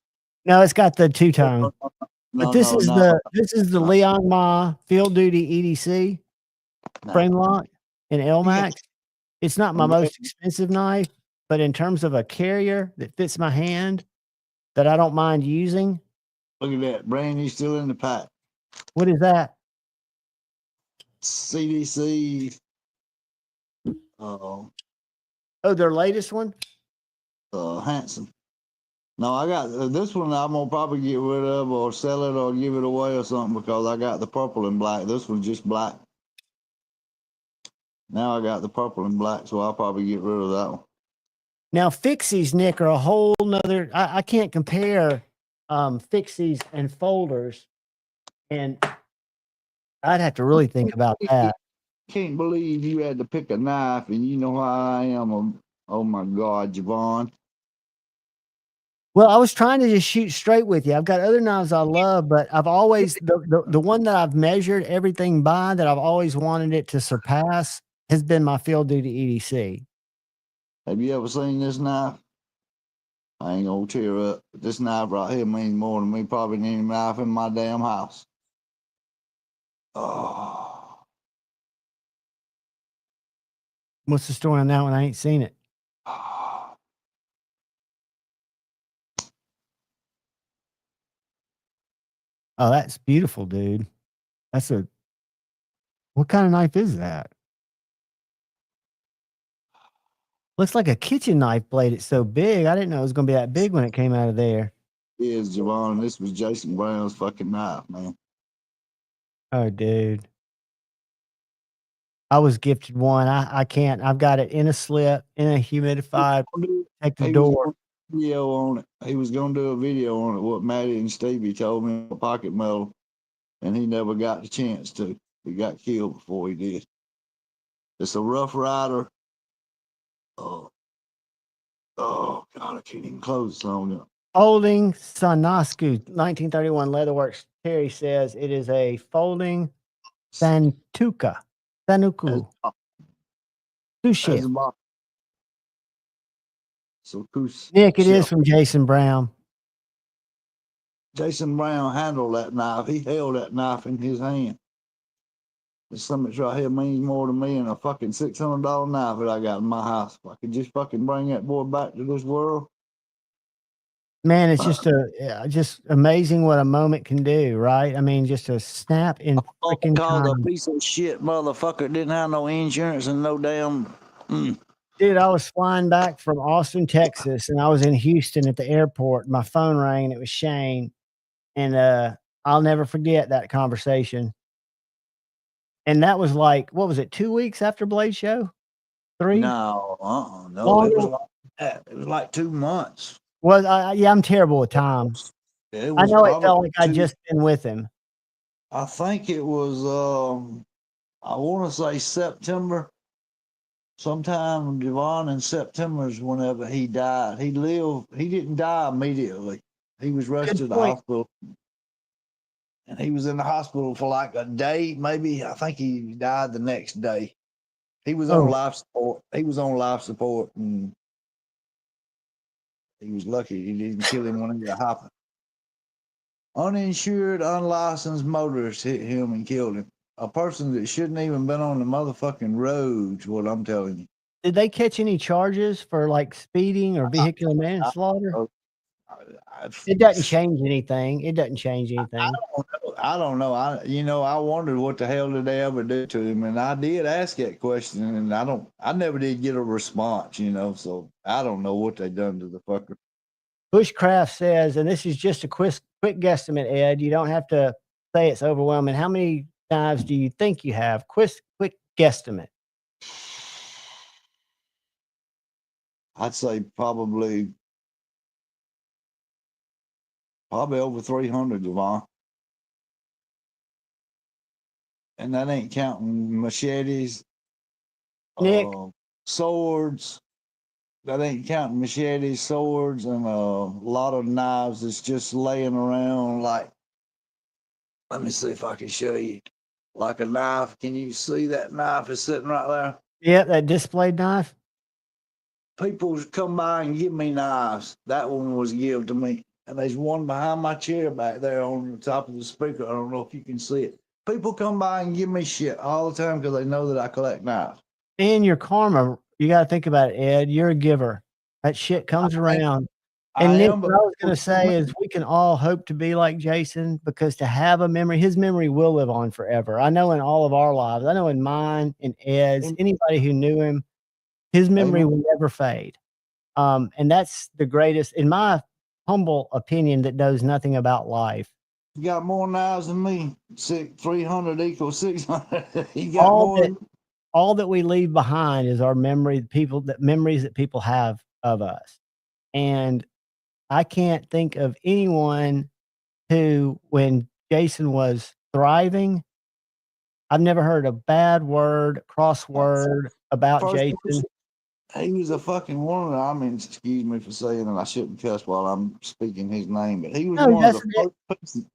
No, it's got the two-tone. No, But this is the Leon Ma Field Duty EDC frame lock in LMAX. It's not my most expensive knife, but in terms of a carrier that fits my hand that I don't mind using. Look at that. Brand new, still in the pack. What is that? CDC. Oh, their latest one? Hanson. No, I got this one. I'm gonna probably get rid of or sell it or give it away or something because I got the purple and black. This one's just black. Now I got the purple and black, so I'll probably get rid of that one. Now fixies, Nick, are a whole nother. I can't compare fixies and folders, and I'd have to really think about that. Can't believe you had to pick a knife, and you know how I am. Oh my God, Javon. Well, I was trying to just shoot straight with you. I've got other knives I love, but I've always the one that I've measured everything by that I've always wanted it to surpass has been my Field Duty EDC. Have you ever seen this knife? I ain't gonna tear up. But this knife right here means more to me probably than any knife in my damn house. Oh. What's the story on that one? I ain't seen it. Oh, that's beautiful, dude. What kind of knife is that? Looks like a kitchen knife blade. It's so big. I didn't know it was going to be that big when it came out of there. It is, Javon. This was Jason Brown's fucking knife, man. Oh, dude. I was gifted one. I can't. I've got it in a slip, in a humidified, protected door. Video on it. He was going to do a video on it, what Maddie and Stevie told me on Pocket Metal, and he never got the chance to. He got killed before he did. It's a Rough Rider. Oh, God, I can't even close this long enough. Folding Sanosku, 1931 Leatherworks. Terry says it is a folding Sanuku. Sushi. So Nick, it is from Jason Brown. Jason Brown handled that knife. He held that knife in his hand. This something right here means more to me than a fucking $600 knife that I got in my house. If I could just fucking bring that boy back to this world. Man, it's just amazing what a moment can do, right? I mean, just a snap in freaking time. The piece of shit motherfucker didn't have no insurance and no damn. Dude, I was flying back from Austin, Texas, and I was in Houston at the airport. My phone rang, and it was Shane. And I'll never forget that conversation. And that was like, what was it, 2 weeks after Blade Show? 3? No, no, Longer? it was like that. It was like 2 months. Was yeah, I'm terrible with time. It I was know it probably felt like I'd 2. just been with him. I think it was. I want to say September. Sometime Devon in September is whenever he died. He lived. He didn't die immediately. He was rushed to the point. hospital, and he was in the hospital for like a day, maybe. I think he died the next day. He was on Oh. life support. He was on life support, and he was lucky he didn't kill him when he got hopping. Uninsured, unlicensed motorist hit him and killed him. A person that shouldn't even been on the motherfucking roads. What I'm telling you. Did they catch any charges for like speeding or vehicular manslaughter? It doesn't change anything. It doesn't change anything. I don't know. I wondered what the hell did they ever do to him, and I did ask that question, and I never did get a response. So I don't know what they done to the fucker. Bushcraft says, and this is just a quick guesstimate, Ed. You don't have to say it's overwhelming. How many knives do you think you have? Quick guesstimate. I'd say probably over 300, Javon. And that ain't counting machetes, Nick, swords. That ain't counting machetes, swords, and a lot of knives that's just laying around. Like, let me see if I can show you. Like a knife. Can you see that knife is sitting right there? yeah, that displayed knife. People come by and give me knives. That one was given to me. And there's one behind my chair back there on the top of the speaker. I don't know if you can see it. People come by and give me shit all the time because they know that I collect knives. And your karma, you got to think about it, Ed. You're a giver. That shit comes around. And Nick, what I was going to say is we can all hope to be like Jason, because to have a memory, his memory will live on forever. I know in all of our lives, I know in mine, in Ed's, anybody who knew him, his memory will never fade. And that's the greatest, in my humble opinion, that knows nothing about life. You got more knives than me. 300 equals 600. You got more. All that we leave behind is our memory, memories that people have of us. And I can't think of anyone who, when Jason was thriving, I've never heard a bad word, cross word about Jason. He was a fucking one. I mean, excuse me for saying that I shouldn't cuss while I'm speaking his name, but he was one of the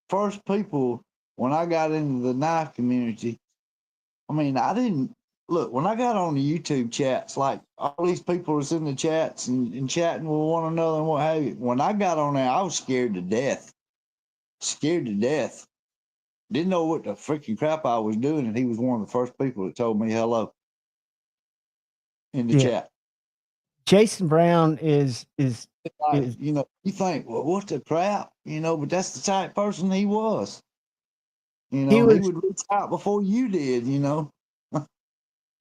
first people when I got into the knife community. I mean, I didn't look when I got on the YouTube chats, like all these people was in the chats and chatting with one another and what have you. When I got on there, I was scared to death. Didn't know what the freaking crap I was doing, and he was one of the first people that told me hello in the chat. Jason Brown is you think, well, what the crap, but that's the type of person he was. He would reach out before you did,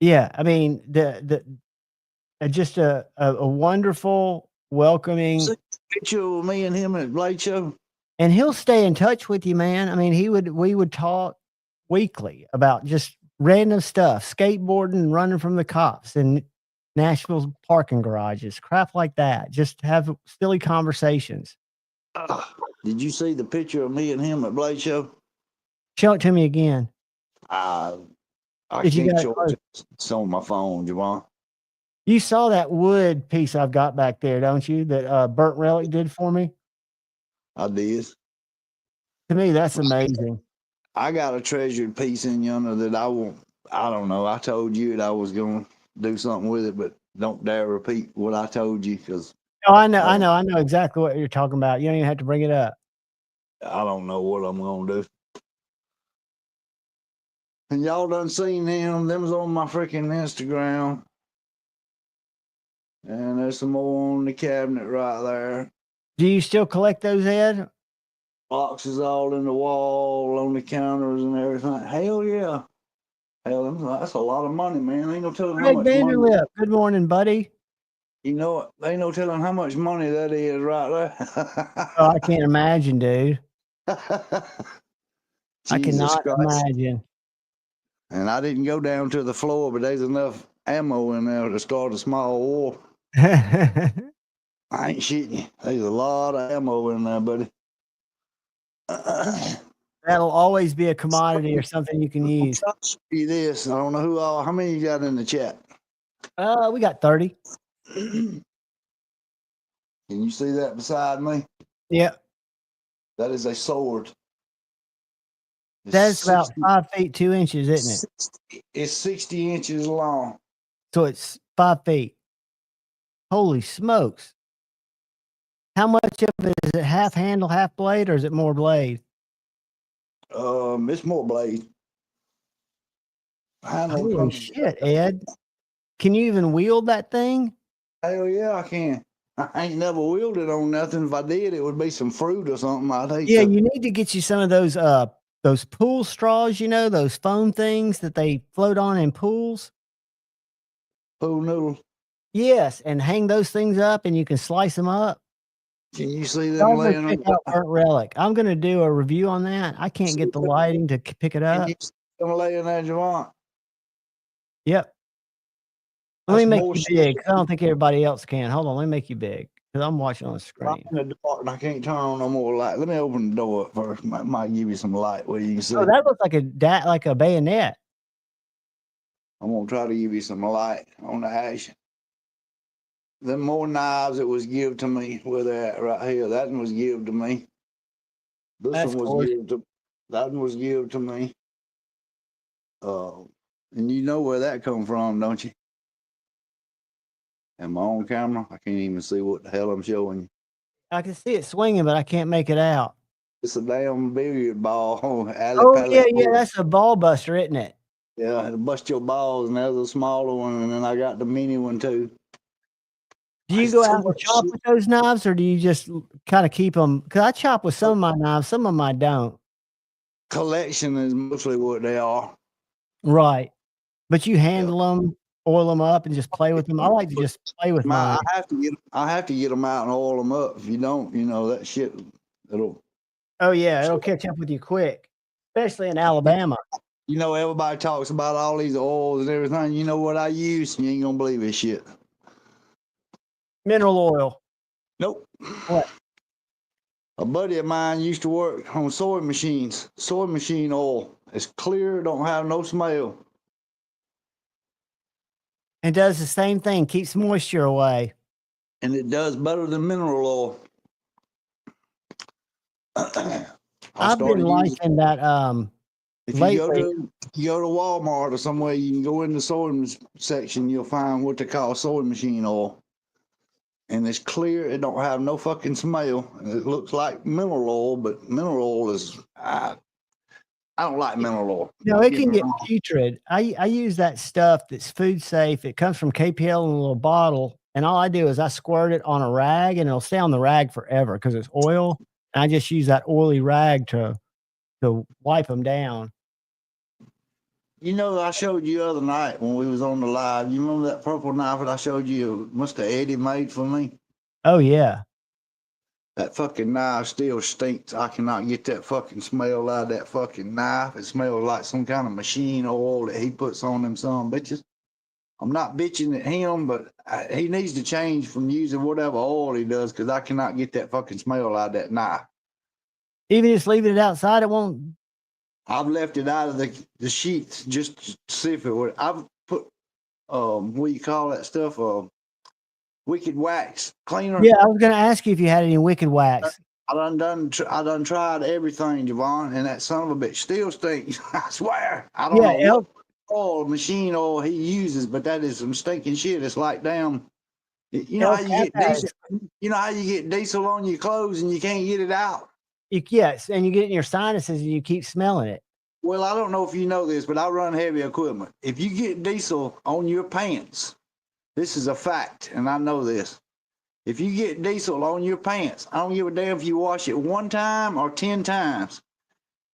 Yeah, I mean, just a wonderful, welcoming picture of me and him at Blade Show. And he'll stay in touch with you, man. I mean, we would talk weekly about just random stuff, skateboarding, running from the cops in Nashville's parking garages, crap like that. Just have silly conversations. Did you see the picture of me and him at Blade Show? Show it to me again. I can't show it. It's on my phone, Javon. You saw that wood piece I've got back there, don't you? That Burnt Relic did for me. I did. To me, that's amazing. I got a treasured piece in yonder that I won't. I don't know. I told you that I was going to do something with it, but don't dare repeat what I told you because. Oh, I know exactly what you're talking about. You don't even have to bring it up. I don't know what I'm going to do. And y'all done seen them. Them was on my freaking Instagram. And there's some more on the cabinet right there. Do you still collect those, Ed? Boxes all in the wall, on the counters and everything. Hell yeah. Hell, that's a lot of money, man. Ain't no telling how much money. Good morning, buddy. You know what? Ain't no telling how much money that is right there. Oh, I can't imagine, dude. I cannot imagine. And I didn't go down to the floor, but there's enough ammo in there to start a small war. That'll I ain't shitting you. There's a lot of ammo in there, buddy. always be a commodity or something you can use. I'll show you this. I don't know how many you got in the chat. We got 30. Can you see that beside me? Yeah. That is a sword. That's about 5 feet 2 inches, isn't it? It's 60 inches long. So it's 5 feet. Holy smokes. How much of it is it half handle, half blade, or is it more blade? It's more blade. Holy shit, Ed. Can you even wield that thing? Hell yeah, I can. I ain't never wielded on nothing. If I did, it would be some fruit or something. I'd hate Yeah, to. you need to get you some of those pool straws, those foam things that they float on in pools. Pool noodles. Yes, and hang those things up and you can slice them up. Can you see them Y'all go laying check on? out Burnt Relic. I'm going to do a review on that. I can't get the lighting to pick it Can up. you see them laying there, Javon? Yep. Let me That's make more you shit. big, 'cause I don't think everybody else can. Hold on, let me make you big, because I'm watching on the I'm screen. in the dark and I can't turn on no more light. Let me open the door up first. Might give you some light where you can see. Oh, that looks like a bayonet. I'm gonna try to give you some light on the action. The more knives that was given to me, where they're at right here. That one was given to me. This That's one was cool. given to. That one was given to me. And you know where that come from, don't you? Am I on camera? I can't even see what the hell I'm showing you. I can see it swinging, but I can't make it out. It's a damn billiard ball. Oh, yeah, that's a ball buster, isn't it? Yeah, it'll bust your balls, and there's a smaller one, and then I got the mini one too. Do you go out and chop with those knives, or do you just kind of keep them? Because I chop with some of my knives, some of them I don't. Collection is mostly what they are. Right. But you handle them, oil them up, and just play with them. I like to just play with mine. I have to get them out and oil them up. If you don't, that shit, it'll. Oh yeah, it'll catch up with you quick, especially in Alabama. Everybody talks about all these oils and everything. You know what I use? You ain't gonna believe this shit. Mineral oil. Nope. What? A buddy of mine used to work on sewing machines. Sewing machine oil. It's clear, don't have no smell. It does the same thing, keeps moisture away. And it does better than mineral oil. I've been liking that. If you go to Walmart or somewhere, you can go in the sewing section. You'll find what they call sewing machine oil, and it's clear. It don't have no fucking smell. It looks like mineral oil, but mineral oil is. I don't like mineral oil. No, it can get putrid. I use that stuff that's food safe. It comes from KPL in a little bottle, and all I do is I squirt it on a rag, and it'll stay on the rag forever because it's oil. And I just use that oily rag to wipe them down. I showed you the other night when we was on the live. You remember that purple knife that I showed you? Mr. Eddie made for me. Oh yeah. That fucking knife still stinks. I cannot get that fucking smell out of that fucking knife. It smells like some kind of machine oil that he puts on them some bitches. I'm not bitching at him, but he needs to change from using whatever oil he does, because I cannot get that fucking smell out of that knife. Even just leaving it outside, it won't. I've left it out of the sheets just to see if it would. I've put what do you call that stuff? Wicked wax cleaner. Yeah, I was going to ask you if you had any wicked wax. I done tried everything, Javon, and that son of a bitch still stinks. I swear. I don't know what oil, machine oil he uses, but that is some stinking shit. It's like damn. You know how you get diesel? You know how you get diesel on your clothes and you can't get it out? Yes, and you get it in your sinuses and you keep smelling it. Well, I don't know if you know this, but I run heavy equipment. If you get diesel on your pants, this is a fact, and I know this. If you get diesel on your pants, I don't give a damn if you wash it 1 time or 10 times.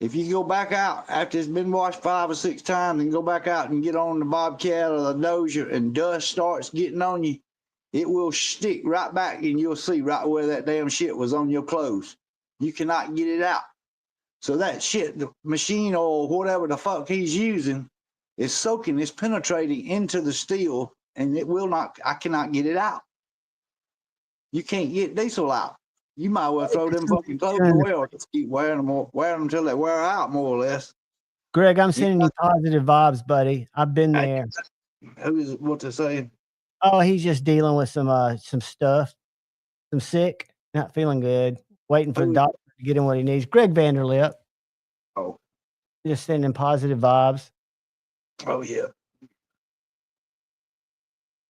If you go back out after it's been washed 5 or 6 times and go back out and get on the Bobcat or the Dozier and dust starts getting on you, it will stick right back and you'll see right where that damn shit was on your clothes. You cannot get it out. So that shit, the machine oil, whatever the fuck he's using, It's soaking, it's penetrating into the steel, and it will not, I cannot get it out. You can't get diesel out. You might well throw them fucking clothes away or just keep wearing them until they wear out, more or less. Greg, I'm sending you positive vibes, buddy. I've been there. Who is what they're saying? Oh, he's just dealing with some stuff, some sick, not feeling good, waiting for the doctor to get him what he needs. Greg Vanderlip. Oh. Just sending positive vibes. Oh, yeah.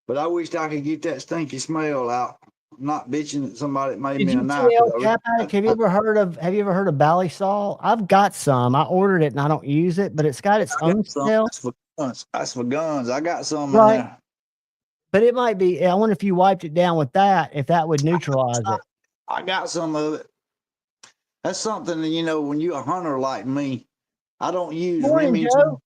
But I wished I could get that stinky smell out. I'm not bitching at somebody that made me a knife. Have you ever heard of Balisol? I've got some. I ordered it and I don't use it, but it's got its own smell. That's for guns. I got some right. in there. But it might be, I wonder if you wiped it down with that, if that would neutralize it. I got some of it. That's something that, you know, when you're a hunter like me, I don't use Remington. Joe.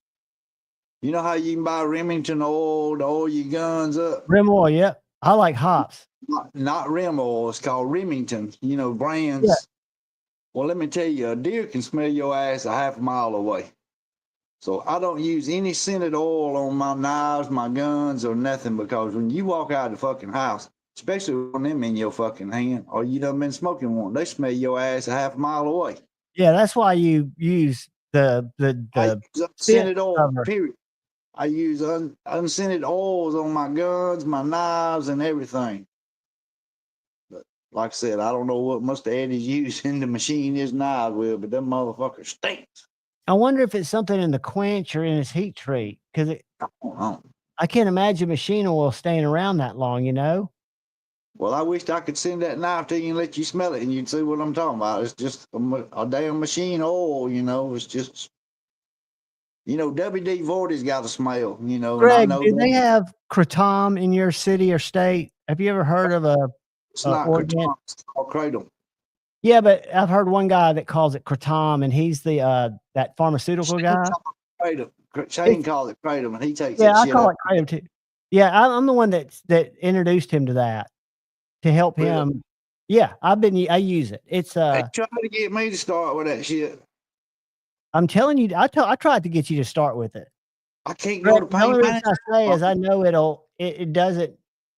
You know how you can buy Remington oil to oil your guns up? Rim oil, yep. I like hops. Not rim oil. It's called Remington, you know, brands. Yeah. Well, let me tell you, a deer can smell your ass a half a mile away. So I don't use any scented oil on my knives, my guns, or nothing, because when you walk out of the fucking house, especially when them in your fucking hand, or you done been smoking one, they smell your ass a half a mile away. Yeah, that's why you use the unscented oil, period. I use unscented oils on my guns, my knives, and everything. But like I said, I don't know what Mr. Eddie's using the machine his knives with, but them motherfuckers stinks. I wonder if it's something in the quench or in his heat treat, because I can't imagine machine oil staying around that long, you know? Well, I wished I could send that knife to you and let you smell it, and you'd see what I'm talking about. It's just a damn machine oil, you know. It's just, you know, WD-40's got a smell, you know. Greg, and I know do they have kratom in your city or state? Have you ever heard of a? It's not kratom, it's called kratom. Yeah, but I've heard one guy that calls it kratom, and he's the that pharmaceutical guy. Shane calls it kratom, and he takes that shit. Yeah, I call it kratom too. Yeah, I'm the one that introduced him to that to help him. Yeah, I use it. It's They tried to get me to start with that shit. I'm telling you, I tried to get you to start with it. I can't go to pain management. The only reason I say is I know it doesn't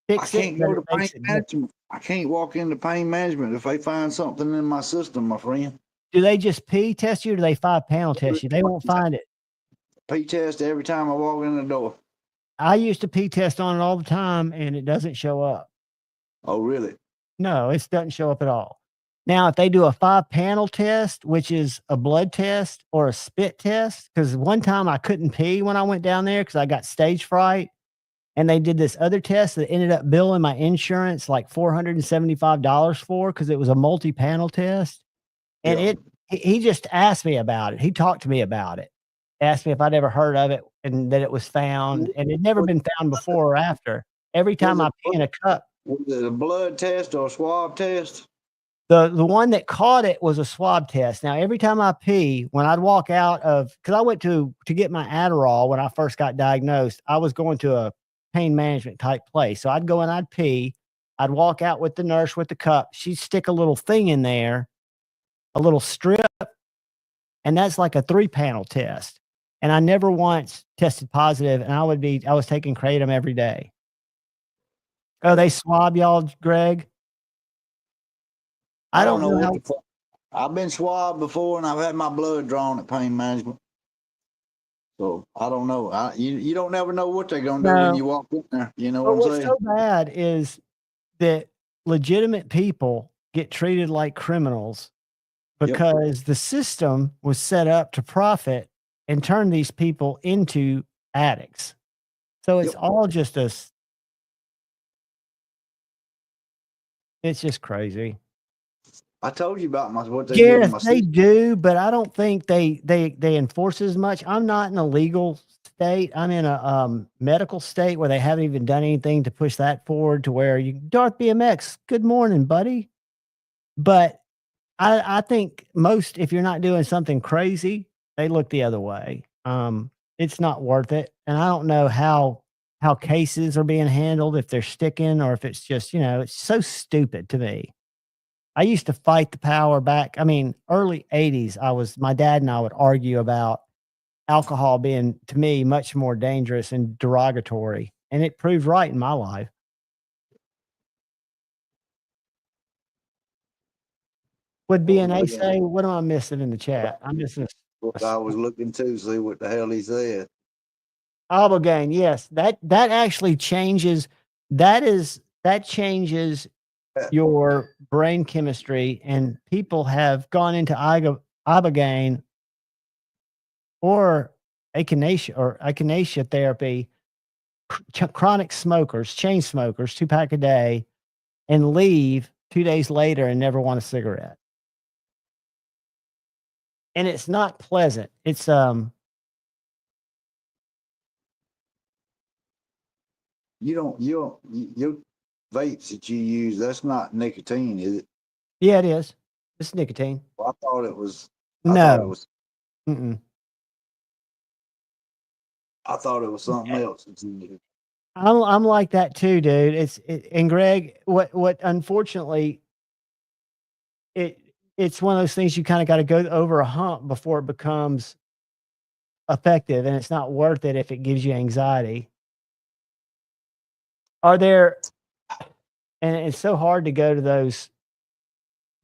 fix it. I can't go to pain management. I can't walk into pain management if they find something in my system, my friend. Do they just pee test you, or do they 5-panel test you? They won't find it. Pee test every time I walk in the door. I used to pee test on it all the time, and it doesn't show up. Oh, really? No, it doesn't show up at all. Now, if they do a 5-panel test, which is a blood test or a spit test, because one time I couldn't pee when I went down there because I got stage fright, and they did this other test that ended up billing my insurance like $475 for, because it was a multi-panel test. And he just asked me about it. He talked to me about it, asked me if I'd ever heard of it and that it was found, and it never been found before or after. Every time I pee in a cup. Was it a blood test or a swab test? The one that caught it was a swab test. Now, every time I pee, when I'd walk out of, because I went to get my Adderall when I first got diagnosed, I was going to a pain management type place. So I'd go and I'd pee. I'd walk out with the nurse with the cup. She'd stick a little thing in there, a little strip, and that's like a 3-panel test. And I never once tested positive, and I was taking kratom every day. Oh, they swab y'all, Greg? I don't know what the fuck. I've been swabbed before, and I've had my blood drawn at pain management. So I don't know. You don't never know what they're gonna do when you walk in there. You know what I'm saying? What's so bad is that legitimate people get treated like criminals because the system was set up to profit and turn these people into addicts. So it's all just it's just crazy. I told you about what they do. Yes, they do, but I don't think they enforce as much. I'm not in a legal state. I'm in a medical state where they haven't even done anything to push that forward to where Darth BMX, good morning, buddy. But I think most, if you're not doing something crazy, they look the other way. It's not worth it. And I don't know how cases are being handled, if they're sticking or if it's just, it's so stupid to me. I used to fight the power back. I mean, early 80s, my dad and I would argue about alcohol being, to me, much more dangerous and derogatory. And it proved right in my life. Would BNA say? What am I missing in the chat? I'm missing What I was looking to see what the hell he said. Ibogaine. Yes, that actually changes. That changes your brain chemistry, and people have gone into ibogaine or echinacea therapy. Chronic smokers, chain smokers, 2-pack a day, and leave 2 days later and never want a cigarette. And it's not pleasant. It's Your vapes that you use, that's not nicotine, is it? Yeah, it is. It's nicotine. Well, I thought it was. No. I thought it was something else. I'm like that too, dude. And Greg, what unfortunately, it's one of those things you kind of got to go over a hump before it becomes effective, and it's not worth it if it gives you anxiety. Are there, and it's so hard to go to those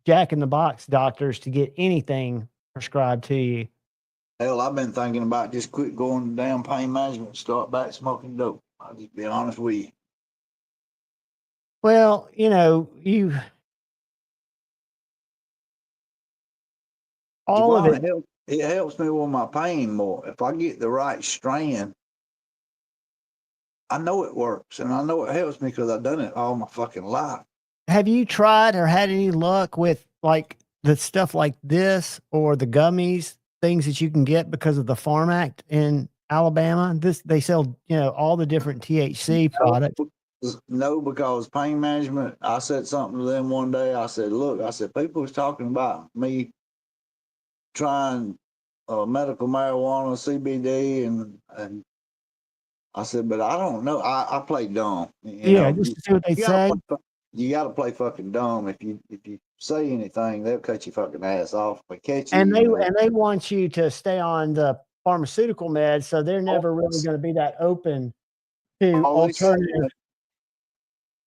Jack in the Box doctors to get anything prescribed to you. Hell, I've been thinking about just quit going to damn pain management and start back smoking dope. I'll just be honest with you. Well, all of it. It helps me with my pain more. If I get the right strand, I know it works, and I know it helps me because I've done it all my fucking life. Have you tried or had any luck with like the stuff like this or the gummies, things that you can get because of the Farm Act in Alabama? They sell, all the different THC products. No, because pain management, I said something to them one day. I said, look, people was talking about me trying medical marijuana, CBD, and I said, but I don't know. I play dumb. Just to see what they say. You got to play fucking dumb. If you say anything, they'll cut your fucking ass off. They catch you. And they want you to stay on the pharmaceutical meds, so they're never really going to be that open to alternative.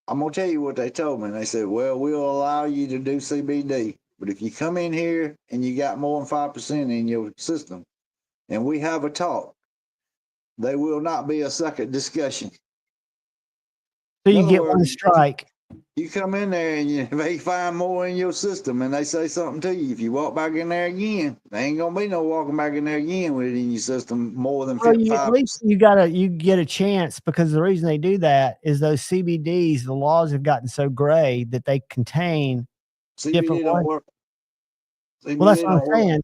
I'm gonna tell you what they told me. They said, well, we'll allow you to do CBD, but if you come in here and you got more than 5% in your system, and we have a talk, there will not be a second discussion. So you get one strike. You come in there and they find more in your system, and they say something to you. If you walk back in there again, there ain't gonna be no walking back in there again with it in your system more than 55%. At least you get a chance, because the reason they do that is those CBDs, the laws have gotten so gray that they contain CBD don't work. CBD well, that's what I'm saying.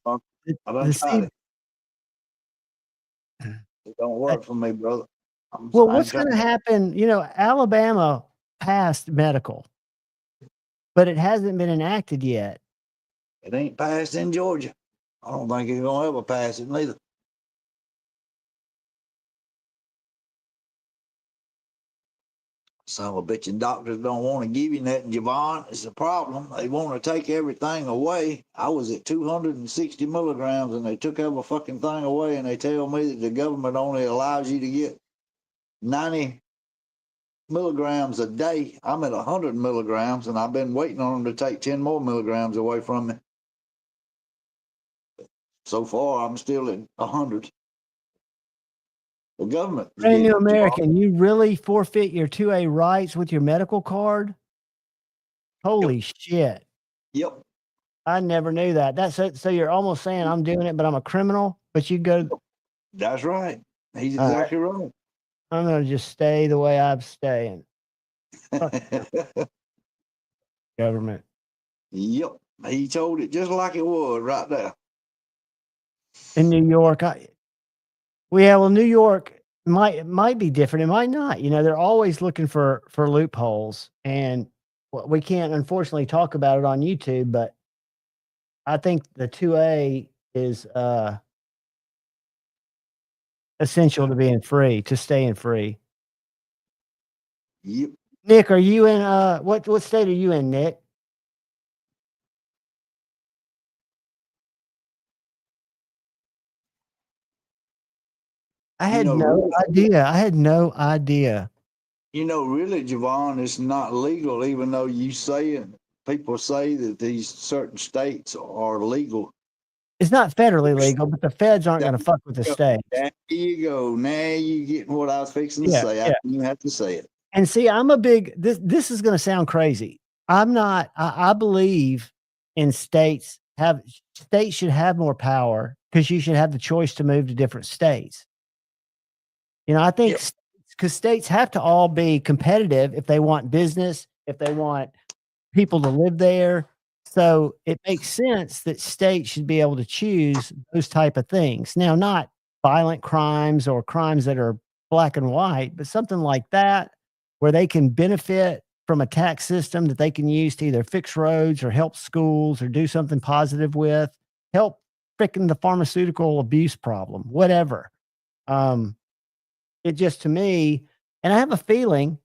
I done tried it. It don't work for me, brother. Well, what's going to happen? Alabama passed medical, but it hasn't been enacted yet. It ain't passed in Georgia. I don't think it's going to ever pass it neither. Some of a bitch and doctors don't want to give you nothing, Javon. It's a problem. They want to take everything away. I was at 260 milligrams and they took every fucking thing away, and they tell me that the government only allows you to get 90 milligrams a day. I'm at 100 milligrams, and I've been waiting on them to take 10 more milligrams away from me. So far, I'm still at 100. The government. Brand new American, you really forfeit your 2A rights with your medical card? Holy shit. Yep. I never knew that. That's it. So you're almost saying I'm doing it, but I'm a criminal, but you go. That's right. He's exactly right. I'm going to just stay the way I'm staying. Government. Yep. He told it just like it was right there. In New York, New York might be different. It might not. They're always looking for loopholes, and we can't unfortunately talk about it on YouTube. But I think the 2A is essential to being free, to staying free. Yep. Nick, are you in? What state are you in, Nick? I had know, no really- idea. I had no idea. You know, really, Javon, it's not legal, even though you say it. People say that these certain states are legal. It's not federally legal, but the feds aren't going to fuck with the states. There you go. Now you get what I was fixing to Yeah, say. yeah. You have to say it. And see, I'm a big this is going to sound crazy. I'm not I believe in states should have more power because you should have the choice to move to different states. You know, I think because states have to all be competitive if they want business, if they want people to live there. So it makes sense that states should be able to choose those type of things. Now, not violent crimes or crimes that are black and white, but something like that where they can benefit from a tax system that they can use to either fix roads or help schools or do something positive with, help fricking the pharmaceutical abuse problem, whatever. It just to me, and I have a feeling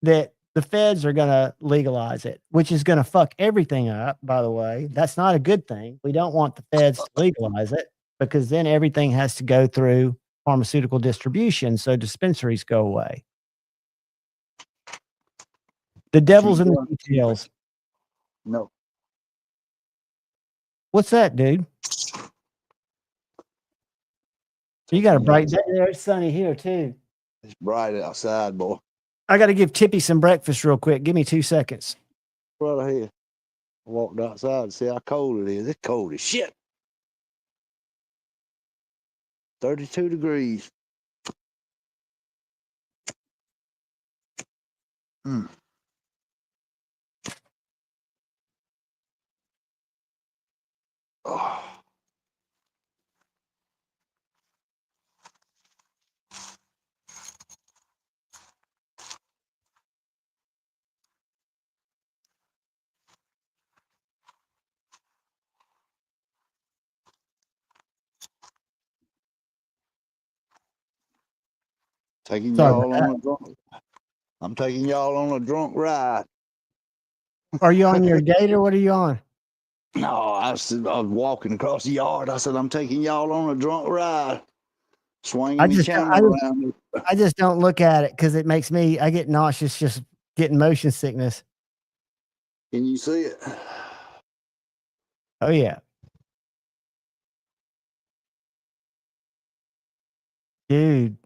that the feds are going to legalize it, which is going to fuck everything up, by the way. That's not a good thing. We don't want the feds to legalize it because then everything has to go through pharmaceutical distribution. So dispensaries go away. The devil's in the details. No. What's that, dude? You got a bright day there. It's sunny here, too. It's bright outside, boy. I got to give Tippy some breakfast real quick. Give me 2 seconds. Right ahead. I walked outside to see how cold it is. It's cold as shit. 32 degrees. Mm. Oh. Taking y'all on a drunk. I'm taking y'all on a drunk ride. Are you on your date or what are you on? No, I was walking across the yard. I said, I'm taking y'all on a drunk ride. Swinging the camera around. I just don't look at it because it makes me, I get nauseous just getting motion sickness. Can you see it? Oh, yeah. Dude.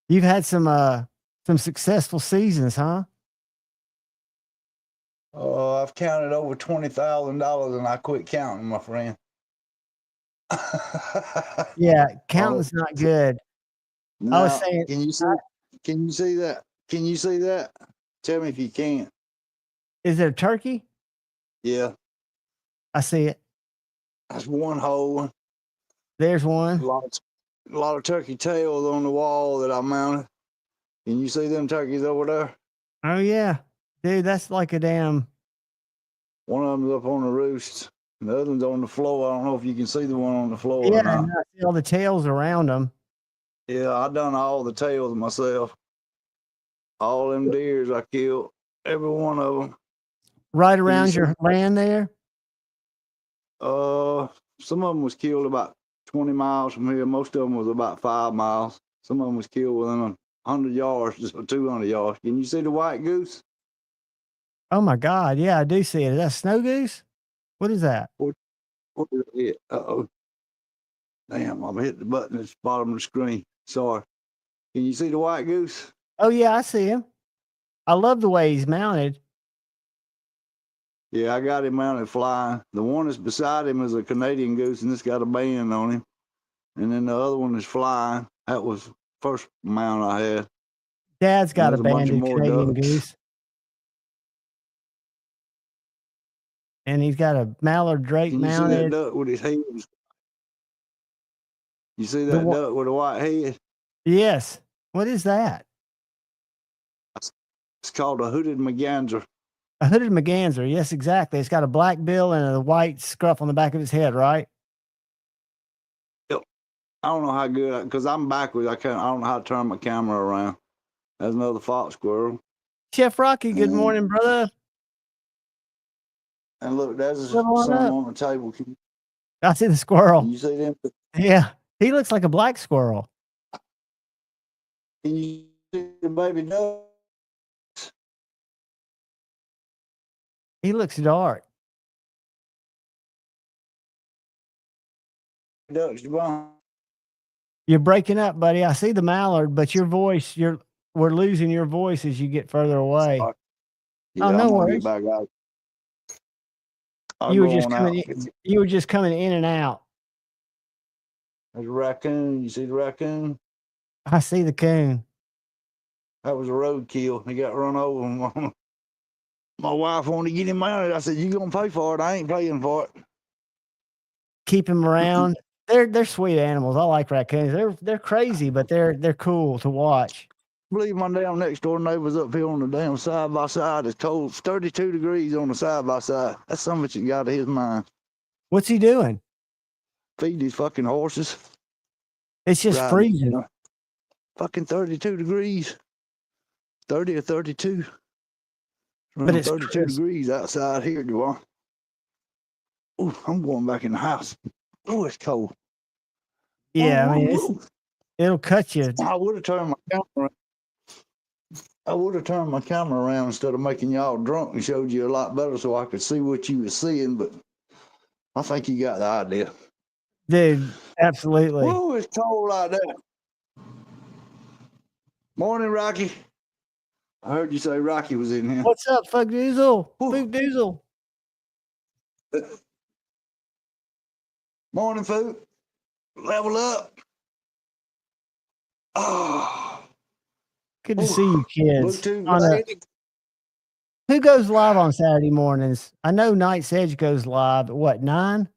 You've had some successful seasons, huh? Oh, I've counted over $20,000 and I quit counting, my friend. Yeah, counting's not good. Now, I was saying, can you see that? Can you see that? Tell me if you can. Is it a turkey? Yeah. I see it. That's one hole. There's one. A lot of turkey tails on the wall that I mounted. Can you see them turkeys over there? Oh, yeah. Dude, that's like a damn. One of them's up on the roost. And the other one's on the floor. I don't know if you can see the one on the floor Yeah, or not. I see all the tails around them. Yeah, I done all the tails myself. All them deers I killed. Every one of them. Right around your land there? Some of them was killed about 20 miles from here. Most of them was about 5 miles. Some of them was killed within 100 yards, just 200 yards. Can you see the white goose? Oh my God. Yeah, I do see it. Is that a snow goose? What is that? What is it? Uh-oh. Damn, I'm hitting the button at the bottom of the screen. Sorry. Can you see the white goose? Oh, yeah, I see him. I love the way he's mounted. Yeah, I got him mounted flying. The one that's beside him is a Canadian goose, and it's got a band on him. And then the other one is flying. That was the first mount I had. Dad's got a banded Canadian goose. And he's got a mallard drake mounted. See that duck with his head? You see that duck with a white head? Yes. What is that? It's called a hooded merganser. A hooded merganser. Yes, exactly. It's got a black bill and a white scruff on the back of his head, right? Yep. I don't know how good, because I'm backwards. I don't know how to turn my camera around. There's another fox squirrel. Chef Rocky, good morning, brother. And look, there's some on the table. I see the squirrel. Can you see them? Yeah. He looks like a black squirrel. Can you see the baby duck? He looks dark. Ducks, Javon. You're breaking up, buddy. I see the mallard, but your voice, we're losing your voice as you get further away. Sorry. Yeah, Oh, no I'm gonna worries. get back out. I'll You were go just on coming out. in, you were just coming in and out. There's a raccoon. You see the raccoon? I see the coon. That was a roadkill. He got run over. My wife wanted to get him out. I said, "You gonna pay for it? I ain't paying for it." Keep him around. They're sweet animals. I like raccoons. They're crazy, but they're cool to watch. Believe my damn next door neighbors up here on the damn side by side. It's cold, 32 degrees on the side by side. That's something that got out of his mind. What's he doing? Feed these fucking horses. It's just Riding. freezing. Fucking 32 degrees. 30 or 32. But it's 32 crisp. degrees outside here, Duane. Ooh, I'm going back in the house. Oh, it's cold. Yeah, I mean, it'll cut you. I would have turned my camera around. I would have turned my camera around instead of making y'all drunk and showed you a lot better so I could see what you were seeing, but I think you got the idea. Dude, absolutely. Whoa, it's cold out there. Morning, Rocky. I heard you say Rocky was in here. What's up, Fuck Doozle? Fuck Doozle. Morning, Food. Level up. Oh. Good to see you, kids. Bluetooth. Who goes live on Saturday mornings? I know Night's Edge goes live at what, 9?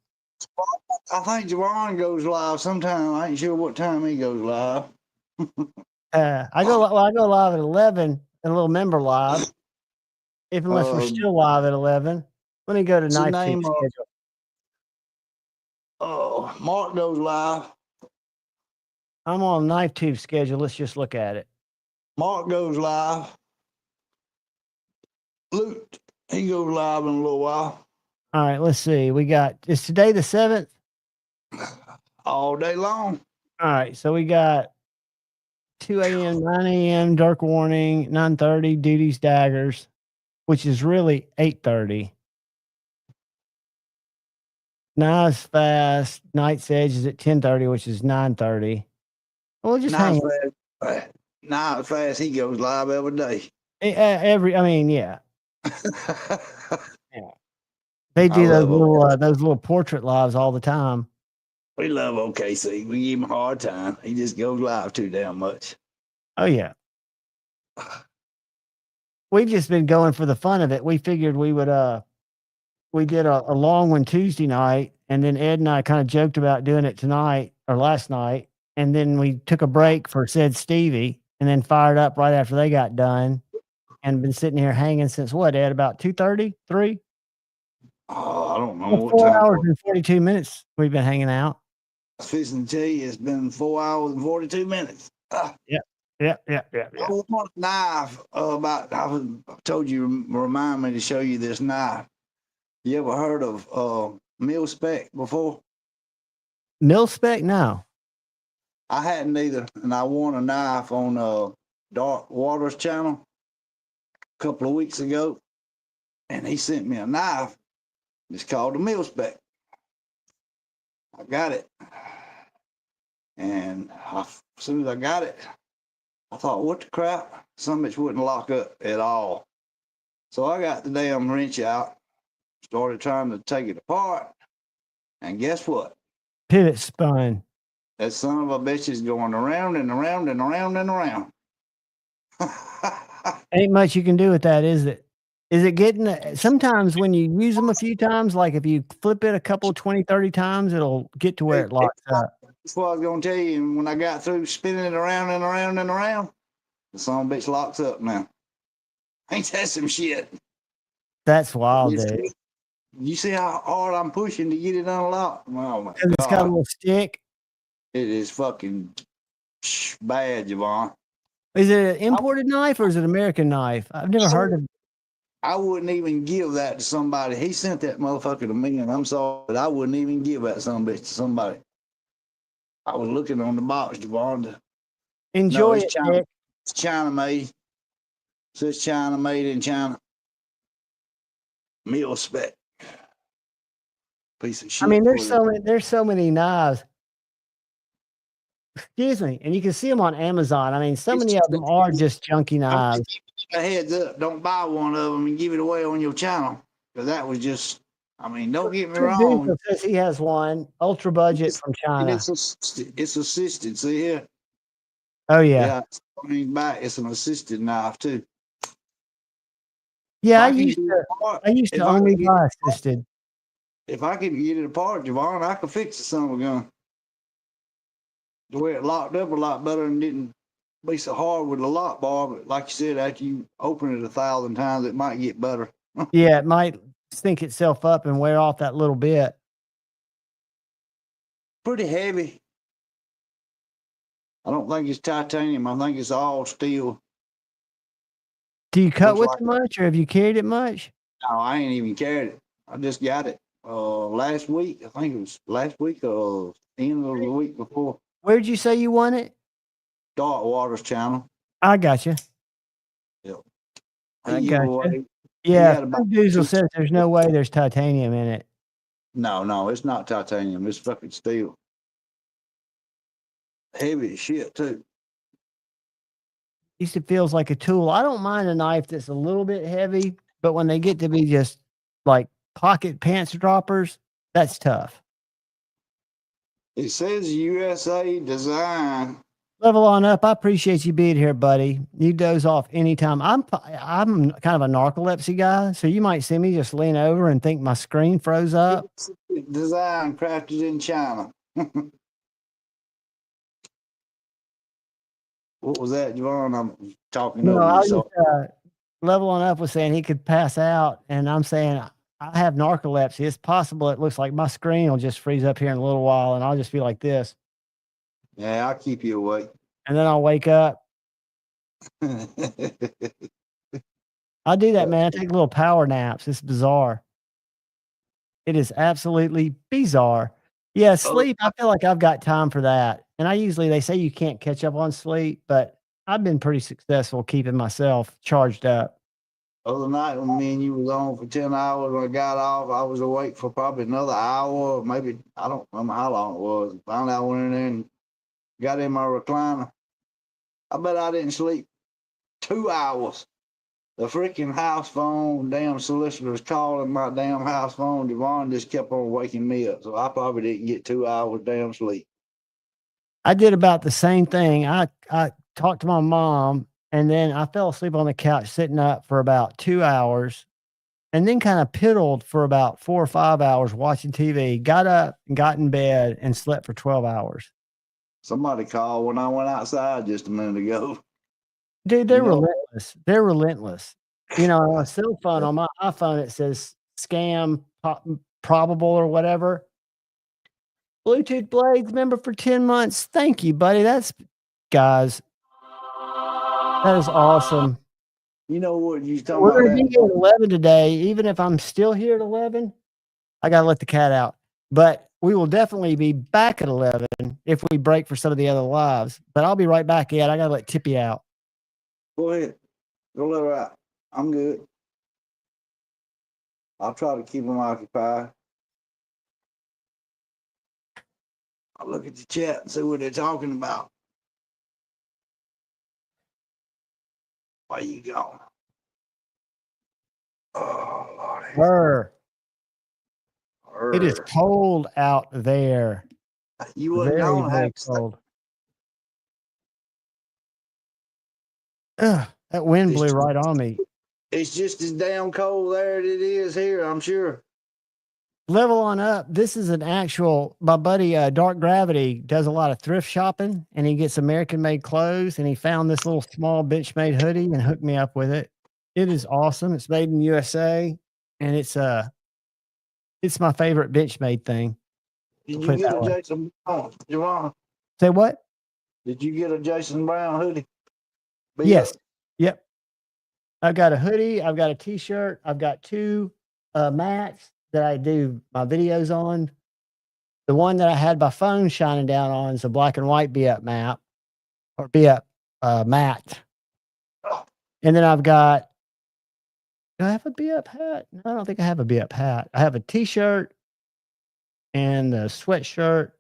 I think Javon goes live sometime. I ain't sure what time he goes live. I go live at 11 and a little member live. Unless we're still live at 11. Let me go to Knife Tube schedule. Oh, Mark goes live. I'm on Knife Tube schedule. Let's just look at it. Mark goes live. Luke, he goes live in a little while. All right, let's see. Is today the 7th? All day long. All right, so we got 2 a.m., 9 a.m., dark warning, 9:30, duties, daggers, which is really 8:30. Nice fast. Night's Edge is at 10:30, which is 9:30. We'll just hang fast. Night fast. He goes live every day. Yeah. Yeah. They do those little portrait lives all the time. We love OKC. We give him a hard time. He just goes live too damn much. Oh yeah. We've just been going for the fun of it. We figured we would we did a long one Tuesday night, and then Ed and I kind of joked about doing it tonight or last night, and then we took a break for said Stevie, and then fired up right after they got done, and been sitting here hanging since what, Ed? About 2:30, 3? Oh, I don't know. 4 hours and 42 minutes we've been hanging out. Fishing tea. It's been 4 hours and 42 minutes. Yeah. I want a knife. I told you, remind me to show you this knife. You ever heard of mil spec before? Mil spec? No. I hadn't either, and I won a knife on Dark Waters channel a couple of weeks ago, and he sent me a knife. It's called the mil spec. I got it, and as soon as I got it, I thought, what the crap? Some bitch wouldn't lock up at all. So I got the damn wrench out, started trying to take it apart, and guess what? Pivot spun. That son of a bitch is going around and around and around and around. Ain't much you can do with that, is it? Is it getting, sometimes when you use them a few times, like if you flip it a couple, 20, 30 times, it'll get to where it locks up. That's what I was going to tell you. And when I got through spinning it around and around and around, the son of a bitch locks up now. Ain't that some shit? That's wild, dude. You see how hard I'm pushing to get it unlocked? Oh my God. It's got a little stick. It is fucking bad, Javon. Is it an imported knife or is it an American knife? I've never heard of it. I wouldn't even give that to somebody. He sent that motherfucker to me, and I'm sorry, but I wouldn't even give that son of a bitch to somebody. I was looking on the box, Javon. Enjoy it, China. Nick. It's China made. It says China made in China. Mil spec. Piece of shit. I mean, there's so many knives. Excuse me, and you can see them on Amazon. I mean, so many of them are just junky knives. A heads up, don't buy one of them and give it away on your channel, because that was just. I mean, don't get me wrong. Dude says he has one ultra budget from China. It's assisted. See here. Oh yeah. Back. It's an assisted knife too. Yeah, I used to only buy assisted. If I could get it apart, Javon, I could fix the son of a gun. The way it locked up a lot better and didn't be so hard with the lock bar. But like you said, after you open it 1,000 times, it might get better. Yeah, it might stink itself up and wear off that little bit. Pretty heavy. I don't think it's titanium. I think it's all steel. Do you cut with it much, or have you carried it much? No, I ain't even carried it. I just got it last week. I think it was last week or end of the week before. Where'd you say you won it? Dark Waters channel. I got you. Yep. I got you. Yeah, Diesel says there's no way there's titanium in it. No, it's not titanium. It's fucking steel. Heavy as shit too. At least it feels like a tool. I don't mind a knife that's a little bit heavy, but when they get to be just like pocket pants droppers, that's tough. It says USA design. Level on up. I appreciate you being here, buddy. You doze off anytime. I'm kind of a narcolepsy guy, so you might see me just lean over and think my screen froze up. Design crafted in China. What was that, Javon? I'm talking over you. Level on up was saying he could pass out, and I'm saying I have narcolepsy. It's possible it looks like my screen will just freeze up here in a little while, and I'll just be like this. Yeah, I'll keep you awake. And then I'll wake up. I do that, man. I take little power naps. It's bizarre. It is absolutely bizarre. Yeah, sleep. I feel like I've got time for that. And they say you can't catch up on sleep, but I've been pretty successful keeping myself charged up. Other night when me and you was on for 10 hours, when I got off, I was awake for probably another hour, maybe, I don't remember how long it was. Finally, I went in there and got in my recliner. I bet I didn't sleep 2 hours. The freaking house phone, damn solicitors calling my damn house phone. Javon just kept on waking me up. So I probably didn't get 2 hours damn sleep. I did about the same thing. I talked to my mom, and then I fell asleep on the couch sitting up for about 2 hours, and then kind of piddled for about 4 or 5 hours watching TV, got up and got in bed and slept for 12 hours. Somebody called when I went outside just a minute ago. Dude, they're relentless. They're relentless. You know, on a cell phone, on my iPhone, it says scam probable or whatever. Bluetooth Blades member for 10 months. Thank you, buddy. Guys, that is awesome. You know what you talking We're about? going to be here at 11 today. Even if I'm still here at 11, I got to let the cat out. But we will definitely be back at 11 if we break for some of the other lives. But I'll be right back, Ed. I got to let Tippy out. Go ahead. Go let her out. I'm good. I'll try to keep them occupied. I'll look at the chat and see what they're talking about. Where you going? Oh, Lordy. It is cold out there. You wouldn't know very cold. Ugh, that wind blew right on me. It's just as damn cold there as it is here, I'm sure. Level on up. This is my buddy, Dark Gravity, does a lot of thrift shopping, and he gets American-made clothes, and he found this little small bitch-made hoodie and hooked me up with it. It is awesome. It's made in USA, and it's my favorite bitch-made thing. Did you get a Jason Brown, Javon? Say what? Did you get a Jason Brown hoodie? Yes. Yep. I've got a hoodie. I've got a t-shirt. I've got 2 mats that I do my videos on. The one that I had my phone shining down on is a black and white be up map or be up mat. And then I've got, do I have a be up hat? No, I don't think I have a be up hat. I have a t-shirt and a sweatshirt.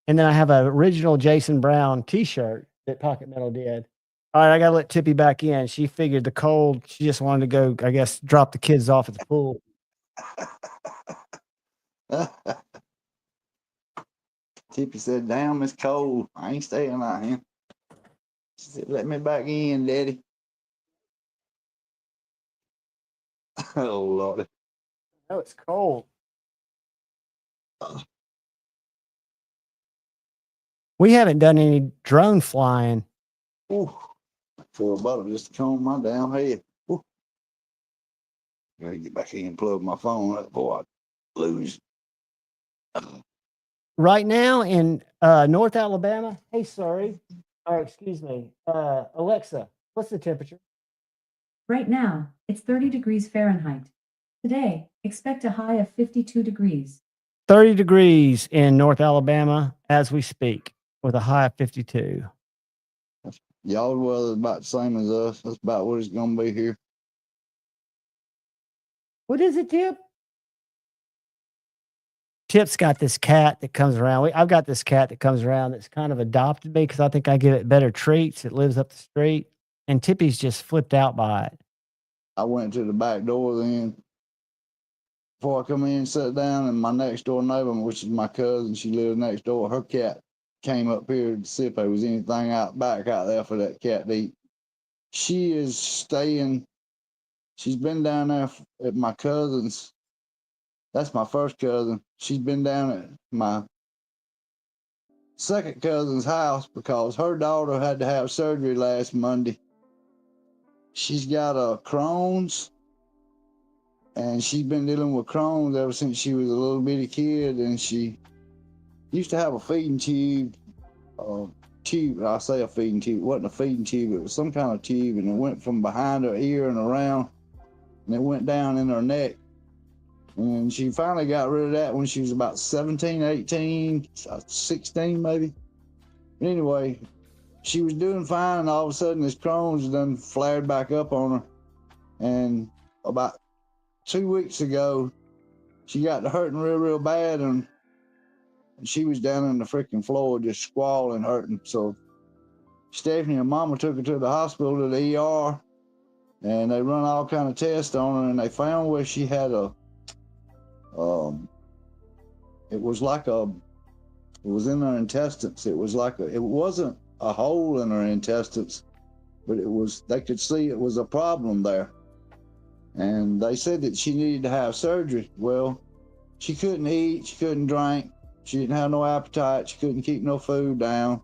And then I have an original Jason Brown t-shirt that Pocket Metal did. All right, I got to let Tippy back in. She figured the cold, she just wanted to go, I guess, drop the kids off at the pool. Tippy said, damn, it's cold. I ain't staying out here. She said, let me back in, Daddy. Oh, Lordy. Oh, it's cold. We haven't done any drone flying. Ooh, for a butter just to comb my damn head. Ooh. Gotta get back in and plug my phone up before I lose. Right now in North Alabama, hey, sorry. Or excuse me, Alexa, what's the temperature? Right now, it's 30 degrees Fahrenheit. Today, expect a high of 52 degrees. 30 degrees in North Alabama as we speak, with a high of 52. Y'all's weather is about the same as us. That's about what it's gonna be here. What is it, Tip? Tip's got this cat that comes around. I've got this cat that comes around that's kind of adopted me because I think I give it better treats. It lives up the street. And Tippy's just flipped out by it. I went to the back door then. Before I come in and sat down, and my next door neighbor, which is my cousin, she lives next door, her cat came up here to see if there was anything out back out there for that cat to eat. She is staying, she's been down there at my cousin's. That's my first cousin. She's been down at my second cousin's house because her daughter had to have surgery last Monday. She's got a Crohn's, and she's been dealing with Crohn's ever since she was a little bitty kid, and she used to have a feeding tube. I say a feeding tube. It wasn't a feeding tube. It was some kind of tube, and it went from behind her ear and around, and it went down in her neck. And she finally got rid of that when she was about 17, 18, 16 maybe. But anyway, she was doing fine, and all of a sudden this Crohn's done flared back up on her. And about 2 weeks ago, she got to hurting real bad, and she was down on the freaking floor just squalling, hurting. So Stephanie and Mama took her to the hospital, to the ER, and they run all kind of tests on her, and they found where she had it was in her intestines. It wasn't a hole in her intestines, but they could see it was a problem there. And they said that she needed to have surgery. Well, she couldn't eat, she couldn't drink, she didn't have no appetite, she couldn't keep no food down.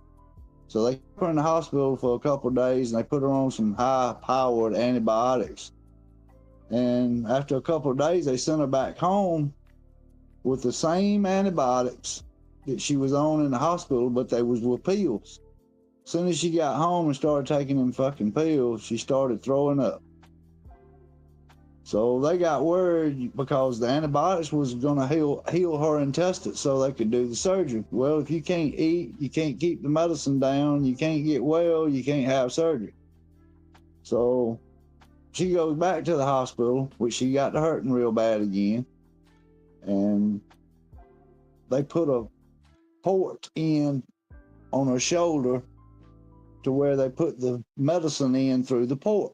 So they put her in the hospital for a couple of days, and they put her on some high-powered antibiotics. And after a couple of days, they sent her back home with the same antibiotics that she was on in the hospital, but they was with pills. As soon as she got home and started taking them fucking pills, she started throwing up. So they got worried because the antibiotics was going to heal her intestines so they could do the surgery. Well, if you can't eat, you can't keep the medicine down, you can't get well, you can't have surgery. So she goes back to the hospital, which she got to hurting real bad again. And they put a port in on her shoulder to where they put the medicine in through the port.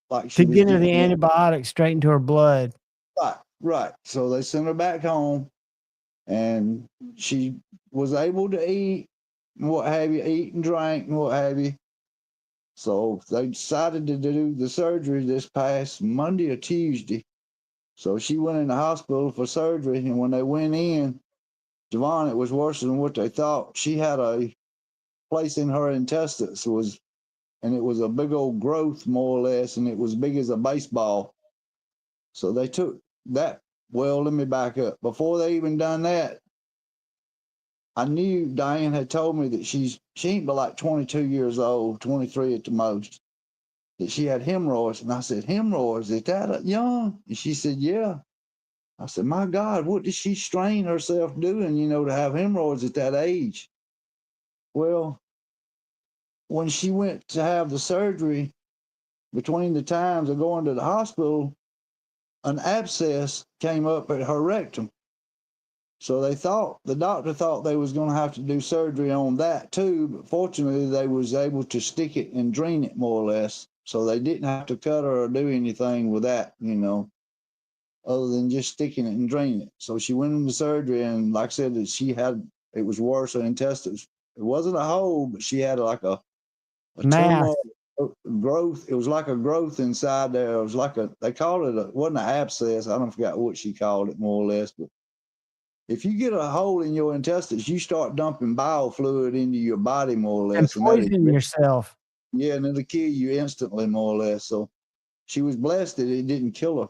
Like to get her the antibiotics straight into her blood. Right. So they sent her back home, and she was able to eat and what have you, eat and drink and what have you. So they decided to do the surgery this past Monday or Tuesday. So she went in the hospital for surgery, and when they went in, Javon, it was worse than what they thought. She had a place in her intestines, and it was a big old growth, more or less, and it was big as a baseball. So they took that. Well, let me back up. Before they even done that, I knew Diane had told me that she ain't but like 22 years old, 23 at the most, that she had hemorrhoids. And I said, hemorrhoids, is that young? And she said, yeah. I said, my God, what did she strain herself doing, to have hemorrhoids at that age? Well, when she went to have the surgery, between the times of going to the hospital, an abscess came up at her rectum. So the doctor thought they was going to have to do surgery on that too, but fortunately they was able to stick it and drain it more or less. So they didn't have to cut her or do anything with that, other than just sticking it and draining it. So she went into surgery, and like I said, it was worse, her intestines. It wasn't a hole, but she had like a Mass. tumor growth. It was like a growth inside there. It was like they called it it wasn't an abscess. I don't forget what she called it more or less, but if you get a hole in your intestines, you start dumping bile fluid into your body more or less. And poison yourself. Yeah, and it'll kill you instantly, more or less. So she was blessed that it didn't kill her.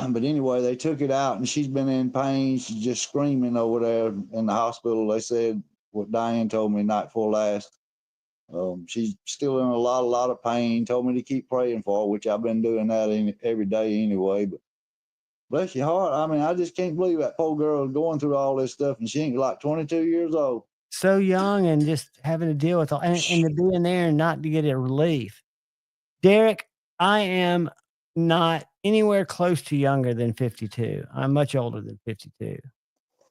But anyway, they took it out, and she's been in pain. She's just screaming over there in the hospital. They said what Diane told me night before last. She's still in a lot of pain. Told me to keep praying for her, which I've been doing that every day anyway. But bless your heart. I mean, I just can't believe that poor girl is going through all this stuff, and she ain't like 22 years old. So young, and just having to deal with all, and to be in there and not to get a relief. Derek, I am not anywhere close to younger than 52. I'm much older than 52.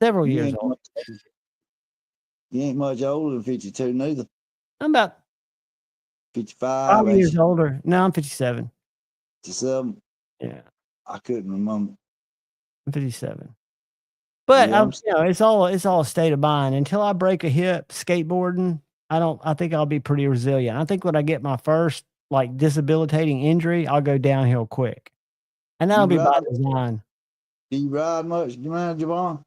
Several years older. You ain't much older than 52 neither. I'm about 55 years older. No, I'm 57. 57? Yeah. I couldn't remember. I'm 57. But Yeah, it's all a state of mind. Until I break a hip skateboarding, I think I'll be pretty resilient. I think when I get my first like debilitating injury, I'll go downhill quick. And that'll be by design. Do you ride much, Javon?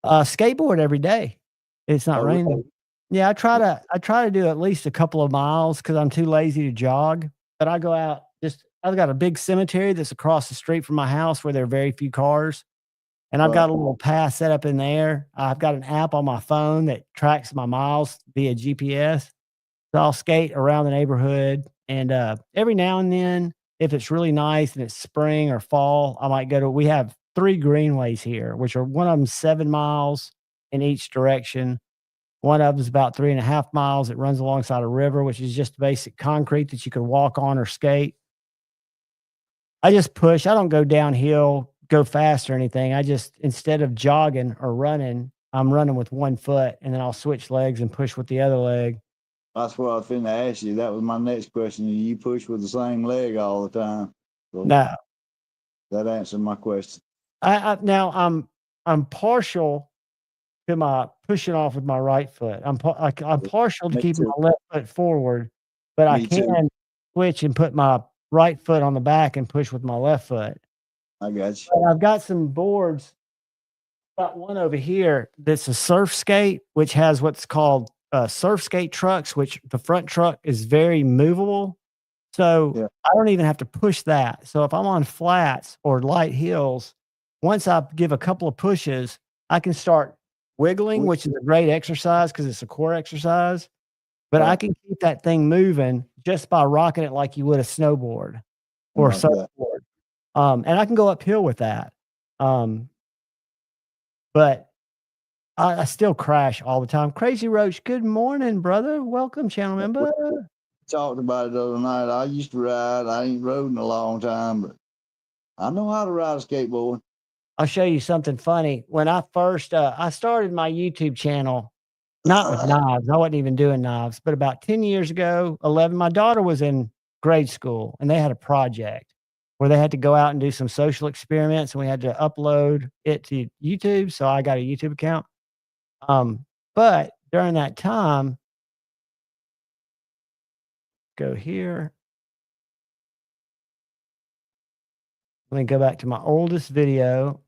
Skateboard every day. It's not raining. Really? Yeah, I try to do at least a couple of miles because I'm too lazy to jog. But I go out I've got a big cemetery that's across the street from my house where there are very few cars. And I've got a little path set up in there. I've got an app on my phone that tracks my miles via GPS. So I'll skate around the neighborhood. And every now and then, if it's really nice and it's spring or fall, I might we have 3 greenways here, which are one of them 7 miles in each direction. One of them is about 3.5 miles. It runs alongside a river, which is just basic concrete that you can walk on or skate. I just push. I don't go downhill, go fast or anything. I just, instead of jogging or running, I'm running with one foot, and then I'll switch legs and push with the other leg. That's what I was finna ask you. That was my next question. You push with the same leg all the time? So no. That answered my question. Now I'm partial to my pushing off with my right foot. I'm partial to keeping my left foot forward, but I can switch and put my right foot on the back and push with my left foot. I got you. But I've got some boards. Got one over here that's a surf skate, which has what's called surf skate trucks, which the front truck is very movable. So I don't even have to push that. So if I'm on flats or light hills, once I give a couple of pushes, I can start wiggling, which is a great exercise because it's a core exercise. But I can keep that thing moving just by rocking it like you would a snowboard or a surfboard. And I can go uphill with that. But I still crash all the time. Crazy Roach, good morning, brother. Welcome, channel member. Talked about it the other night. I used to ride. I ain't rode in a long time, but I know how to ride a skateboard. I'll show you something funny. When I first, I started my YouTube channel, not with knives. I wasn't even doing knives, but about 10 years ago, 11, my daughter was in grade school and they had a project where they had to go out and do some social experiments, and we had to upload it to YouTube. So I got a YouTube account. But during that time, go here. Let me go back to my oldest video.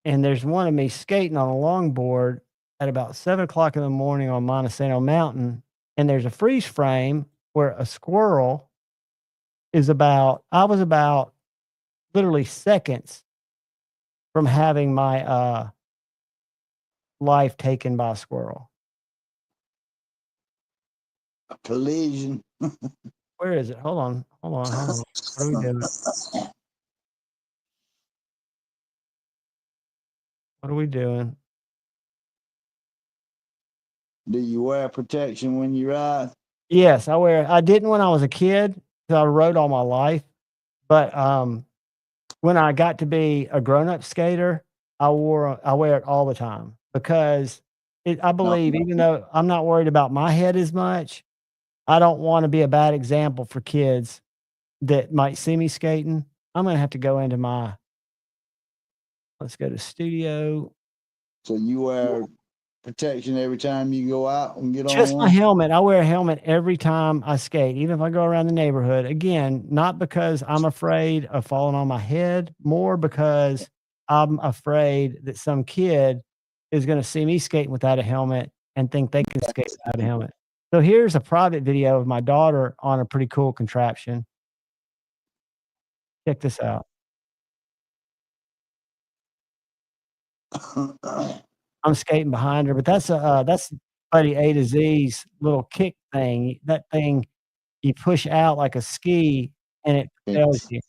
And there's one of me skating on a longboard at about 7 o'clock in the morning on Montesano Mountain. And there's a freeze frame where a squirrel is I was about literally seconds from having my life taken by a squirrel. A collision. Where is it? Hold on. What are we doing? What are we doing? Do you wear protection when you ride? Yes, I didn't when I was a kid, 'cause I rode all my life. But when I got to be a grown-up skater, I wear it all the time because I No. believe even though I'm not worried about my head as much, I don't want to be a bad example for kids that might see me skating. I'm gonna have to go into let's go to studio. So you wear protection every time you go out and get on Just my one? helmet. I wear a helmet every time I skate, even if I go around the neighborhood. Again, not because I'm afraid of falling on my head, more because I'm afraid that some kid is going to see me skating without a helmet and think they can skate without a helmet. So here's a private video of my daughter on a pretty cool contraption. Check this out. I'm skating behind her, but that's Buddy A to Z's little kick thing. That thing you push out like a ski and it propels you.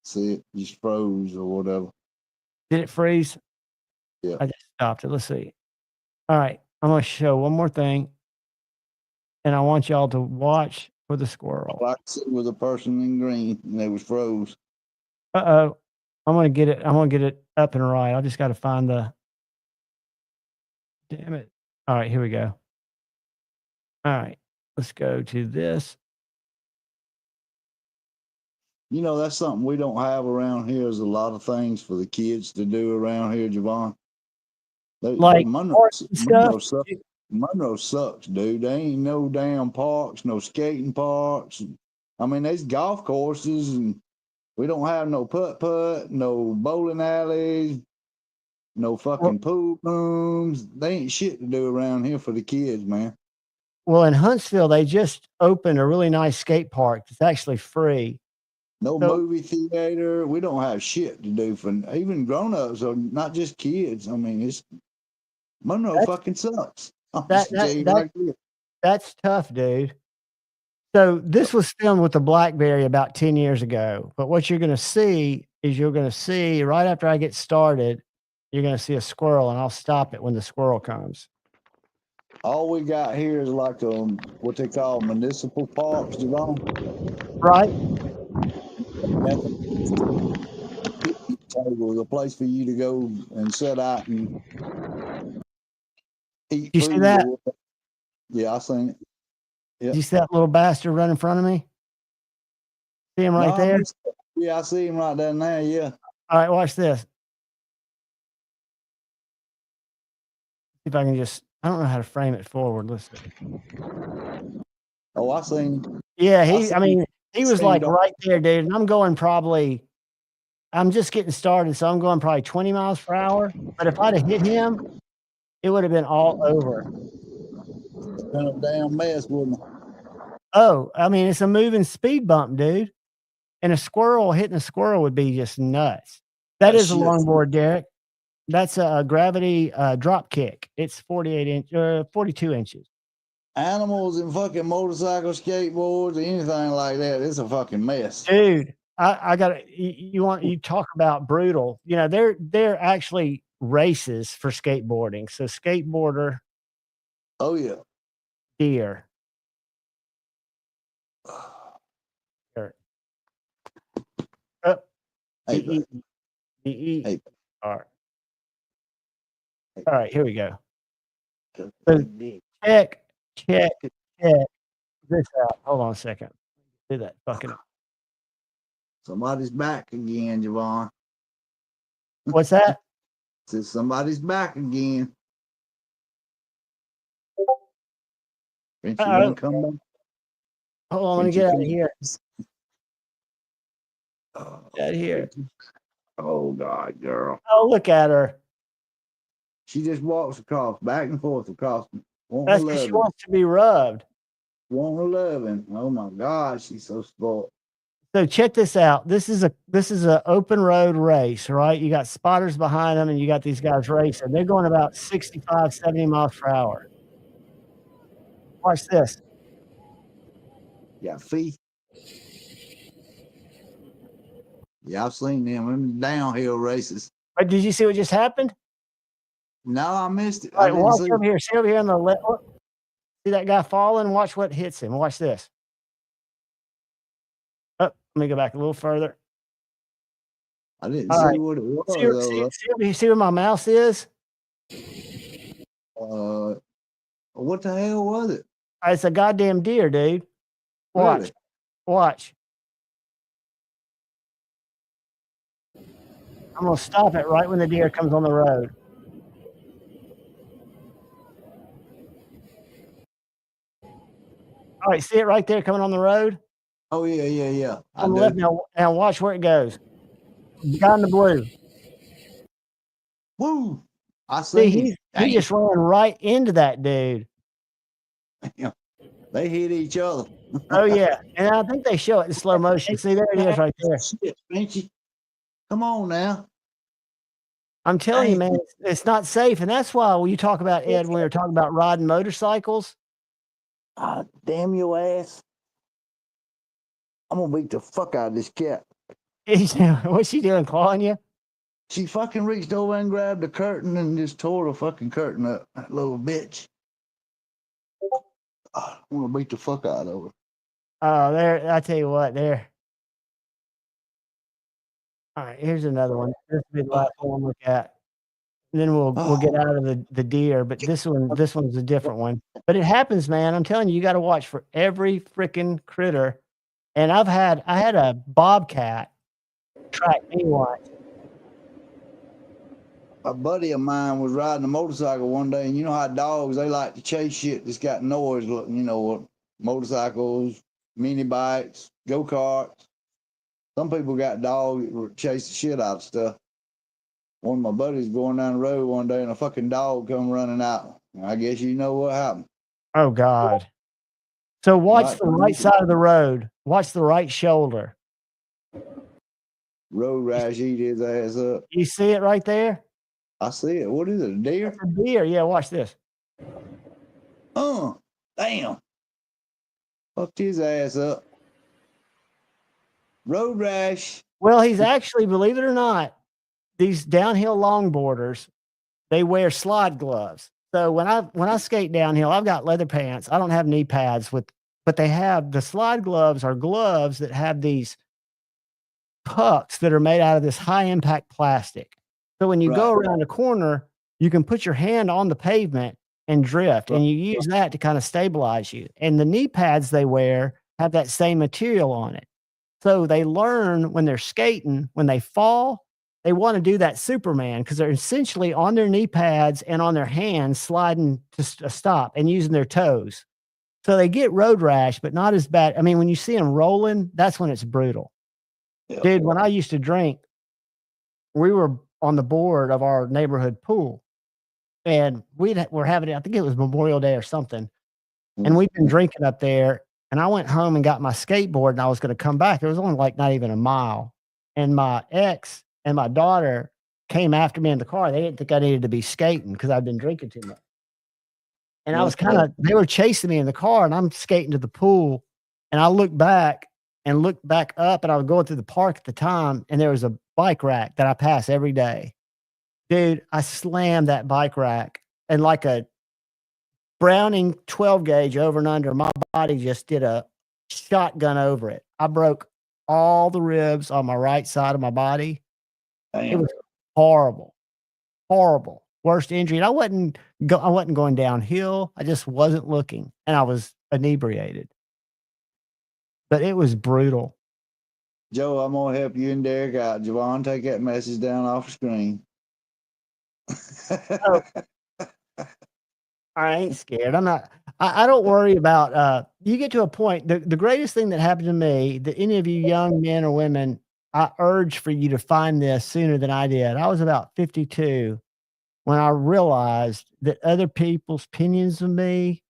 See it just froze or whatever. Did it freeze? Yeah. I just stopped it. Let's see. All right. I'm going to show one more thing. And I want y'all to watch for the squirrel. I sit with a person in green and they was froze. Uh-oh. I'm going to get it. I'm going to get it up and right. I just got to find damn it. All right. Here we go. All right. Let's go to this. You know, that's something we don't have around here. Is a lot of things for the kids to do around here, Javon. Like parks and stuff. Monroe sucks, dude. There ain't no damn parks, no skating parks. I mean, there's golf courses, and we don't have no putt-putt, no bowling alleys, no fucking pool rooms. They ain't shit to do around here for the kids, man. Well, in Huntsville, they just opened a really nice skate park. It's actually free. No movie theater. We don't have shit to do for even grown-ups or not just kids. I mean, Monroe fucking sucks. That's tough, dude. So this was filmed with the BlackBerry about 10 years ago. But what you're going to see is right after I get started, you're going to see a squirrel, and I'll stop it when the squirrel comes. All we got here is like what they call municipal parks, Javon. Right. Table, a place for you to go and sit out and eat. You see that? Yeah, I seen it. Yep. You see that little bastard right in front of me? See him right there? Yeah, I see him right down there. Yeah. All right, watch this. See if I can I don't know how to frame it forward. Let's see. Oh, I seen. Yeah, he was like right there, dude. And I'm just getting started, so I'm going probably 20 miles per hour. But if I'd have hit him, it would have been all over. It's been a damn mess, wouldn't it? Oh, I mean, it's a moving speed bump, dude. And hitting a squirrel would be just nuts. That is a longboard, Derek. That's a gravity drop kick. It's 42 inches. Animals and fucking motorcycles, skateboards, anything like that. It's a fucking mess, dude. I got you talk about brutal. You know, they're actually races for skateboarding. So skateboarder. Oh yeah. Deer. All right, here we go. So check this out. Hold on a second. Do that fucking. Somebody's back again, Javon. What's that? Says somebody's back again. Hold on, let me get out of here. Out of here. Oh God, girl. Oh, look at her. She just walks across, back and forth across. That's because she wants to be rubbed. 111. Oh my God, she's so spoiled. So check this out. This is a open road race, right? You got spotters behind them, and you got these guys racing. They're going about 65, 70 miles per hour. Watch this. Yeah, feet. Yeah, I've seen them in downhill races. But did you see what just happened? No, I missed it. All I right, didn't watch see over it. here. See over here on the left. See that guy falling? Watch what hits him. Watch this. Oh, let me go back a little further. I didn't All see right. what it was, See where my mouse is? What the hell was it? It's a goddamn deer, dude. Watch. Really? Watch. I'm going to stop it right when the deer comes on the road. All right, see it right there coming on the road? Oh, yeah. On the left now watch where it goes. The guy in the blue. Woo! I See, seen him. he just ran right into that dude. They hit each other. Oh, yeah. And I think they show it in slow motion. See, there it is right there. Shit, Pinchy. Come on now. I'm telling you, man, it's not safe. And that's why when you talk about, Ed, when we were talking about riding motorcycles. Damn your ass. I'm going to beat the fuck out of this cat. What's she doing, clawing you? She fucking reached over and grabbed the curtain and just tore the fucking curtain up. That little bitch. I'm going to beat the fuck out of her. Oh, there. I tell you what, there. All right, here's another one. This will be the last one we'll look at. And then we'll get out of the deer, but this one's a different one. But it happens, man. I'm telling you, you got to watch for every freaking critter. And I had a bobcat track me once. A buddy of mine was riding a motorcycle one day, and you know how dogs, they like to chase shit that's got noise, you know, motorcycles, mini bikes, go-karts. Some people got dogs that chase the shit out of stuff. One of my buddies going down the road one day, and a fucking dog come running out. I guess you know what happened. Oh, God. So watch the right side of the road. Watch the right shoulder. Road rash eat his ass up. You see it right there? I see it. What is it, a deer? It's a deer. Yeah, watch this. Damn. Fucked his ass up. Road rash. Well, he's actually, believe it or not, these downhill longboarders, they wear slide gloves. So when I skate downhill, I've got leather pants. I don't have knee pads but they have the slide gloves are gloves that have these pucks that are made out of this high impact plastic. So when you go around a corner, you can put your hand on the pavement and drift, and you use that to kind of stabilize you. And the knee pads they wear have that same material on it. So they learn when they're skating, when they fall, they want to do that Superman because they're essentially on their knee pads and on their hands sliding to stop and using their toes. So they get road rash, but not as bad. I mean, when you see them rolling, that's when it's brutal. Yeah. Dude, when I used to drink, we were on the board of our neighborhood pool, and we're having it. I think it was Memorial Day or something, and we've been drinking up there. And I went home and got my skateboard, and I was going to come back. It was only like not even a mile, and my ex and my daughter came after me in the car. They didn't think I needed to be skating because I'd been drinking too much. And I was they were chasing me in the car, and I'm skating to the pool, and I looked back up, and I was going through the park at the time, and there was a bike rack that I pass every day. Dude, I slammed that bike rack, and like a Browning 12 gauge over and under, my body just did a shotgun over it. I broke all the ribs on my right side of my body. Damn. It was horrible. Worst injury. And I wasn't going downhill. I just wasn't looking, and I was inebriated. But it was brutal. Joe, I'm gonna help you and Derek out. Javon, take that message down off the screen. I ain't scared. I'm not. I don't worry about. You get to a point. The greatest thing that happened to me, that any of you young men or women, I urge for you to find this sooner than I did. I was about 52 when I realized that other people's opinions of me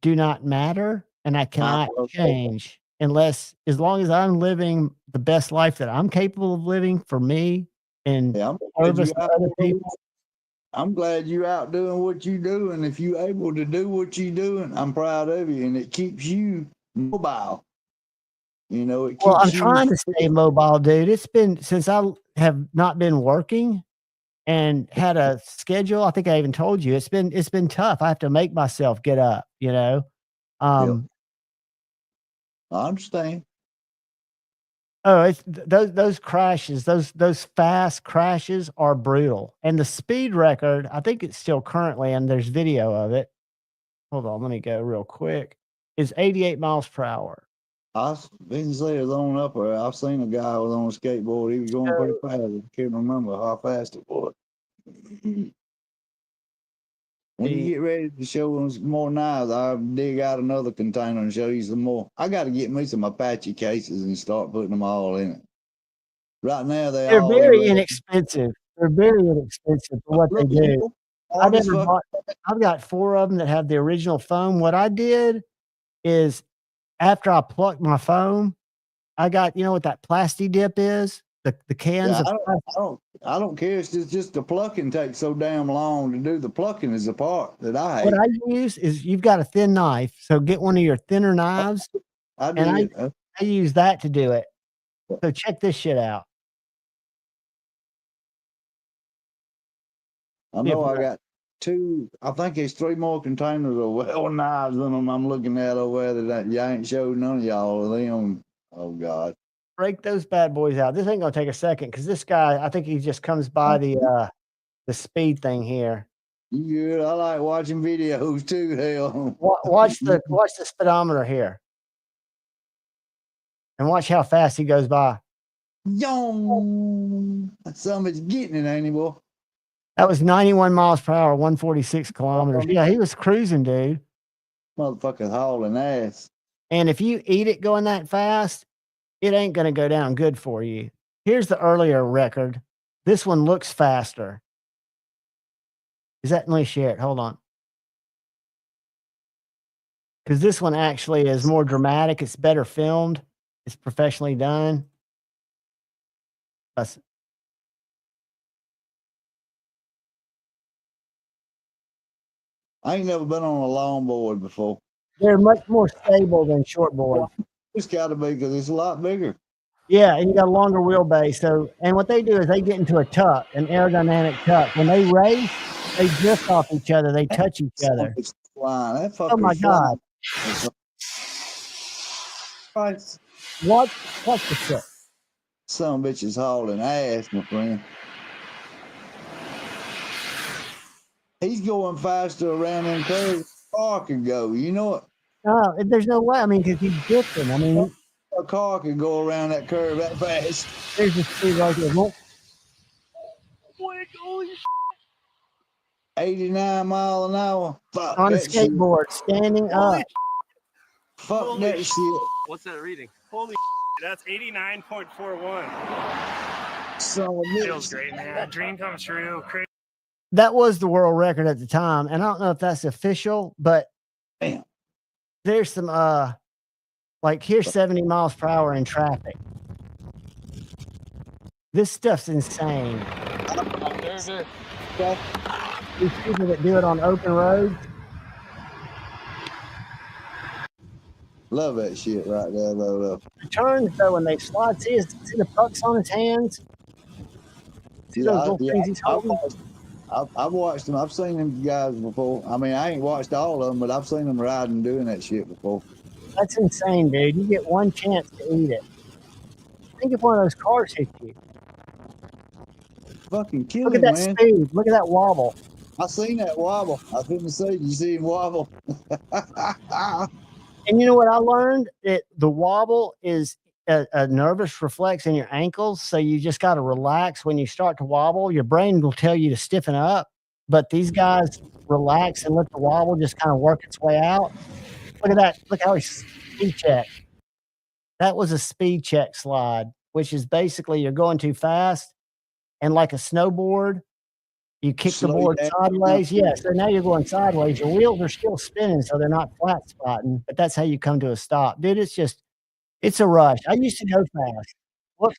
do not matter, and I cannot change as long as I'm living the best life that I'm capable of living for me and service to other people. I'm glad you out doing what you do, and if you able to do what you doing, I'm proud of you, and it keeps you mobile. You know, it keeps I'm trying to stay mobile, dude. It's been since I have not been working. and had a schedule. I think I even told you it's been tough. I have to make myself get up, you know. I understand. Oh, it's those crashes, those fast crashes are brutal. And the speed record, I think it's still currently, and there's video of it. Hold on, let me go real quick. Is 88 miles per hour. I've been there on up there. I've seen a guy was on a skateboard. He was going pretty fast. I can't remember how fast it was. When you get ready to show them some more knives, I'll dig out another container and show you some more. I got to get me some Apache cases and start putting them all in it. Right now, They're all very inexpensive. They're very inexpensive for what they do. I've got 4 of them that have the original foam. What I did is after I plucked my foam, I got, you know what that plasti dip is? The cans of I don't care. It's just the plucking takes so damn long to do. The plucking is the part that I hate. What I use is you've got a thin knife, so get one of your thinner knives. I use that to do it. So check this shit out. I know I got 2. I think there's 3 more containers of well knives in them. I'm looking at over there that you ain't showed none of y'all of them. Oh God. Break those bad boys out. This ain't gonna take a second because this guy, I think he just comes by the speed thing here. You good? I like watching videos too. Hell, watch the speedometer here, and watch how fast he goes by. Yong! Somebody's getting it, ain't he, boy? That was 91 miles per hour, 146 kilometers. Yeah, he was cruising, dude. Motherfucker's hauling ass. And if you eat it going that fast, it ain't going to go down good for you. Here's the earlier record. This one looks faster. Let me share it. Hold on. Because this one actually is more dramatic. It's better filmed. It's professionally done. I ain't never been on a longboard before. They're much more stable than shortboards. It's got to be because it's a lot bigger. Yeah, and you got a longer wheelbase. So, and what they do is they get into a tuck, an aerodynamic tuck. When they race, they drift off each other. They touch each other. Oh my God! Watch the shit. Some bitch is hauling ass, my friend. He's going faster around them curves. Car can go. You know it. No, there's no way. I mean, because he's drifting. I mean, a car can go around that curve that fast. There's the speed right there. Look. 89 miles an hour. Fuck on a skateboard, standing up. Fuck Holy that shit. What's that reading? Holy that's 89.41. So feels great, man. Dream come true. Crazy. That was the world record at the time, and I don't know if that's official, but there's some like here's 70 miles per hour in traffic. This stuff's insane. These people that do it on open roads. Love that shit right there, though. The turns though, when they slide, see the pucks on his hands. See those little things he's holding? I've watched them. I've seen them guys before. I mean, I ain't watched all of them, but I've seen them riding doing that shit before. That's insane, dude. You get one chance to eat it. Think if one of those cars hits you. Fucking kill Look at that speed. Look at that wobble. I seen that wobble. I couldn't say you see him wobble. And you know what I learned? The wobble is a nervous reflex in your ankles. So you just got to relax. When you start to wobble, your brain will tell you to stiffen up. But these guys relax and let the wobble just kind of work its way out. Look at that. Look how he speed checked. That was a speed check slide, which is basically you're going too fast. And like a snowboard, you kick the board sideways. Yeah, so now you're going sideways. Your wheels are still spinning, so they're not flat spotting. But that's how you come to a stop. Dude, it's a rush. I used to go fast. What?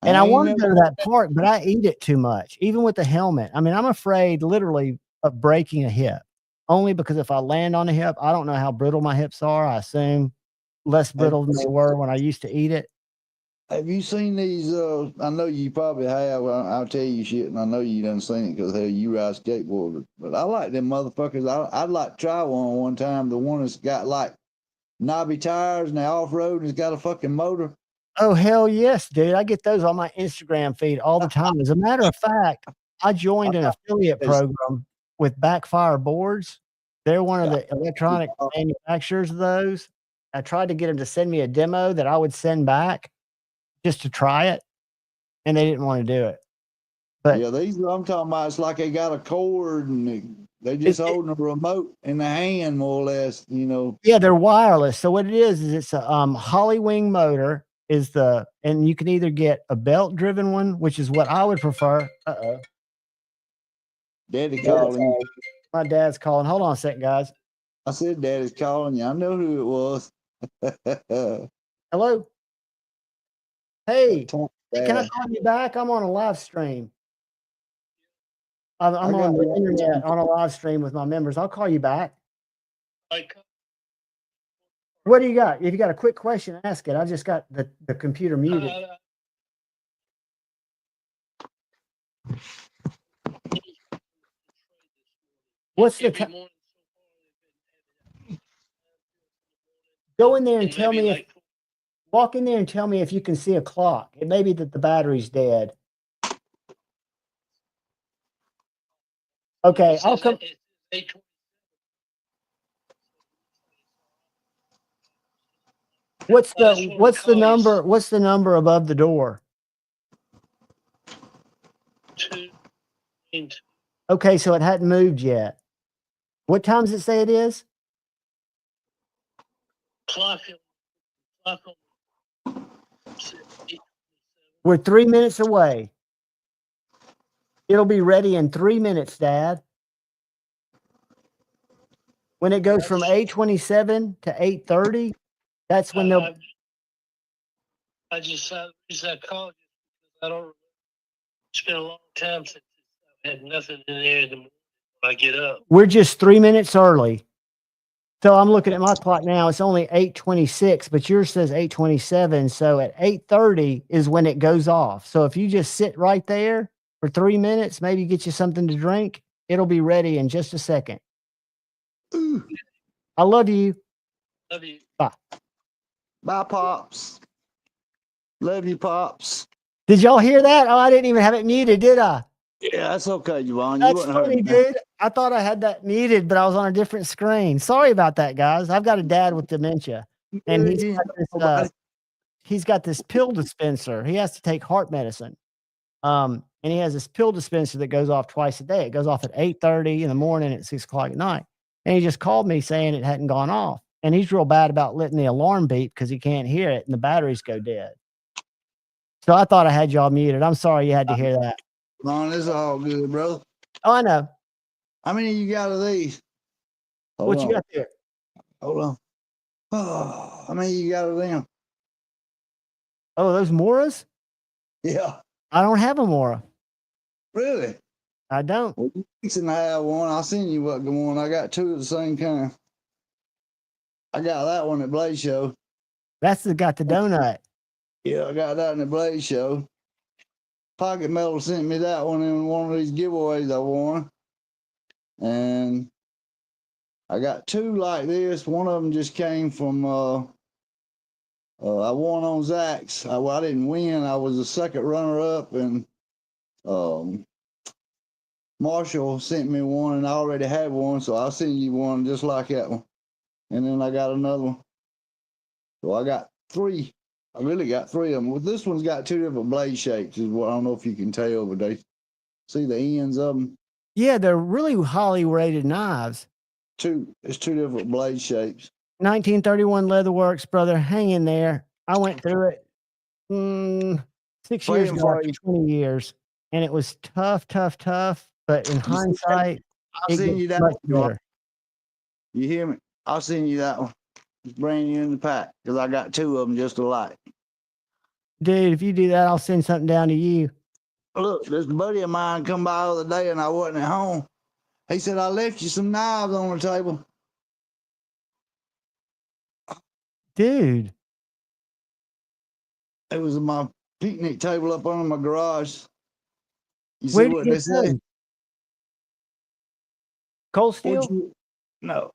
And I want to go to that park, but I eat it too much, even with the helmet. I mean, I'm afraid literally of breaking a hip, only because if I land on a hip, I don't know how brittle my hips are. I assume less brittle than they were when I used to eat it. Have you seen these? I know you probably have. I'll tell you shit, and I know you done seen it because hell, you ride skateboard. But I like them motherfuckers. I'd like to try one time. The one that's got like knobby tires and they off road and it's got a fucking motor. Oh hell yes, dude! I get those on my Instagram feed all the time. As a matter of fact, I joined an affiliate program with Backfire Boards. They're one of the electronic manufacturers of those. I tried to get them to send me a demo that I would send back just to try it, and they didn't want to do it. But yeah, these I'm talking about. It's like they got a cord and they just holding a remote in the hand, more or less. You know. Yeah, they're wireless. So what it is it's a Holly Wing motor is and you can either get a belt driven one, which is what I would prefer. Daddy calling. My dad's calling. Hold on a second, guys. I said Daddy's calling you. I know who it was. Hello. Hey, can I call you back? I'm on a live stream. I'm on the internet on a live stream with my members. I'll call you back. What do you got? If you got a quick question, ask it. I just got the computer muted. What's the time? Go in there and tell me if walk in there and tell me if you can see a clock. It may be that the battery's dead. Okay, I'll come. What's the number? What's the number above the door? 2. Okay, so it hadn't moved yet. What time does it say it is? Clock. We're 3 minutes away. It'll be ready in 3 minutes, Dad. When it goes from 8:27 to 8:30, that's when they'll. I just called you. I don't. It's been a long time since I had nothing in there in the morning when I get up. We're just 3 minutes early. So I'm looking at my clock now. It's only 8:26, but yours says 8:27. So at 8:30 is when it goes off. So if you just sit right there for 3 minutes, maybe get you something to drink, it'll be ready in just a second. I love you. Love you. Bye. Bye, Pops. Love you, Pops. Did y'all hear that? Oh, I didn't even have it muted, did I? Yeah, that's okay, Javon. That's funny, dude. I thought I had that muted, but I was on a different screen. Sorry about that, guys. I've got a dad with dementia, and he's got this pill dispenser. He has to take heart medicine. And he has this pill dispenser that goes off twice a day. It goes off at 8:30 in the morning, at 6 o'clock at night. And he just called me saying it hadn't gone off. And he's real bad about letting the alarm beep because he can't hear it and the batteries go dead. So I thought I had y'all muted. I'm sorry you had to hear that. Man, it's all good, brother. Oh, I know. How many you got of these? What you got there? Hold on. Oh, how many you got of them? Oh, those Moras? Yeah. I don't have a Mora. Really? I don't. Well, you fixing to have one. I'll send you what going on. I got two of the same kind. I got that one at Blaze Show. That's got the donut. Yeah, I got that in the Blaze Show. Pocket Metal sent me that one in one of these giveaways I won. And I got two like this. One of them just came from, I won on Zach's. I didn't win. I was the second runner-up, and Marshall sent me one, and I already had one, so I'll send you one just like that one. And then I got another one. So I got three. I really got three of them. Well, this one's got two different blade shapes, is what I don't know if you can tell, but they see the ends of them. Yeah, they're really highly rated knives. It's two different blade shapes. 1931 Leatherworks, brother. Hang in there. I went through it 6 years ago, after 20 years. And it was tough. But in hindsight, I'll send you that one. You hear me? I'll send you that one. It's brand new in the pack because I got two of them just alike. Dude, if you do that, I'll send something down to you. Look, this buddy of mine come by the other day and I wasn't at home. He said, I left you some knives on the table. Dude. It was my picnic table up under my garage. You see Where do what you they get say? those? Cold Would steel? you? No,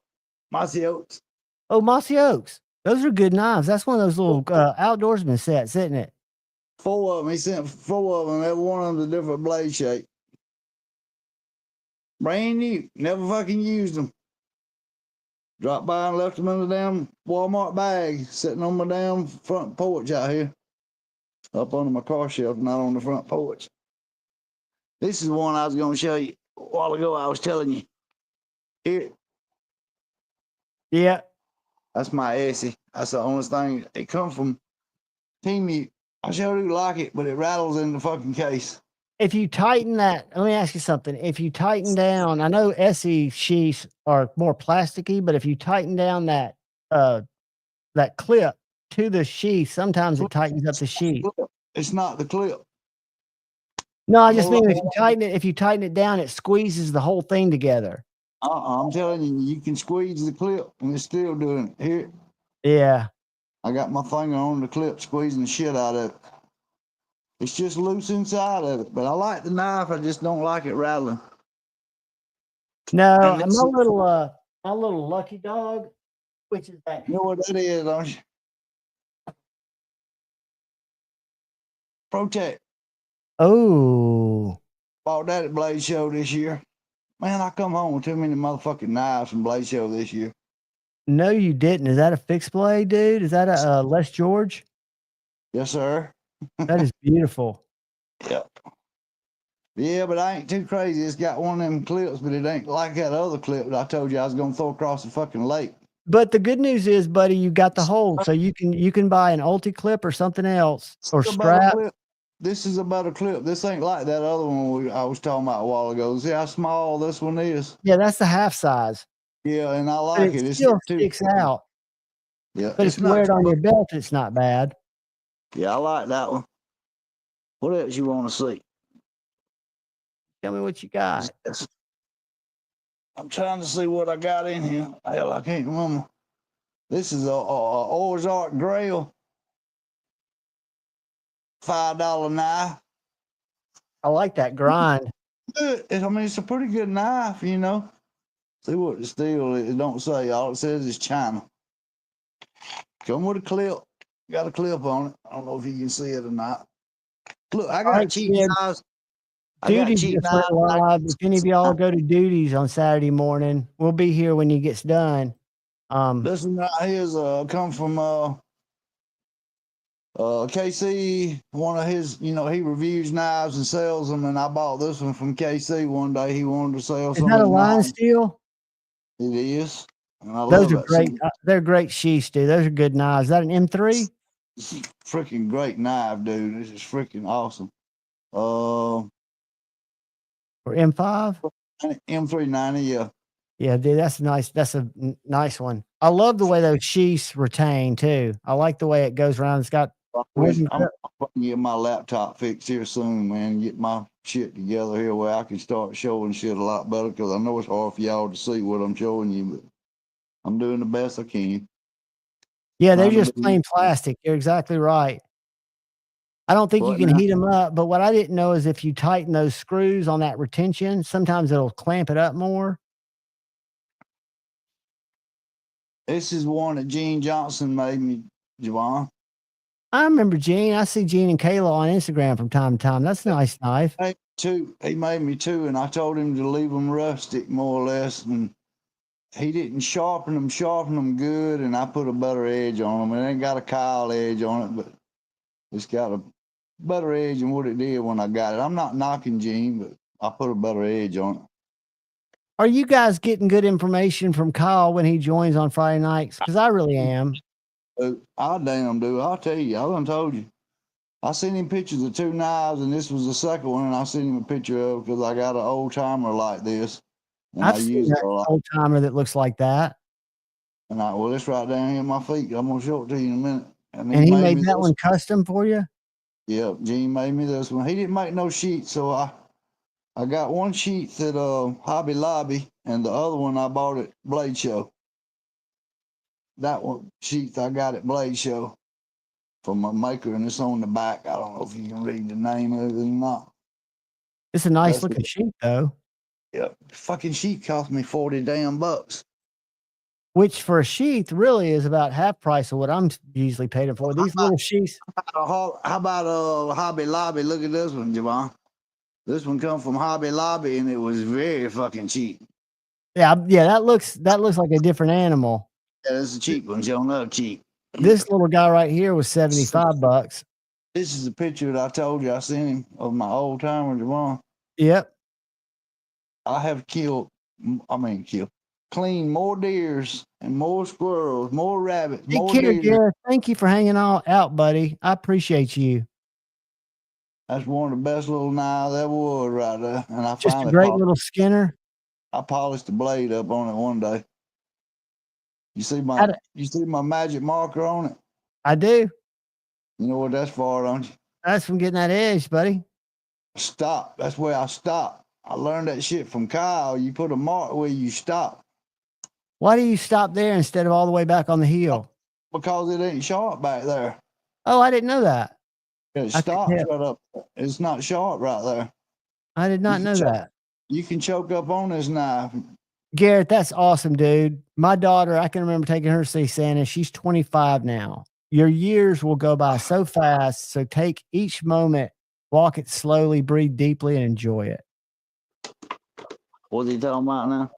Mossy Oaks. Oh, Mossy Oaks. Those are good knives. That's one of those little outdoorsman sets, isn't it? 4 of them. He sent 4 of them. Every one of them's a different blade shape. Brand new. Never fucking used them. Dropped by and left them in the damn Walmart bag, sitting on my damn front porch out here. Up under my car shelf, not on the front porch. This is the one I was going to show you a while ago. I was telling you. Here. Yeah. That's my Essie. That's the only thing. It come from Team. I sure do like it, but it rattles in the fucking case. If you tighten that, let me ask you something. If you tighten down, I know SE sheaths are more plasticky, but if you tighten down that that clip to the sheath, sometimes it tightens up the sheath. It's not the clip. No, I just mean if you tighten it down, it squeezes the whole thing together. I'm telling you, you can squeeze the clip and it's still doing it. Here. Yeah. I got my finger on the clip, squeezing the shit out of it. It's just loose inside of it, but I like the knife. I just don't like it rattling. No, my little lucky dog, which is that? You know what that is, don't you? Protect. Oh. Bought that at Blade Show this year. Man, I come home with too many motherfucking knives from Blade Show this year. No, you didn't. Is that a fixed blade, dude? Is that a Les George? Yes, sir. That is beautiful. Yep. Yeah, but I ain't too crazy. It's got one of them clips, but it ain't like that other clip that I told you I was gonna throw across the fucking lake. But the good news is, buddy, you got the hole, so you can buy an ulti clip or something else or strap. This is a better clip. This ain't like that other one I was talking about a while ago. See how small this one is? Yeah, that's the half size. Yeah, and I like it. It still sticks out. Yeah, but if you wear it on your belt, it's not bad. Yeah, I like that one. What else you want to see? Tell me what you got. I'm trying to see what I got in here. Hell, I can't remember. This is a Ozark Grail. $5 knife. I like that grind. I mean, it's a pretty good knife, you know. See what the steel is. It don't say. All it says is China. Come with a clip. Got a clip on it. I don't know if you can see it or not. Look, I got cheap knives. Duties just went live. If any of y'all go to duties on Saturday morning, we'll be here when he gets done. This one right here is come from KC. One of his, you know, he reviews knives and sells them, and I bought this one from KC one day. He wanted to sell some. Is that a line steel? It is. And I Those love are it. great. They're great sheaths, dude. Those are good knives. Is that an M3? Freaking great knife, dude. This is freaking awesome. Or M5? M390, yeah. Yeah, dude, that's nice. That's a nice one. I love the way those sheaths retain too. I like the way it goes around. It's got. I'm gonna get my laptop fixed here soon, man. Get my shit together here where I can start showing shit a lot better. Because I know it's hard for y'all to see what I'm showing you, but I'm doing the best I can. Yeah, they're just plain plastic. You're exactly right. I don't think you can heat them up, but what I didn't know is if you tighten those screws on that retention, sometimes it'll clamp it up more. This is one that Gene Johnson made me, Javon. I remember Gene. I see Gene and Kayla on Instagram from time to time. That's a nice knife. He made me two, and I told him to leave them rustic more or less, and he didn't sharpen them good, and I put a better edge on them. It ain't got a Kyle edge on it, but it's got a better edge than what it did when I got it. I'm not knocking Gene, but I put a better edge on it. Are you guys getting good information from Kyle when he joins on Friday nights? Because I really am. I damn do. I'll tell you. I done told you. I sent him pictures of two knives, and this was the second one, and I sent him a picture of because I got an old timer like this. And I've seen that old timer that looks like that. And well, it's right down here at my feet. I'm gonna show it to you in a minute. And he made that one custom for you? Yeah, Gene made me this one. He didn't make no sheet, so I got one sheet at Hobby Lobby, and the other one I bought at Blade Show. That one sheet I got at Blade Show. from a maker, and it's on the back. I don't know if you can read the name of it or not. It's a nice That's looking what- sheet, though. Yep. Fucking sheet cost me 40 damn bucks. Which for a sheath really is about half price of what I'm usually paying for. These little sheaths. How about Hobby Lobby? Look at this one, Javon. This one come from Hobby Lobby, and it was very fucking cheap. Yeah, that looks like a different animal. Yeah, it's a cheap one. Showing up cheap. This little guy right here was $75. This is the picture that I told you I sent him of my old timer, Javon. Yep. I have cleaned more deers and more squirrels, more rabbits, Take more care, deer. Gareth. Thank you for hanging out, buddy. I appreciate you. That's one of the best little knives ever was right there. And I Just a finally great little Skinner. I polished the blade up on it one day. You see my magic marker on it? I do. You know what that's for, don't you? That's from getting that edge, buddy. Stop. That's where I stop. I learned that shit from Kyle. You put a mark where you stop. Why do you stop there instead of all the way back on the heel? Because it ain't sharp back there. Oh, I didn't know that. It stops right up. It's not sharp right there. I did not know that. You can choke up on this knife. Garrett, that's awesome, dude. My daughter, I can remember taking her to see Santa. She's 25 now. Your years will go by so fast. So take each moment, walk it slowly, breathe deeply, and enjoy it. What's he talking about now?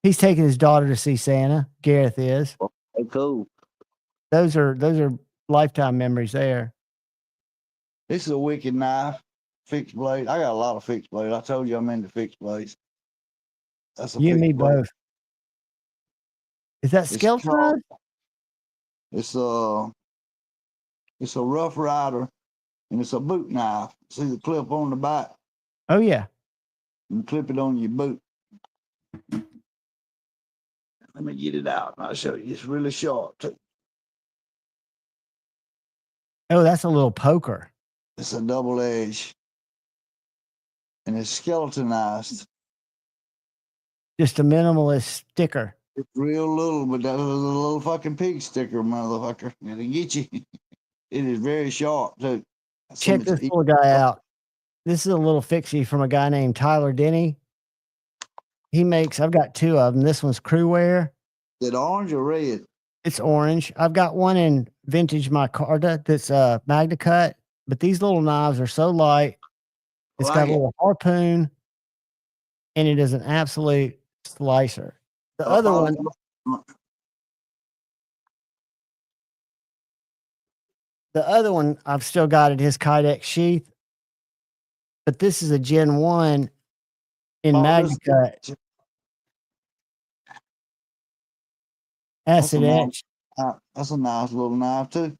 He's taking his daughter to see Santa. Gareth is. Oh, cool. Those are lifetime memories there. This is a wicked knife. Fixed blade. I got a lot of fixed blades. I told you I'm into fixed blades. That's a You and me blade. both. Is that skeleton? It's a Rough Rider, and it's a boot knife. See the clip on the back? Oh yeah. You clip it on your boot. Let me get it out and I'll show you. It's really sharp too. Oh, that's a little poker. It's a double edge. And it's skeletonized. Just a minimalist sticker. It's real little, but that is a little fucking pig sticker, motherfucker. It'll get you. It is very sharp too. Check this little guy out. This is a little fixie from a guy named Tyler Denny. I've got two of them. This one's crew wear. Is it orange or red? It's orange. I've got one in vintage micarta that's Magna cut, but these little knives are so light. It's got a little harpoon, and it is an absolute slicer. The other one I've still got in his Kydex sheath, but this is a Gen 1 in Magna cut. Acid etch. That's a nice little knife too.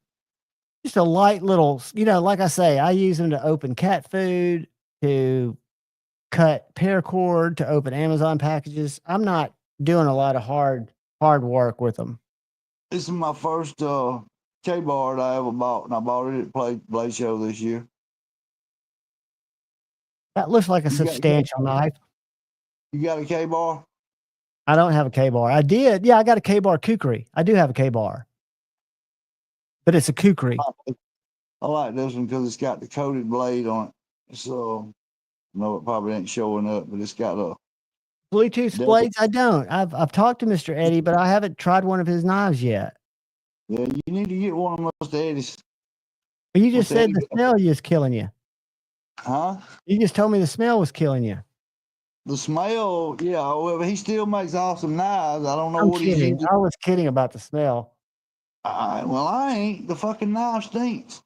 Just a light little, like I say, I use them to open cat food, to cut paracord, to open Amazon packages. I'm not doing a lot of hard work with them. This is my first K-bar that I ever bought, and I bought it at Blade Show this year. That looks like a substantial knife. You got a K-bar? I don't have a K-bar. I did. Yeah, I got a K-bar kukri. I do have a K-bar. But it's a kukri. I like this one because it's got the coated blade on it. So, no, it probably ain't showing up, but it's got a Bluetooth blades. I don't. I've talked to Mr. Eddie, but I haven't tried one of his knives yet. Yeah, you need to get one of Mr. Eddie's. But you just said the smell is killing you. Huh? You just told me the smell was killing you. The smell, yeah. Well, he still makes awesome knives. I don't know what he's using. I was kidding about the smell. Well, I ain't. The fucking knife stinks.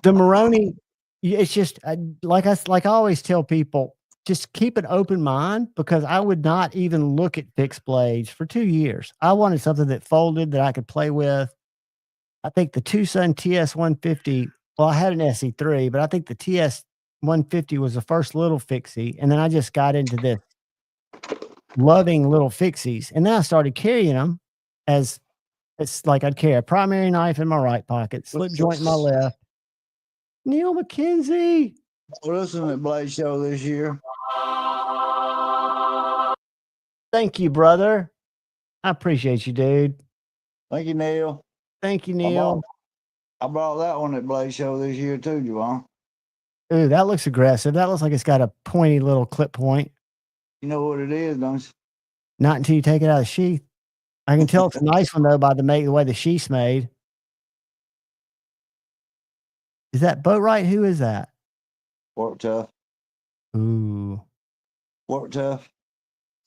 The Moroni, it's just like I always tell people, just keep an open mind, because I would not even look at fixed blades for 2 years. I wanted something that folded that I could play with. I think the Tucson TS 150. Well, I had an SE3, but I think the TS 150 was the first little fixie, and then I just got into this loving little fixies, and then I started carrying them as it's like I'd carry a primary knife in my right pocket, slip joint in my left. Neil McKenzie. Listen at Blade Show this year. Thank you, brother. I appreciate you, dude. Thank you, Neil. Thank you, Neil. I brought that one at Blaze Show this year too, Javon. Ooh, that looks aggressive. That looks like it's got a pointy little clip point. You know what it is, don't you? Not until you take it out of the sheath. I can tell it's a nice one though by the way the sheath's made. Is that Boatwright? Who is that? Work Tough. Ooh. Work Tough.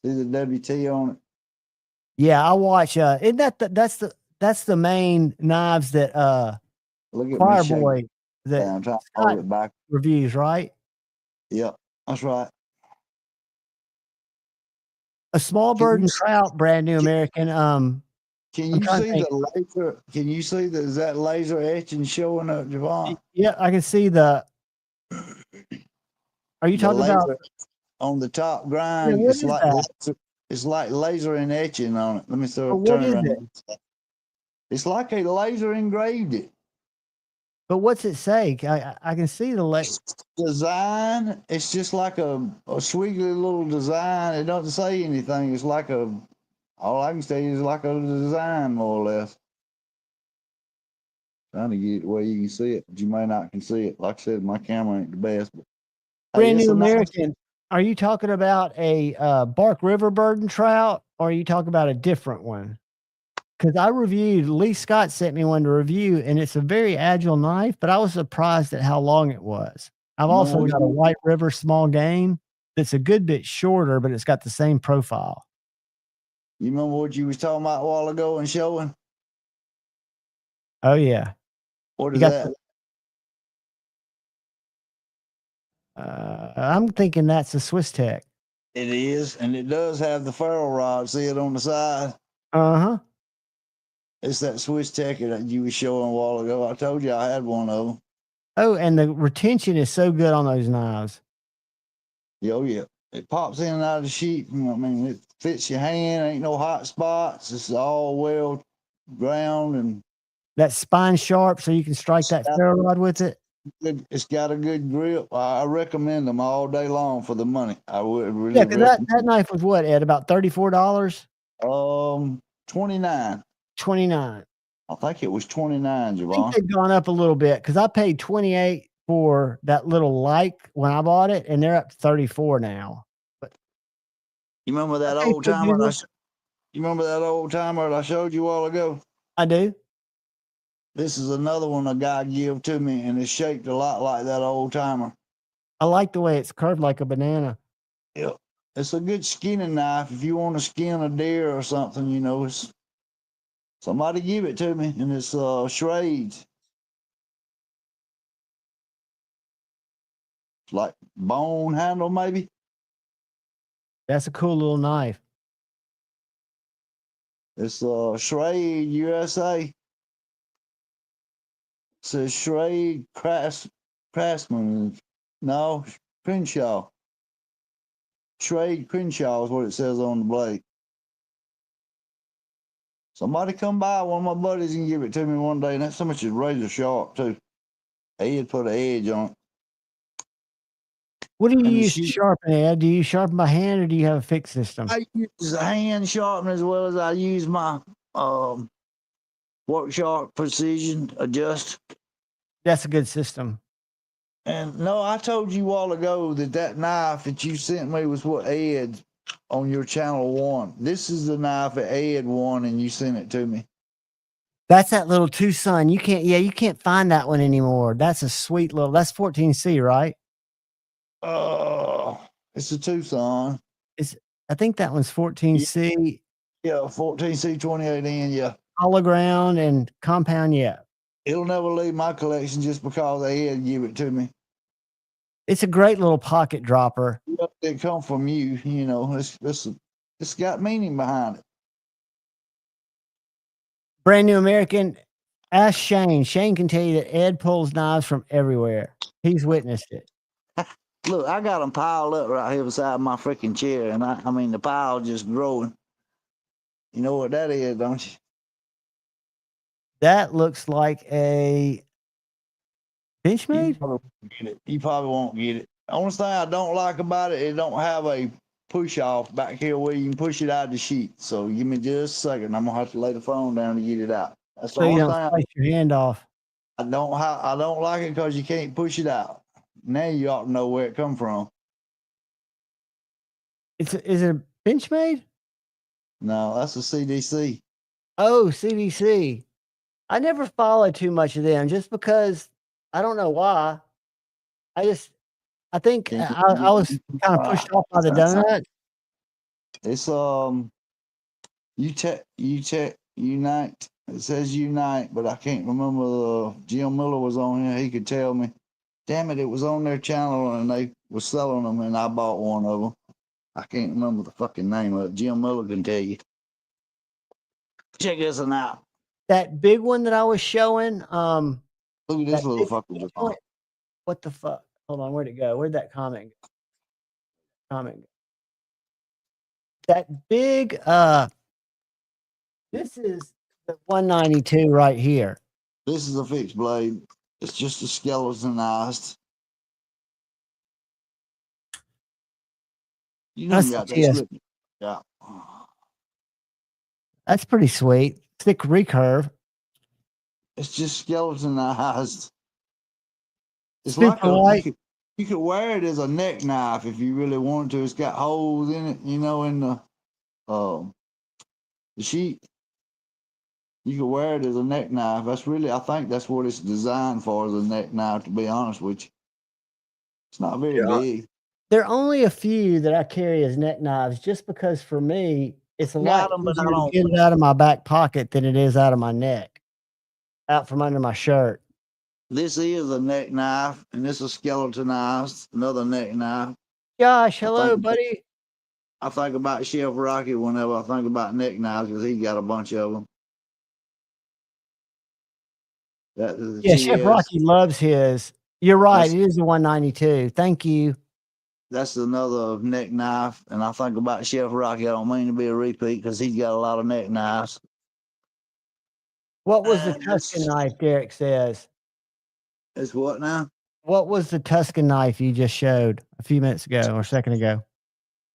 See the WT on it. Yeah, I watch. Isn't that that's the main knives that Look at Choir me shaking. Boy that Yeah, I'm trying to Scott hold it back. reviews, right? Yep, that's right. A small bird and trout, brand new American. Can I'm you trying to see think. the laser? Can you see is that laser etching showing up, Javon? Yeah, I can see the. Are you The talking about? laser on the top Yeah, grind? what It's is like that? it's like laser and etching on it. Let me But what turn is around. it? It's like a laser engraved it. But what's it say? I can see the Design. It's just like a squiggly little design. It doesn't say anything. It's like all I can say is like a design, more or less. Trying to get it where you can see it, but you may not can see it. Like I said, my camera ain't the best. But brand it's new a nice- American. Are you talking about a Bark River bird and trout, or are you talking about a different one? Because I reviewed, Lee Scott sent me one to review, and it's a very agile knife, but I was surprised at how long it was. I've also what got a White River small game that's a good bit shorter, but it's got the same profile. You remember what you was talking about a while ago and showing? Oh yeah. What You is got that? I'm thinking that's a Swiss Tech. It is, and it does have the ferrule rod. See it on the side? Uh-huh. It's that Swiss Tech that you was showing a while ago. I told you I had one of them. Oh, and the retention is so good on those knives. Oh yeah. It pops in and out of the sheet. I mean, it fits your hand. Ain't no hot spots. It's all well ground and That spine sharp, so you can strike that ferro rod with it. It's got a good grip. I recommend them all day long for the money. I would really. Yeah, because that knife was what, Ed? About $34? 29. 29. I think it was 29, I think Javon. they've gone up a little bit because I paid 28 for that little like when I bought it, and they're up to 34 now. But You remember that okay, old timer? You remember that old timer that I showed you a while ago? I do. This is another one a guy gave to me, and it's shaped a lot like that old timer. I like the way it's curved like a banana. Yep. It's a good skinning knife if you want to skin a deer or something, you know. Somebody give it to me, and it's Schrades. It's like bone handle, maybe. That's a cool little knife. It's Schrade USA. It says Schrade Craftsman. No, Crenshaw. Schrade Crenshaw is what it says on the blade. Somebody come by, one of my buddies, and give it to me one day, and that's so much is razor sharp too. He'd put an edge on it. What do you use to sharpen, Ed? Do you sharpen by hand or do you have a fixed system? I use a hand sharpener as well as I use my Workshop Precision Adjust. That's a good system. And no, I told you a while ago that knife that you sent me was what Ed on your channel won. This is the knife that Ed won, and you sent it to me. That's that little Tucson. You can't find that one anymore. That's a sweet little. That's 14C, right? It's a Tucson. I think that one's 14C. Yeah, 14C 28N. Yeah. Hollow ground and compound. Yeah. It'll never leave my collection just because Ed give it to me. It's a great little pocket dropper. It come from you, you know. It's got meaning behind it. Brand new American. Ask Shane. Shane can tell you that Ed pulls knives from everywhere. He's witnessed it. Look, I got them piled up right here beside my freaking chair, and I mean the pile just growing. You know what that is, don't you? That looks like a Benchmade? You probably won't get it. The only thing I don't like about it, it don't have a push off back here where you can push it out of the sheet. So give me just a second. I'm gonna have to lay the phone down to get it out. That's the So you only don't thing. slice your hand off. I don't like it because you can't push it out. Now you ought to know where it come from. Is it a Benchmade? No, that's a CDC. Oh, CDC. I never follow too much of them just because I don't know why. I think I was kind of pushed off by the donut. It's Unite. It says Unite, but I can't remember. Jim Miller was on here. He could tell me. Damn it, it was on their channel and they were selling them, and I bought one of them. I can't remember the fucking name of it. Jim Miller can tell you. Check this one out. That big one that I was showing. Look at this little fucker. What the fuck? Hold on, where'd it go? Where'd that comment go? That big this is the 192 right here. This is a fixed blade. It's just a skeletonized. You know, got that. Yeah. That's pretty sweet. Thick recurve. It's just skeletonized. It's Super like you could wear it as a neck knife if you really wanted to. It's got holes in it, you know, in the sheet. You could wear it as a neck knife. I think that's what it's designed for, as a neck knife, to be honest with you. It's not very big. There are only a few that I carry as neck knives just because for me, it's a lot easier to get it out of my back pocket than it is out of my neck, out from under my shirt. This is a neck knife, and this is skeletonized, another neck knife. Josh, hello, buddy. I think about Chef Rocky whenever I think about neck knives because he's got a bunch of them. Yeah, Chef Rocky loves his. You're right. It is the 192. Thank you. That's another neck knife. And I think about Chef Rocky. I don't mean to be a repeat because he's got a lot of neck knives. What was the Tuscan knife, Derek says? It's what now? What was the Tuscan knife you just showed a few minutes ago or a second ago?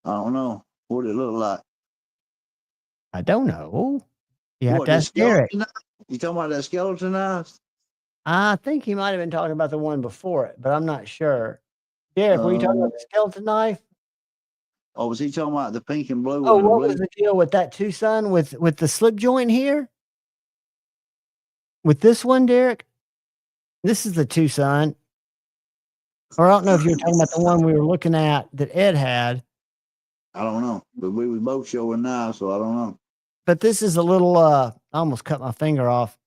I don't know. What did it look like? I don't know. You have to ask Derek. You talking about that skeleton knife? I think he might have been talking about the one before it, but I'm not sure. Derek, were you talking about the skeleton knife? Oh, was he talking about the pink and blue? Oh, what was the deal with that Tucson with the slip joint here? With this one, Derek? This is the Tucson. Or I don't know if you were talking about the one we were looking at that Ed had. I don't know, but we was both showing now, so I don't know. But this is a little, I almost cut my finger off.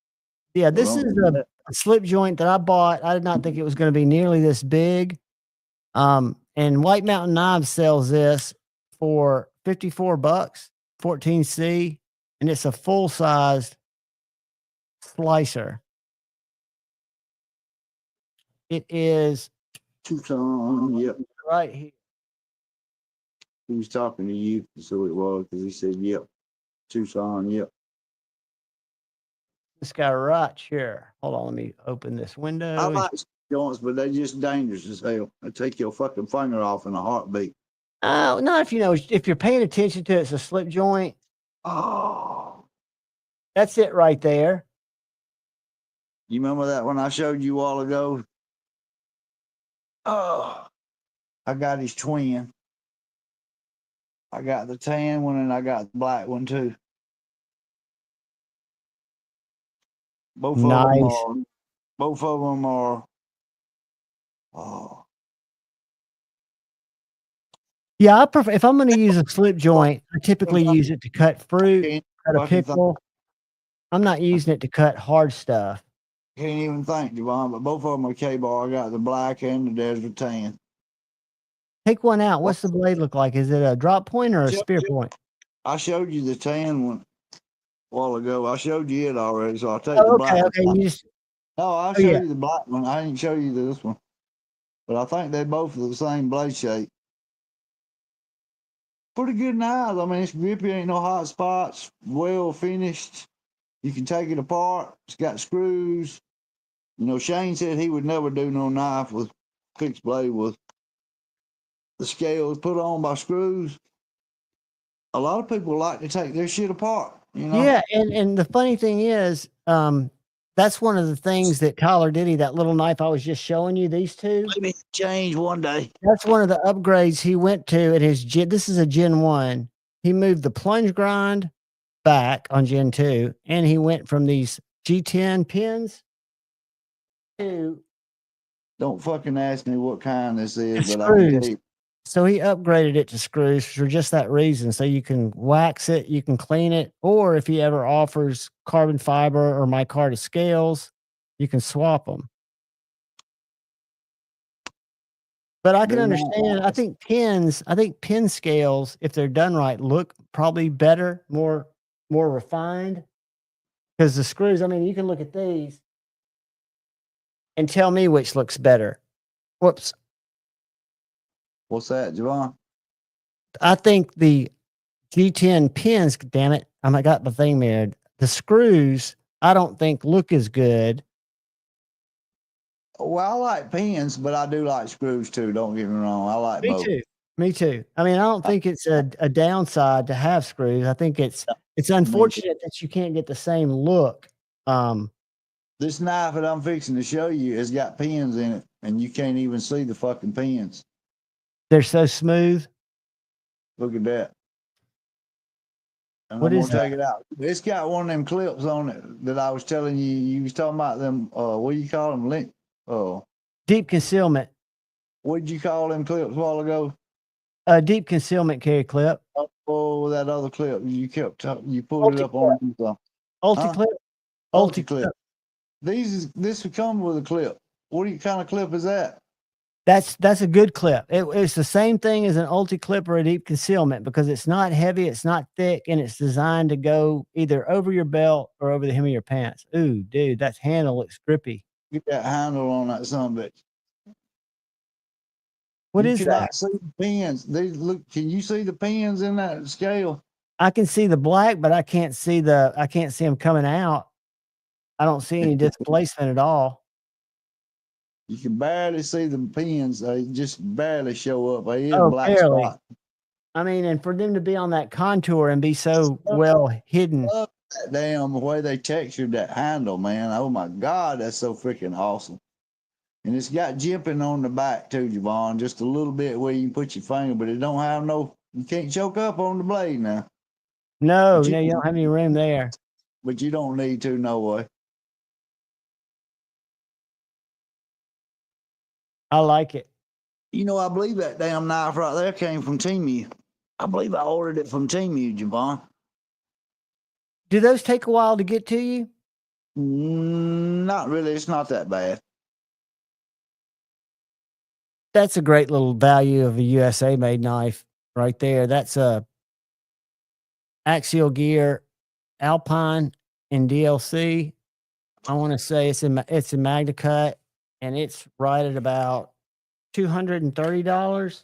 Yeah, this is a slip joint that I bought. I did not think it was going to be nearly this big. And White Mountain Knives sells this for $54, 14C, and it's a full-sized slicer. It is Tucson, yep. Right here. He was talking to you, so it was, because he said, yep. Tucson, yep. This guy right here. Hold on, let me open this window. I like joints, but they're just dangerous as hell. They take your fucking finger off in a heartbeat. Not if you know, if you're paying attention to it, it's a slip joint. Oh. That's it right there. You remember that one I showed you a while ago? Oh. I got his twin. I got the tan one and I got the black one too. Both of them are. Oh. Yeah, I prefer if I'm going to use a slip joint, I typically use it to cut fruit, cut a pickle. I'm not using it to cut hard stuff. Can't even think, Javon, but both of them are K-bar. I got the black and the desert tan. Take one out. What's the blade look like? Is it a drop point or a spear point? I showed you the tan one a while ago. I showed you it already, so I'll take the black one. I'll show you the black one. I didn't show you this one. But I think they both are the same blade shape. Pretty good knives. I mean, it's grippy, ain't no hot spots, well finished. You can take it apart. It's got screws. You know, Shane said he would never do no knife with fixed blade with the scales put on by screws. A lot of people like to take their shit apart, you know? Yeah, and the funny thing is, That's one of the things that Tyler Diddy, that little knife I was just showing you, these two. Maybe change one day. That's one of the upgrades he went to at his Gen. This is a Gen 1. He moved the plunge grind back on Gen 2, and he went from these G10 pins to Don't fucking ask me what kind this is, but I can screws. tell you. So he upgraded it to screws for just that reason. So you can wax it, you can clean it, or if he ever offers carbon fiber or micarta scales, you can swap them. But I can They're not understand. nice. I think pin scales, if they're done right, look probably better, more refined. Because the screws, I mean, you can look at these and tell me which looks better. Whoops. What's that, Javon? I think the G10 pins, damn it, I got the thing mirrored. The screws, I don't think look as good. Well, I like pins, but I do like screws too. Don't get me wrong. I like both. Me too. I mean, I don't think it's a downside to have screws. I think it's unfortunate that you can't get the same look. This knife that I'm fixing to show you has got pins in it, and you can't even see the fucking pins. They're so smooth. Look at that. And What I'm is gonna take it out. It's got one of them clips on it that I was telling you. You was talking about them. What do you call them? Link. Deep concealment. What did you call them clips a while ago? A deep concealment carry clip. Oh, that other clip you kept. You pulled it up on something. Ulti-clip. Ulti-clip. This would come with a clip. What kind of clip is that? That's a good clip. It's the same thing as an ulti-clip or a deep concealment because it's not heavy, it's not thick, and it's designed to go either over your belt or over the hem of your pants. Ooh, dude, that handle looks grippy. Get that handle on that son of a bitch. What you is cannot that? see the pins. Can you see the pins in that scale? I can see the black, but I can't see them coming out. I don't see any displacement at all. You can barely see the pins. They just barely show up. They is black barely. spot. I mean, and for them to be on that contour and be so well hidden. I love that damn way they textured that handle, man. Oh my God, that's so freaking awesome. And it's got jimping on the back too, Javon, just a little bit where you can put your finger, but it don't have you can't choke up on the blade now. No, you don't have any room there. But you don't need to, no way. I like it. You know, I believe that damn knife right there came from Temu. I believe I ordered it from Temu, Javon. Do those take a while to get to you? Not really. It's not that bad. That's a great little value of a USA made knife right there. That's a Axial Gear Alpine in DLC. I want to say it's a Magna Cut, and it's right at about $230.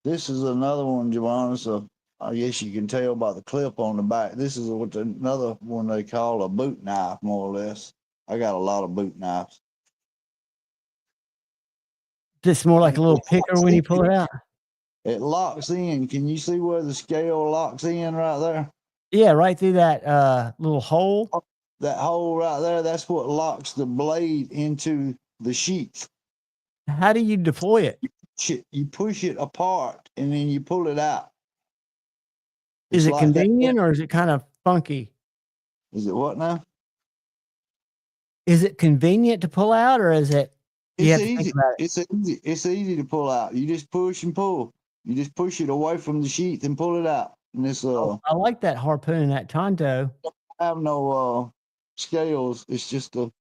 This is another one, Javon. So I guess you can tell by the clip on the back. This is another one they call a boot knife, more or less. I got a lot of boot knives. Just more like a little picker when you pull it out. It locks in. Can you see where the scale locks in right there? Yeah, right through that little hole. That hole right there, that's what locks the blade into the sheath. How do you deploy it? You push it apart and then you pull it out. Is it convenient or is it kind of funky? Is it what now? Is it convenient to pull out or is it? It's easy. It's easy to pull out. You just push and pull. You just push it away from the sheath and pull it out. And this I like that harpoon and that Tonto. I have no scales. It's just and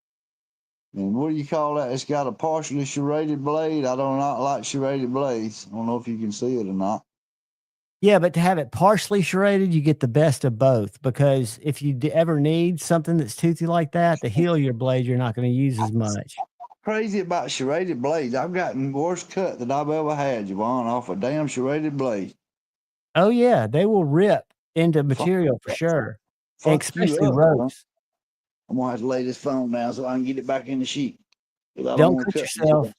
what do you call that? It's got a partially serrated blade. I do not like serrated blades. I don't know if you can see it or not. Yeah, but to have it partially serrated, you get the best of both because if you ever need something that's toothy like that, to heal your blade, you're not going to use as much. Crazy about serrated blades. I've gotten worst cut that I've ever had, Javon, off a damn serrated blade. Oh yeah, they will rip into material for sure, especially ropes. I'm gonna have to lay this phone down so I can get it back in the sheet. Don't cut yourself.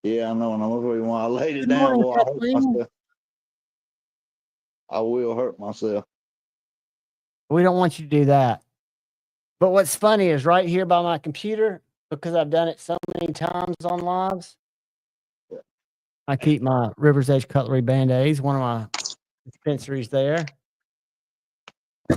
Yeah, I know, and I'm really want I laid it down, boy. I hurt myself. I will hurt myself. We don't want you to do that. But what's funny is right here by my computer, because I've done it so many times on lives, I keep my River's Edge Cutlery Band-Aids, one of my dispensaries there.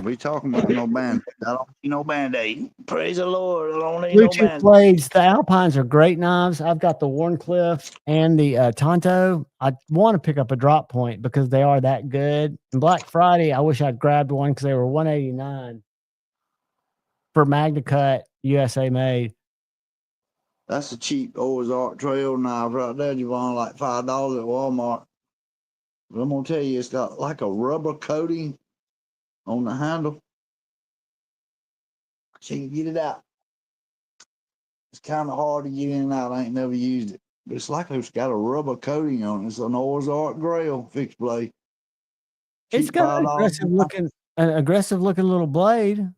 We talking about no band. I don't need no band-aid. Praise the Lord. I don't need no Bluetooth band. blades. The Alpines are great knives. I've got the Warncliffe and the Tonto. I want to pick up a drop point because they are that good. And Black Friday, I wish I'd grabbed one because they were $189 for Magna Cut, USA made. That's a cheap Ozark Trail knife right there, Javon, like $5 at Walmart. But I'm gonna tell you, it's got like a rubber coating on the handle. She can get it out. It's kind of hard to get in and out. I ain't never used it. But it's like it's got a rubber coating on it. It's an Ozark Grail fixed blade. It's Cheap got an $5. aggressive looking little blade.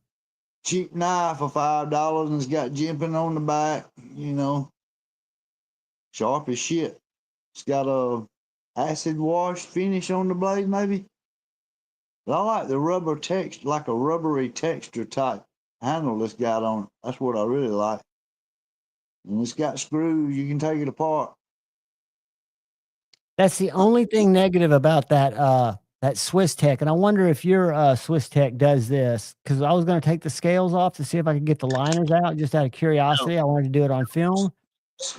Cheap knife for $5, and it's got jimping on the back, you know. Sharp as shit. It's got a acid wash finish on the blade, maybe. But I like the rubber texture, like a rubbery texture type handle it's got on it. That's what I really like. And it's got screws, you can take it apart. That's the only thing negative about that Swiss Tech. And I wonder if your Swiss Tech does this, because I was going to take the scales off to see if I could get the liners out just out of curiosity. I wanted to do it on film.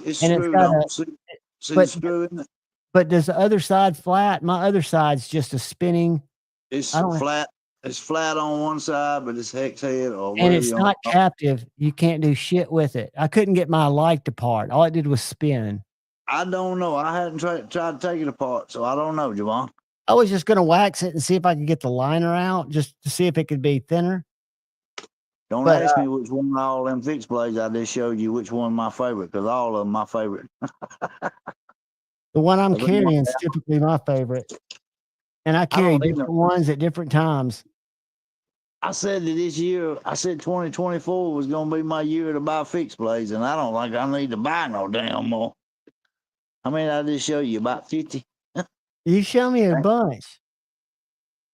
It's And it's screwed got on. a, See but, the screw in it? But does the other side flat? My other side's just a spinning. It's flat. It's flat on one side, but it's hex head or And whatever it's you not want. captive. You can't do shit with it. I couldn't get my light apart. All it did was spin. I don't know. I hadn't tried to take it apart, so I don't know, Javon. I was just going to wax it and see if I could get the liner out, just to see if it could be thinner. Don't ask me which one of all them fixed blades I just showed you, which one my favorite, because all of them my favorite. The one I'm carrying is typically my favorite. And I carry different ones at different times. I said that this year, I said 2024 was going to be my year to buy fixed blades, and I don't think I need to buy no damn more. I mean, I just show you about 50. You show me a bunch.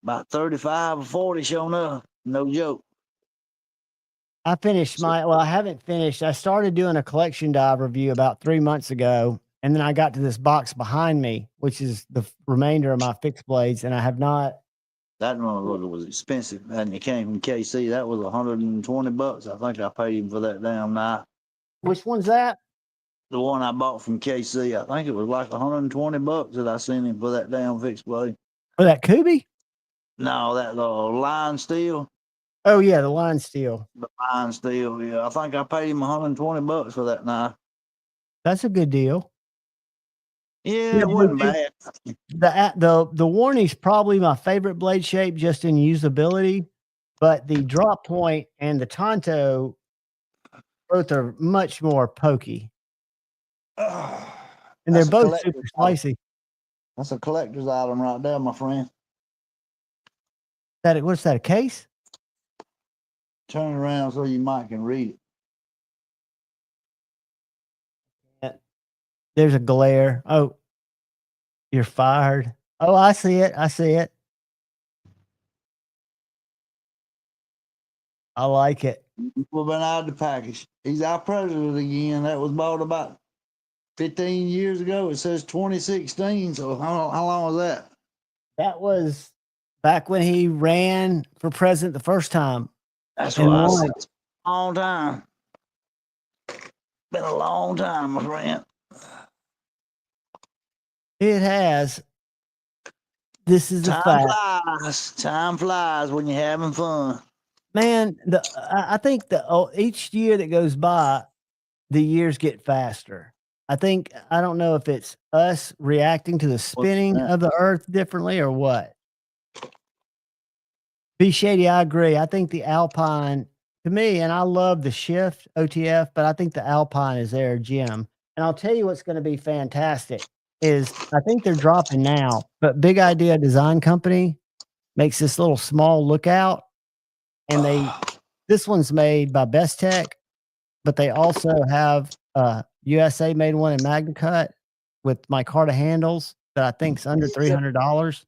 About 35 or 40 showing up. No joke. I finished I haven't finished. I started doing a collection dive review about 3 months ago. And then I got to this box behind me, which is the remainder of my fixed blades. And I have not. That motherfucker was expensive. And it came from KC. That was $120. I think I paid him for that damn knife. Which one's that? The one I bought from KC. I think it was like $120 that I sent him for that damn fixed blade. For that Kubi? No, that line steel. Oh yeah, the line steel. The line steel, yeah. I think I paid him $120 for that knife. That's a good deal. Yeah, it wasn't bad. The Warney's probably my favorite blade shape just in usability, but the drop point and the Tonto both are much more pokey. And they're both super spicy. That's a collector's item right there, my friend. What's that, a case? Turn it around so you might can read it. There's a glare. Oh, you're fired. Oh, I see it. I see it. I like it. We've been out of the package. He's our president again. That was bought about 15 years ago. It says 2016. So how long was that? That was back when he ran for president the first time. That's what I said. It's a long time. Been a long time, my friend. It has. This is the fact. Time flies when you're having fun. Man, I think each year that goes by, the years get faster. I don't know if it's us reacting to the spinning of the earth differently or what. B Shady, I agree. I think the Alpine, to me, and I love the Shift OTF, but I think the Alpine is their gem. And I'll tell you what's going to be fantastic is I think they're dropping now, but Big Idea Design Company makes this little small lookout, and this one's made by Best Tech, but they also have USA made one in Magna Cut with micarta handles that I think is under $300.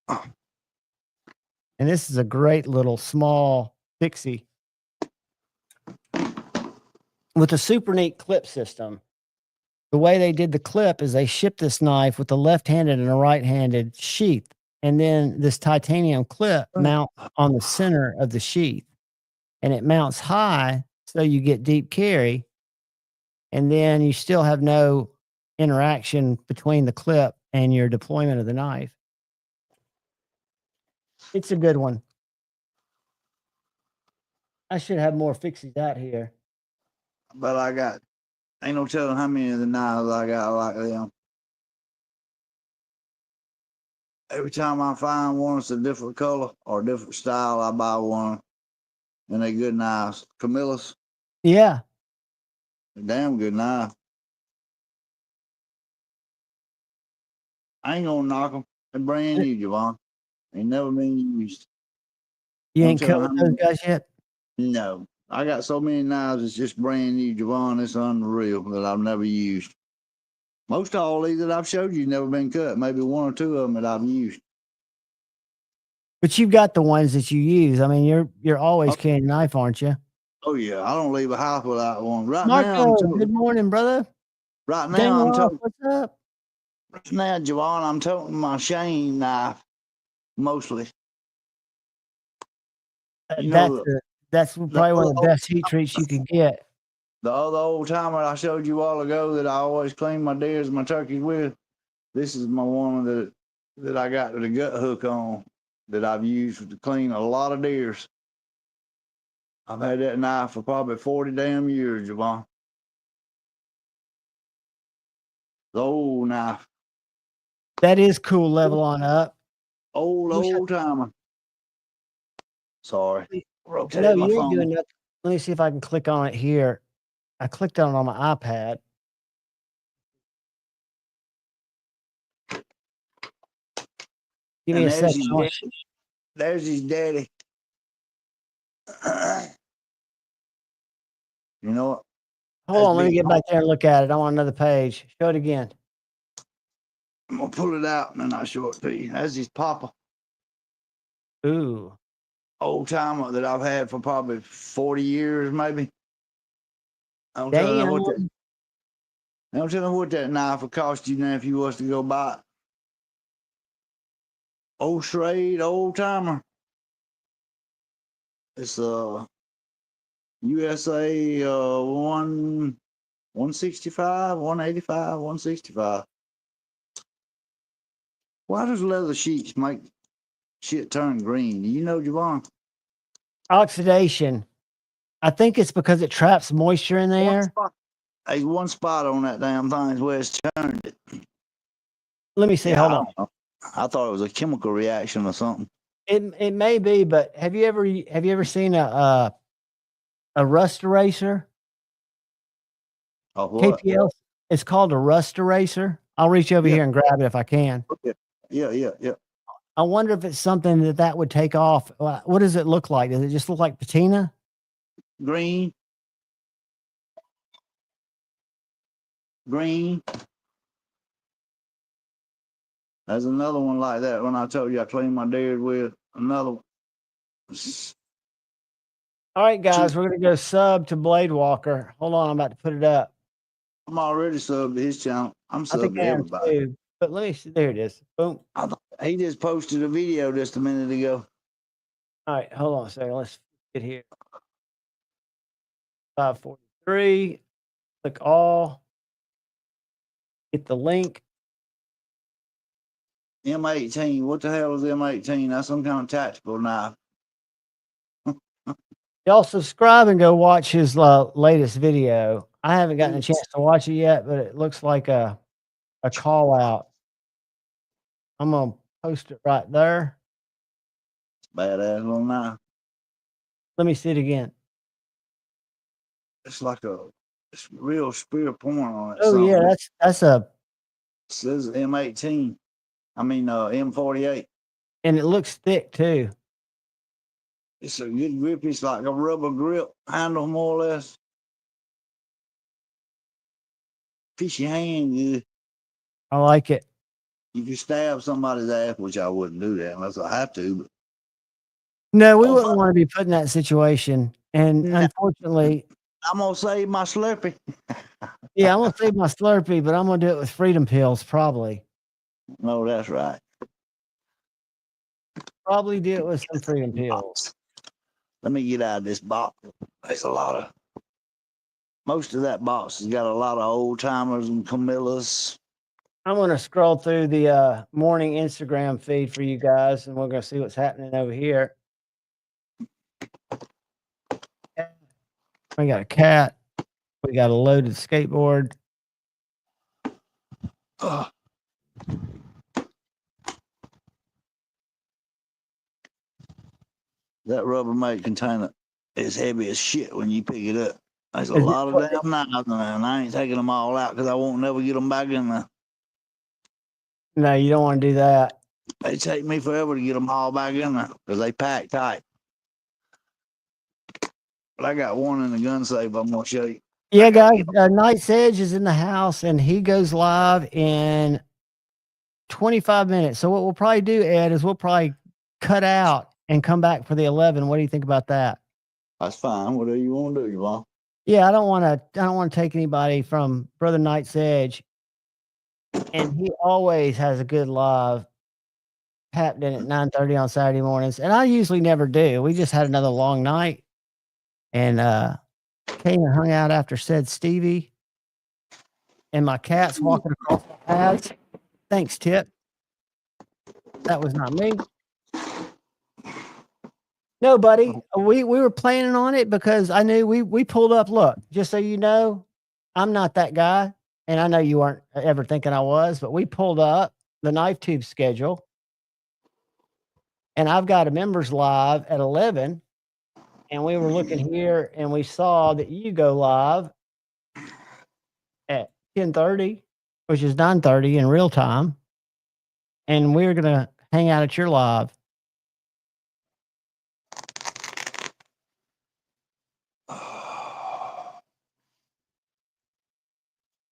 And this is a great little small fixie. with a super neat clip system. The way they did the clip is they shipped this knife with a left-handed and a right-handed sheath, and then this titanium clip mounts on the center of the sheath, and it mounts high so you get deep carry, and then you still have no interaction between the clip and your deployment of the knife. It's a good one. I should have more fixies out here. But I got, ain't no telling how many of the knives I got like them. Every time I find one that's a different color or different style, I buy one. And they good knives. Camillus, Yeah. damn good knife. I ain't gonna knock them. They're brand new, Javon. Ain't never been used. You Don't ain't tell cut me with how those many- guys yet? No. I got so many knives, it's just brand new, Javon. It's unreal that I've never used. Most of all these that I've showed you never been cut. Maybe one or two of them that I've used. But you've got the ones that you use. I mean, you're always carrying a knife, aren't you? Oh yeah, I don't leave a house without one. Right now, Marco, I'm toting, good morning, brother. right Dang now I'm off, toting. what's up? Right now, Javon, I'm toting my Shane knife mostly. You know, That's probably one of the best heat treats you can get. the other old timer I showed you a while ago that I always clean my deers and my turkeys with. This is my one that I got the gut hook on that I've used to clean a lot of deers. I've had that knife for probably 40 damn years, Javon. The old knife. That is cool. Level on up. Old timer. Sorry. No, Rotate my you're phone. doing that. Let me see if I can click on it here. I clicked on it on my iPad. Give me And a second. there's his daddy. You know what? Hold on, let me get back there and look at it. I'm on another page. Show it again. I'm gonna pull it out and then I'll show it to you. That's his papa. Ooh. Old timer that I've had for probably 40 years, maybe. I don't tell you what that knife would cost you now if you was to go buy it. Old Schrade, old timer. It's USA 165, 185, 165. Why does leather sheets make shit turn green? Do you know, Javon? Oxidation. I think it's because it traps moisture in there. There's one spot on that damn thing is where it's turned it. Let me see. Yeah, Hold on. I thought it was a chemical reaction or something. It may be, but have you ever seen a rust eraser? Oh, what? KPL. It's called a rust eraser. I'll reach over here and grab it if I can. Okay. Yeah. I wonder if it's something that would take off. What does it look like? Does it just look like patina? Green. There's another one like that when I told you I cleaned my deers with. Another one. All right, guys, we're going to go sub to Blade Walker. Hold on, I'm about to put it up. I'm already subbed to his channel. I'm I think subbed to I am everybody. too. But let me see. There it is. Boom. He just posted a video just a minute ago. All right, hold on a second. Let's get here. 543. Click all. Get the link. M18. What the hell is M18? That's some kind of tactical knife. Y'all subscribe and go watch his latest video. I haven't gotten a chance to watch it yet, but it looks like a call out. I'm going to post it right there. Badass little knife. Let me see it again. It's like it's real spear point on it. Oh, yeah, that's a. It says M18. I mean, M48. And it looks thick too. It's a good grip. It's like a rubber grip handle, more or less. Fish your hand good. I like it. You can stab somebody's ass, which I wouldn't do that unless I have to. But No, we wouldn't want to be put in that situation. And unfortunately, I'm gonna save my Slurpee. Yeah, I'm gonna save my Slurpee, but I'm gonna do it with Freedom Pills, probably. No, that's right. Probably do it with some Freedom Pills. Let me get out of this box. There's a lot of. Most of that box has got a lot of old timers and Camillas. I'm gonna scroll through the morning Instagram feed for you guys, and we're gonna see what's happening over here. We got a cat. We got a loaded skateboard. Ugh. That Rubbermaid container is heavy as shit when you pick it up. There's a lot of damn knives in there, and I ain't taking them all out because I won't never get them back in there. No, you don't want to do that. They take me forever to get them all back in there because they pack tight. But I got one in the gun safe I'm going to show you. Yeah, guys, Night's Edge is in the house, and he goes live in 25 minutes. So what we'll probably do, Ed, is we'll probably cut out and come back for the 11. What do you think about that? That's fine. Whatever you want to do, Yvonne. Yeah, I don't want to take anybody from Brother Night's Edge. And he always has a good live happening at 9:30 on Saturday mornings. And I usually never do. We just had another long night. And came and hung out after said Stevie. And my cat's walking across the paths. Thanks, Tip. That was not me. No, buddy. We were planning on it because I knew we pulled up. Look, just so you know, I'm not that guy. And I know you weren't ever thinking I was, but we pulled up the Knife Tube schedule. And I've got a members live at 11. And we were looking here and we saw that you go live at 10:30, which is 9:30 in real time. And we're going to hang out at your live.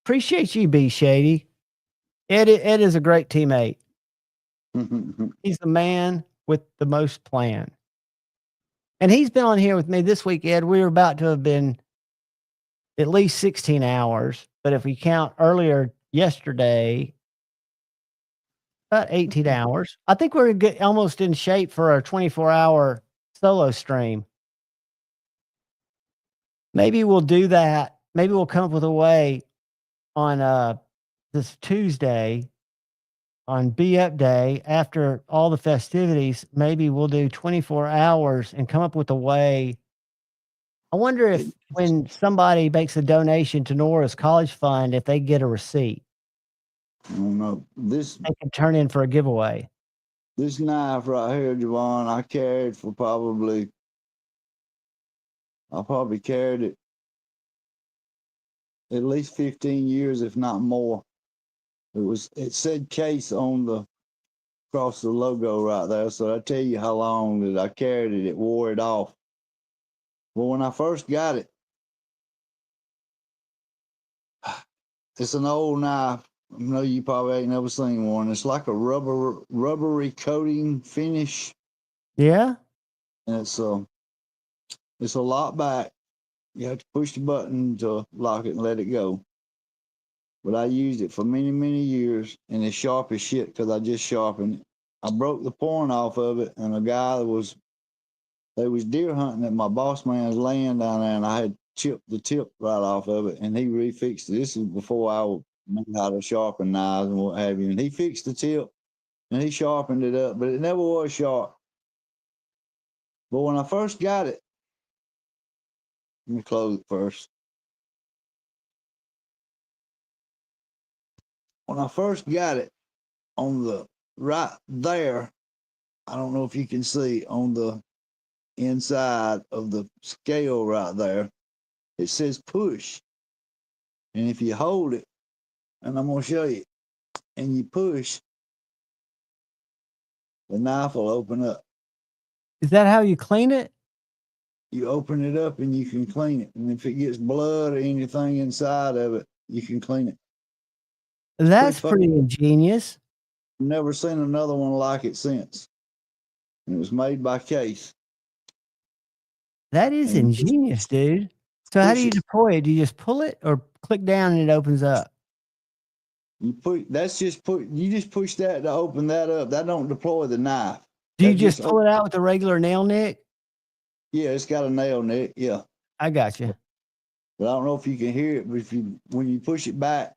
Appreciate you, B Shady. Ed is a great teammate. He's the man with the most plan. And he's been on here with me this week, Ed. We were about to have been at least 16 hours. But if we count earlier yesterday, about 18 hours. I think we're almost in shape for a 24-hour solo stream. Maybe we'll do that. Maybe we'll come up with a way on this Tuesday, on Be Up Day, after all the festivities. Maybe we'll do 24 hours and come up with a way. I wonder if when somebody makes a donation to Nora's college fund, if they get a receipt. I don't know. This they can turn in for a giveaway. This knife right here, Javon, I carried for I probably carried it at least 15 years, if not more. It said Case on the across the logo right there. So I tell you how long that I carried it, it wore it off. But when I first got it, it's an old knife. I know you probably ain't never seen one. It's like a rubbery coating finish. Yeah. And it's a lot back. You have to push the button to lock it and let it go. But I used it for many, many years, and it's sharp as shit because I just sharpened it. I broke the point off of it, and a guy they was deer hunting at my boss man's land down there, and I had chipped the tip right off of it, and he refixed it. This is before I knew how to sharpen knives and what have you. And he fixed the tip, and he sharpened it up, but it never was sharp. But when I first got it, let me close it first. When I first got it, on the right there, I don't know if you can see on the inside of the scale right there, it says push. And if you hold it, and I'm going to show you, and you push, the knife will open up. Is that how you clean it? You open it up and you can clean it. And if it gets blood or anything inside of it, you can clean it. That's pretty ingenious. Never seen another one like it since. And it was made by Case. That is ingenious, dude. So how do Push you it. deploy it? Do you just pull it or click down and it opens up? You just push that to open that up. That don't deploy the knife. Do you That just pull it out with a regular nail nick? Yeah, it's got a nail nick. Yeah. I got you. But I don't know if you can hear it, but when you push it back,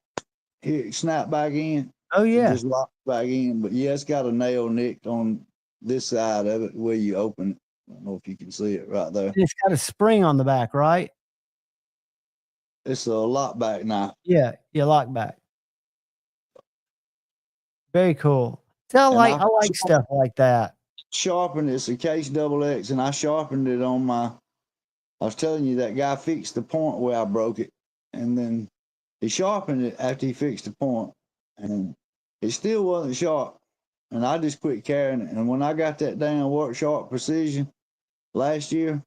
hear it snap back in. Oh It yeah. just locks back in. But yeah, it's got a nail nick on this side of it where you open it. I don't know if you can see it right there. It's got a spring on the back, right? It's a lock back knife. Yeah, lock back. Very cool. So I like stuff like that. Sharpened it's a case XX, and I sharpened it on my. I was telling you that guy fixed the point where I broke it, and then he sharpened it after he fixed the point, and it still wasn't sharp. And I just quit carrying it. And when I got that damn Work Sharp Precision last year,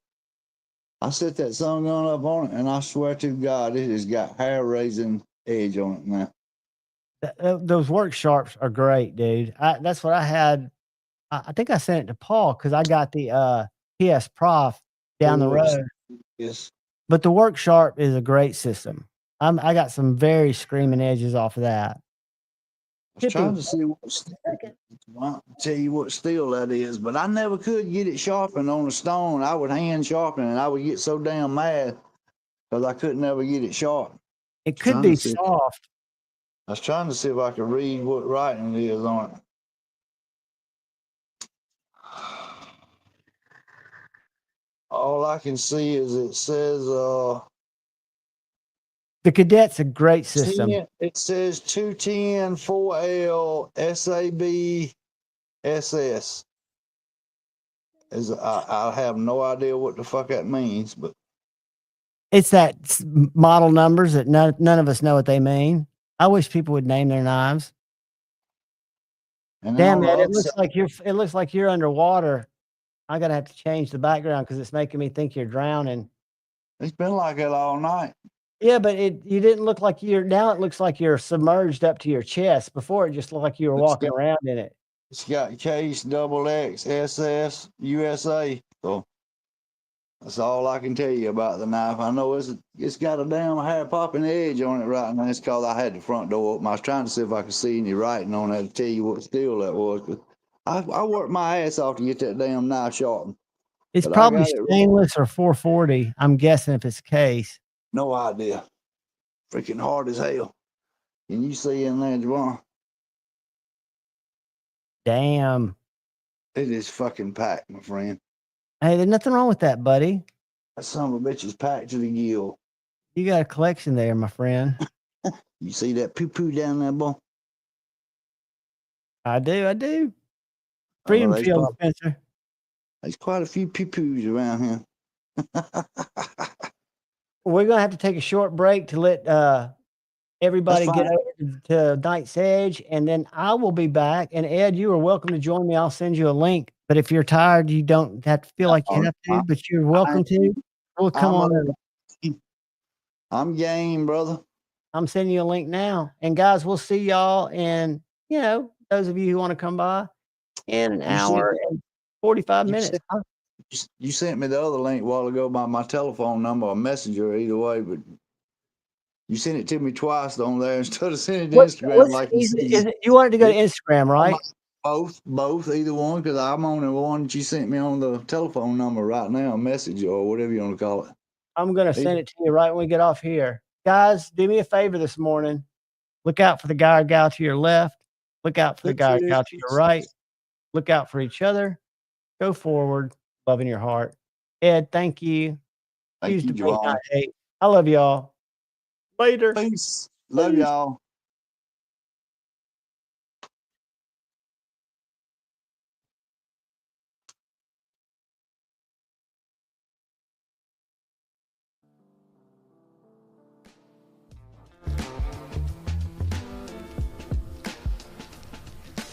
I set that sun gun up on it, and I swear to God, it has got hair raising edge on it now. Those Work Sharps are great, dude. That's what I had. I think I sent it to Paul because I got the PS Prof down the road. Yes. But the Work Sharp is a great system. I got some very screaming edges off of that. I was trying to see I'll tell you what steel that is, but I never could get it sharpened on a stone. I would hand sharpen it, and I would get so damn mad because I couldn't never get it sharp. It could be soft. I was trying to see if I could read what writing it is on it. All I can see is it says the Cadet's a great system. It says 210 4L SAB SS. I have no idea what the fuck that means, but it's that model numbers that none of us know what they mean. I wish people would name their knives. Damn it! It looks like you're underwater. I gotta have to change the background because it's making me think you're drowning. It's been like that all night. Yeah, but you didn't look like you're now. It looks like you're submerged up to your chest. Before it just looked like you were walking around in it. It's got case XX SS USA. So that's all I can tell you about the knife. I know it's got a damn hair popping edge on it right now. It's called I had the front door open. I was trying to see if I could see any writing on that to tell you what steel that was. But I worked my ass off to get that damn knife sharpened. It's probably stainless or 440. I'm guessing if it's case. No idea. Freaking hard as hell. Can you see in there, Javon? Damn. It is fucking packed, my friend. Hey, there's nothing wrong with that, buddy. That son of a bitch is packed to the gill. You got a collection there, my friend. You see that poo-poo down there, boy? I do. Freedom Field, Spencer. There's quite a few poo-poos around here. We're going to have to take a short break to let everybody get over to Night's Edge, and then I will be back. And Ed, you are welcome to join me. I'll send you a link. But if you're tired, you don't have to feel like you have to, but you're welcome to. We'll come on. I'm game, brother. I'm sending you a link now. And guys, we'll see y'all in, those of you who want to come by in an hour and 45 minutes. You sent me the other link a while ago by my telephone number or messenger, either way, but you sent it to me twice on there instead of sending it to Instagram. You wanted to go to Instagram, right? Both, either one, because I'm on the one that you sent me on the telephone number right now, message or whatever you want to call it. I'm going to send it to you right when we get off here. Guys, do me a favor this morning. Look out for the guy or gal to your left. Look out for the guy or gal to your right. Look out for each other. Go forward, love in your heart. Ed, thank you. Thank you, Joel. I love y'all. Later. Peace. Love y'all.